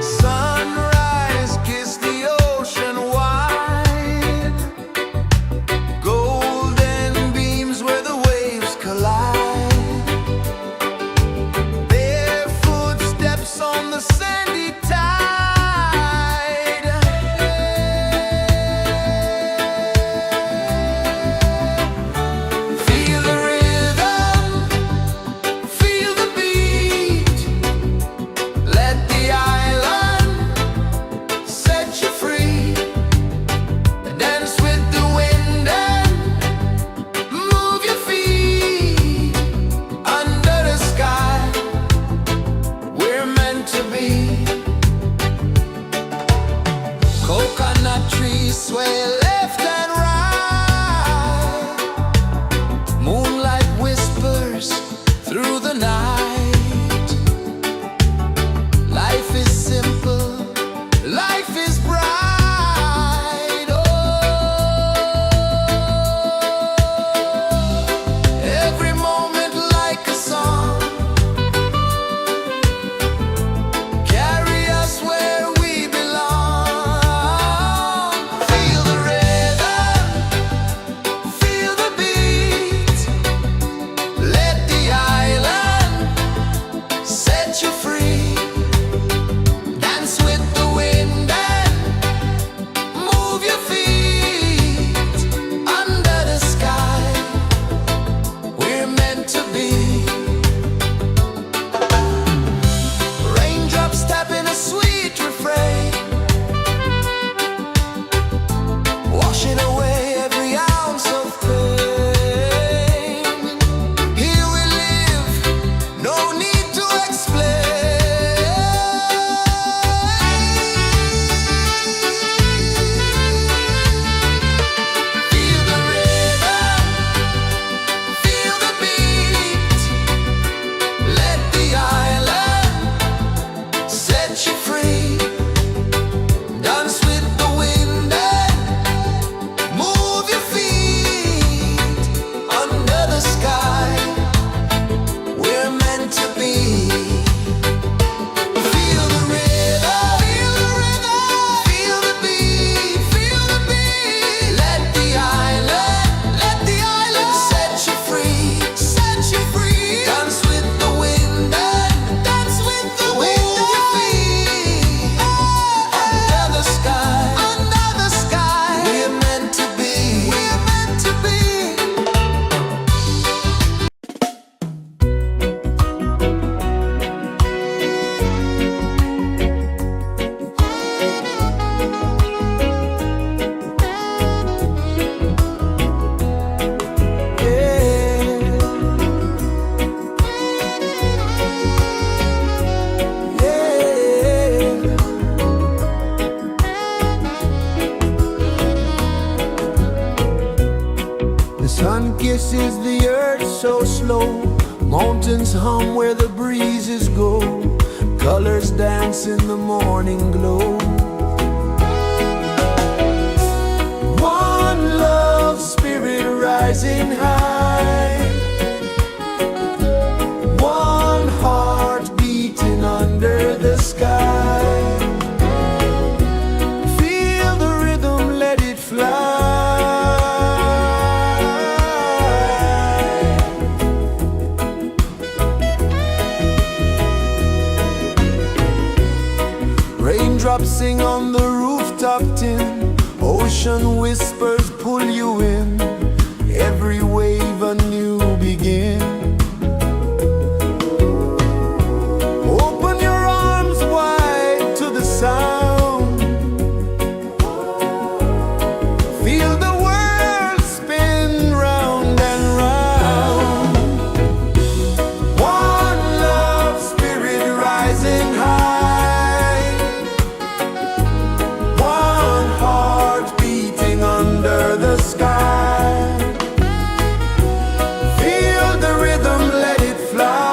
Sunrise, kiss the ocean wide, golden beams where the waves collide, their footsteps on the sandy tide. Feel the rhythm, feel the beat, let the island set you free. Dance with the wind and move your feet. Under the sky, we're meant to be. Coconut trees sway left and right, moonlight whispers through the night. Life is simple, life is bright. Oh, every moment like a song, hum where the breezes go, colors dance in the morning glow. One love, spirit rising high, one heart beating under the sky. Feel the rhythm, let it fly. Raindrops sing on the rooftop tin, ocean whispers pull you in, every wave a new begin. Open your arms wide to the sound, feel the world spin round and round. One love, spirit rising high, one heart beating under the sky. Feel the rhythm, let it fly.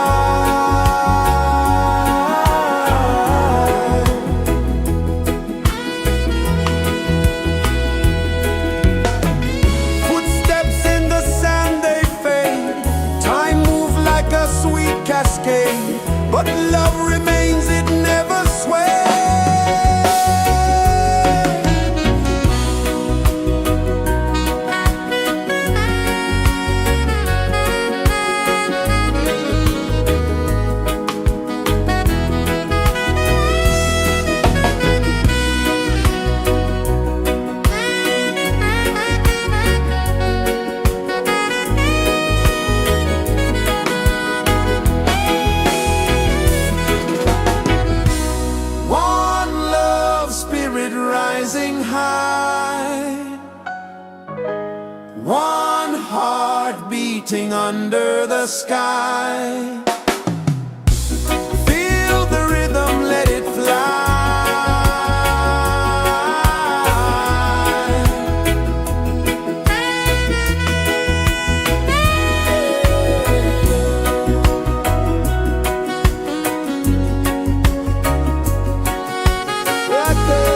Footsteps in the sand, they fade, time moves like a sweet cascade, but love remains, it never sways. One love, spirit rising high, one heart beating under the sky. Feel the rhythm, let it fly. Right there.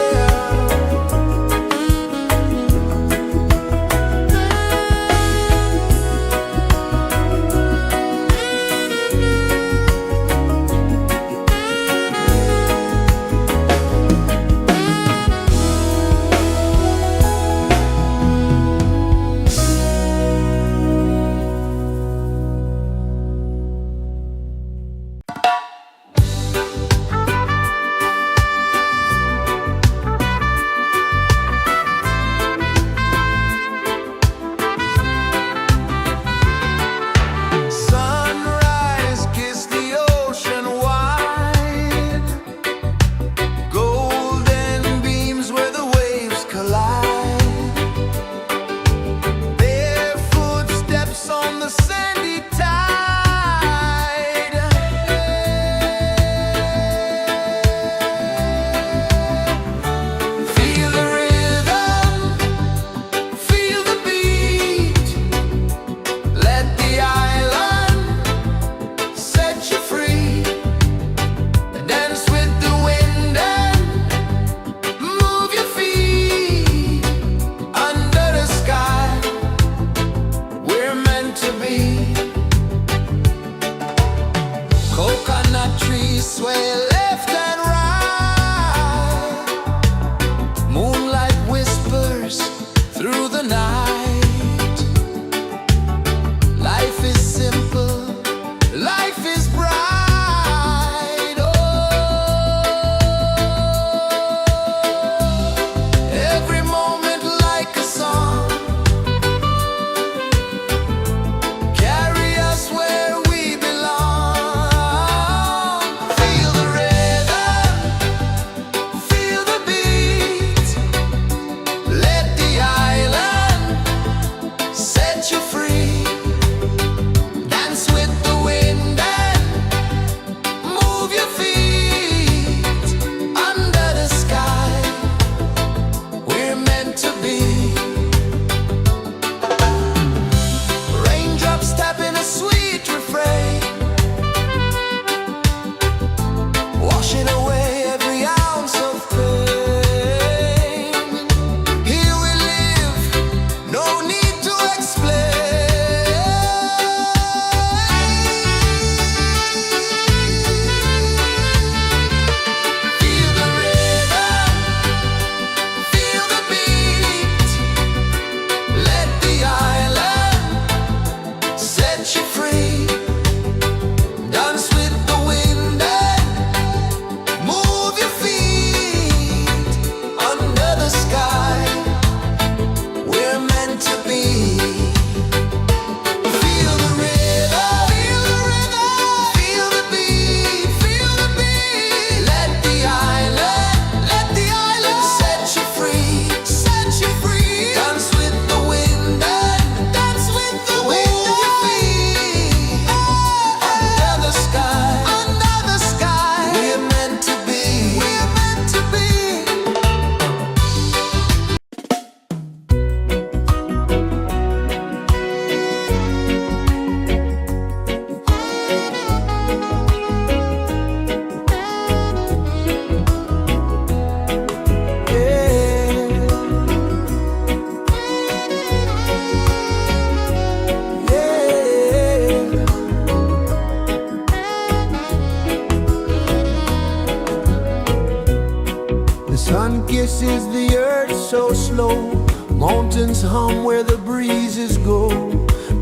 places the earth so slow. Mountains hum where the breezes go.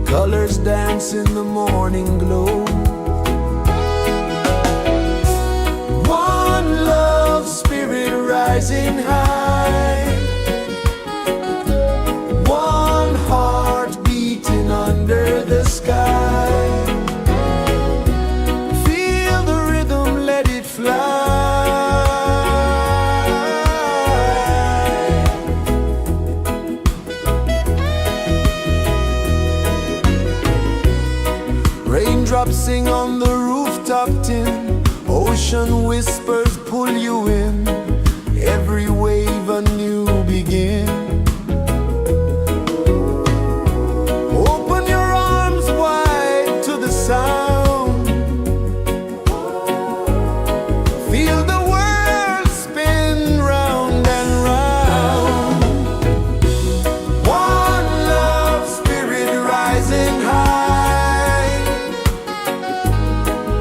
Colors dance in the morning glow. One love, spirit rising high. One heart beating under the sky. Feel the rhythm, let it fly. Raindrops sing on the rooftop tin. Ocean whispers pull you in. Every wave a new begin. Open your arms wide to the sound. Feel the world spin round and round. One love, spirit rising high.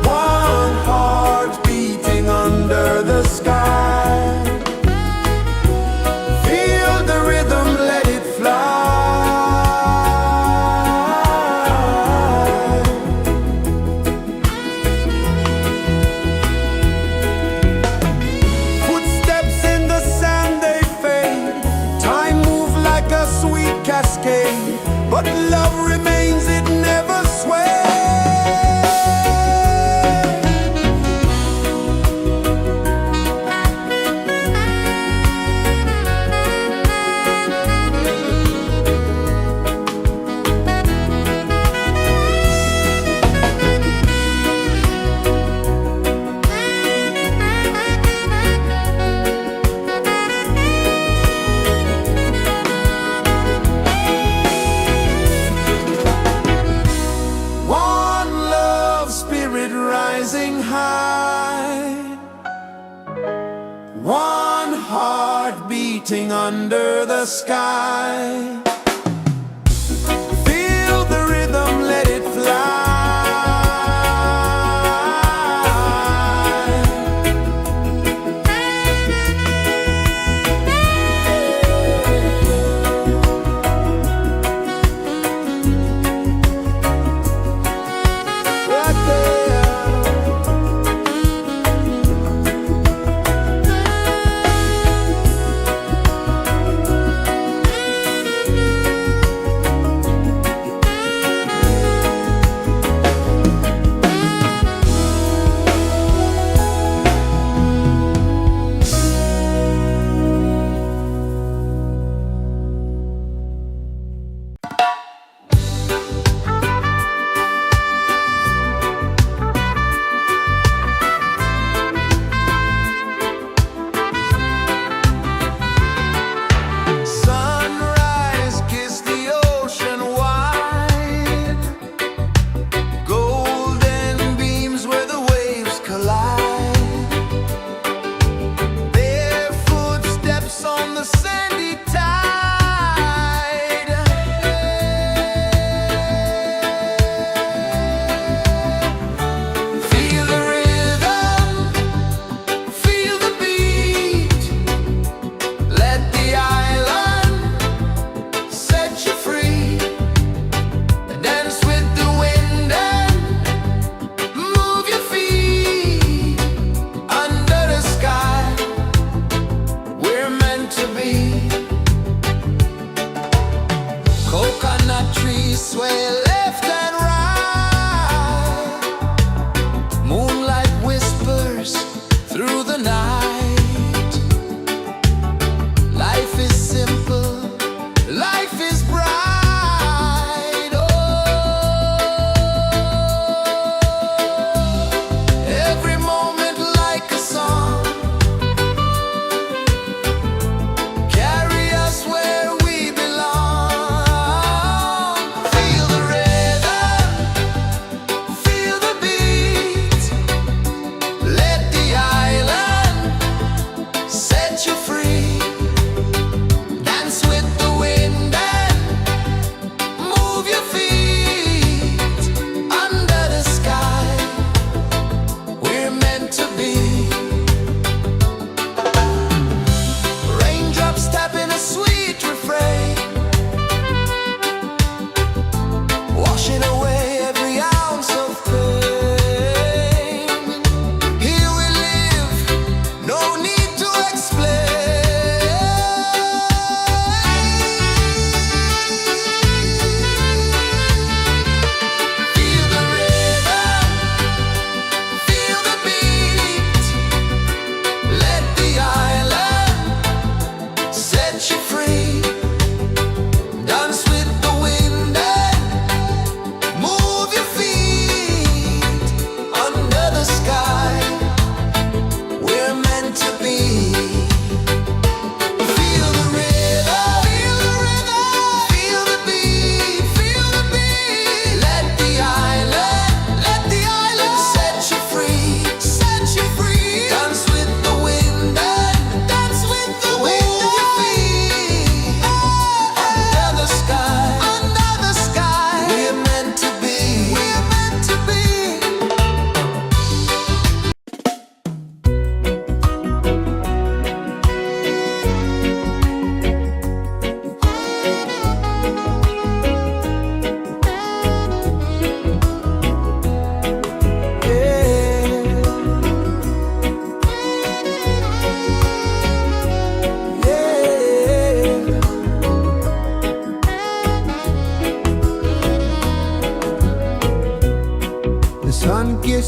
One heart beating under the sky. Feel the rhythm, let it fly. Footsteps in the sand, they fade. Time moves like a sweet cascade, but love remains, it never sways. One love, spirit rising high. One heart beating under the sky. Feel the rhythm, let it fly. Right there. Sunrise, kiss the ocean wide. Golden beams where the waves collide. Bare footsteps on the sandy tide. Feel the rhythm, feel the beat. Let the island set you free. Dance with the wind and move your feet. Under the sky, we're meant to be. Coconut trees sway left and right. Moonlight whispers through the night. Life is simple, life is bright. Oh, every moment like a song. Carry us where we belong. Feel the rhythm, feel the beat. Let the island set you free. Dance with the wind and move your feet. Under the sky, we're meant to be. Rain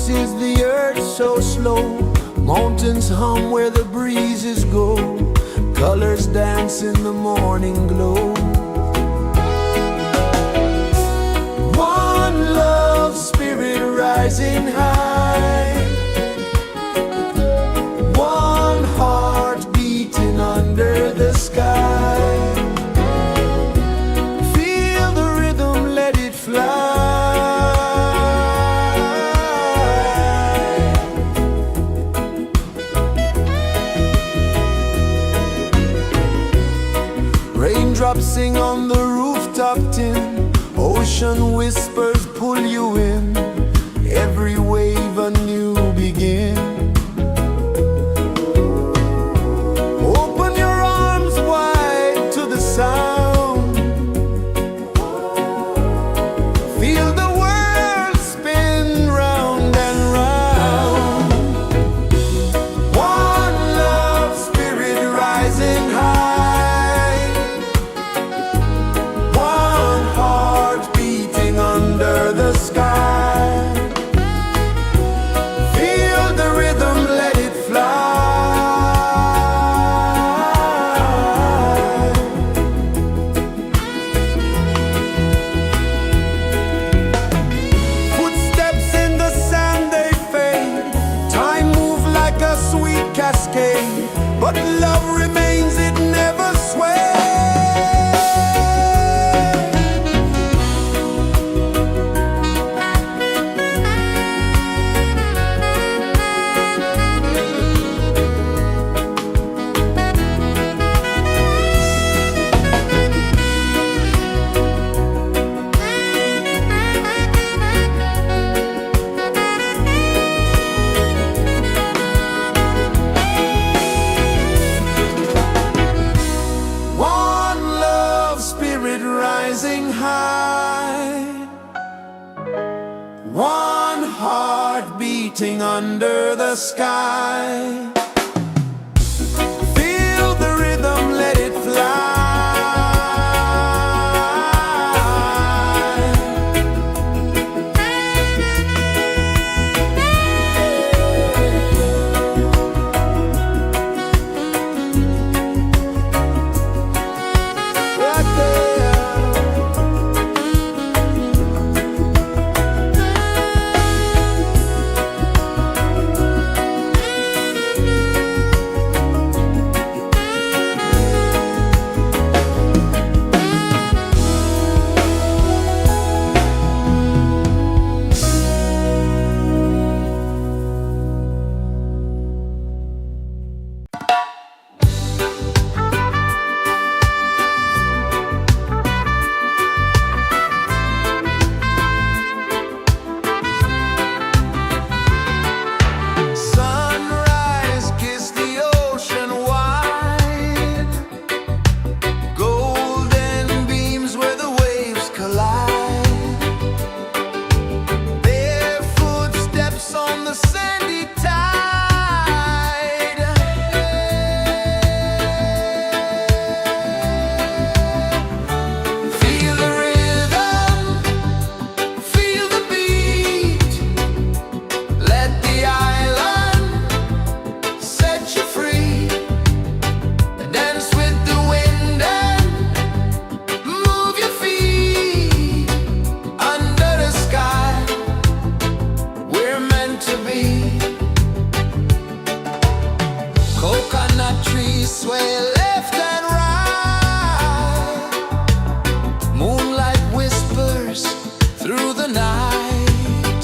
is the earth so slow. Mountains hum where the breezes go. Colors dance in the morning glow. One love spirit rising high. One heart beating under the sky. Feel the rhythm, let it fly. Raindrops sing on the rooftop tin. Ocean whispers pull you in. Every wave a new begin. Open your arms wide to the sound. Feel the world spin round and round. One love spirit rising high. One heart beating under the sky. Feel the rhythm, let it fly. Footsteps in the sand, they fade. Time moves like a sweet cascade, but love remains, it never sways. One love spirit rising high. One heart beating under the sky. Feel the rhythm, let it fly. Right there. Sunrise, kiss the ocean wide. Golden beams where the waves collide. Bare footsteps on the sandy tide. Feel the rhythm, feel the beat. Let the island set you free. Dance with the wind and move your feet. Under the sky, we're meant to be. Coconut trees sway left and right. Moonlight whispers through the night.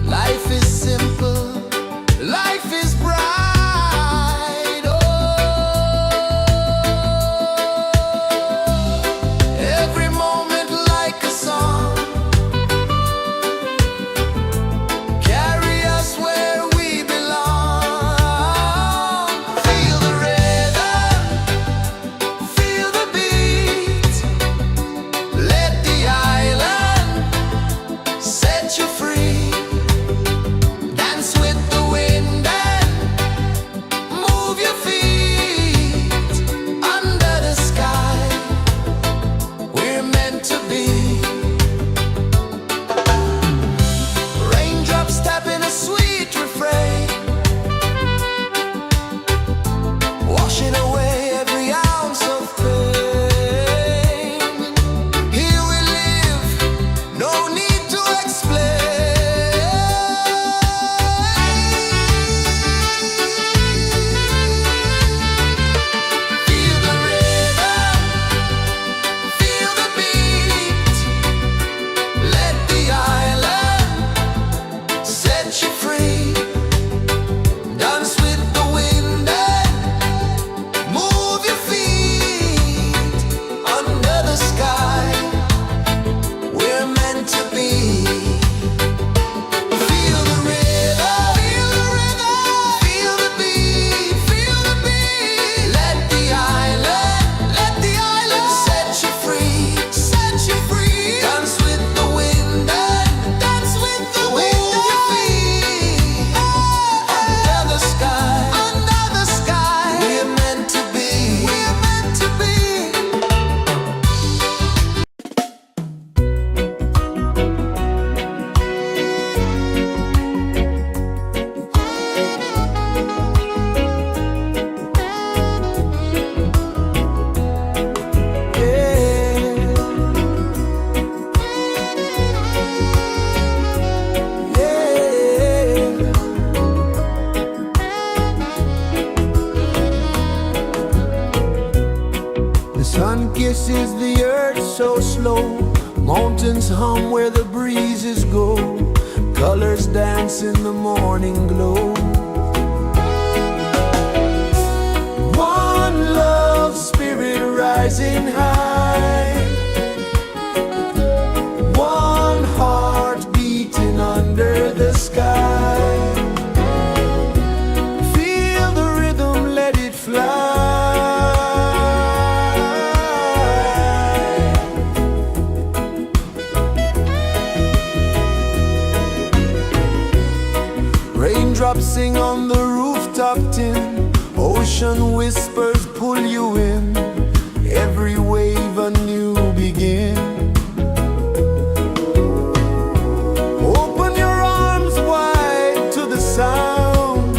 Life is simple, life is bright. Oh, every moment like a song. Carry us where we belong. Feel the rhythm. kisses the earth so slow. Mountains hum where the breezes go. Colors dance in the morning glow. One love spirit rising high. One heart beating under the sky. Feel the rhythm, let it fly. Raindrops sing on the rooftop tin. Ocean whispers pull you in. Every wave a new begin. Open your arms wide to the sound.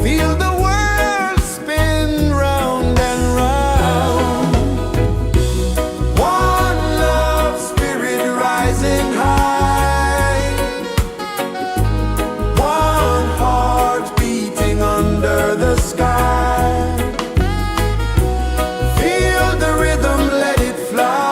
Feel the world spin round and round. One love spirit rising high. One heart beating under the sky. Feel the rhythm, let it fly.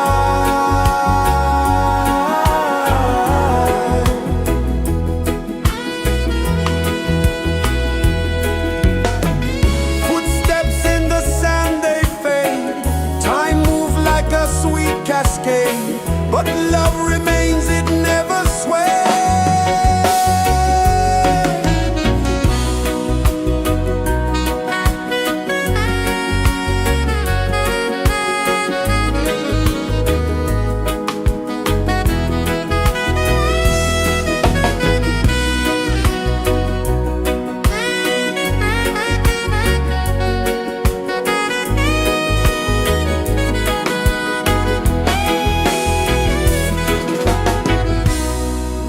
Footsteps in the sand, they fade. Time moves like a sweet cascade, but love remains, it never sways.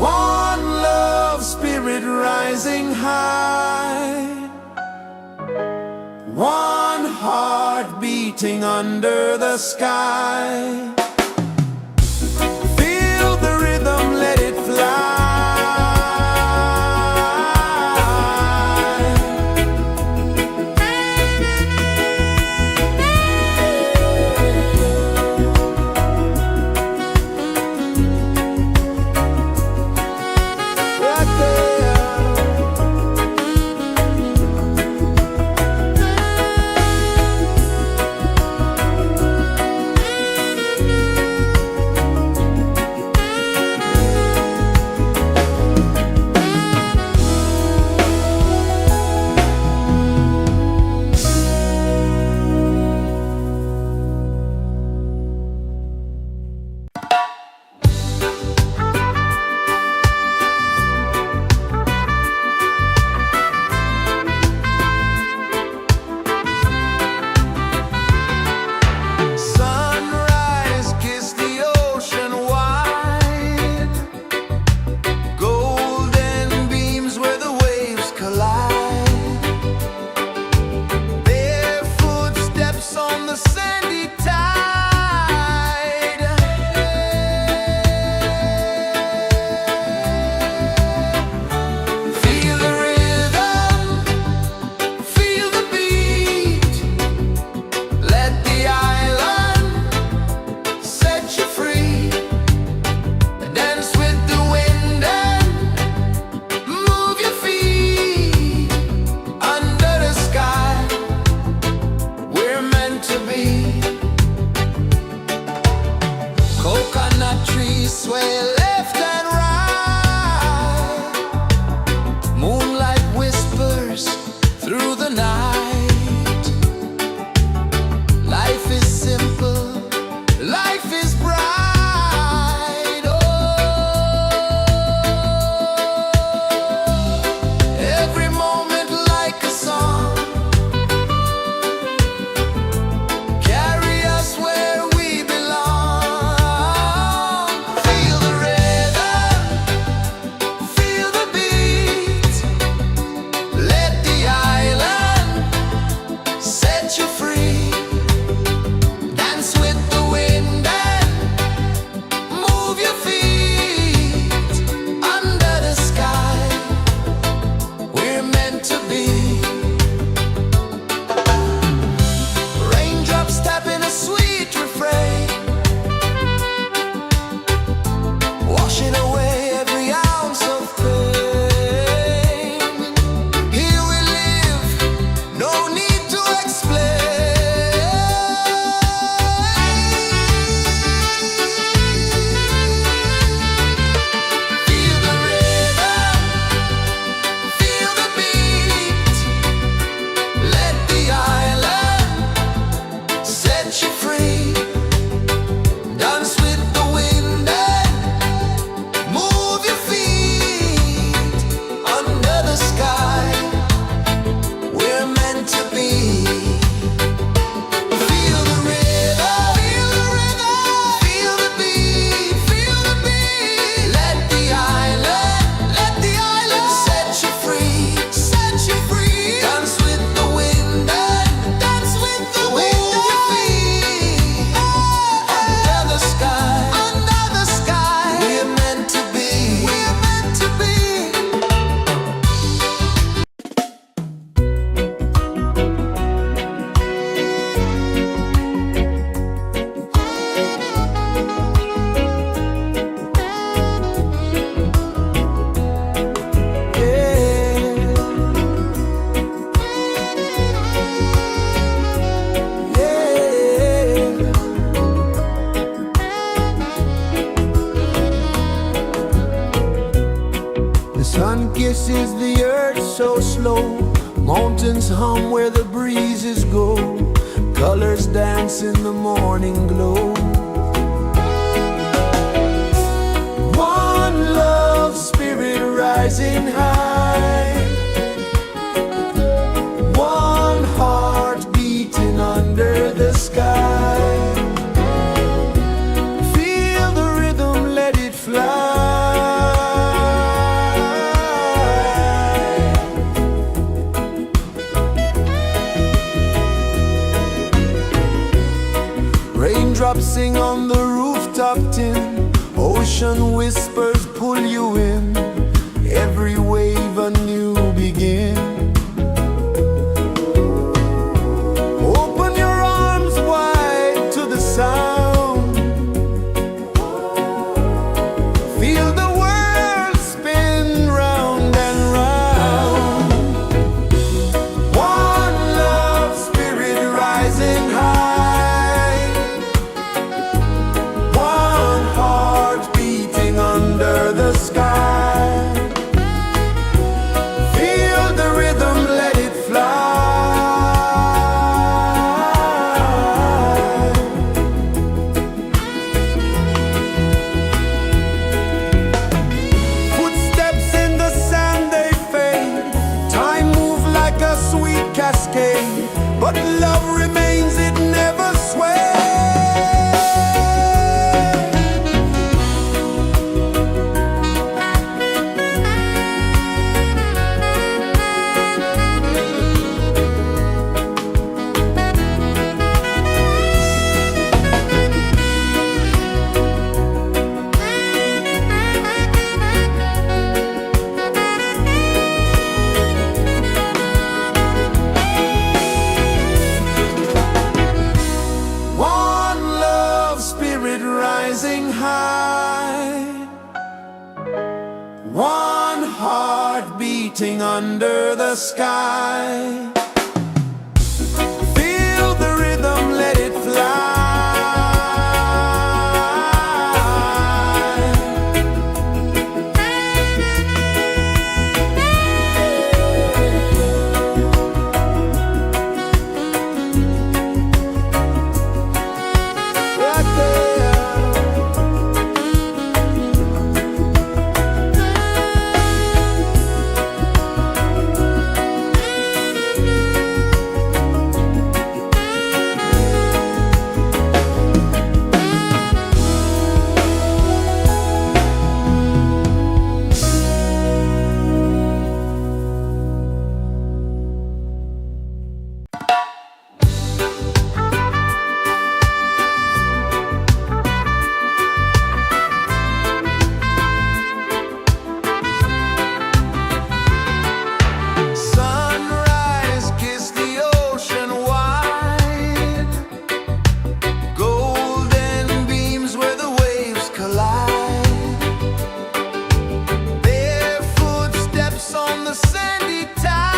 One love spirit rising high. One heart beating under the sky. Feel the rhythm, let it fly. Right there. The sun kisses the earth so slow, mountains hum where the breezes go, colors dance in the morning glow. One love, spirit rising high, one heart beating under the sky. Feel the rhythm, let it fly. Raindrops sing on the rooftop tin, ocean whispers pull you in, every wave a new begin. Open your arms wide to the sound, feel the world spin round and round. One love, spirit rising high, one heart beating under the sky. Feel the rhythm, let it fly. Footsteps in the sand, they fade, time moves like a sweet cascade, but love remains, it never sways. One love, spirit rising high, one heart beating under the sky. Feel the rhythm, let it fly. Right there. Sunrise, kiss the ocean wide, golden beams where the waves collide, their footsteps on the sandy tide.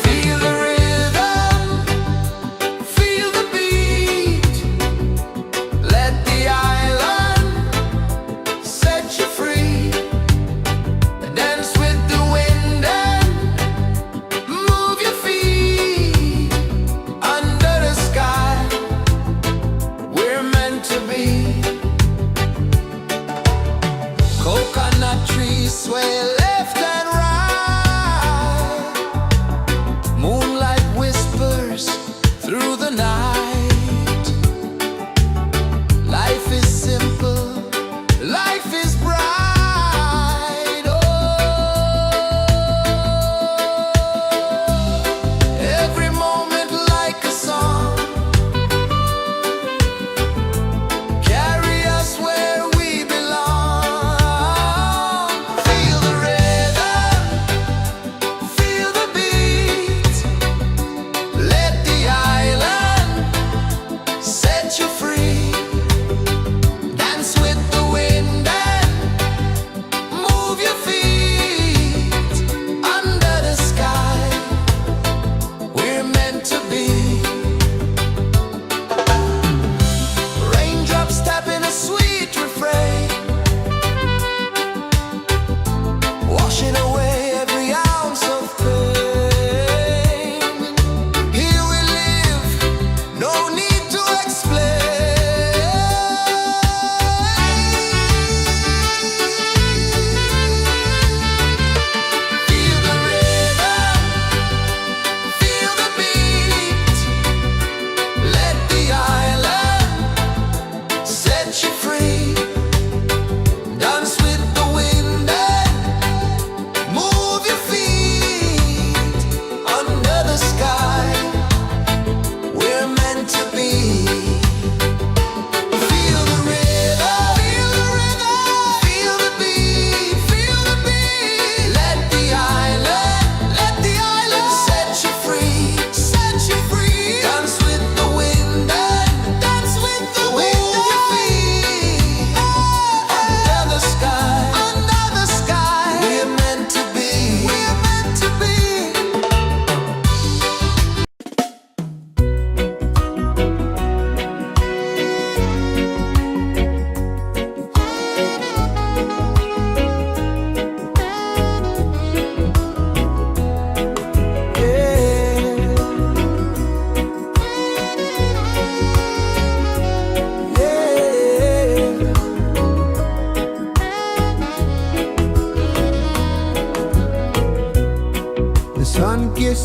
Feel the rhythm, feel the beat, let the island set you free. Dance with the wind and move your feet under the sky. We're meant to be.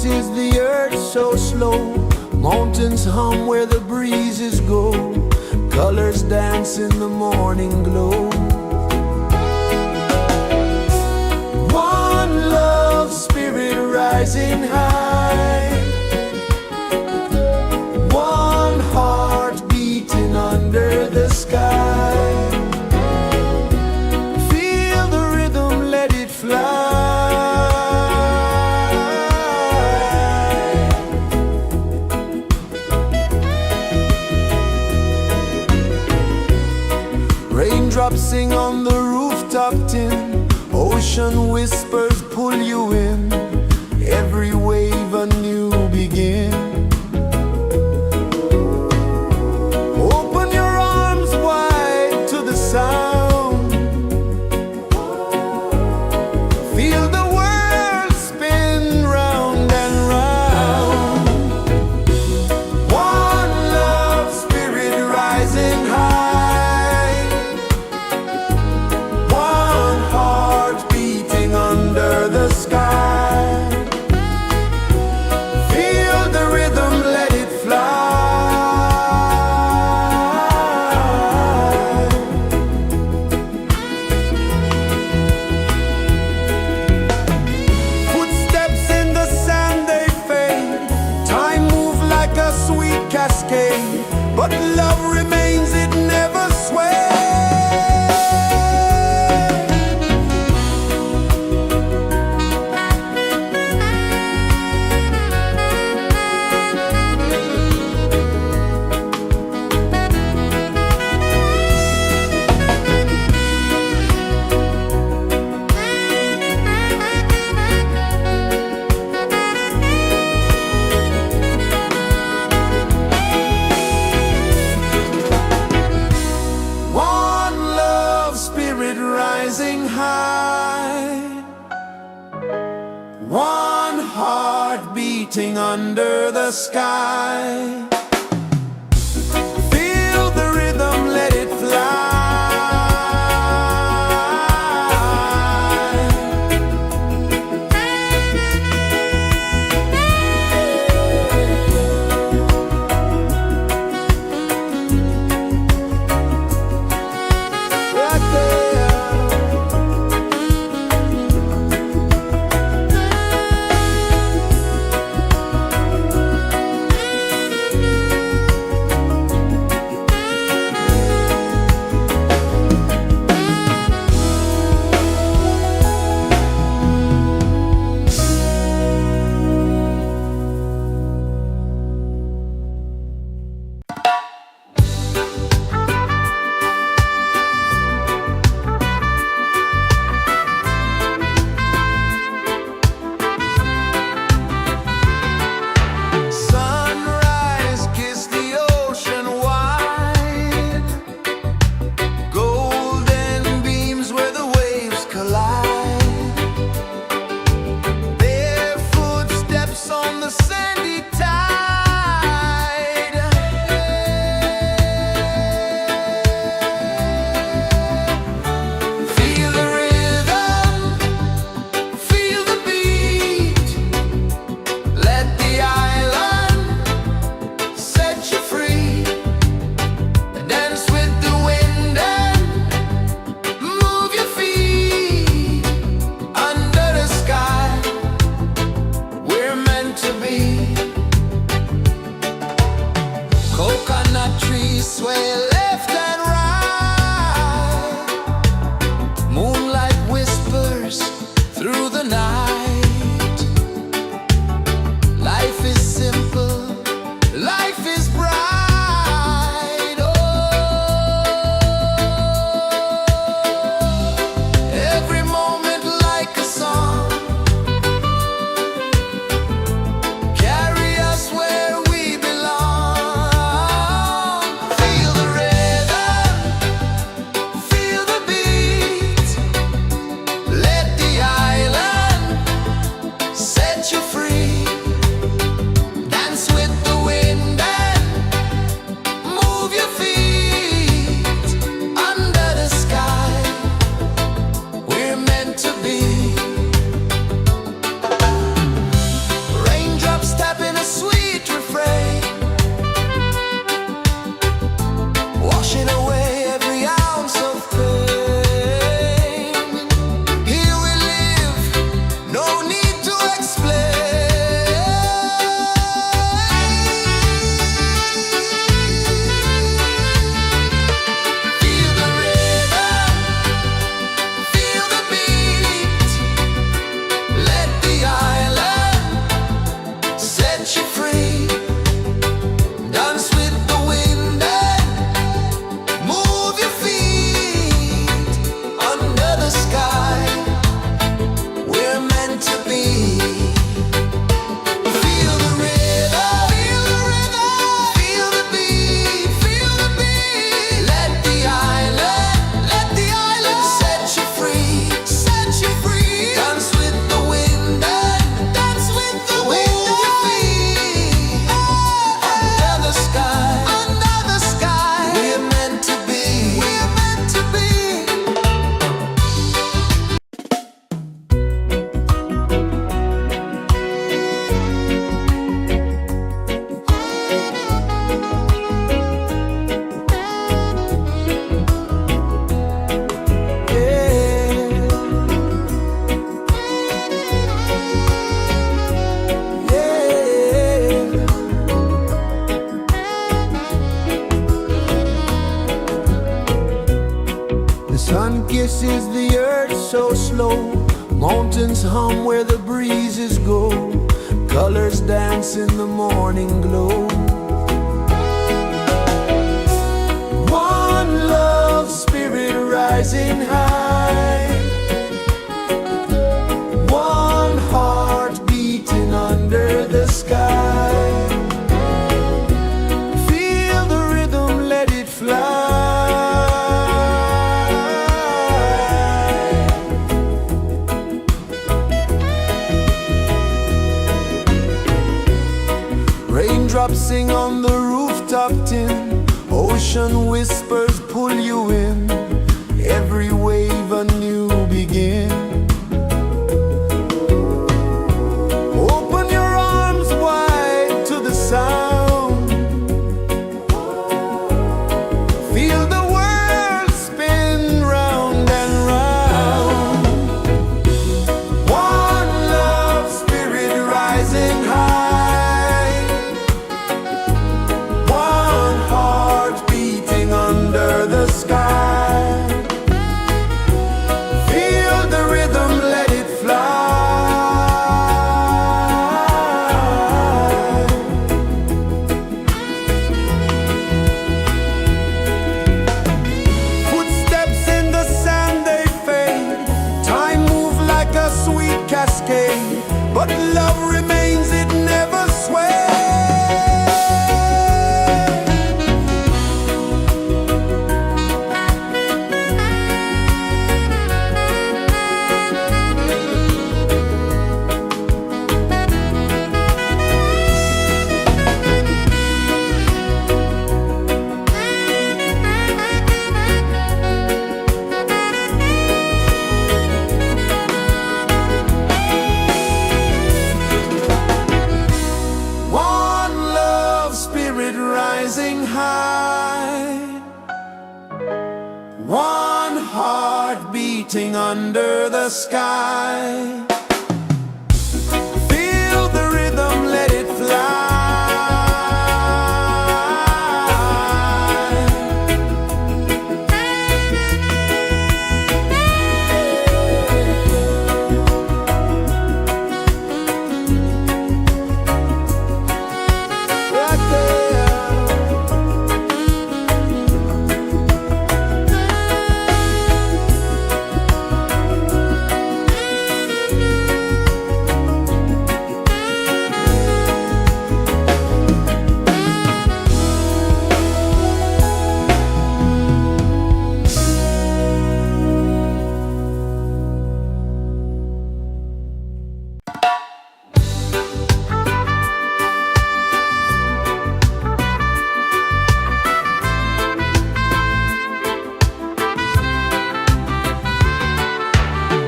is the earth so slow. Mountains hum where the breezes go. Colors dance in the morning glow. One love, spirit rising high. One heart beating under the sky. Feel the rhythm, let it fly. Raindrops sing on the rooftop tin. Ocean whispers pull you in. Every wave a new begin. Open your arms wide to the sound. Feel the world spin round and round. One love, spirit rising high. One heart beating under the sky. Feel the rhythm, let it fly. Footsteps in the sand, they fade. Time moves like a sweet cascade, but love remains, it never sways. One love, spirit rising high. One heart beating under the sky. Feel the rhythm, let it fly. Right there. Sun kisses the earth so slow, mountains hum where the breezes go, colors dance in the morning glow. One love spirit rising high, one heart beating under the sky. Feel the rhythm, let it fly. Raindrops sing on the rooftop tin, ocean whispers pull you in, every wave a new begin. Open your arms wide to the sound, feel the world spin round and round. One love spirit rising high, one heart beating under the sky. Feel the rhythm, let it fly. Footsteps in the sand, they fade, time moves like a sweet cascade, but love remains, it never sways. One love spirit rising high, one heart beating under the sky. Feel the rhythm, let it fly. Right there.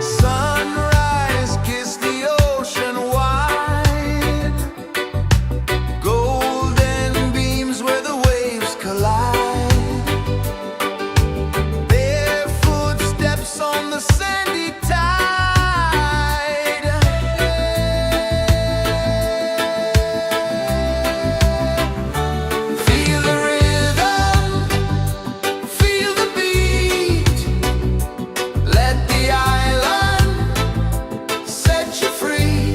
Sunrise, kiss the ocean wide, golden beams where the waves collide, bare footsteps on the sandy tide. Feel the rhythm, feel the beat, let the island set you free.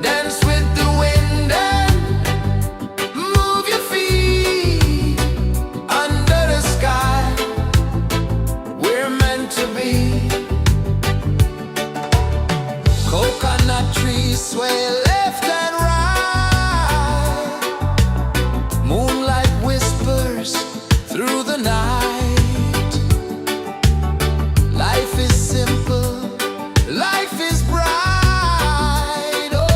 Dance with the wind and move your feet. Under the sky, we're meant to be. Coconut trees sway left and right, moonlight whispers through the night. Life is simple, life is bright. Oh,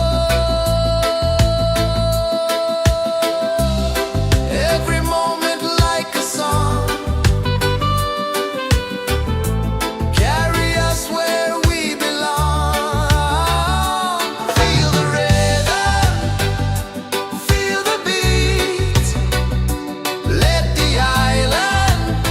every moment like a song, carry us where we belong. Feel the rhythm, feel the beat, let the island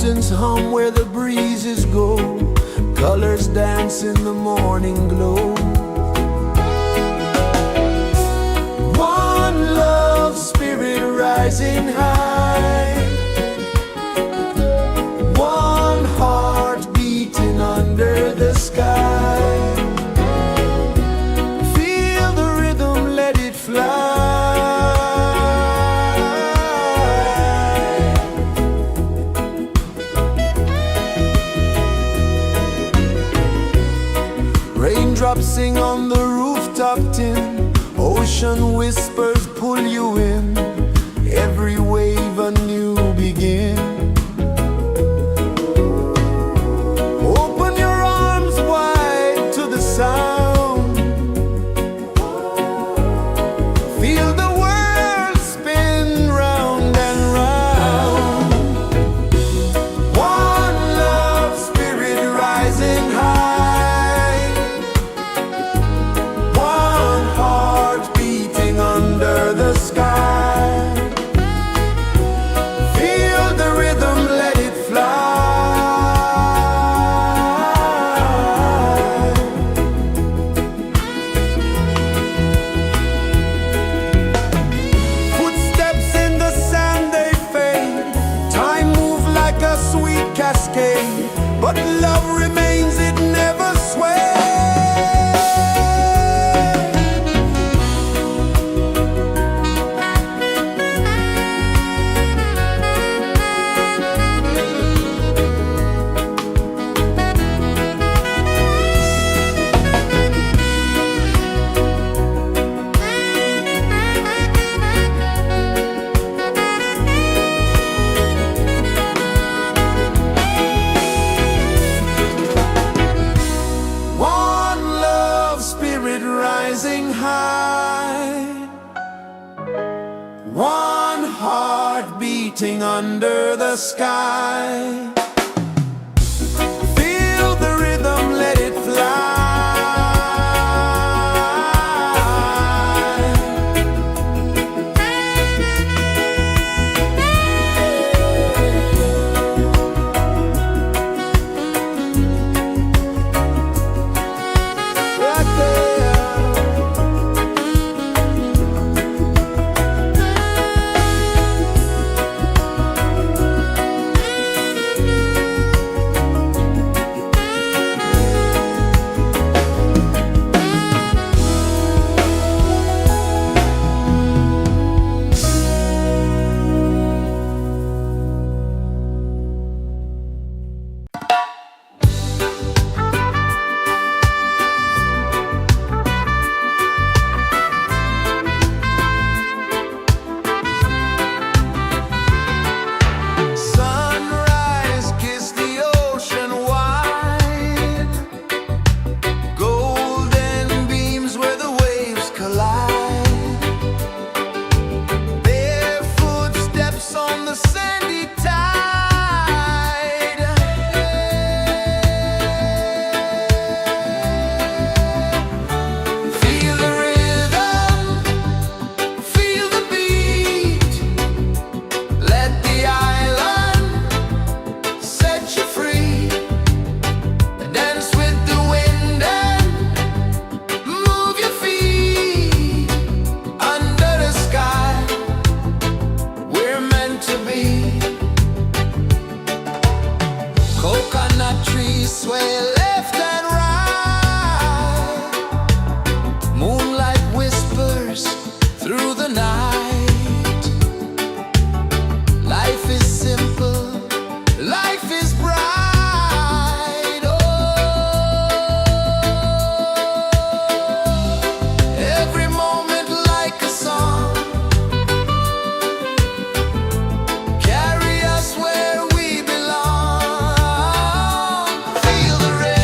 mountains hum where the breezes go, colors dance in the morning glow. One love spirit rising high, one heart beating under the sky. Feel the rhythm, let it fly. Raindrops sing on the rooftop tin, ocean whispers pull you in, every wave a new begin. Open your arms wide to the sound, feel the world spin round and round. One love spirit rising high, one heart beating under the sky. Feel the rhythm, let it fly. Footsteps in the sand, they fade. Time moves like a sweet cascade, but love remains, it never sways. One love spirit rising high, one heart beating under the sky. Feel the rhythm, let it fly. Right there. Sunrise, kiss the ocean wide, golden beams where the waves collide, barefoot steps on the sandy tide. Feel the rhythm, feel the beat, let the island set you free. Dance with the wind and move your feet under the sky. We're meant to be. Coconut trees sway left and right, moonlight whispers through the night. Life is simple, life is bright. Oh, every moment like a song, carry us where we belong. Feel the rhythm.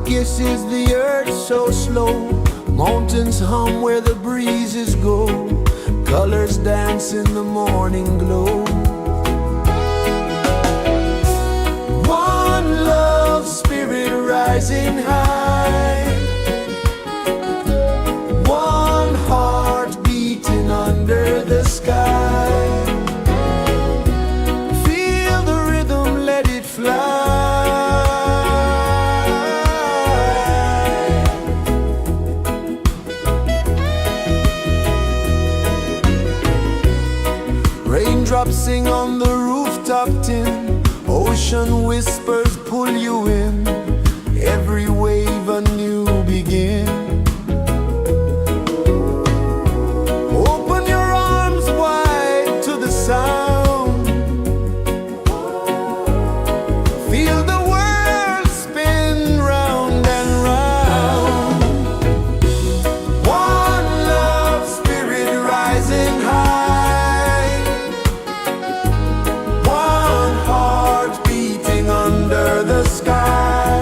kisses the earth so slow. Mountains hum where the breezes go. Colors dance in the morning glow. One love spirit rising high. One heart beating under the sky. Feel the rhythm, let it fly. Raindrops sing on the rooftop tin. Ocean whispers pull you in. Every wave a new begin. Open your arms wide to the sound. Feel the world spin round and round. One love spirit rising high. One heart beating under the sky.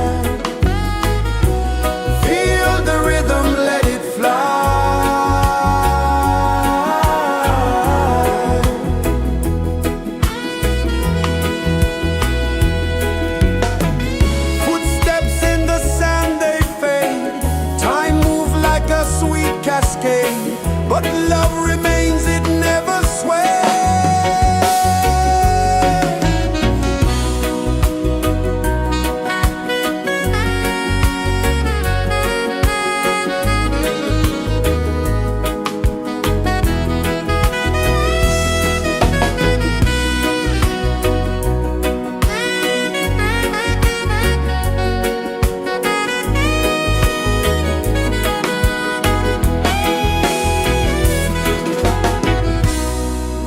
Feel the rhythm, let it fly. Footsteps in the sand, they fade. Time moves like a sweet cascade, but love remains, it never sways.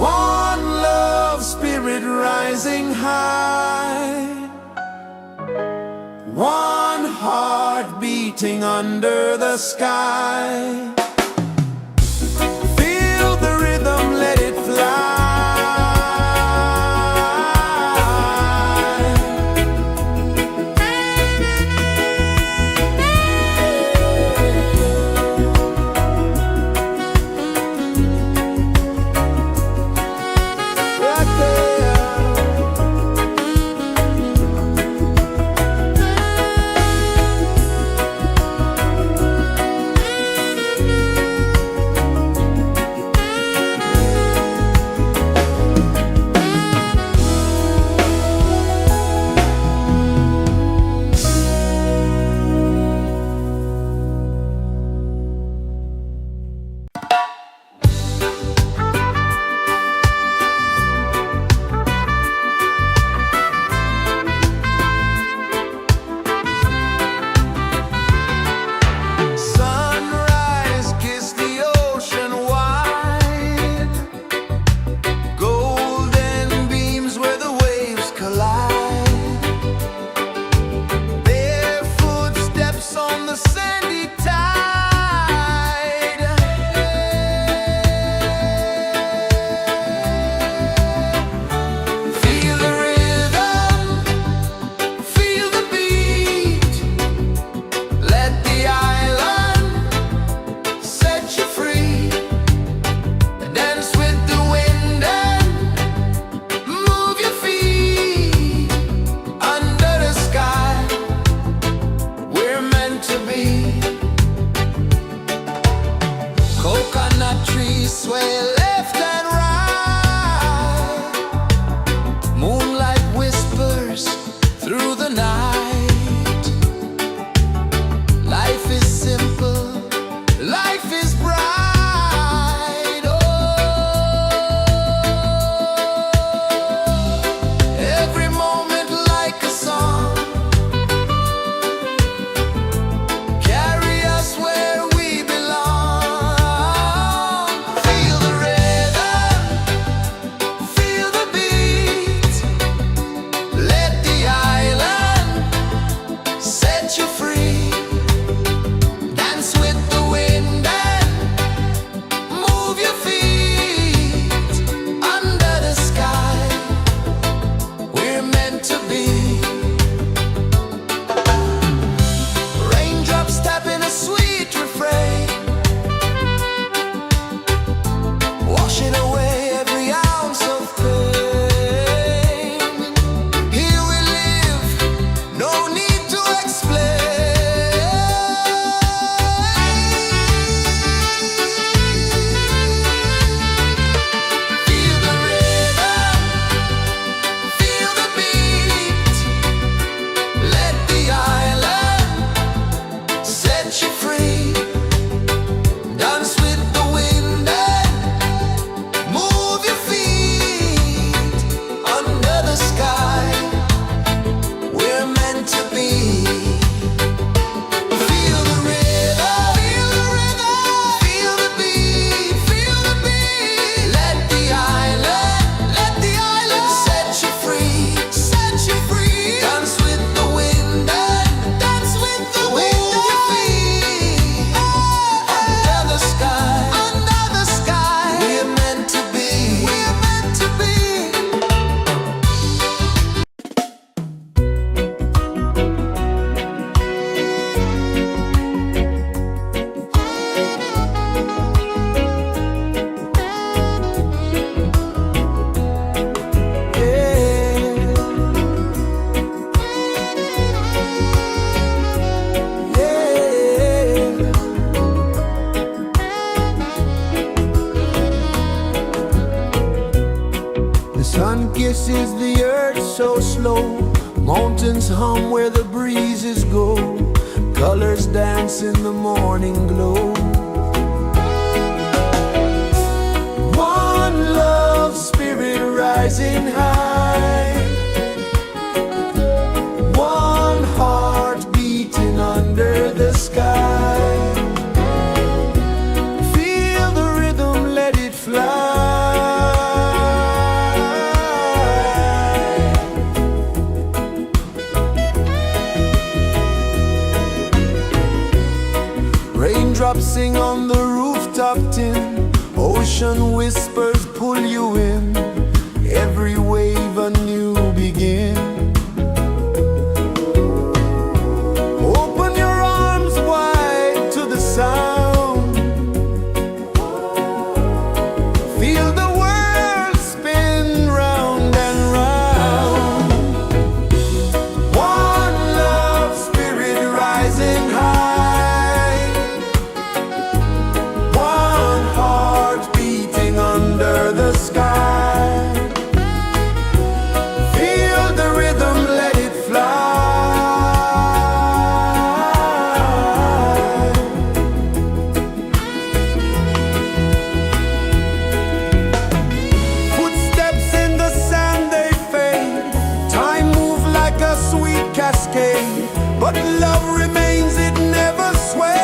One love spirit rising high. One heart beating under the sky. Feel the rhythm, let it fly. Right there. the earth so slow. Mountains hum where the breezes go. Colors dance in the morning glow. One love, spirit rising high. One heart beating under the sky. Feel the rhythm, let it fly. Raindrops sing on the rooftop tin. Ocean whispers pull you in. Every wave a new begin. Open your arms wide to the sound. Feel the world spin round and round. One love, spirit rising high. One heart beating under the sky. Feel the rhythm, let it fly. Footsteps in the sand, they fade. Time moves like a sweet cascade, but love remains, it never sways.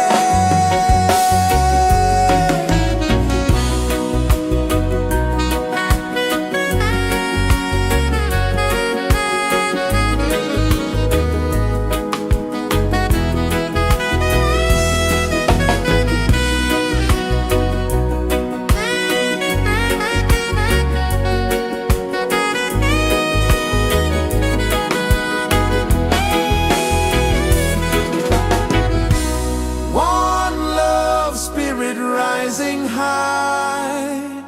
One love, spirit rising high.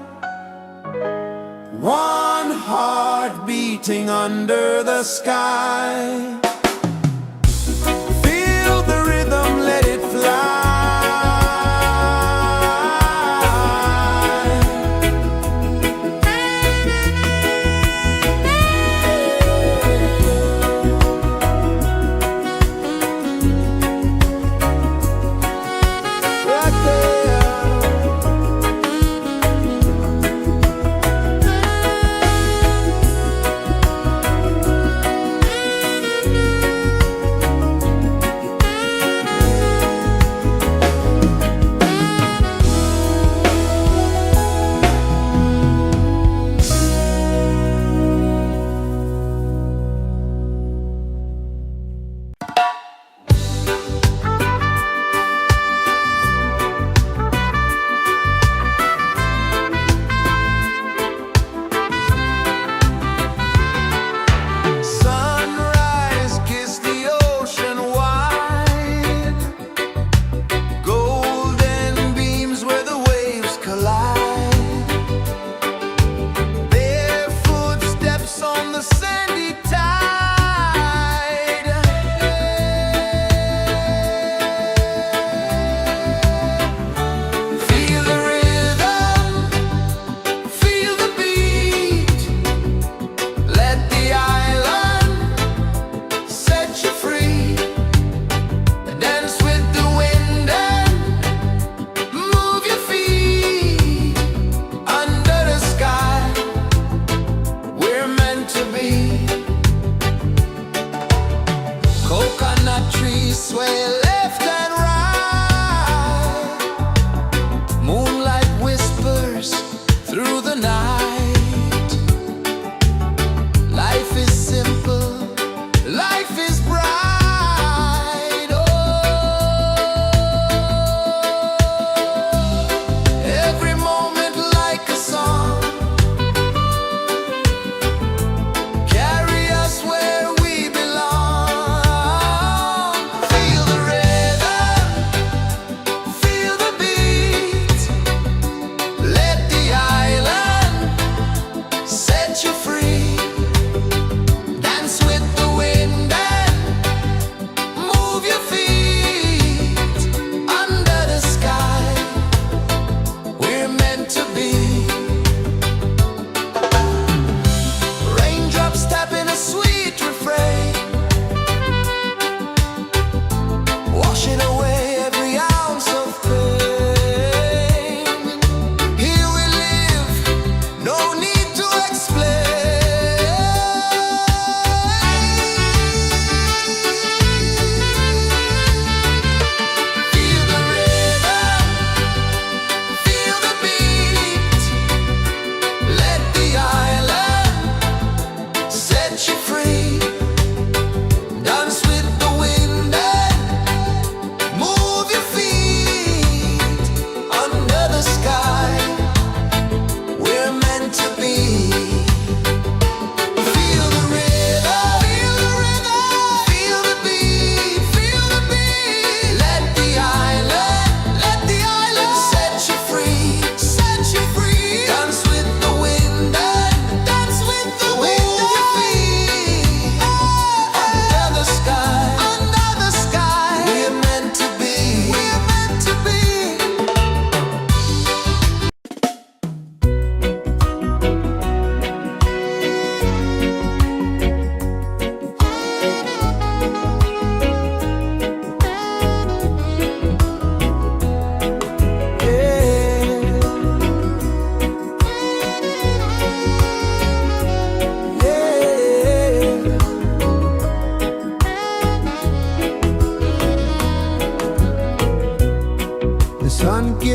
One heart beating under the sky. Feel the rhythm, let it fly. Right there.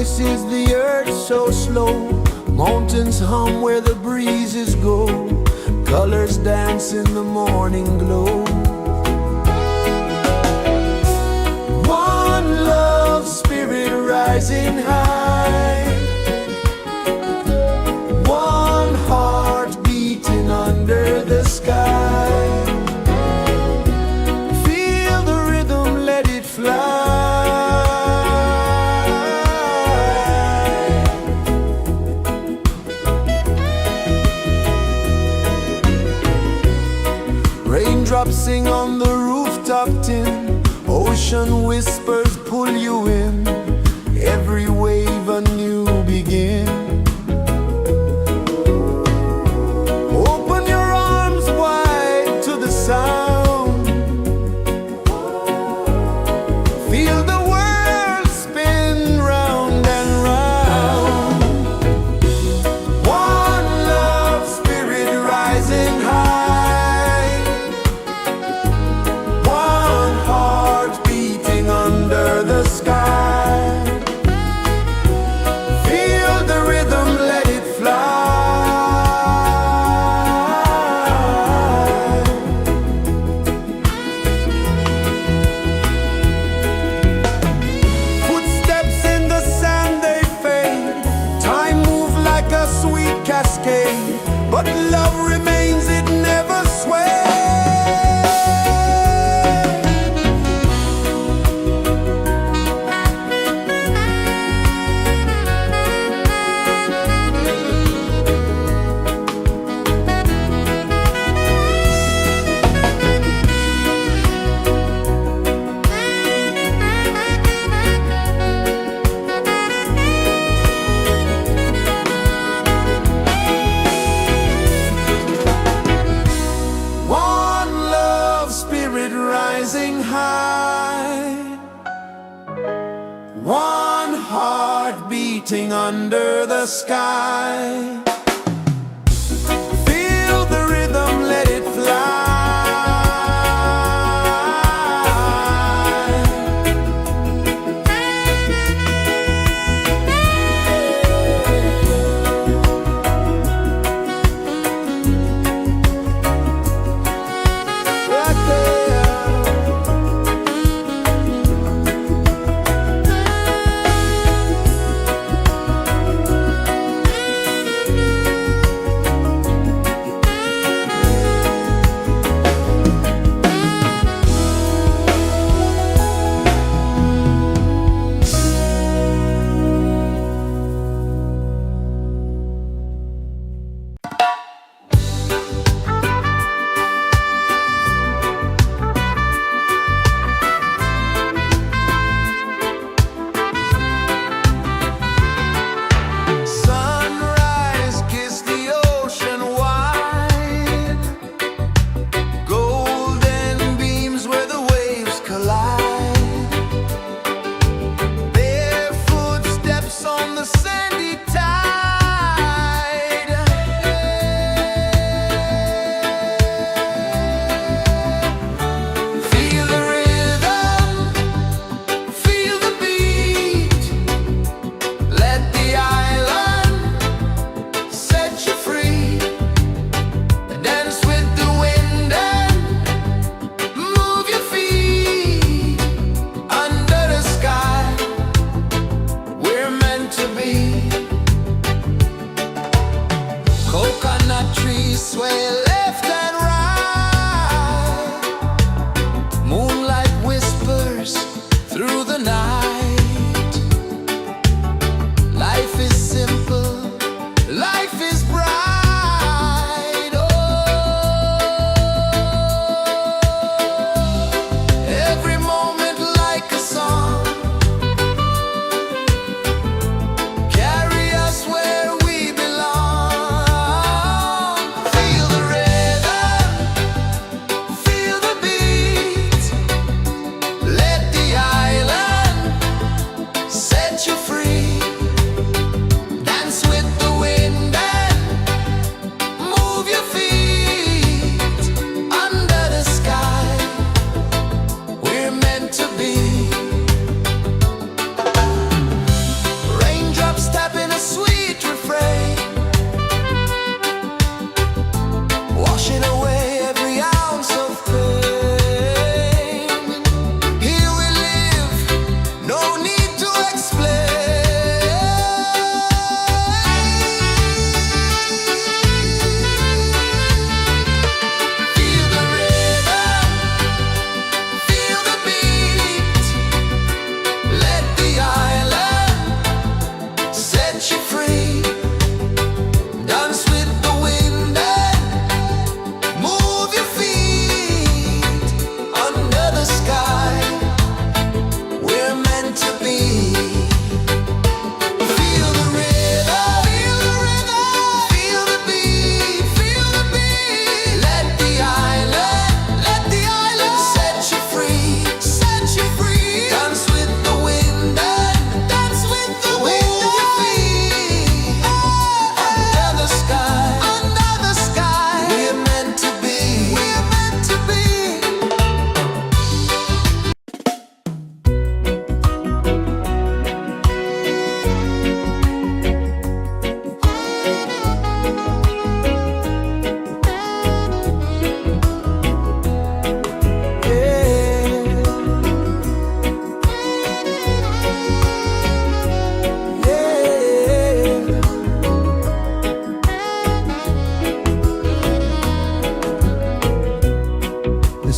kisses the earth so slow. Mountains hum where the breezes go. Colors dance in the morning glow. One love spirit rising high. One heart beating under the sky. Feel the rhythm, let it fly. Raindrops sing on the rooftop tin. Ocean whispers pull you in. Every wave a new begin. Open your arms wide to the sound. Feel the world spin round and round. One love spirit rising high. One heart beating under the sky. Feel the rhythm, let it fly. Footsteps in the sand, they fade. Time moves like a sweet cascade, but love remains, it never sways. One love spirit rising high. One heart beating under the sky. Feel the rhythm, let it fly. Right there.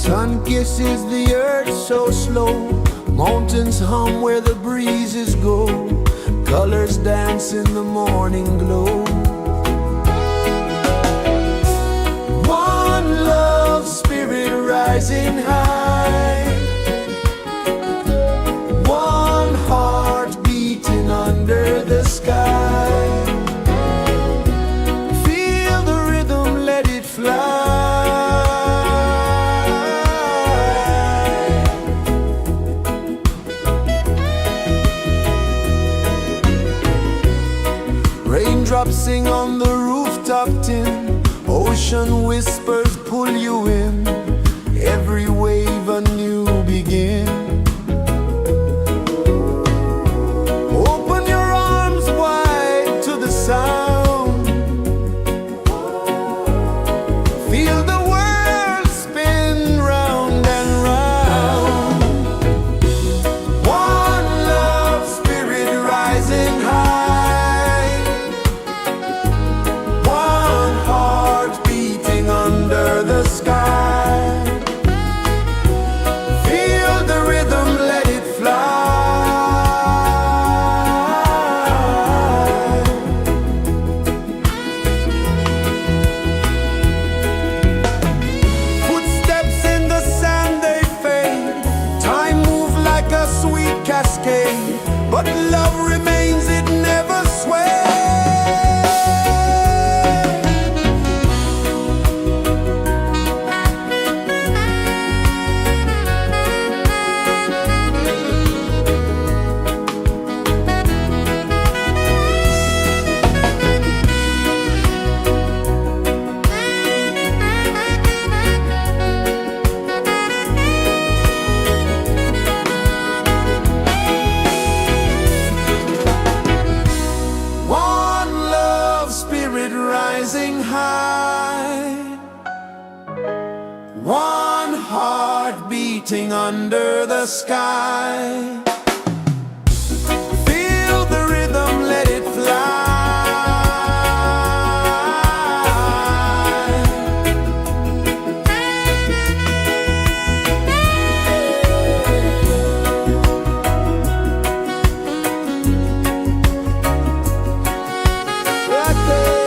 Sun kisses the earth so slow, mountains hum where the breezes go, colors dance in the morning glow. One love spirit rising high, one heart beating under the sky. Feel the rhythm, let it fly. Raindrops sing on the rooftop tin, ocean whispers pull you in, every wave a new begin. Open your arms wide to the sound, feel the world spin round and round. One love spirit rising high, one heart beating under the sky. Feel the rhythm, let it fly. Footsteps in the sand, they fade, time moves like a sweet cascade, but love remains, it never sways. One love spirit rising high, one heart beating under the sky. Feel the rhythm, let it fly. Right there.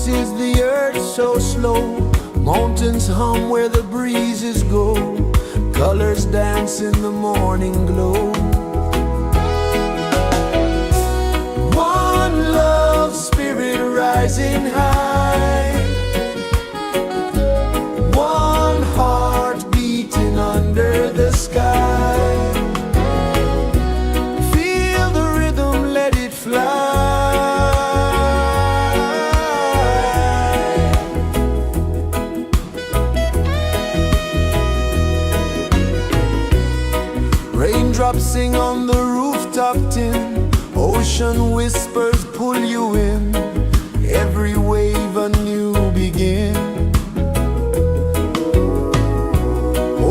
pulses the earth so slow. Mountains hum where the breezes go. Colors dance in the morning glow. One love spirit rising high. One heart beating under the sky. Feel the rhythm, let it fly. Raindrops sing on the rooftop tin. Ocean whispers pull you in. Every wave a new begin.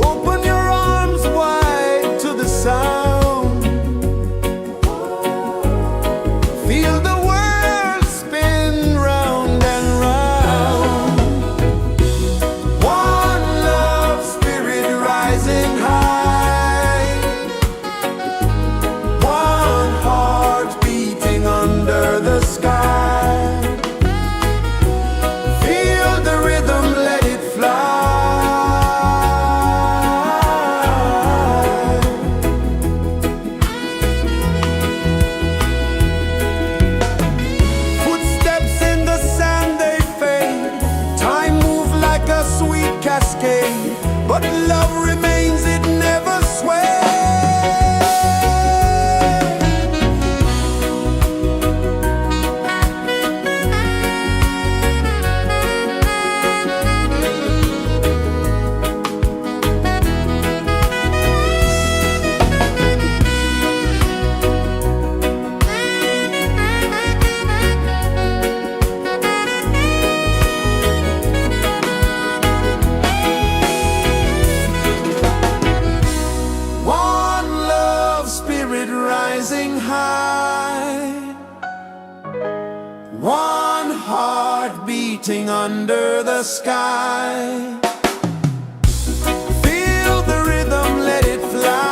Open your arms wide to the sound. Feel the world spin round and round. One love spirit rising high. One heart beating under the sky. Feel the rhythm, let it fly. Footsteps in the sand, they fade. Time moves like a sweet cascade, but love remains, it never sways. One love spirit rising high. One heart beating under the sky. Feel the rhythm, let it fly.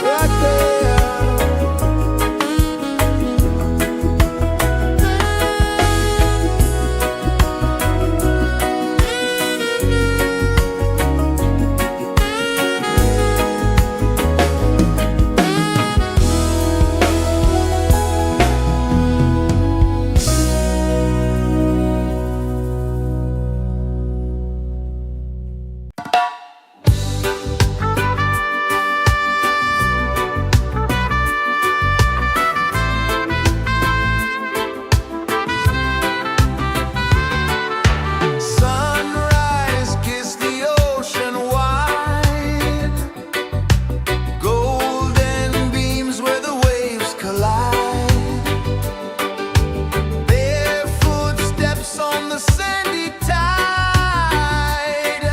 Right there. Sunrise, kiss the ocean wide. Golden beams where the waves collide. Barefoot steps on the sandy tide.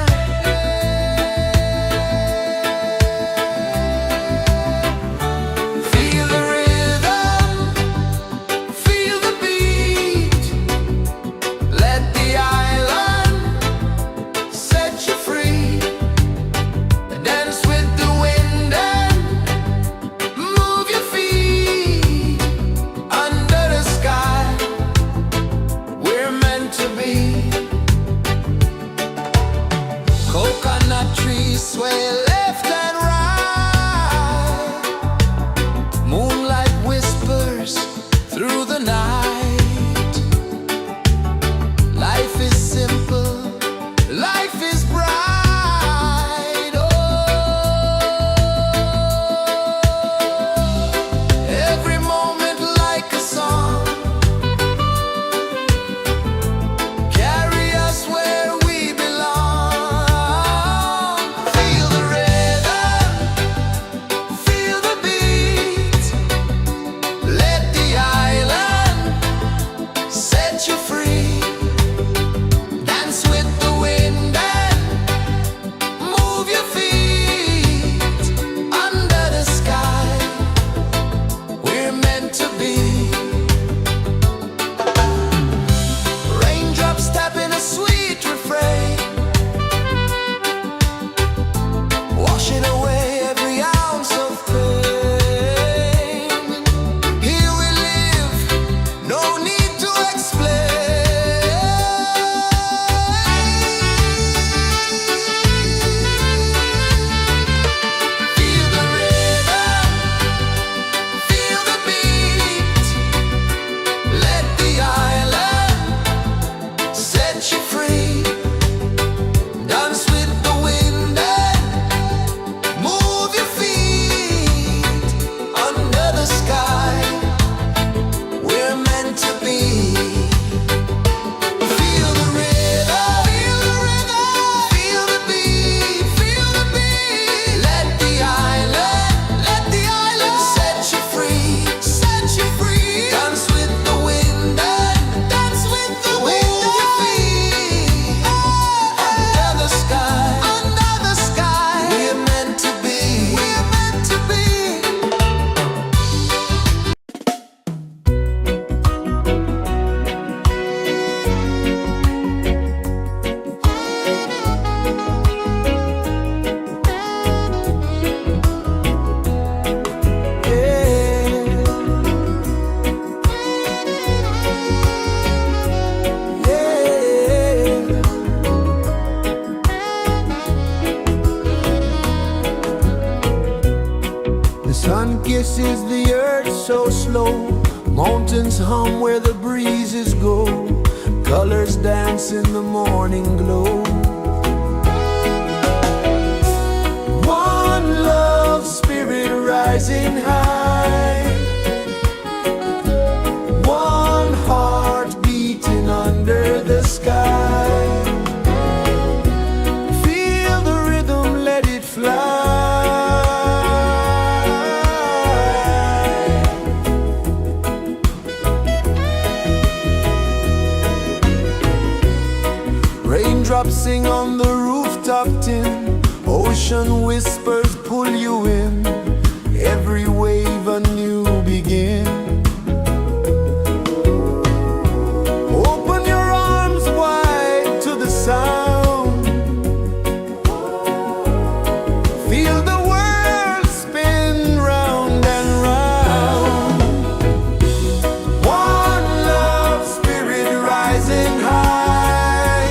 Feel the rhythm, feel the beat. Let the island set you free. Dance with the wind and move your feet. Under the sky, we're meant to be. Coconut trees sway left and right. Moonlight whispers through the night. Life is simple, life is bright. Oh, every moment like a song. Carry us where we belong. Feel the rhythm, Sun kisses the earth so slow, mountains hum where the breezes go, colors dance in the morning glow. One love spirit rising high, one heart beating under the sky. Feel the rhythm, let it fly. Raindrops sing on the rooftop tin, ocean whispers pull you in, every wave a new begin. Open your arms wide to the sound, feel the world spin round and round. One love spirit rising high,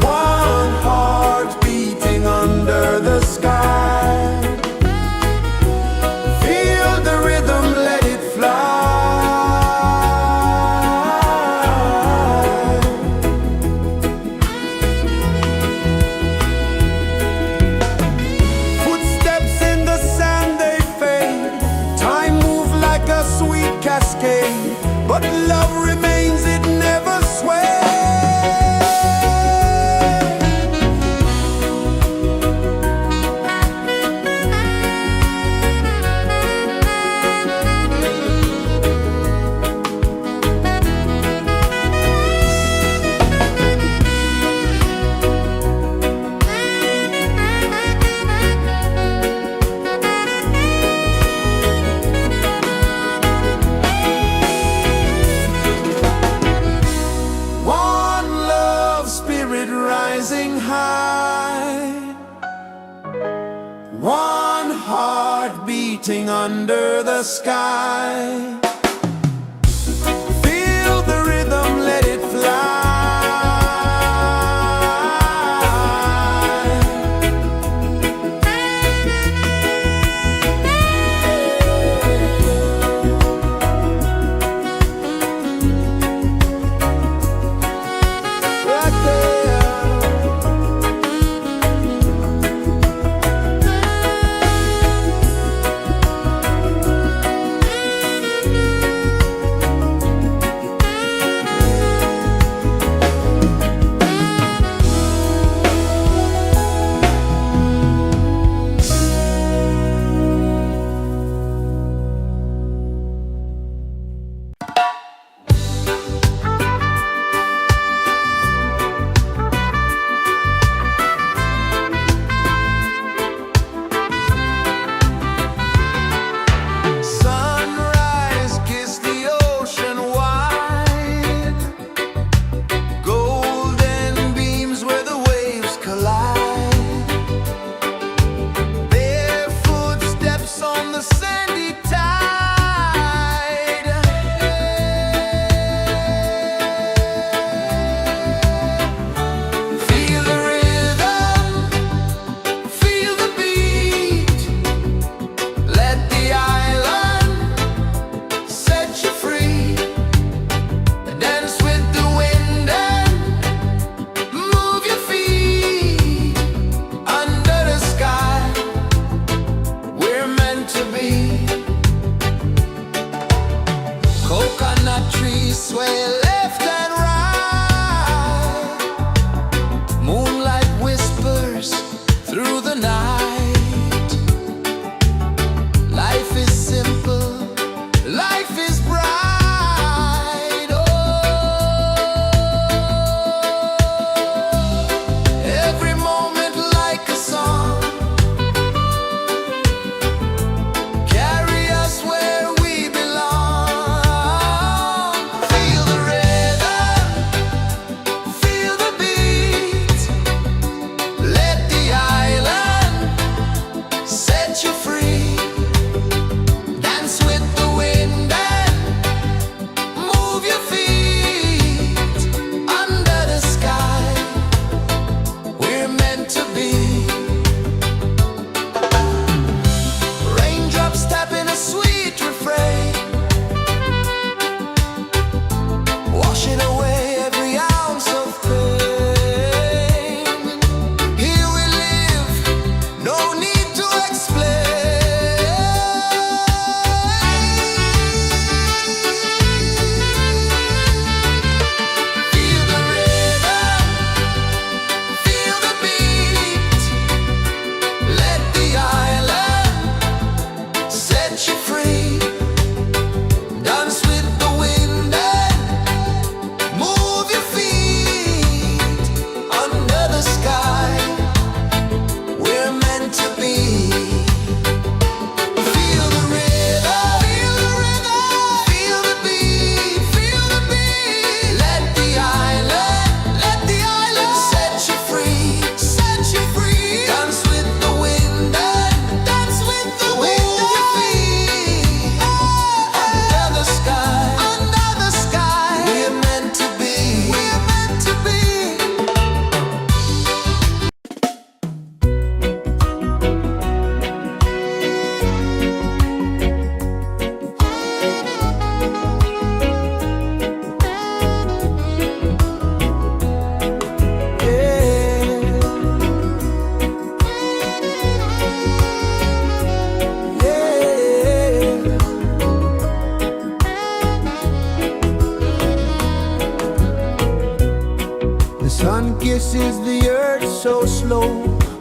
one heart beating under the sky. Feel the rhythm, let it fly. Footsteps in the sand, they fade, time moves like a sweet cascade, but love remains, it never sways. One love spirit rising high, one heart beating under the sky. Feel the rhythm, let it fly. Right there.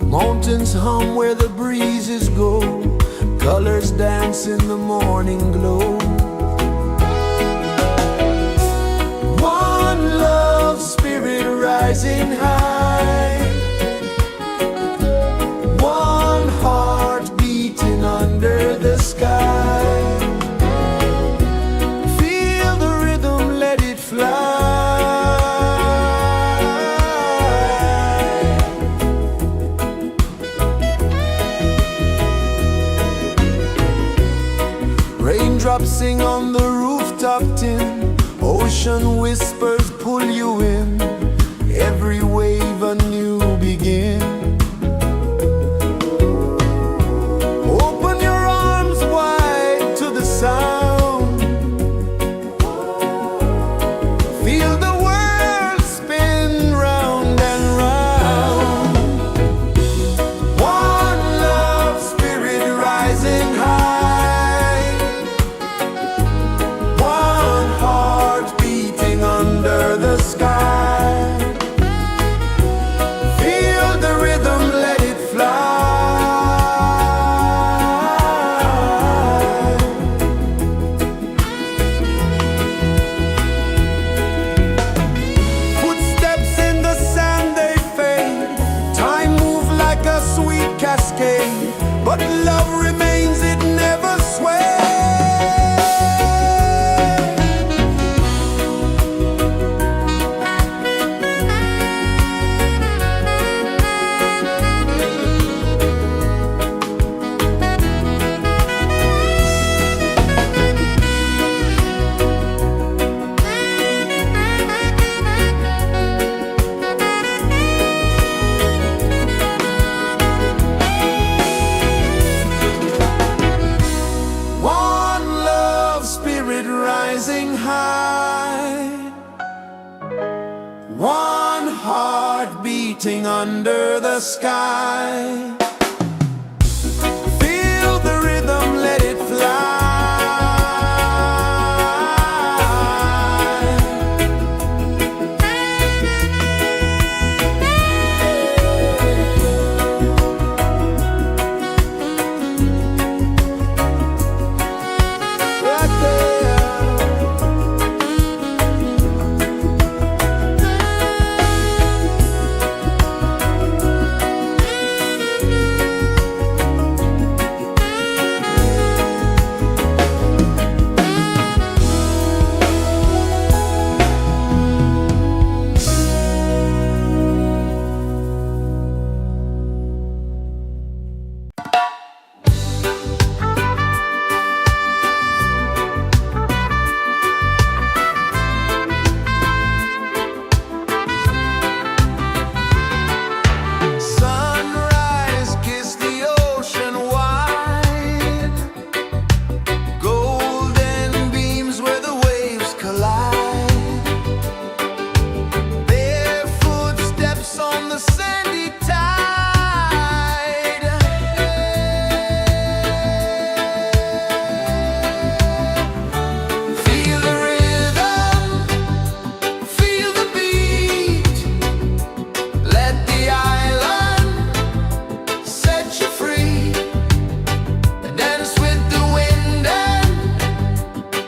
Mountains hum where the breezes go, colors dance in the morning glow. One love, spirit rising high, one heart beating under the sky. Feel the rhythm, let it fly. Raindrops sing on the rooftop tin, ocean whispers pull you in, every wave a new begin. Open your arms wide to the sound, feel the world spin round and round. One love, spirit rising high, one heart beating under the sky. Feel the rhythm, let it fly. Footsteps in the sand, they fade. Time moves like a sweet cascade, but love remains, it never sways. One love, spirit rising high, one heart beating under the sky. Feel the rhythm, let it fly. Right there. Sunrise, kiss the ocean wide, golden beams where the waves collide, bare footsteps on the sandy tide. Feel the rhythm, feel the beat, let the island set you free. Dance with the wind and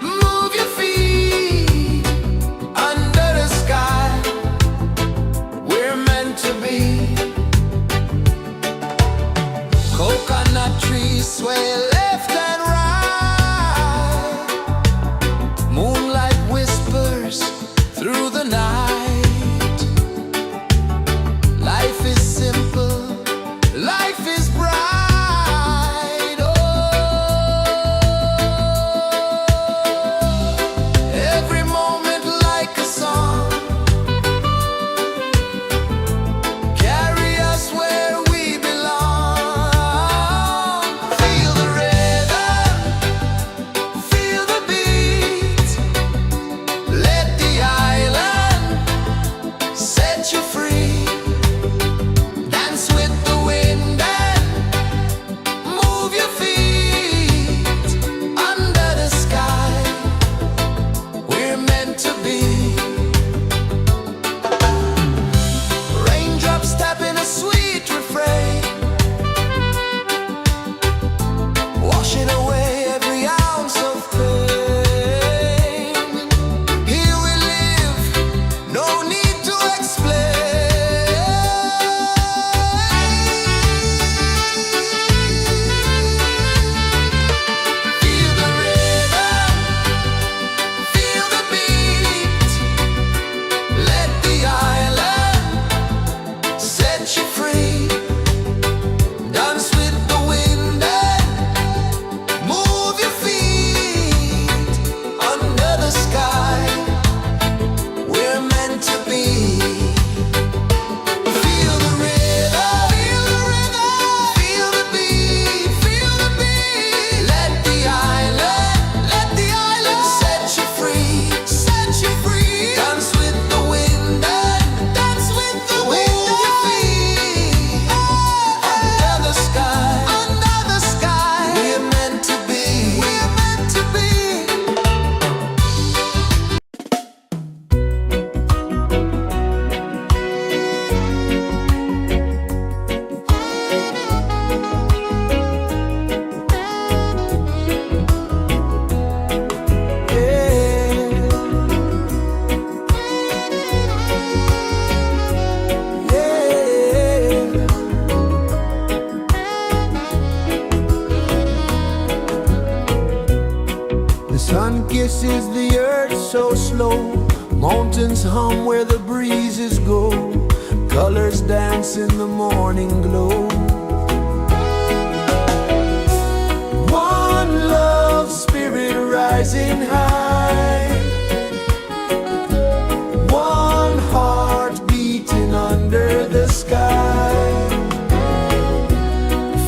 move your feet under the sky. We're meant to be. Coconut trees sway left and right, moonlight whispers through the night. Life is simple, life is bright. Oh, every moment like a song, carry us where we belong. Feel the rhythm. is the earth so slow? Mountains hum where the breezes go. Colors dance in the morning glow. One love spirit rising high. One heart beating under the sky.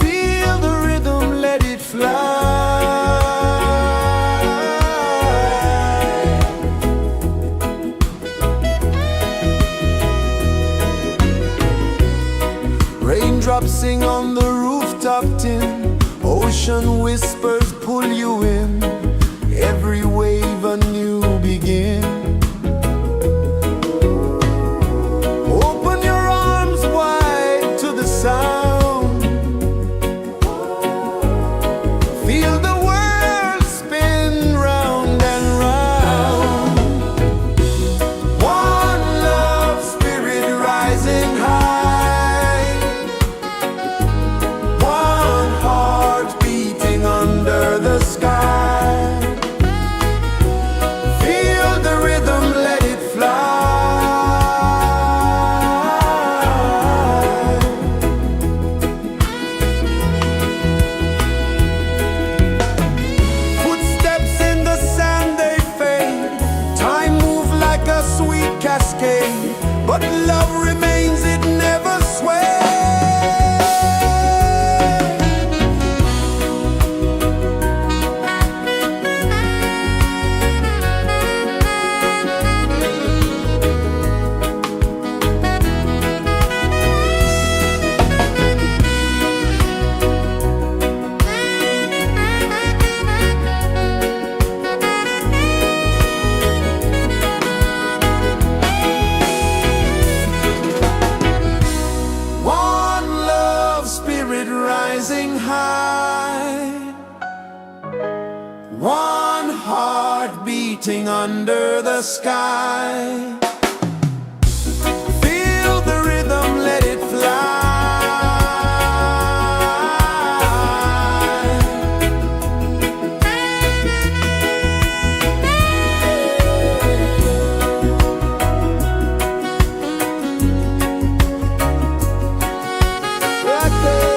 Feel the rhythm, let it fly. Raindrops sing on the rooftop tin. Ocean whispers pull you in. Every wave a new begin. Open your arms wide to the sound. Feel the world spin round and round. One love spirit rising high. One heart beating under the sky. Feel the rhythm, let it fly. Footsteps in the sand, they fade. Time moves like a sweet cascade, but love remains, it never sways. One love spirit rising high. One heart beating under the sky. Feel the rhythm, let it fly. Right there.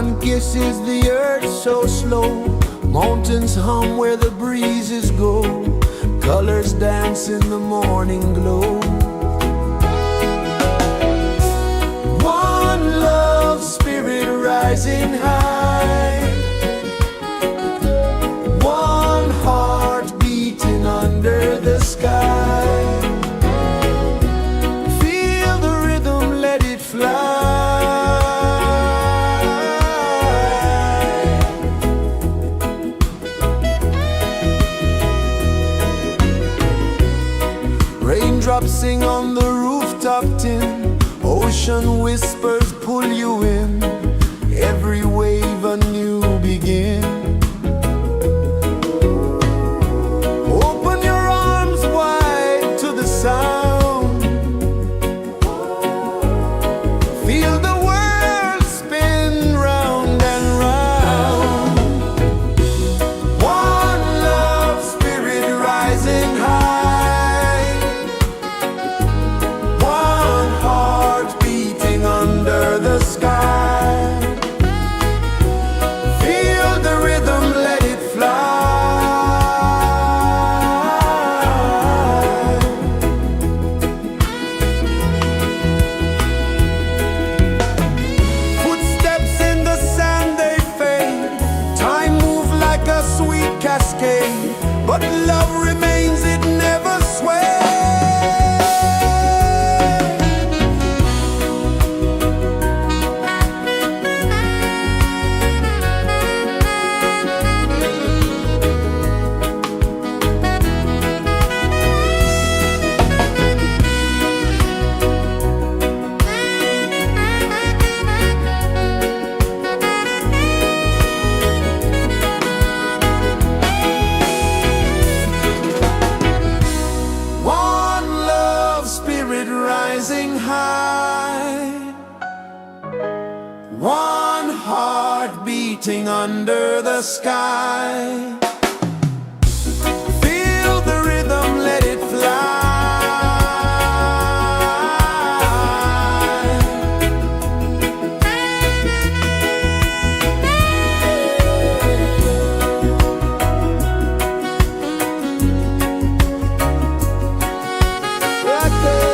sun kisses the earth so slow. Mountains hum where the breezes go. Colors dance in the morning glow. One love spirit rising high. One heart beating under the sky. Feel the rhythm, let it fly. Raindrops sing on the rooftop tin. Ocean whispers pull you in. Every wave a new begin. Open your arms wide to the sound. Feel the world spin round and round. One love spirit rising high. One heart beating under the sky. Feel the rhythm, let it fly. Footsteps in the sand, they fade. Time moves like a sweet cascade, but love remains, it never sways. One love spirit rising high. One heart beating under the sky. Feel the rhythm, let it fly. Right there.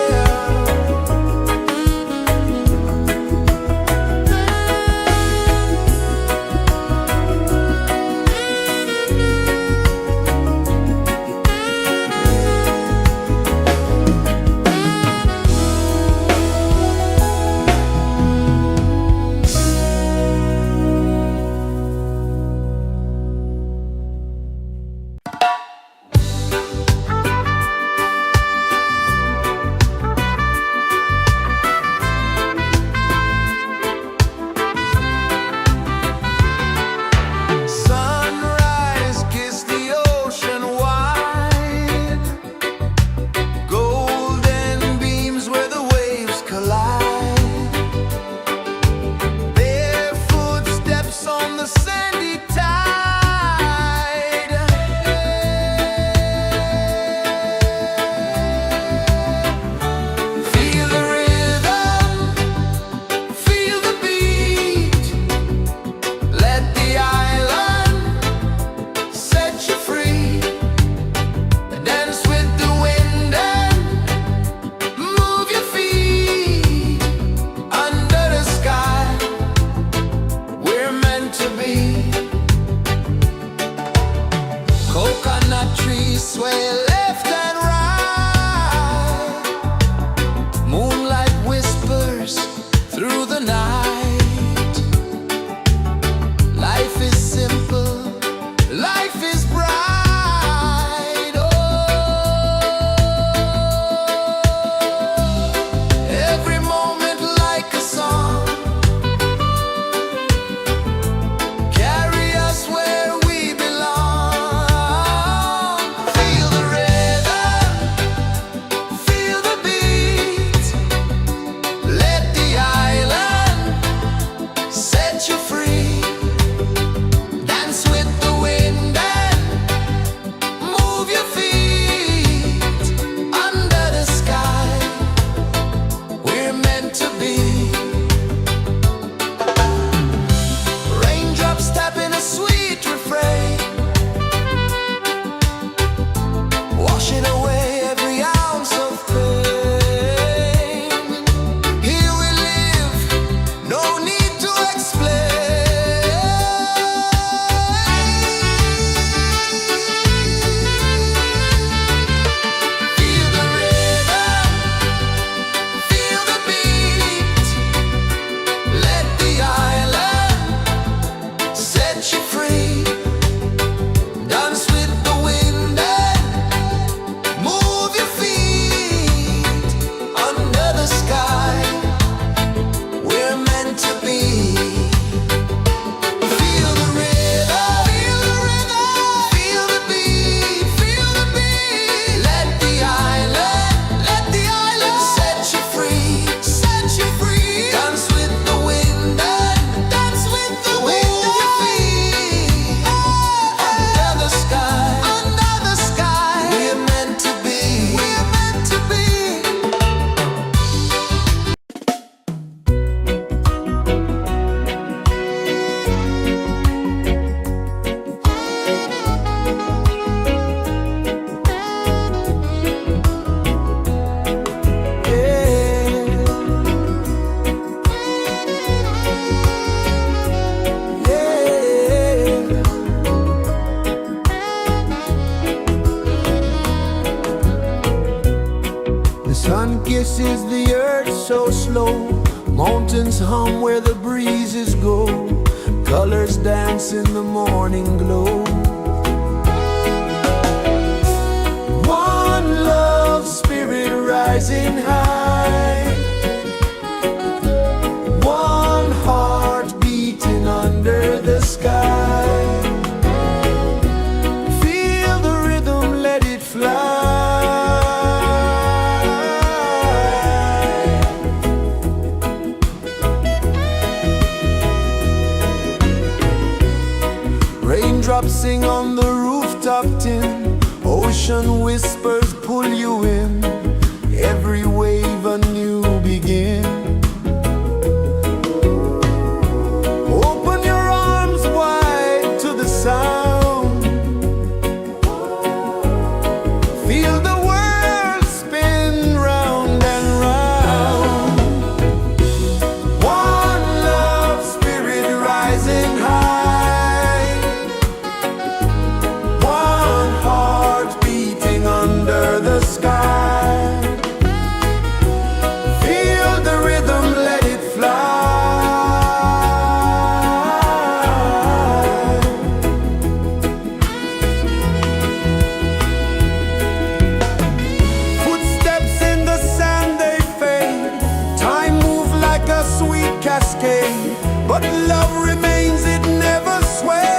rejoices the earth so slow. Mountains hum where the breezes go. Colors dance in the morning glow. One love spirit rising high. One heart beating under the sky. Feel the rhythm, let it fly. Raindrops sing on the rooftop tin. Ocean whispers pull you in. Every wave a new begin. Open your arms wide to the sound. Feel the world spin round and round. One love spirit rising high. One heart beating under the sky. Feel the rhythm, let it fly. Footsteps in the sand, they fade. Time moves like a sweet cascade, but love remains, it never sways.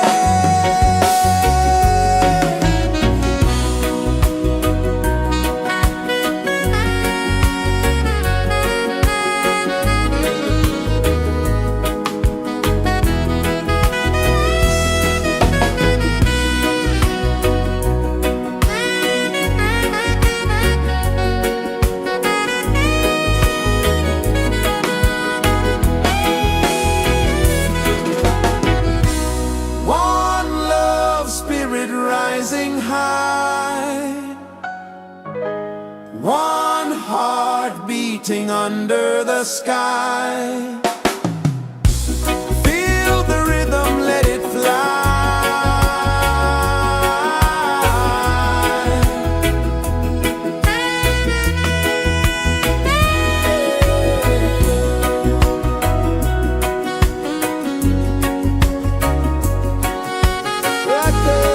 One love spirit rising high. One heart beating under the sky. Feel the rhythm, let it fly. Right there.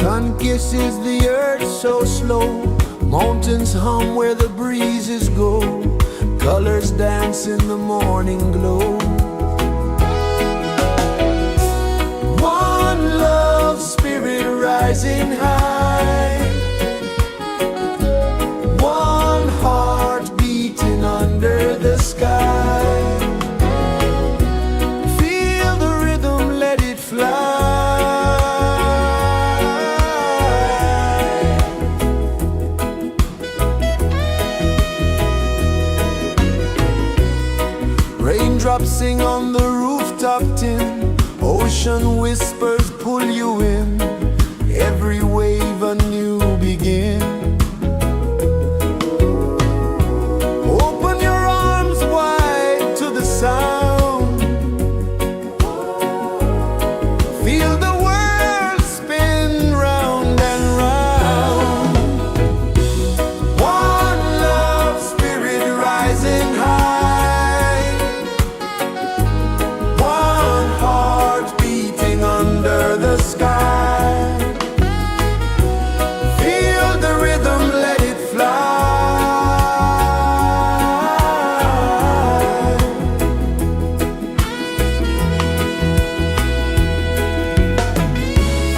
Sun kisses the earth so slow, mountains hum where the breezes go, colors dance in the morning glow. One love spirit rising high, one heart beating under the sky. Feel the rhythm, let it fly. Raindrops sing on the rooftop tin, ocean whispers pull you in, every wave a new begin. Open your arms wide to the sound, feel the world spin round and round. One love spirit rising high, one heart beating under the sky. Feel the rhythm, let it fly.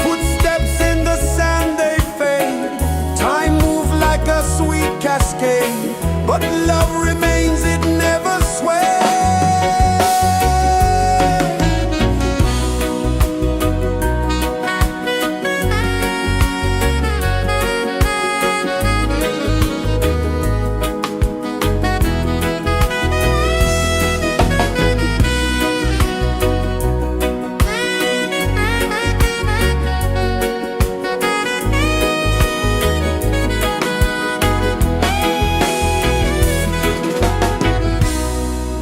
Footsteps in the sand, they fade. Time moves like a sweet cascade, but love remains, it never sways.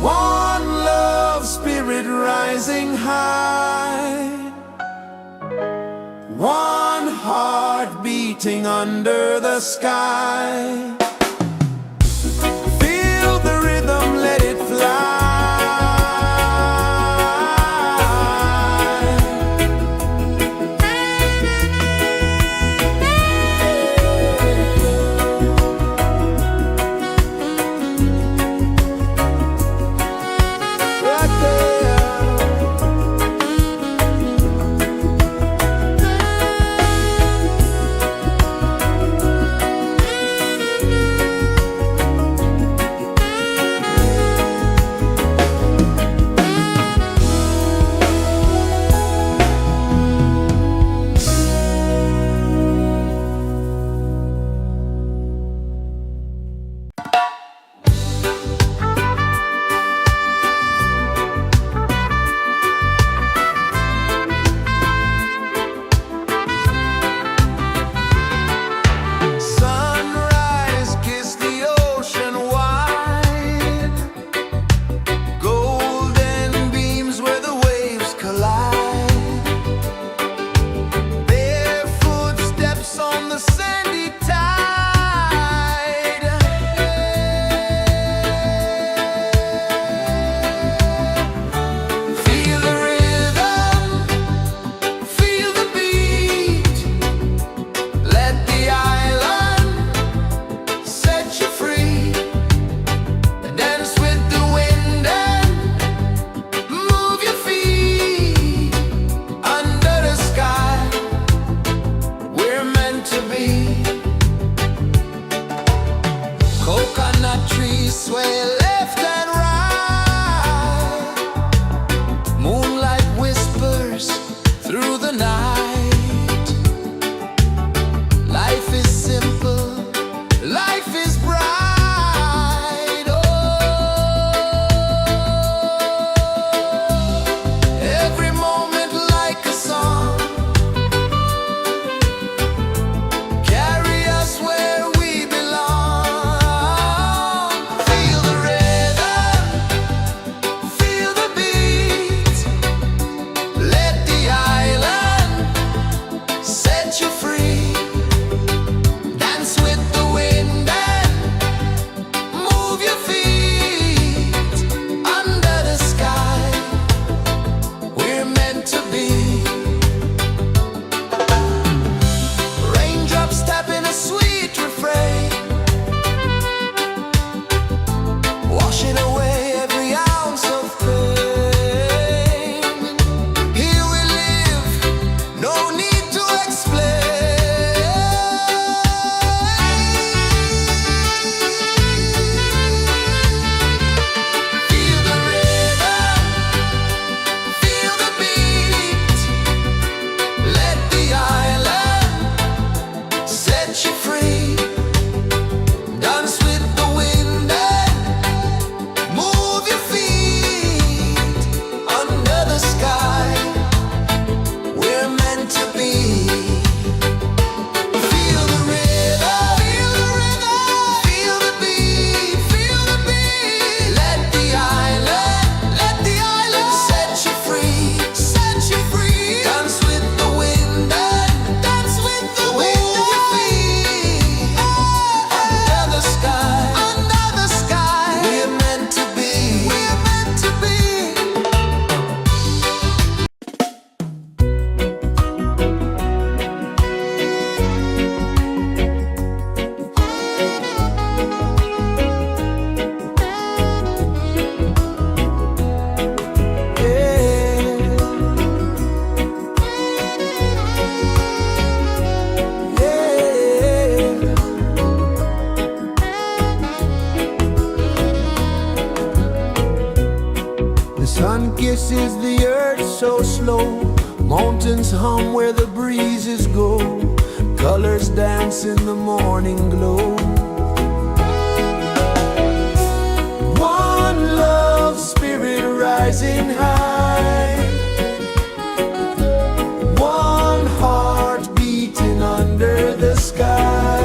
One love spirit rising high, one heart beating under the sky. Feel the rhythm, let it fly. Right there. Sunrise, kiss the ocean wide, golden beams where the waves collide, bare footsteps on the sandy tide. Feel the rhythm, feel the beat, let the island set you free. Dance with the wind and move your feet. Under the sky, we're meant to be. Coconut trees sway left and right, moonlight whispers through the night. Life is simple, life is bright. Oh, every moment like a song, carry us where we belong. Feel the rhythm, feel the beat, let the island is the earth so slow. Mountains hum where the breezes go. Colors dance in the morning glow. One love spirit rising high. One heart beating under the sky.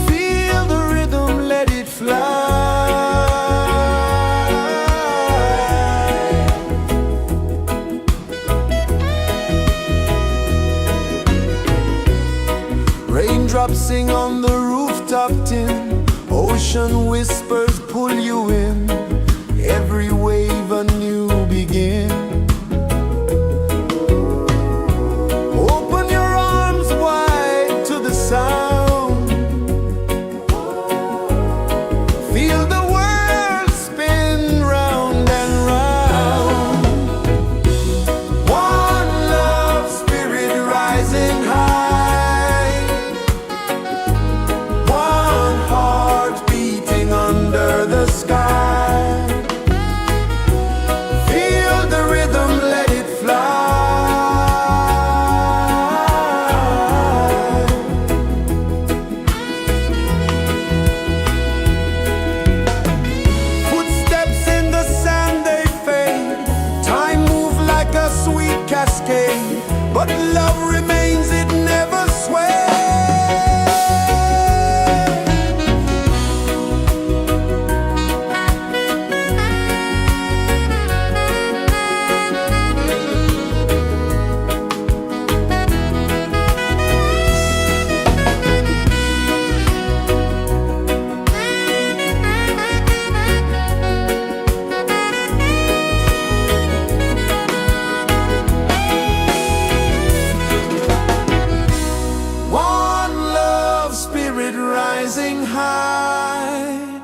Feel the rhythm, let it fly. Raindrops sing on the rooftop tin. Ocean whispers pull you in. Every wave a new begin. Open your arms wide to the sound. Feel the world spin round and round. One love spirit rising high. One heart beating under the sky. Feel the rhythm, let it fly. Footsteps in the sand, they fade. Time moves like a sweet cascade, but love remains, it never sways. One love spirit rising high.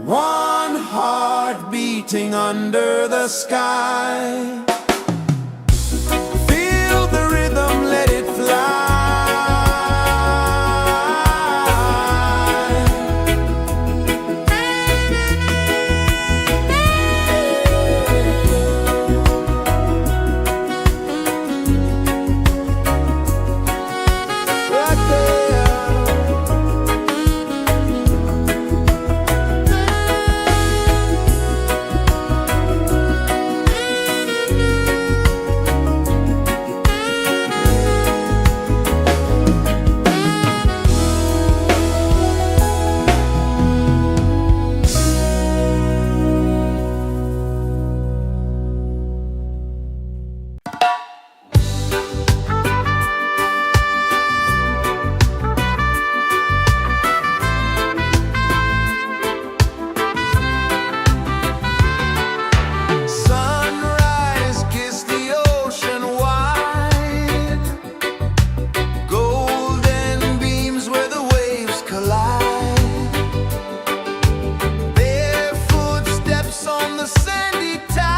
One heart beating under the sky. Feel the rhythm, let it fly. Right there. Sunrise, kiss the ocean wide. Golden beams where the waves collide. Barefoot steps on the sandy tide.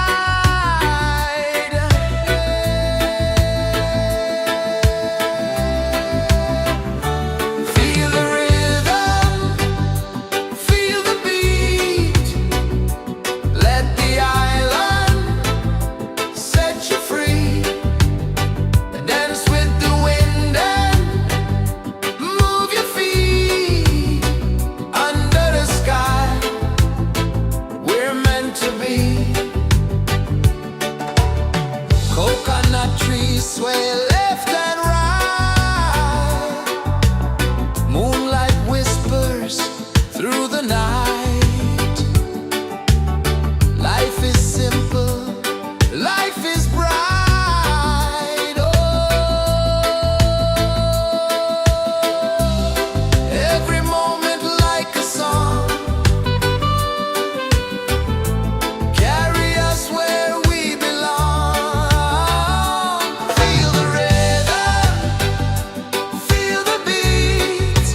Feel the rhythm, feel the beat. Let the island set you free. Dance with the wind and move your feet. Under the sky, we're meant to be. Coconut trees sway left and right. Moonlight whispers through the night. Life is simple, life is bright. Oh, every moment like a song. Carry us where we belong. Feel the rhythm, feel the beat.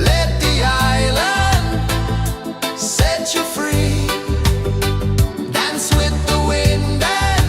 Let the island set you free. Dance with the wind and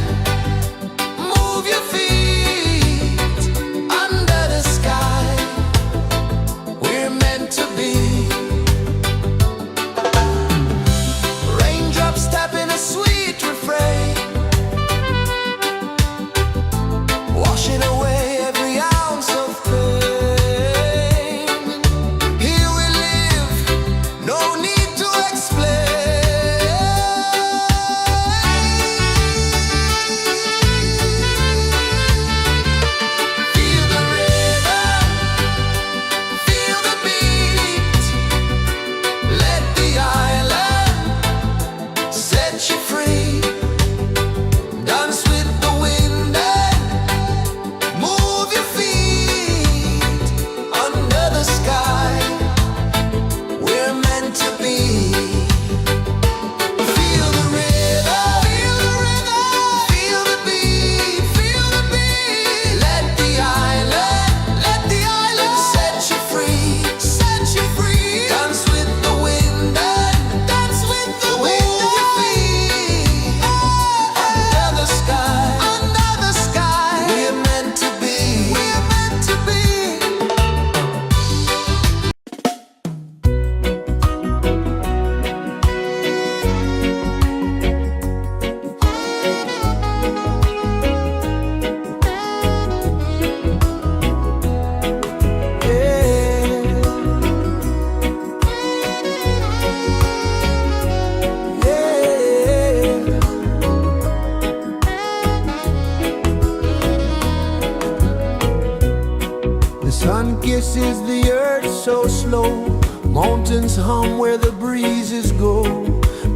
kisses the earth so slow. Mountains hum where the breezes go.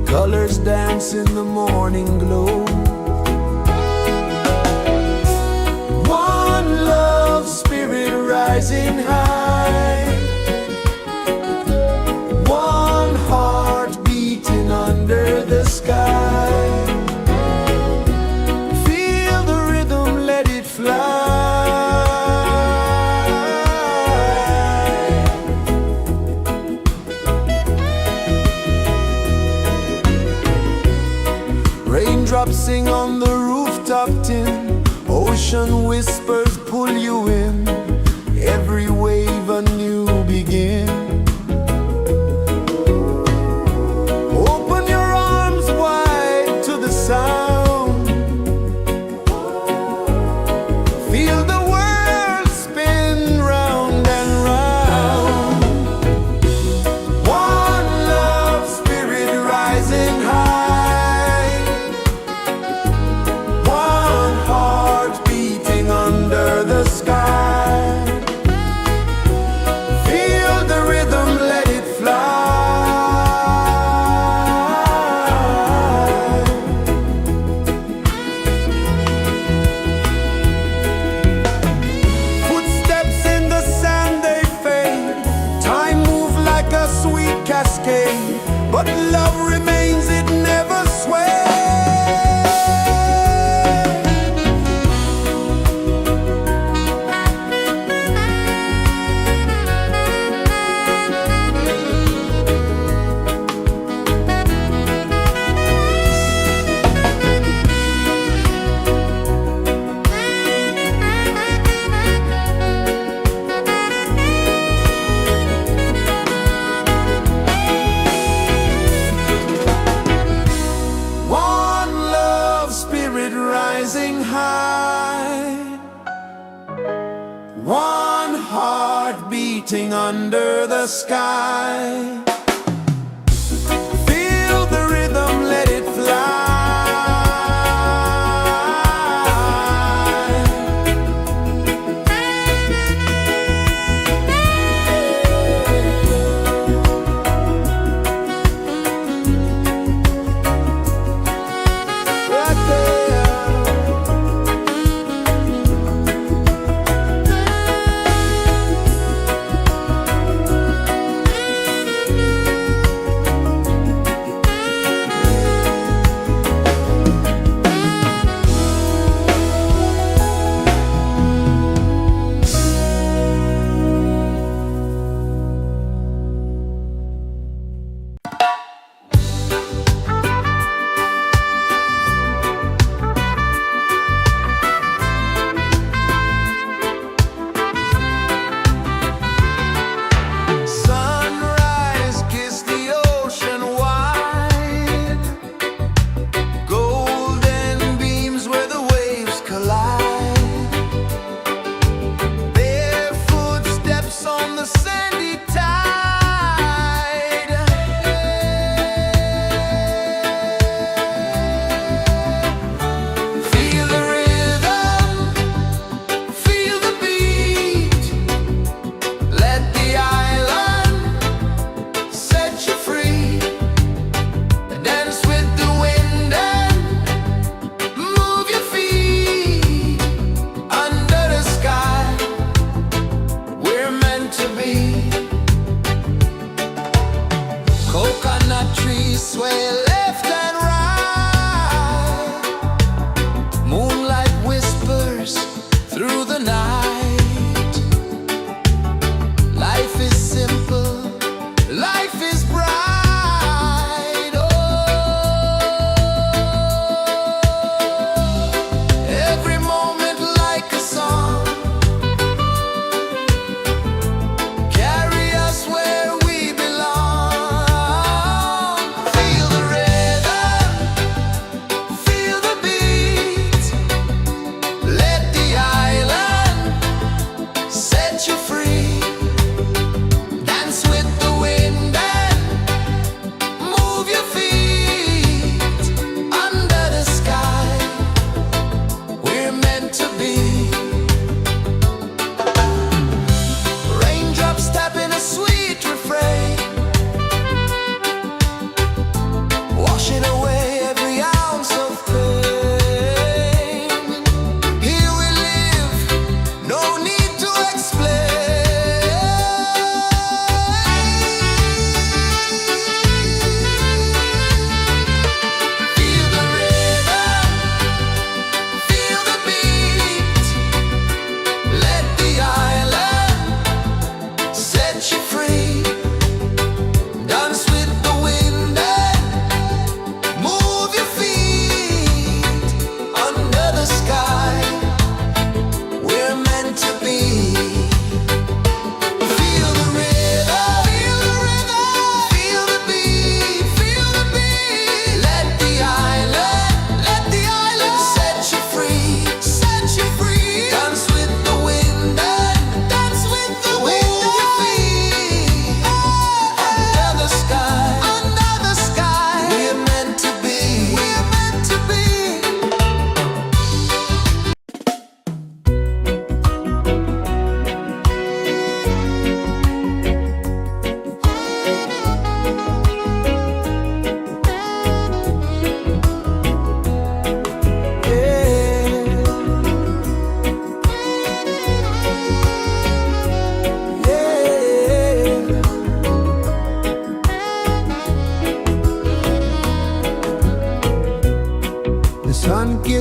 Colors dance in the morning glow. One love spirit rising high. One heart beating under the sky. Feel the rhythm, let it fly. Raindrops sing on the rooftop tin. Ocean whispers pull you in. Every wave a new begin. Open your arms wide to the sound. Feel the world spin round and round. One love spirit rising high. One heart beating under the sky. Feel the rhythm, let it fly. Footsteps in the sand, they fade. Time moves like a sweet cascade, but love remains, it never sways. One love spirit rising high. One heart beating under the sky. Feel the rhythm, let it fly. Right there.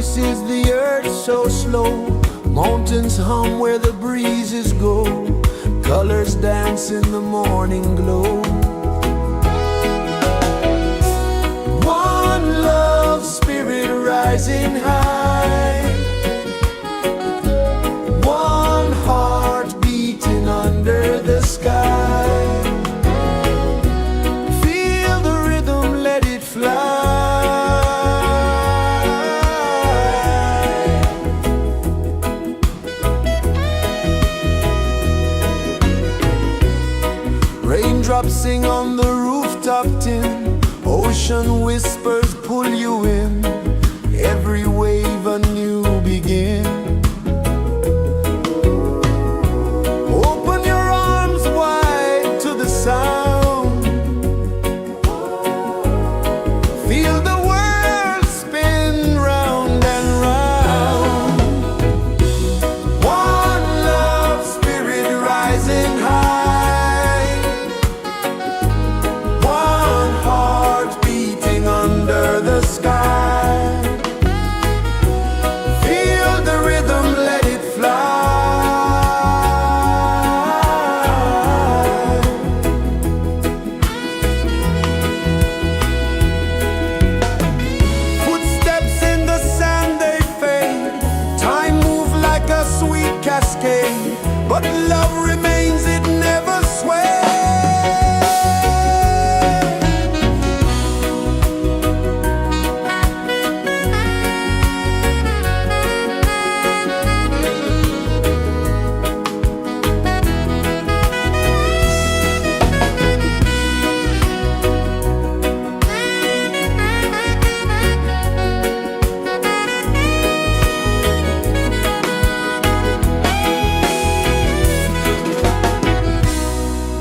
rejoices the earth so slow. Mountains hum where the breezes go. Colors dance in the morning glow. One love spirit rising high. One heart beating under the sky. Feel the rhythm, let it fly. Raindrops sing on the rooftop tin. Ocean whispers pull you in. Every wave a new begin. Open your arms wide to the sound. Feel the world spin round and round. One love spirit rising high. One heart beating under the sky. Feel the rhythm, let it fly. Footsteps in the sand, they fade. Time moves like a sweet cascade, but love remains, it never sways.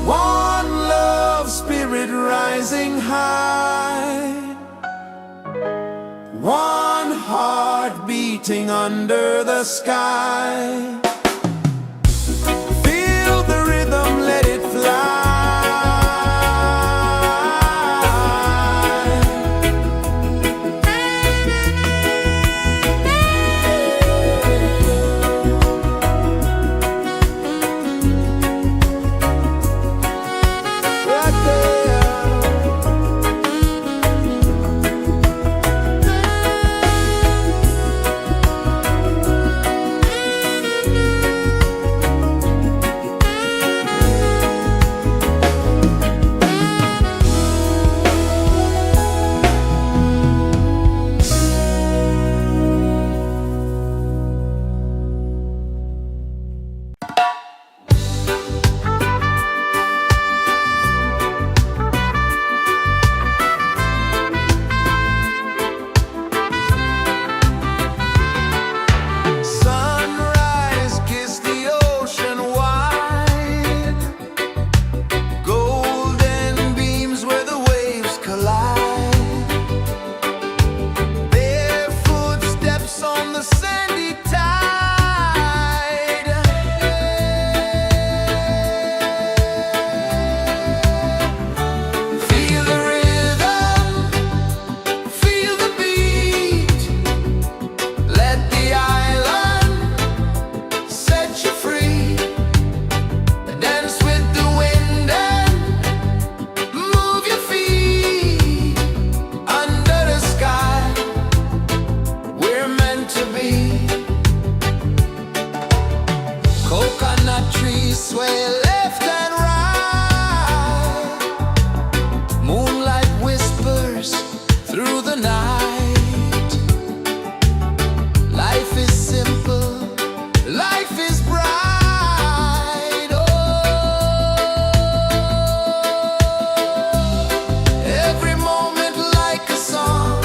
One love spirit rising high. One heart beating under the sky. Feel the rhythm, let it fly. Right there. Sunrise, kiss the ocean wide. Golden beams where the waves collide. Barefoot steps on the sandy tide. Feel the rhythm, feel the beat. Let the island set you free. Dance with the wind and move your feet. Under the sky, we're meant to be. Coconut trees sway left and right. Moonlight whispers through the night. Life is simple, life is bright. Oh, every moment like a song.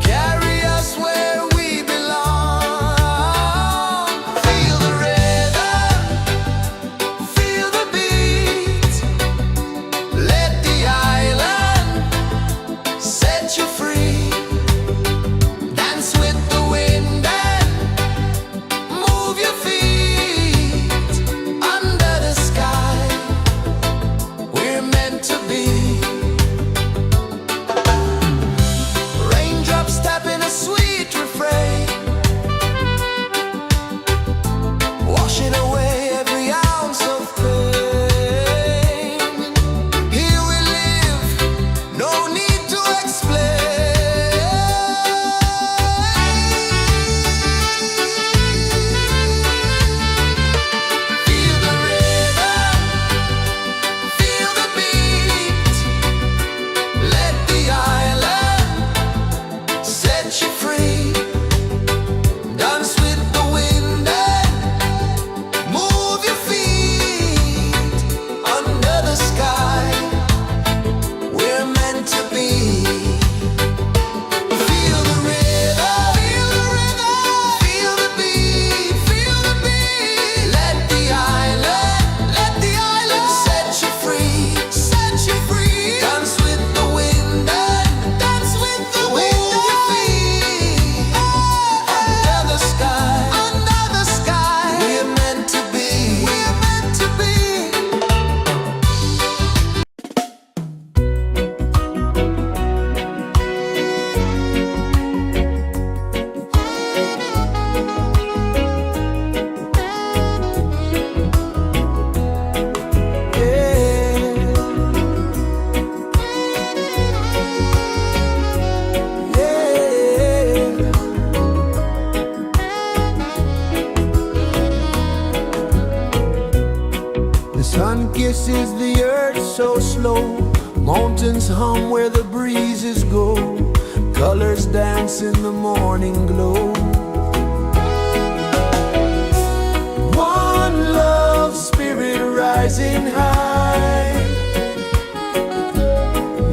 Carry us where we belong. Feel the rhythm. set you free. Dance with the wind and move your feet under the sky. We're meant to be. Feel the rhythm, feel the rhythm, feel the beat, feel the beat. Let the island set you free, set you free. Dance with the wind and dance with the wind. Move your feet under the sky, under the sky. We're meant to be, we're meant to be. The sun kisses the earth so slow. Mountains hum where the breezes go. Colors dance in the morning glow. One love spirit rising high.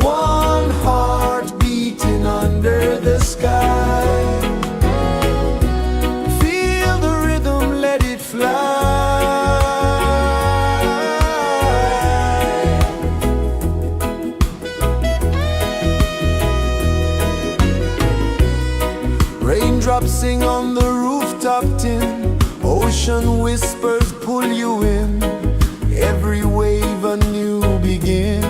One heart beating under the sky. Feel the rhythm, let it fly. Raindrops sing on the rooftop tin. Ocean whispers pull you in. Every wave a new begin.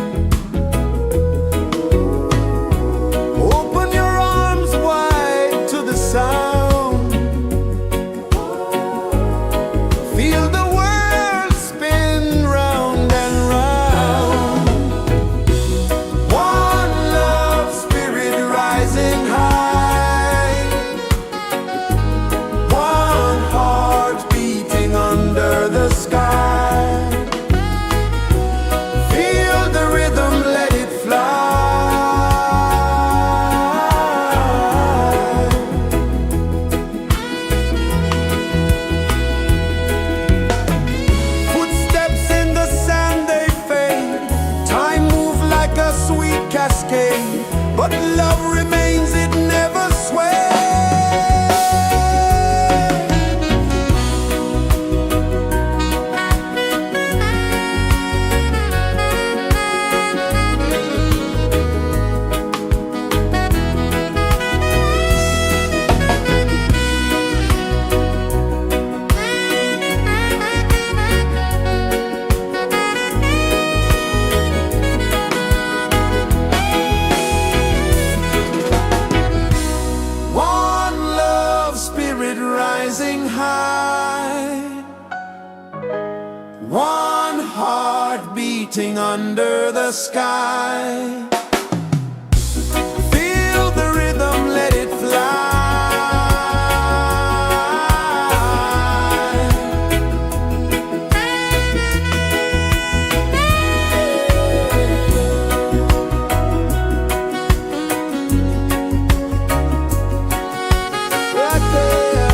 Open your arms wide to the sound. Feel the world spin round and round. One love spirit rising high. One heart beating under the sky. Feel the rhythm, let it fly. Footsteps in the sand, they fade. Time moves like a sweet cascade, but love remains, it never sways. One love spirit rising high. One heart beating under the sky. Feel the rhythm, let it fly. Right there.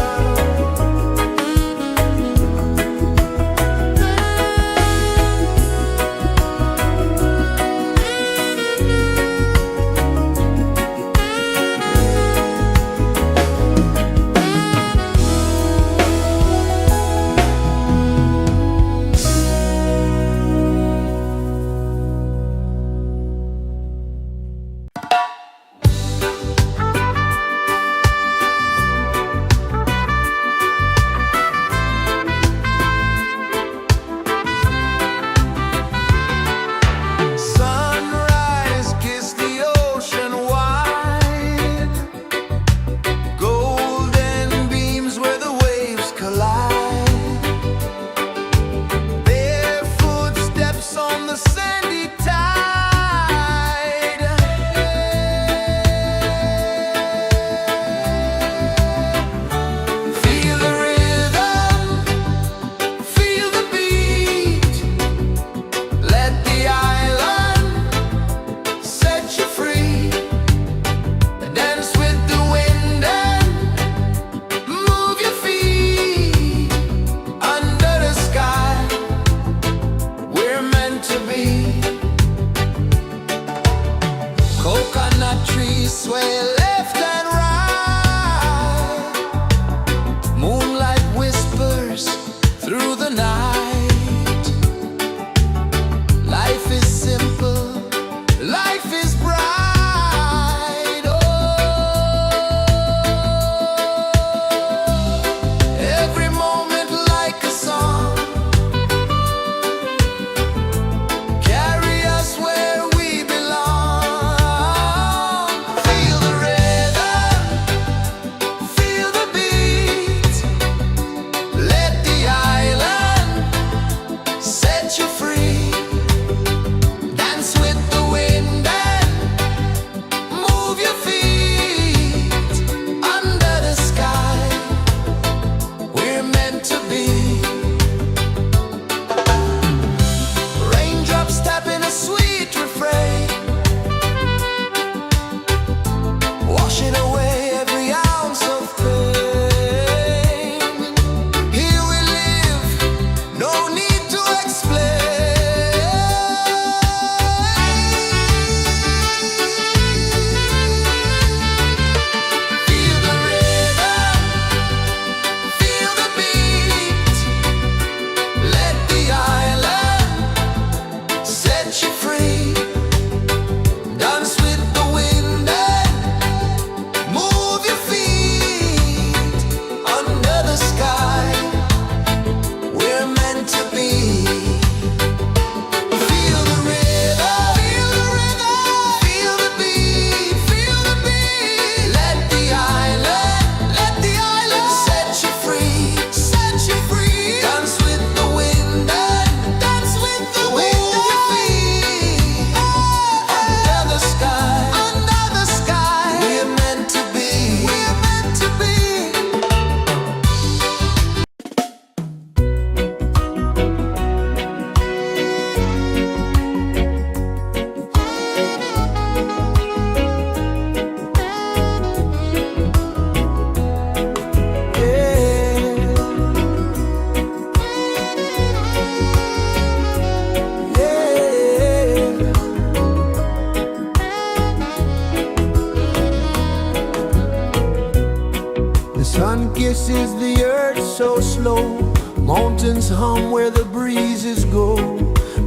Sun kisses the earth so slow, mountains hum where the breezes go,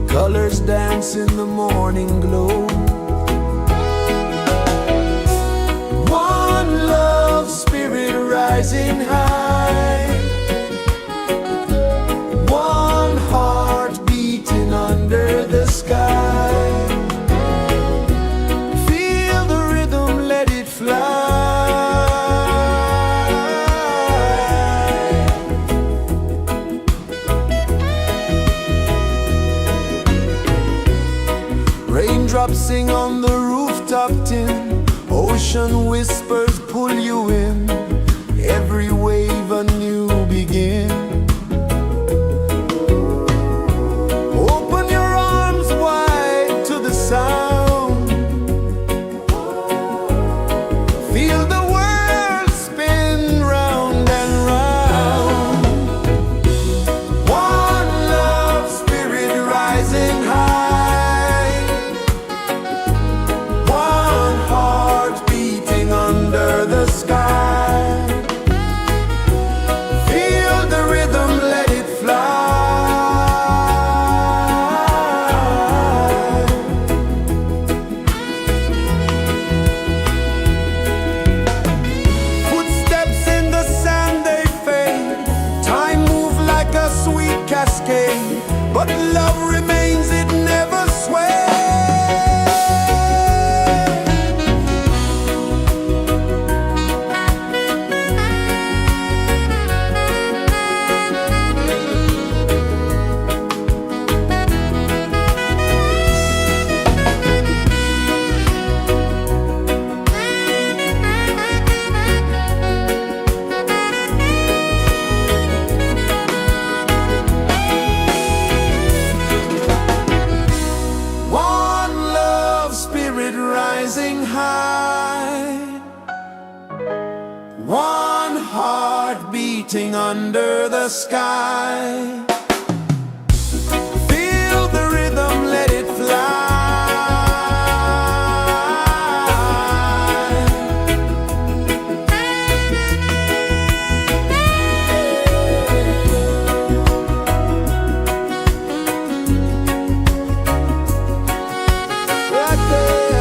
colors dance in the morning glow. One love spirit rising high, one heart beating under the sky. Feel the rhythm, let it fly. Raindrops sing on the rooftop tin, ocean whispers pull you in, every wave a new begin. Open your arms wide to the sound, feel the world spin round and round. One love spirit rising high, one heart beating under the sky. Feel the rhythm, let it fly. Footsteps in the sand, they fade, time moves like a sweet cascade, but love remains, it never sways. One love spirit rising high, one heart beating under the sky. Feel the rhythm, let it fly. Right there.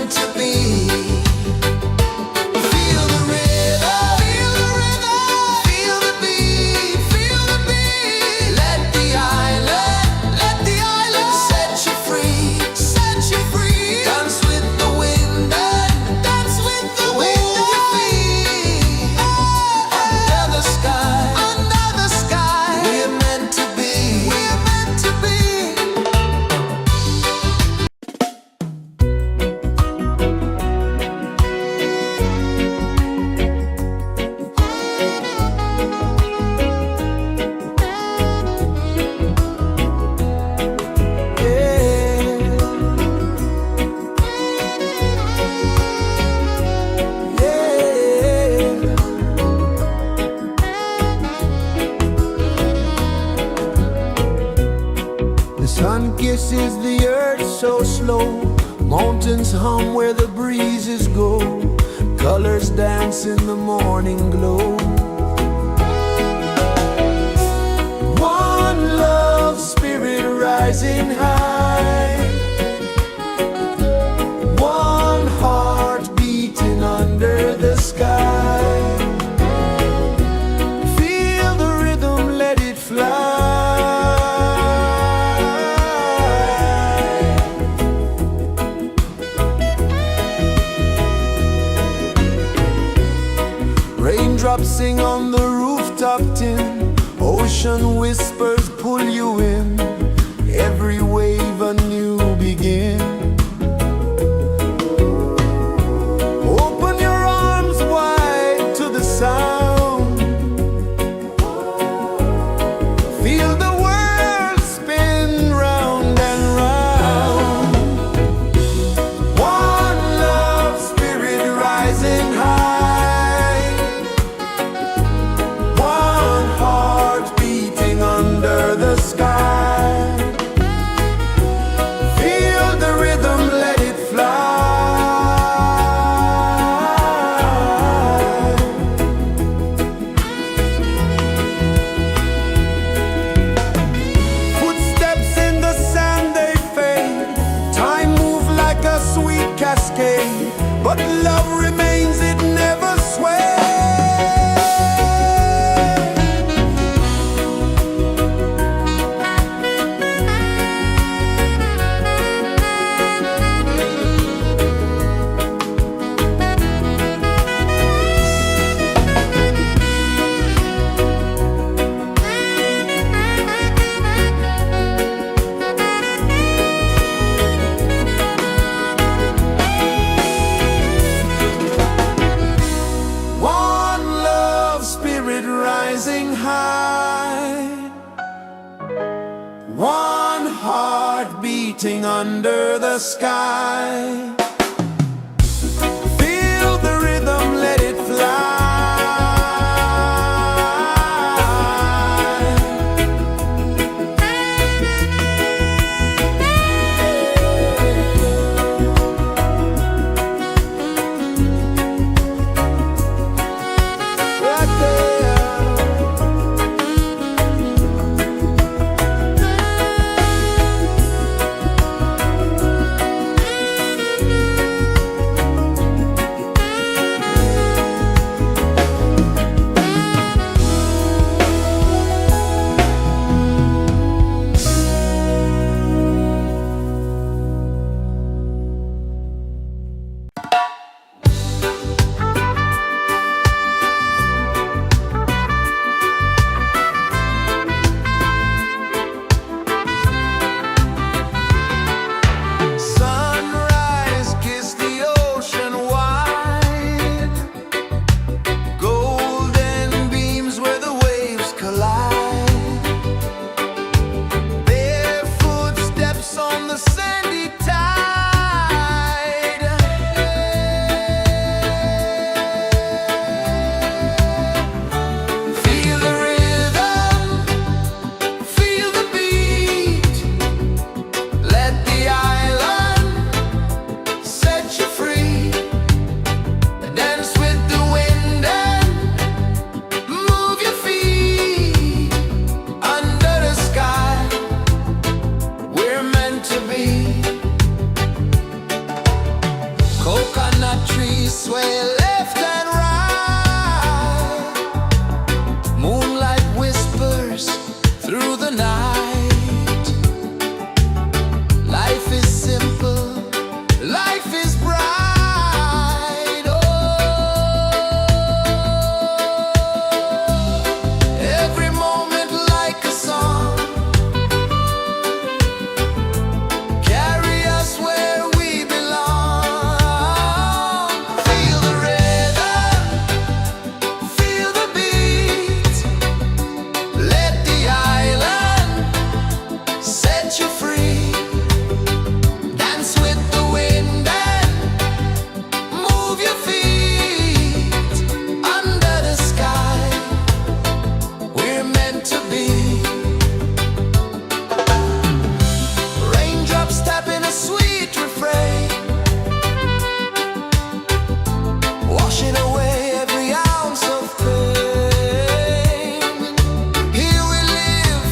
meant to be. Feel the rhythm, feel the rhythm, feel the beat, feel the beat. Let the island set you free, set you free. Dance with the wind and dance with the wind of your feet. Under the sky, under the sky. We're meant to be, we're meant to be. The sun kisses the earth so slow. Mountains hum where the breezes go. Colors dance in the morning glow. One love spirit rising high. One heart beating under the sky. Feel the rhythm, let it fly. Raindrops sing on the rooftop tin. Ocean whispers pull you in. Every wave a new begin. Open your arms wide to the sound. Feel the world spin round and round. One love spirit rising high. One heart beating under the sky. Feel the rhythm, let it fly. Footsteps in the sand, they fade. Time moves like a sweet cascade, but love remains, it never sways. One love spirit rising high. One heart beating under the sky. Feel the rhythm, let it fly. Right there. sway left and right. Moonlight whispers through the night. Life is simple, life is bright. Oh, every moment like a song. Carry us where we belong. Feel the rhythm, feel the beat. Let the island set you free. Dance with the wind and move your feet. Under the sky, we're meant to be. Raindrops tapping a sweet refrain, washing away every ounce of pain. Here we live,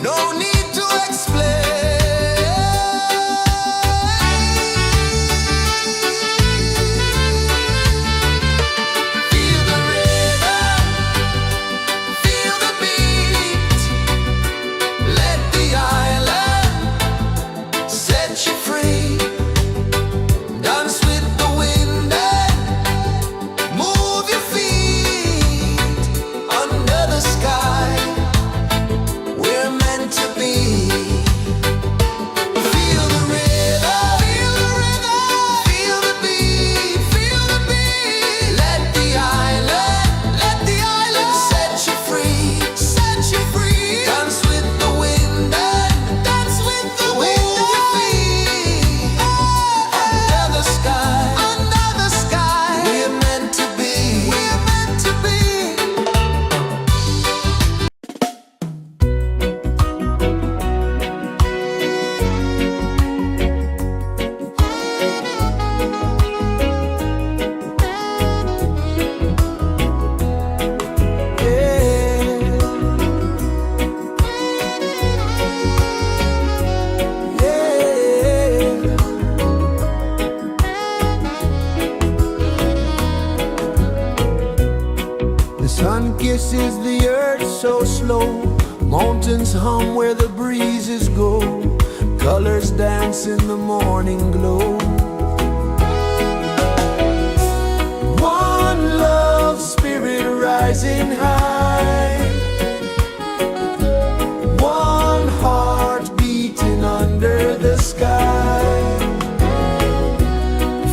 no need to explain. Feel the rhythm, feel the beat. Let the island set you free. Dance with the wind and move your feet. Under the sky, we're meant to be. Feel the rhythm, feel the beat, feel the beat. Let the island set you free, set you free. Dance with the wind and dance with the wind your feet. Under the sky, we're meant to be, we're meant to be. The sun kisses the earth so slow. Mountains hum where the breezes go. Colors dance in the morning glow. One love spirit rising high. One heart beating under the sky.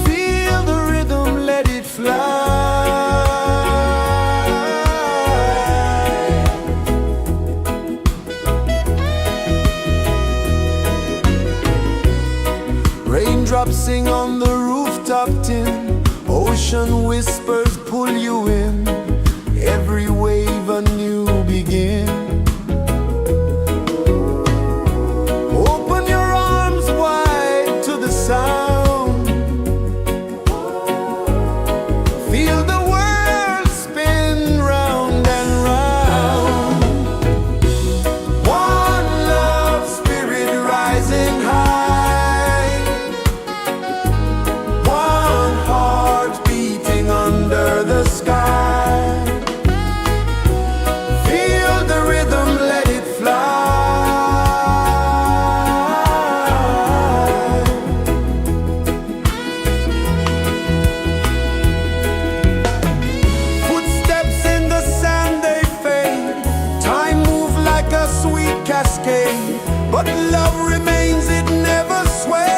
Feel the rhythm, let it fly. Raindrops sing on the rooftop tin. Ocean whispers pull you in. Every wave a new begin. Open your arms wide to the sound. Feel the world spin round and round. One love spirit rising high. One heart beating under the sky. Feel the rhythm, let it fly. Footsteps in the sand, they fade. Time moves like a sweet cascade, but love remains, it never sways.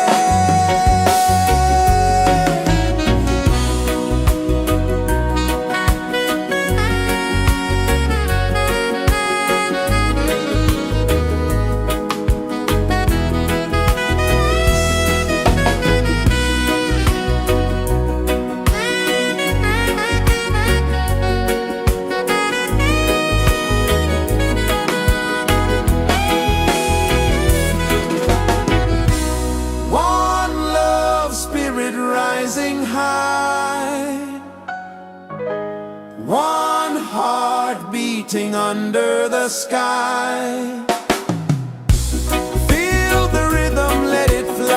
Rising high, one heart beating under the sky. Feel the rhythm, let it fly.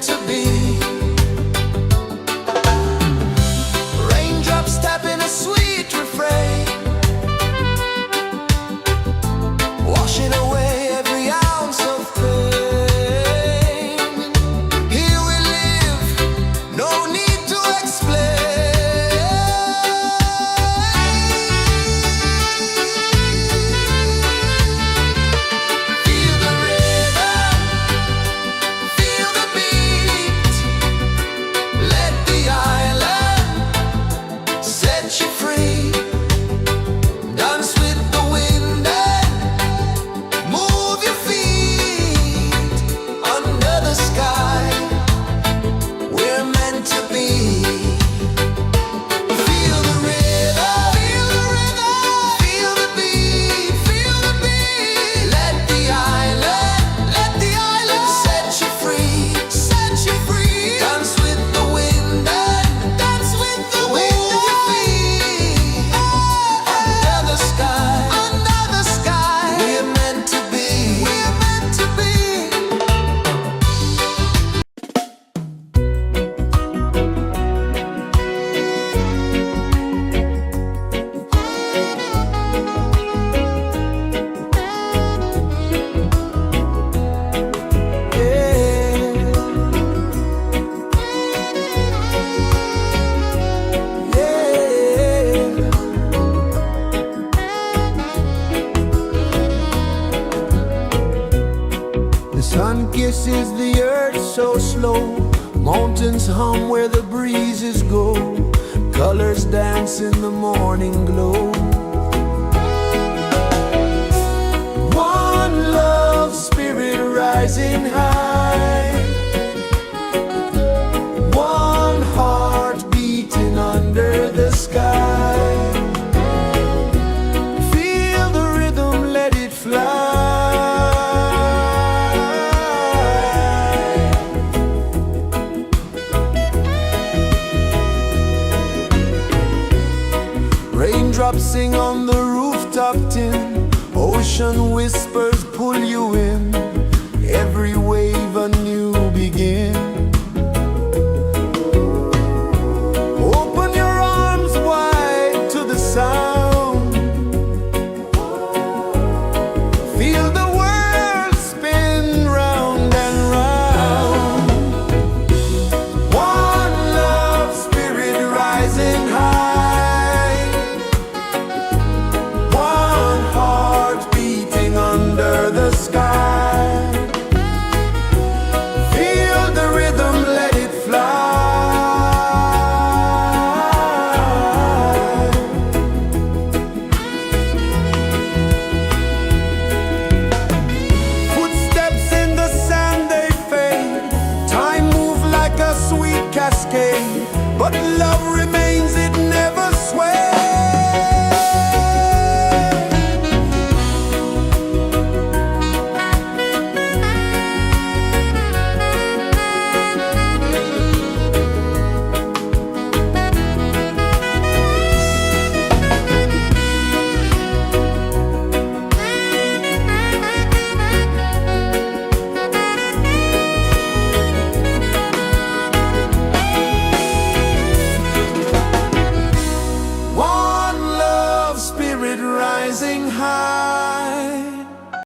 to be. Raindrops tapping a sweet refrain, washing away every ounce of pain. Here we live, no need to explain. Feel the rhythm, feel the beat. Let the island set you free. Dance with the wind and move your feet. Under the sky, we're meant to be. Feel the rhythm, feel the rhythm, feel the beat, feel the beat. Let the island set you free, set you free. Dance with the wind and dance with the wind. Move your feet. Under the sky, we're meant to be, we're meant to be. The sun kisses the earth so slow. Mountains hum where the breezes go. Colors dance in the morning glow. One love spirit rising high. One heart beating under the sky. Feel the rhythm, let it fly. Raindrops sing on the rooftop tin. Ocean whispers pull you in. Every wave a new begin. Open your arms wide to the sound. Feel the world spin round and round. One love spirit rising high. One heart beating under the sky. Feel the rhythm, let it fly. Footsteps in the sand, they fade. Time moves like a sweet cascade, but love remains, it never sways.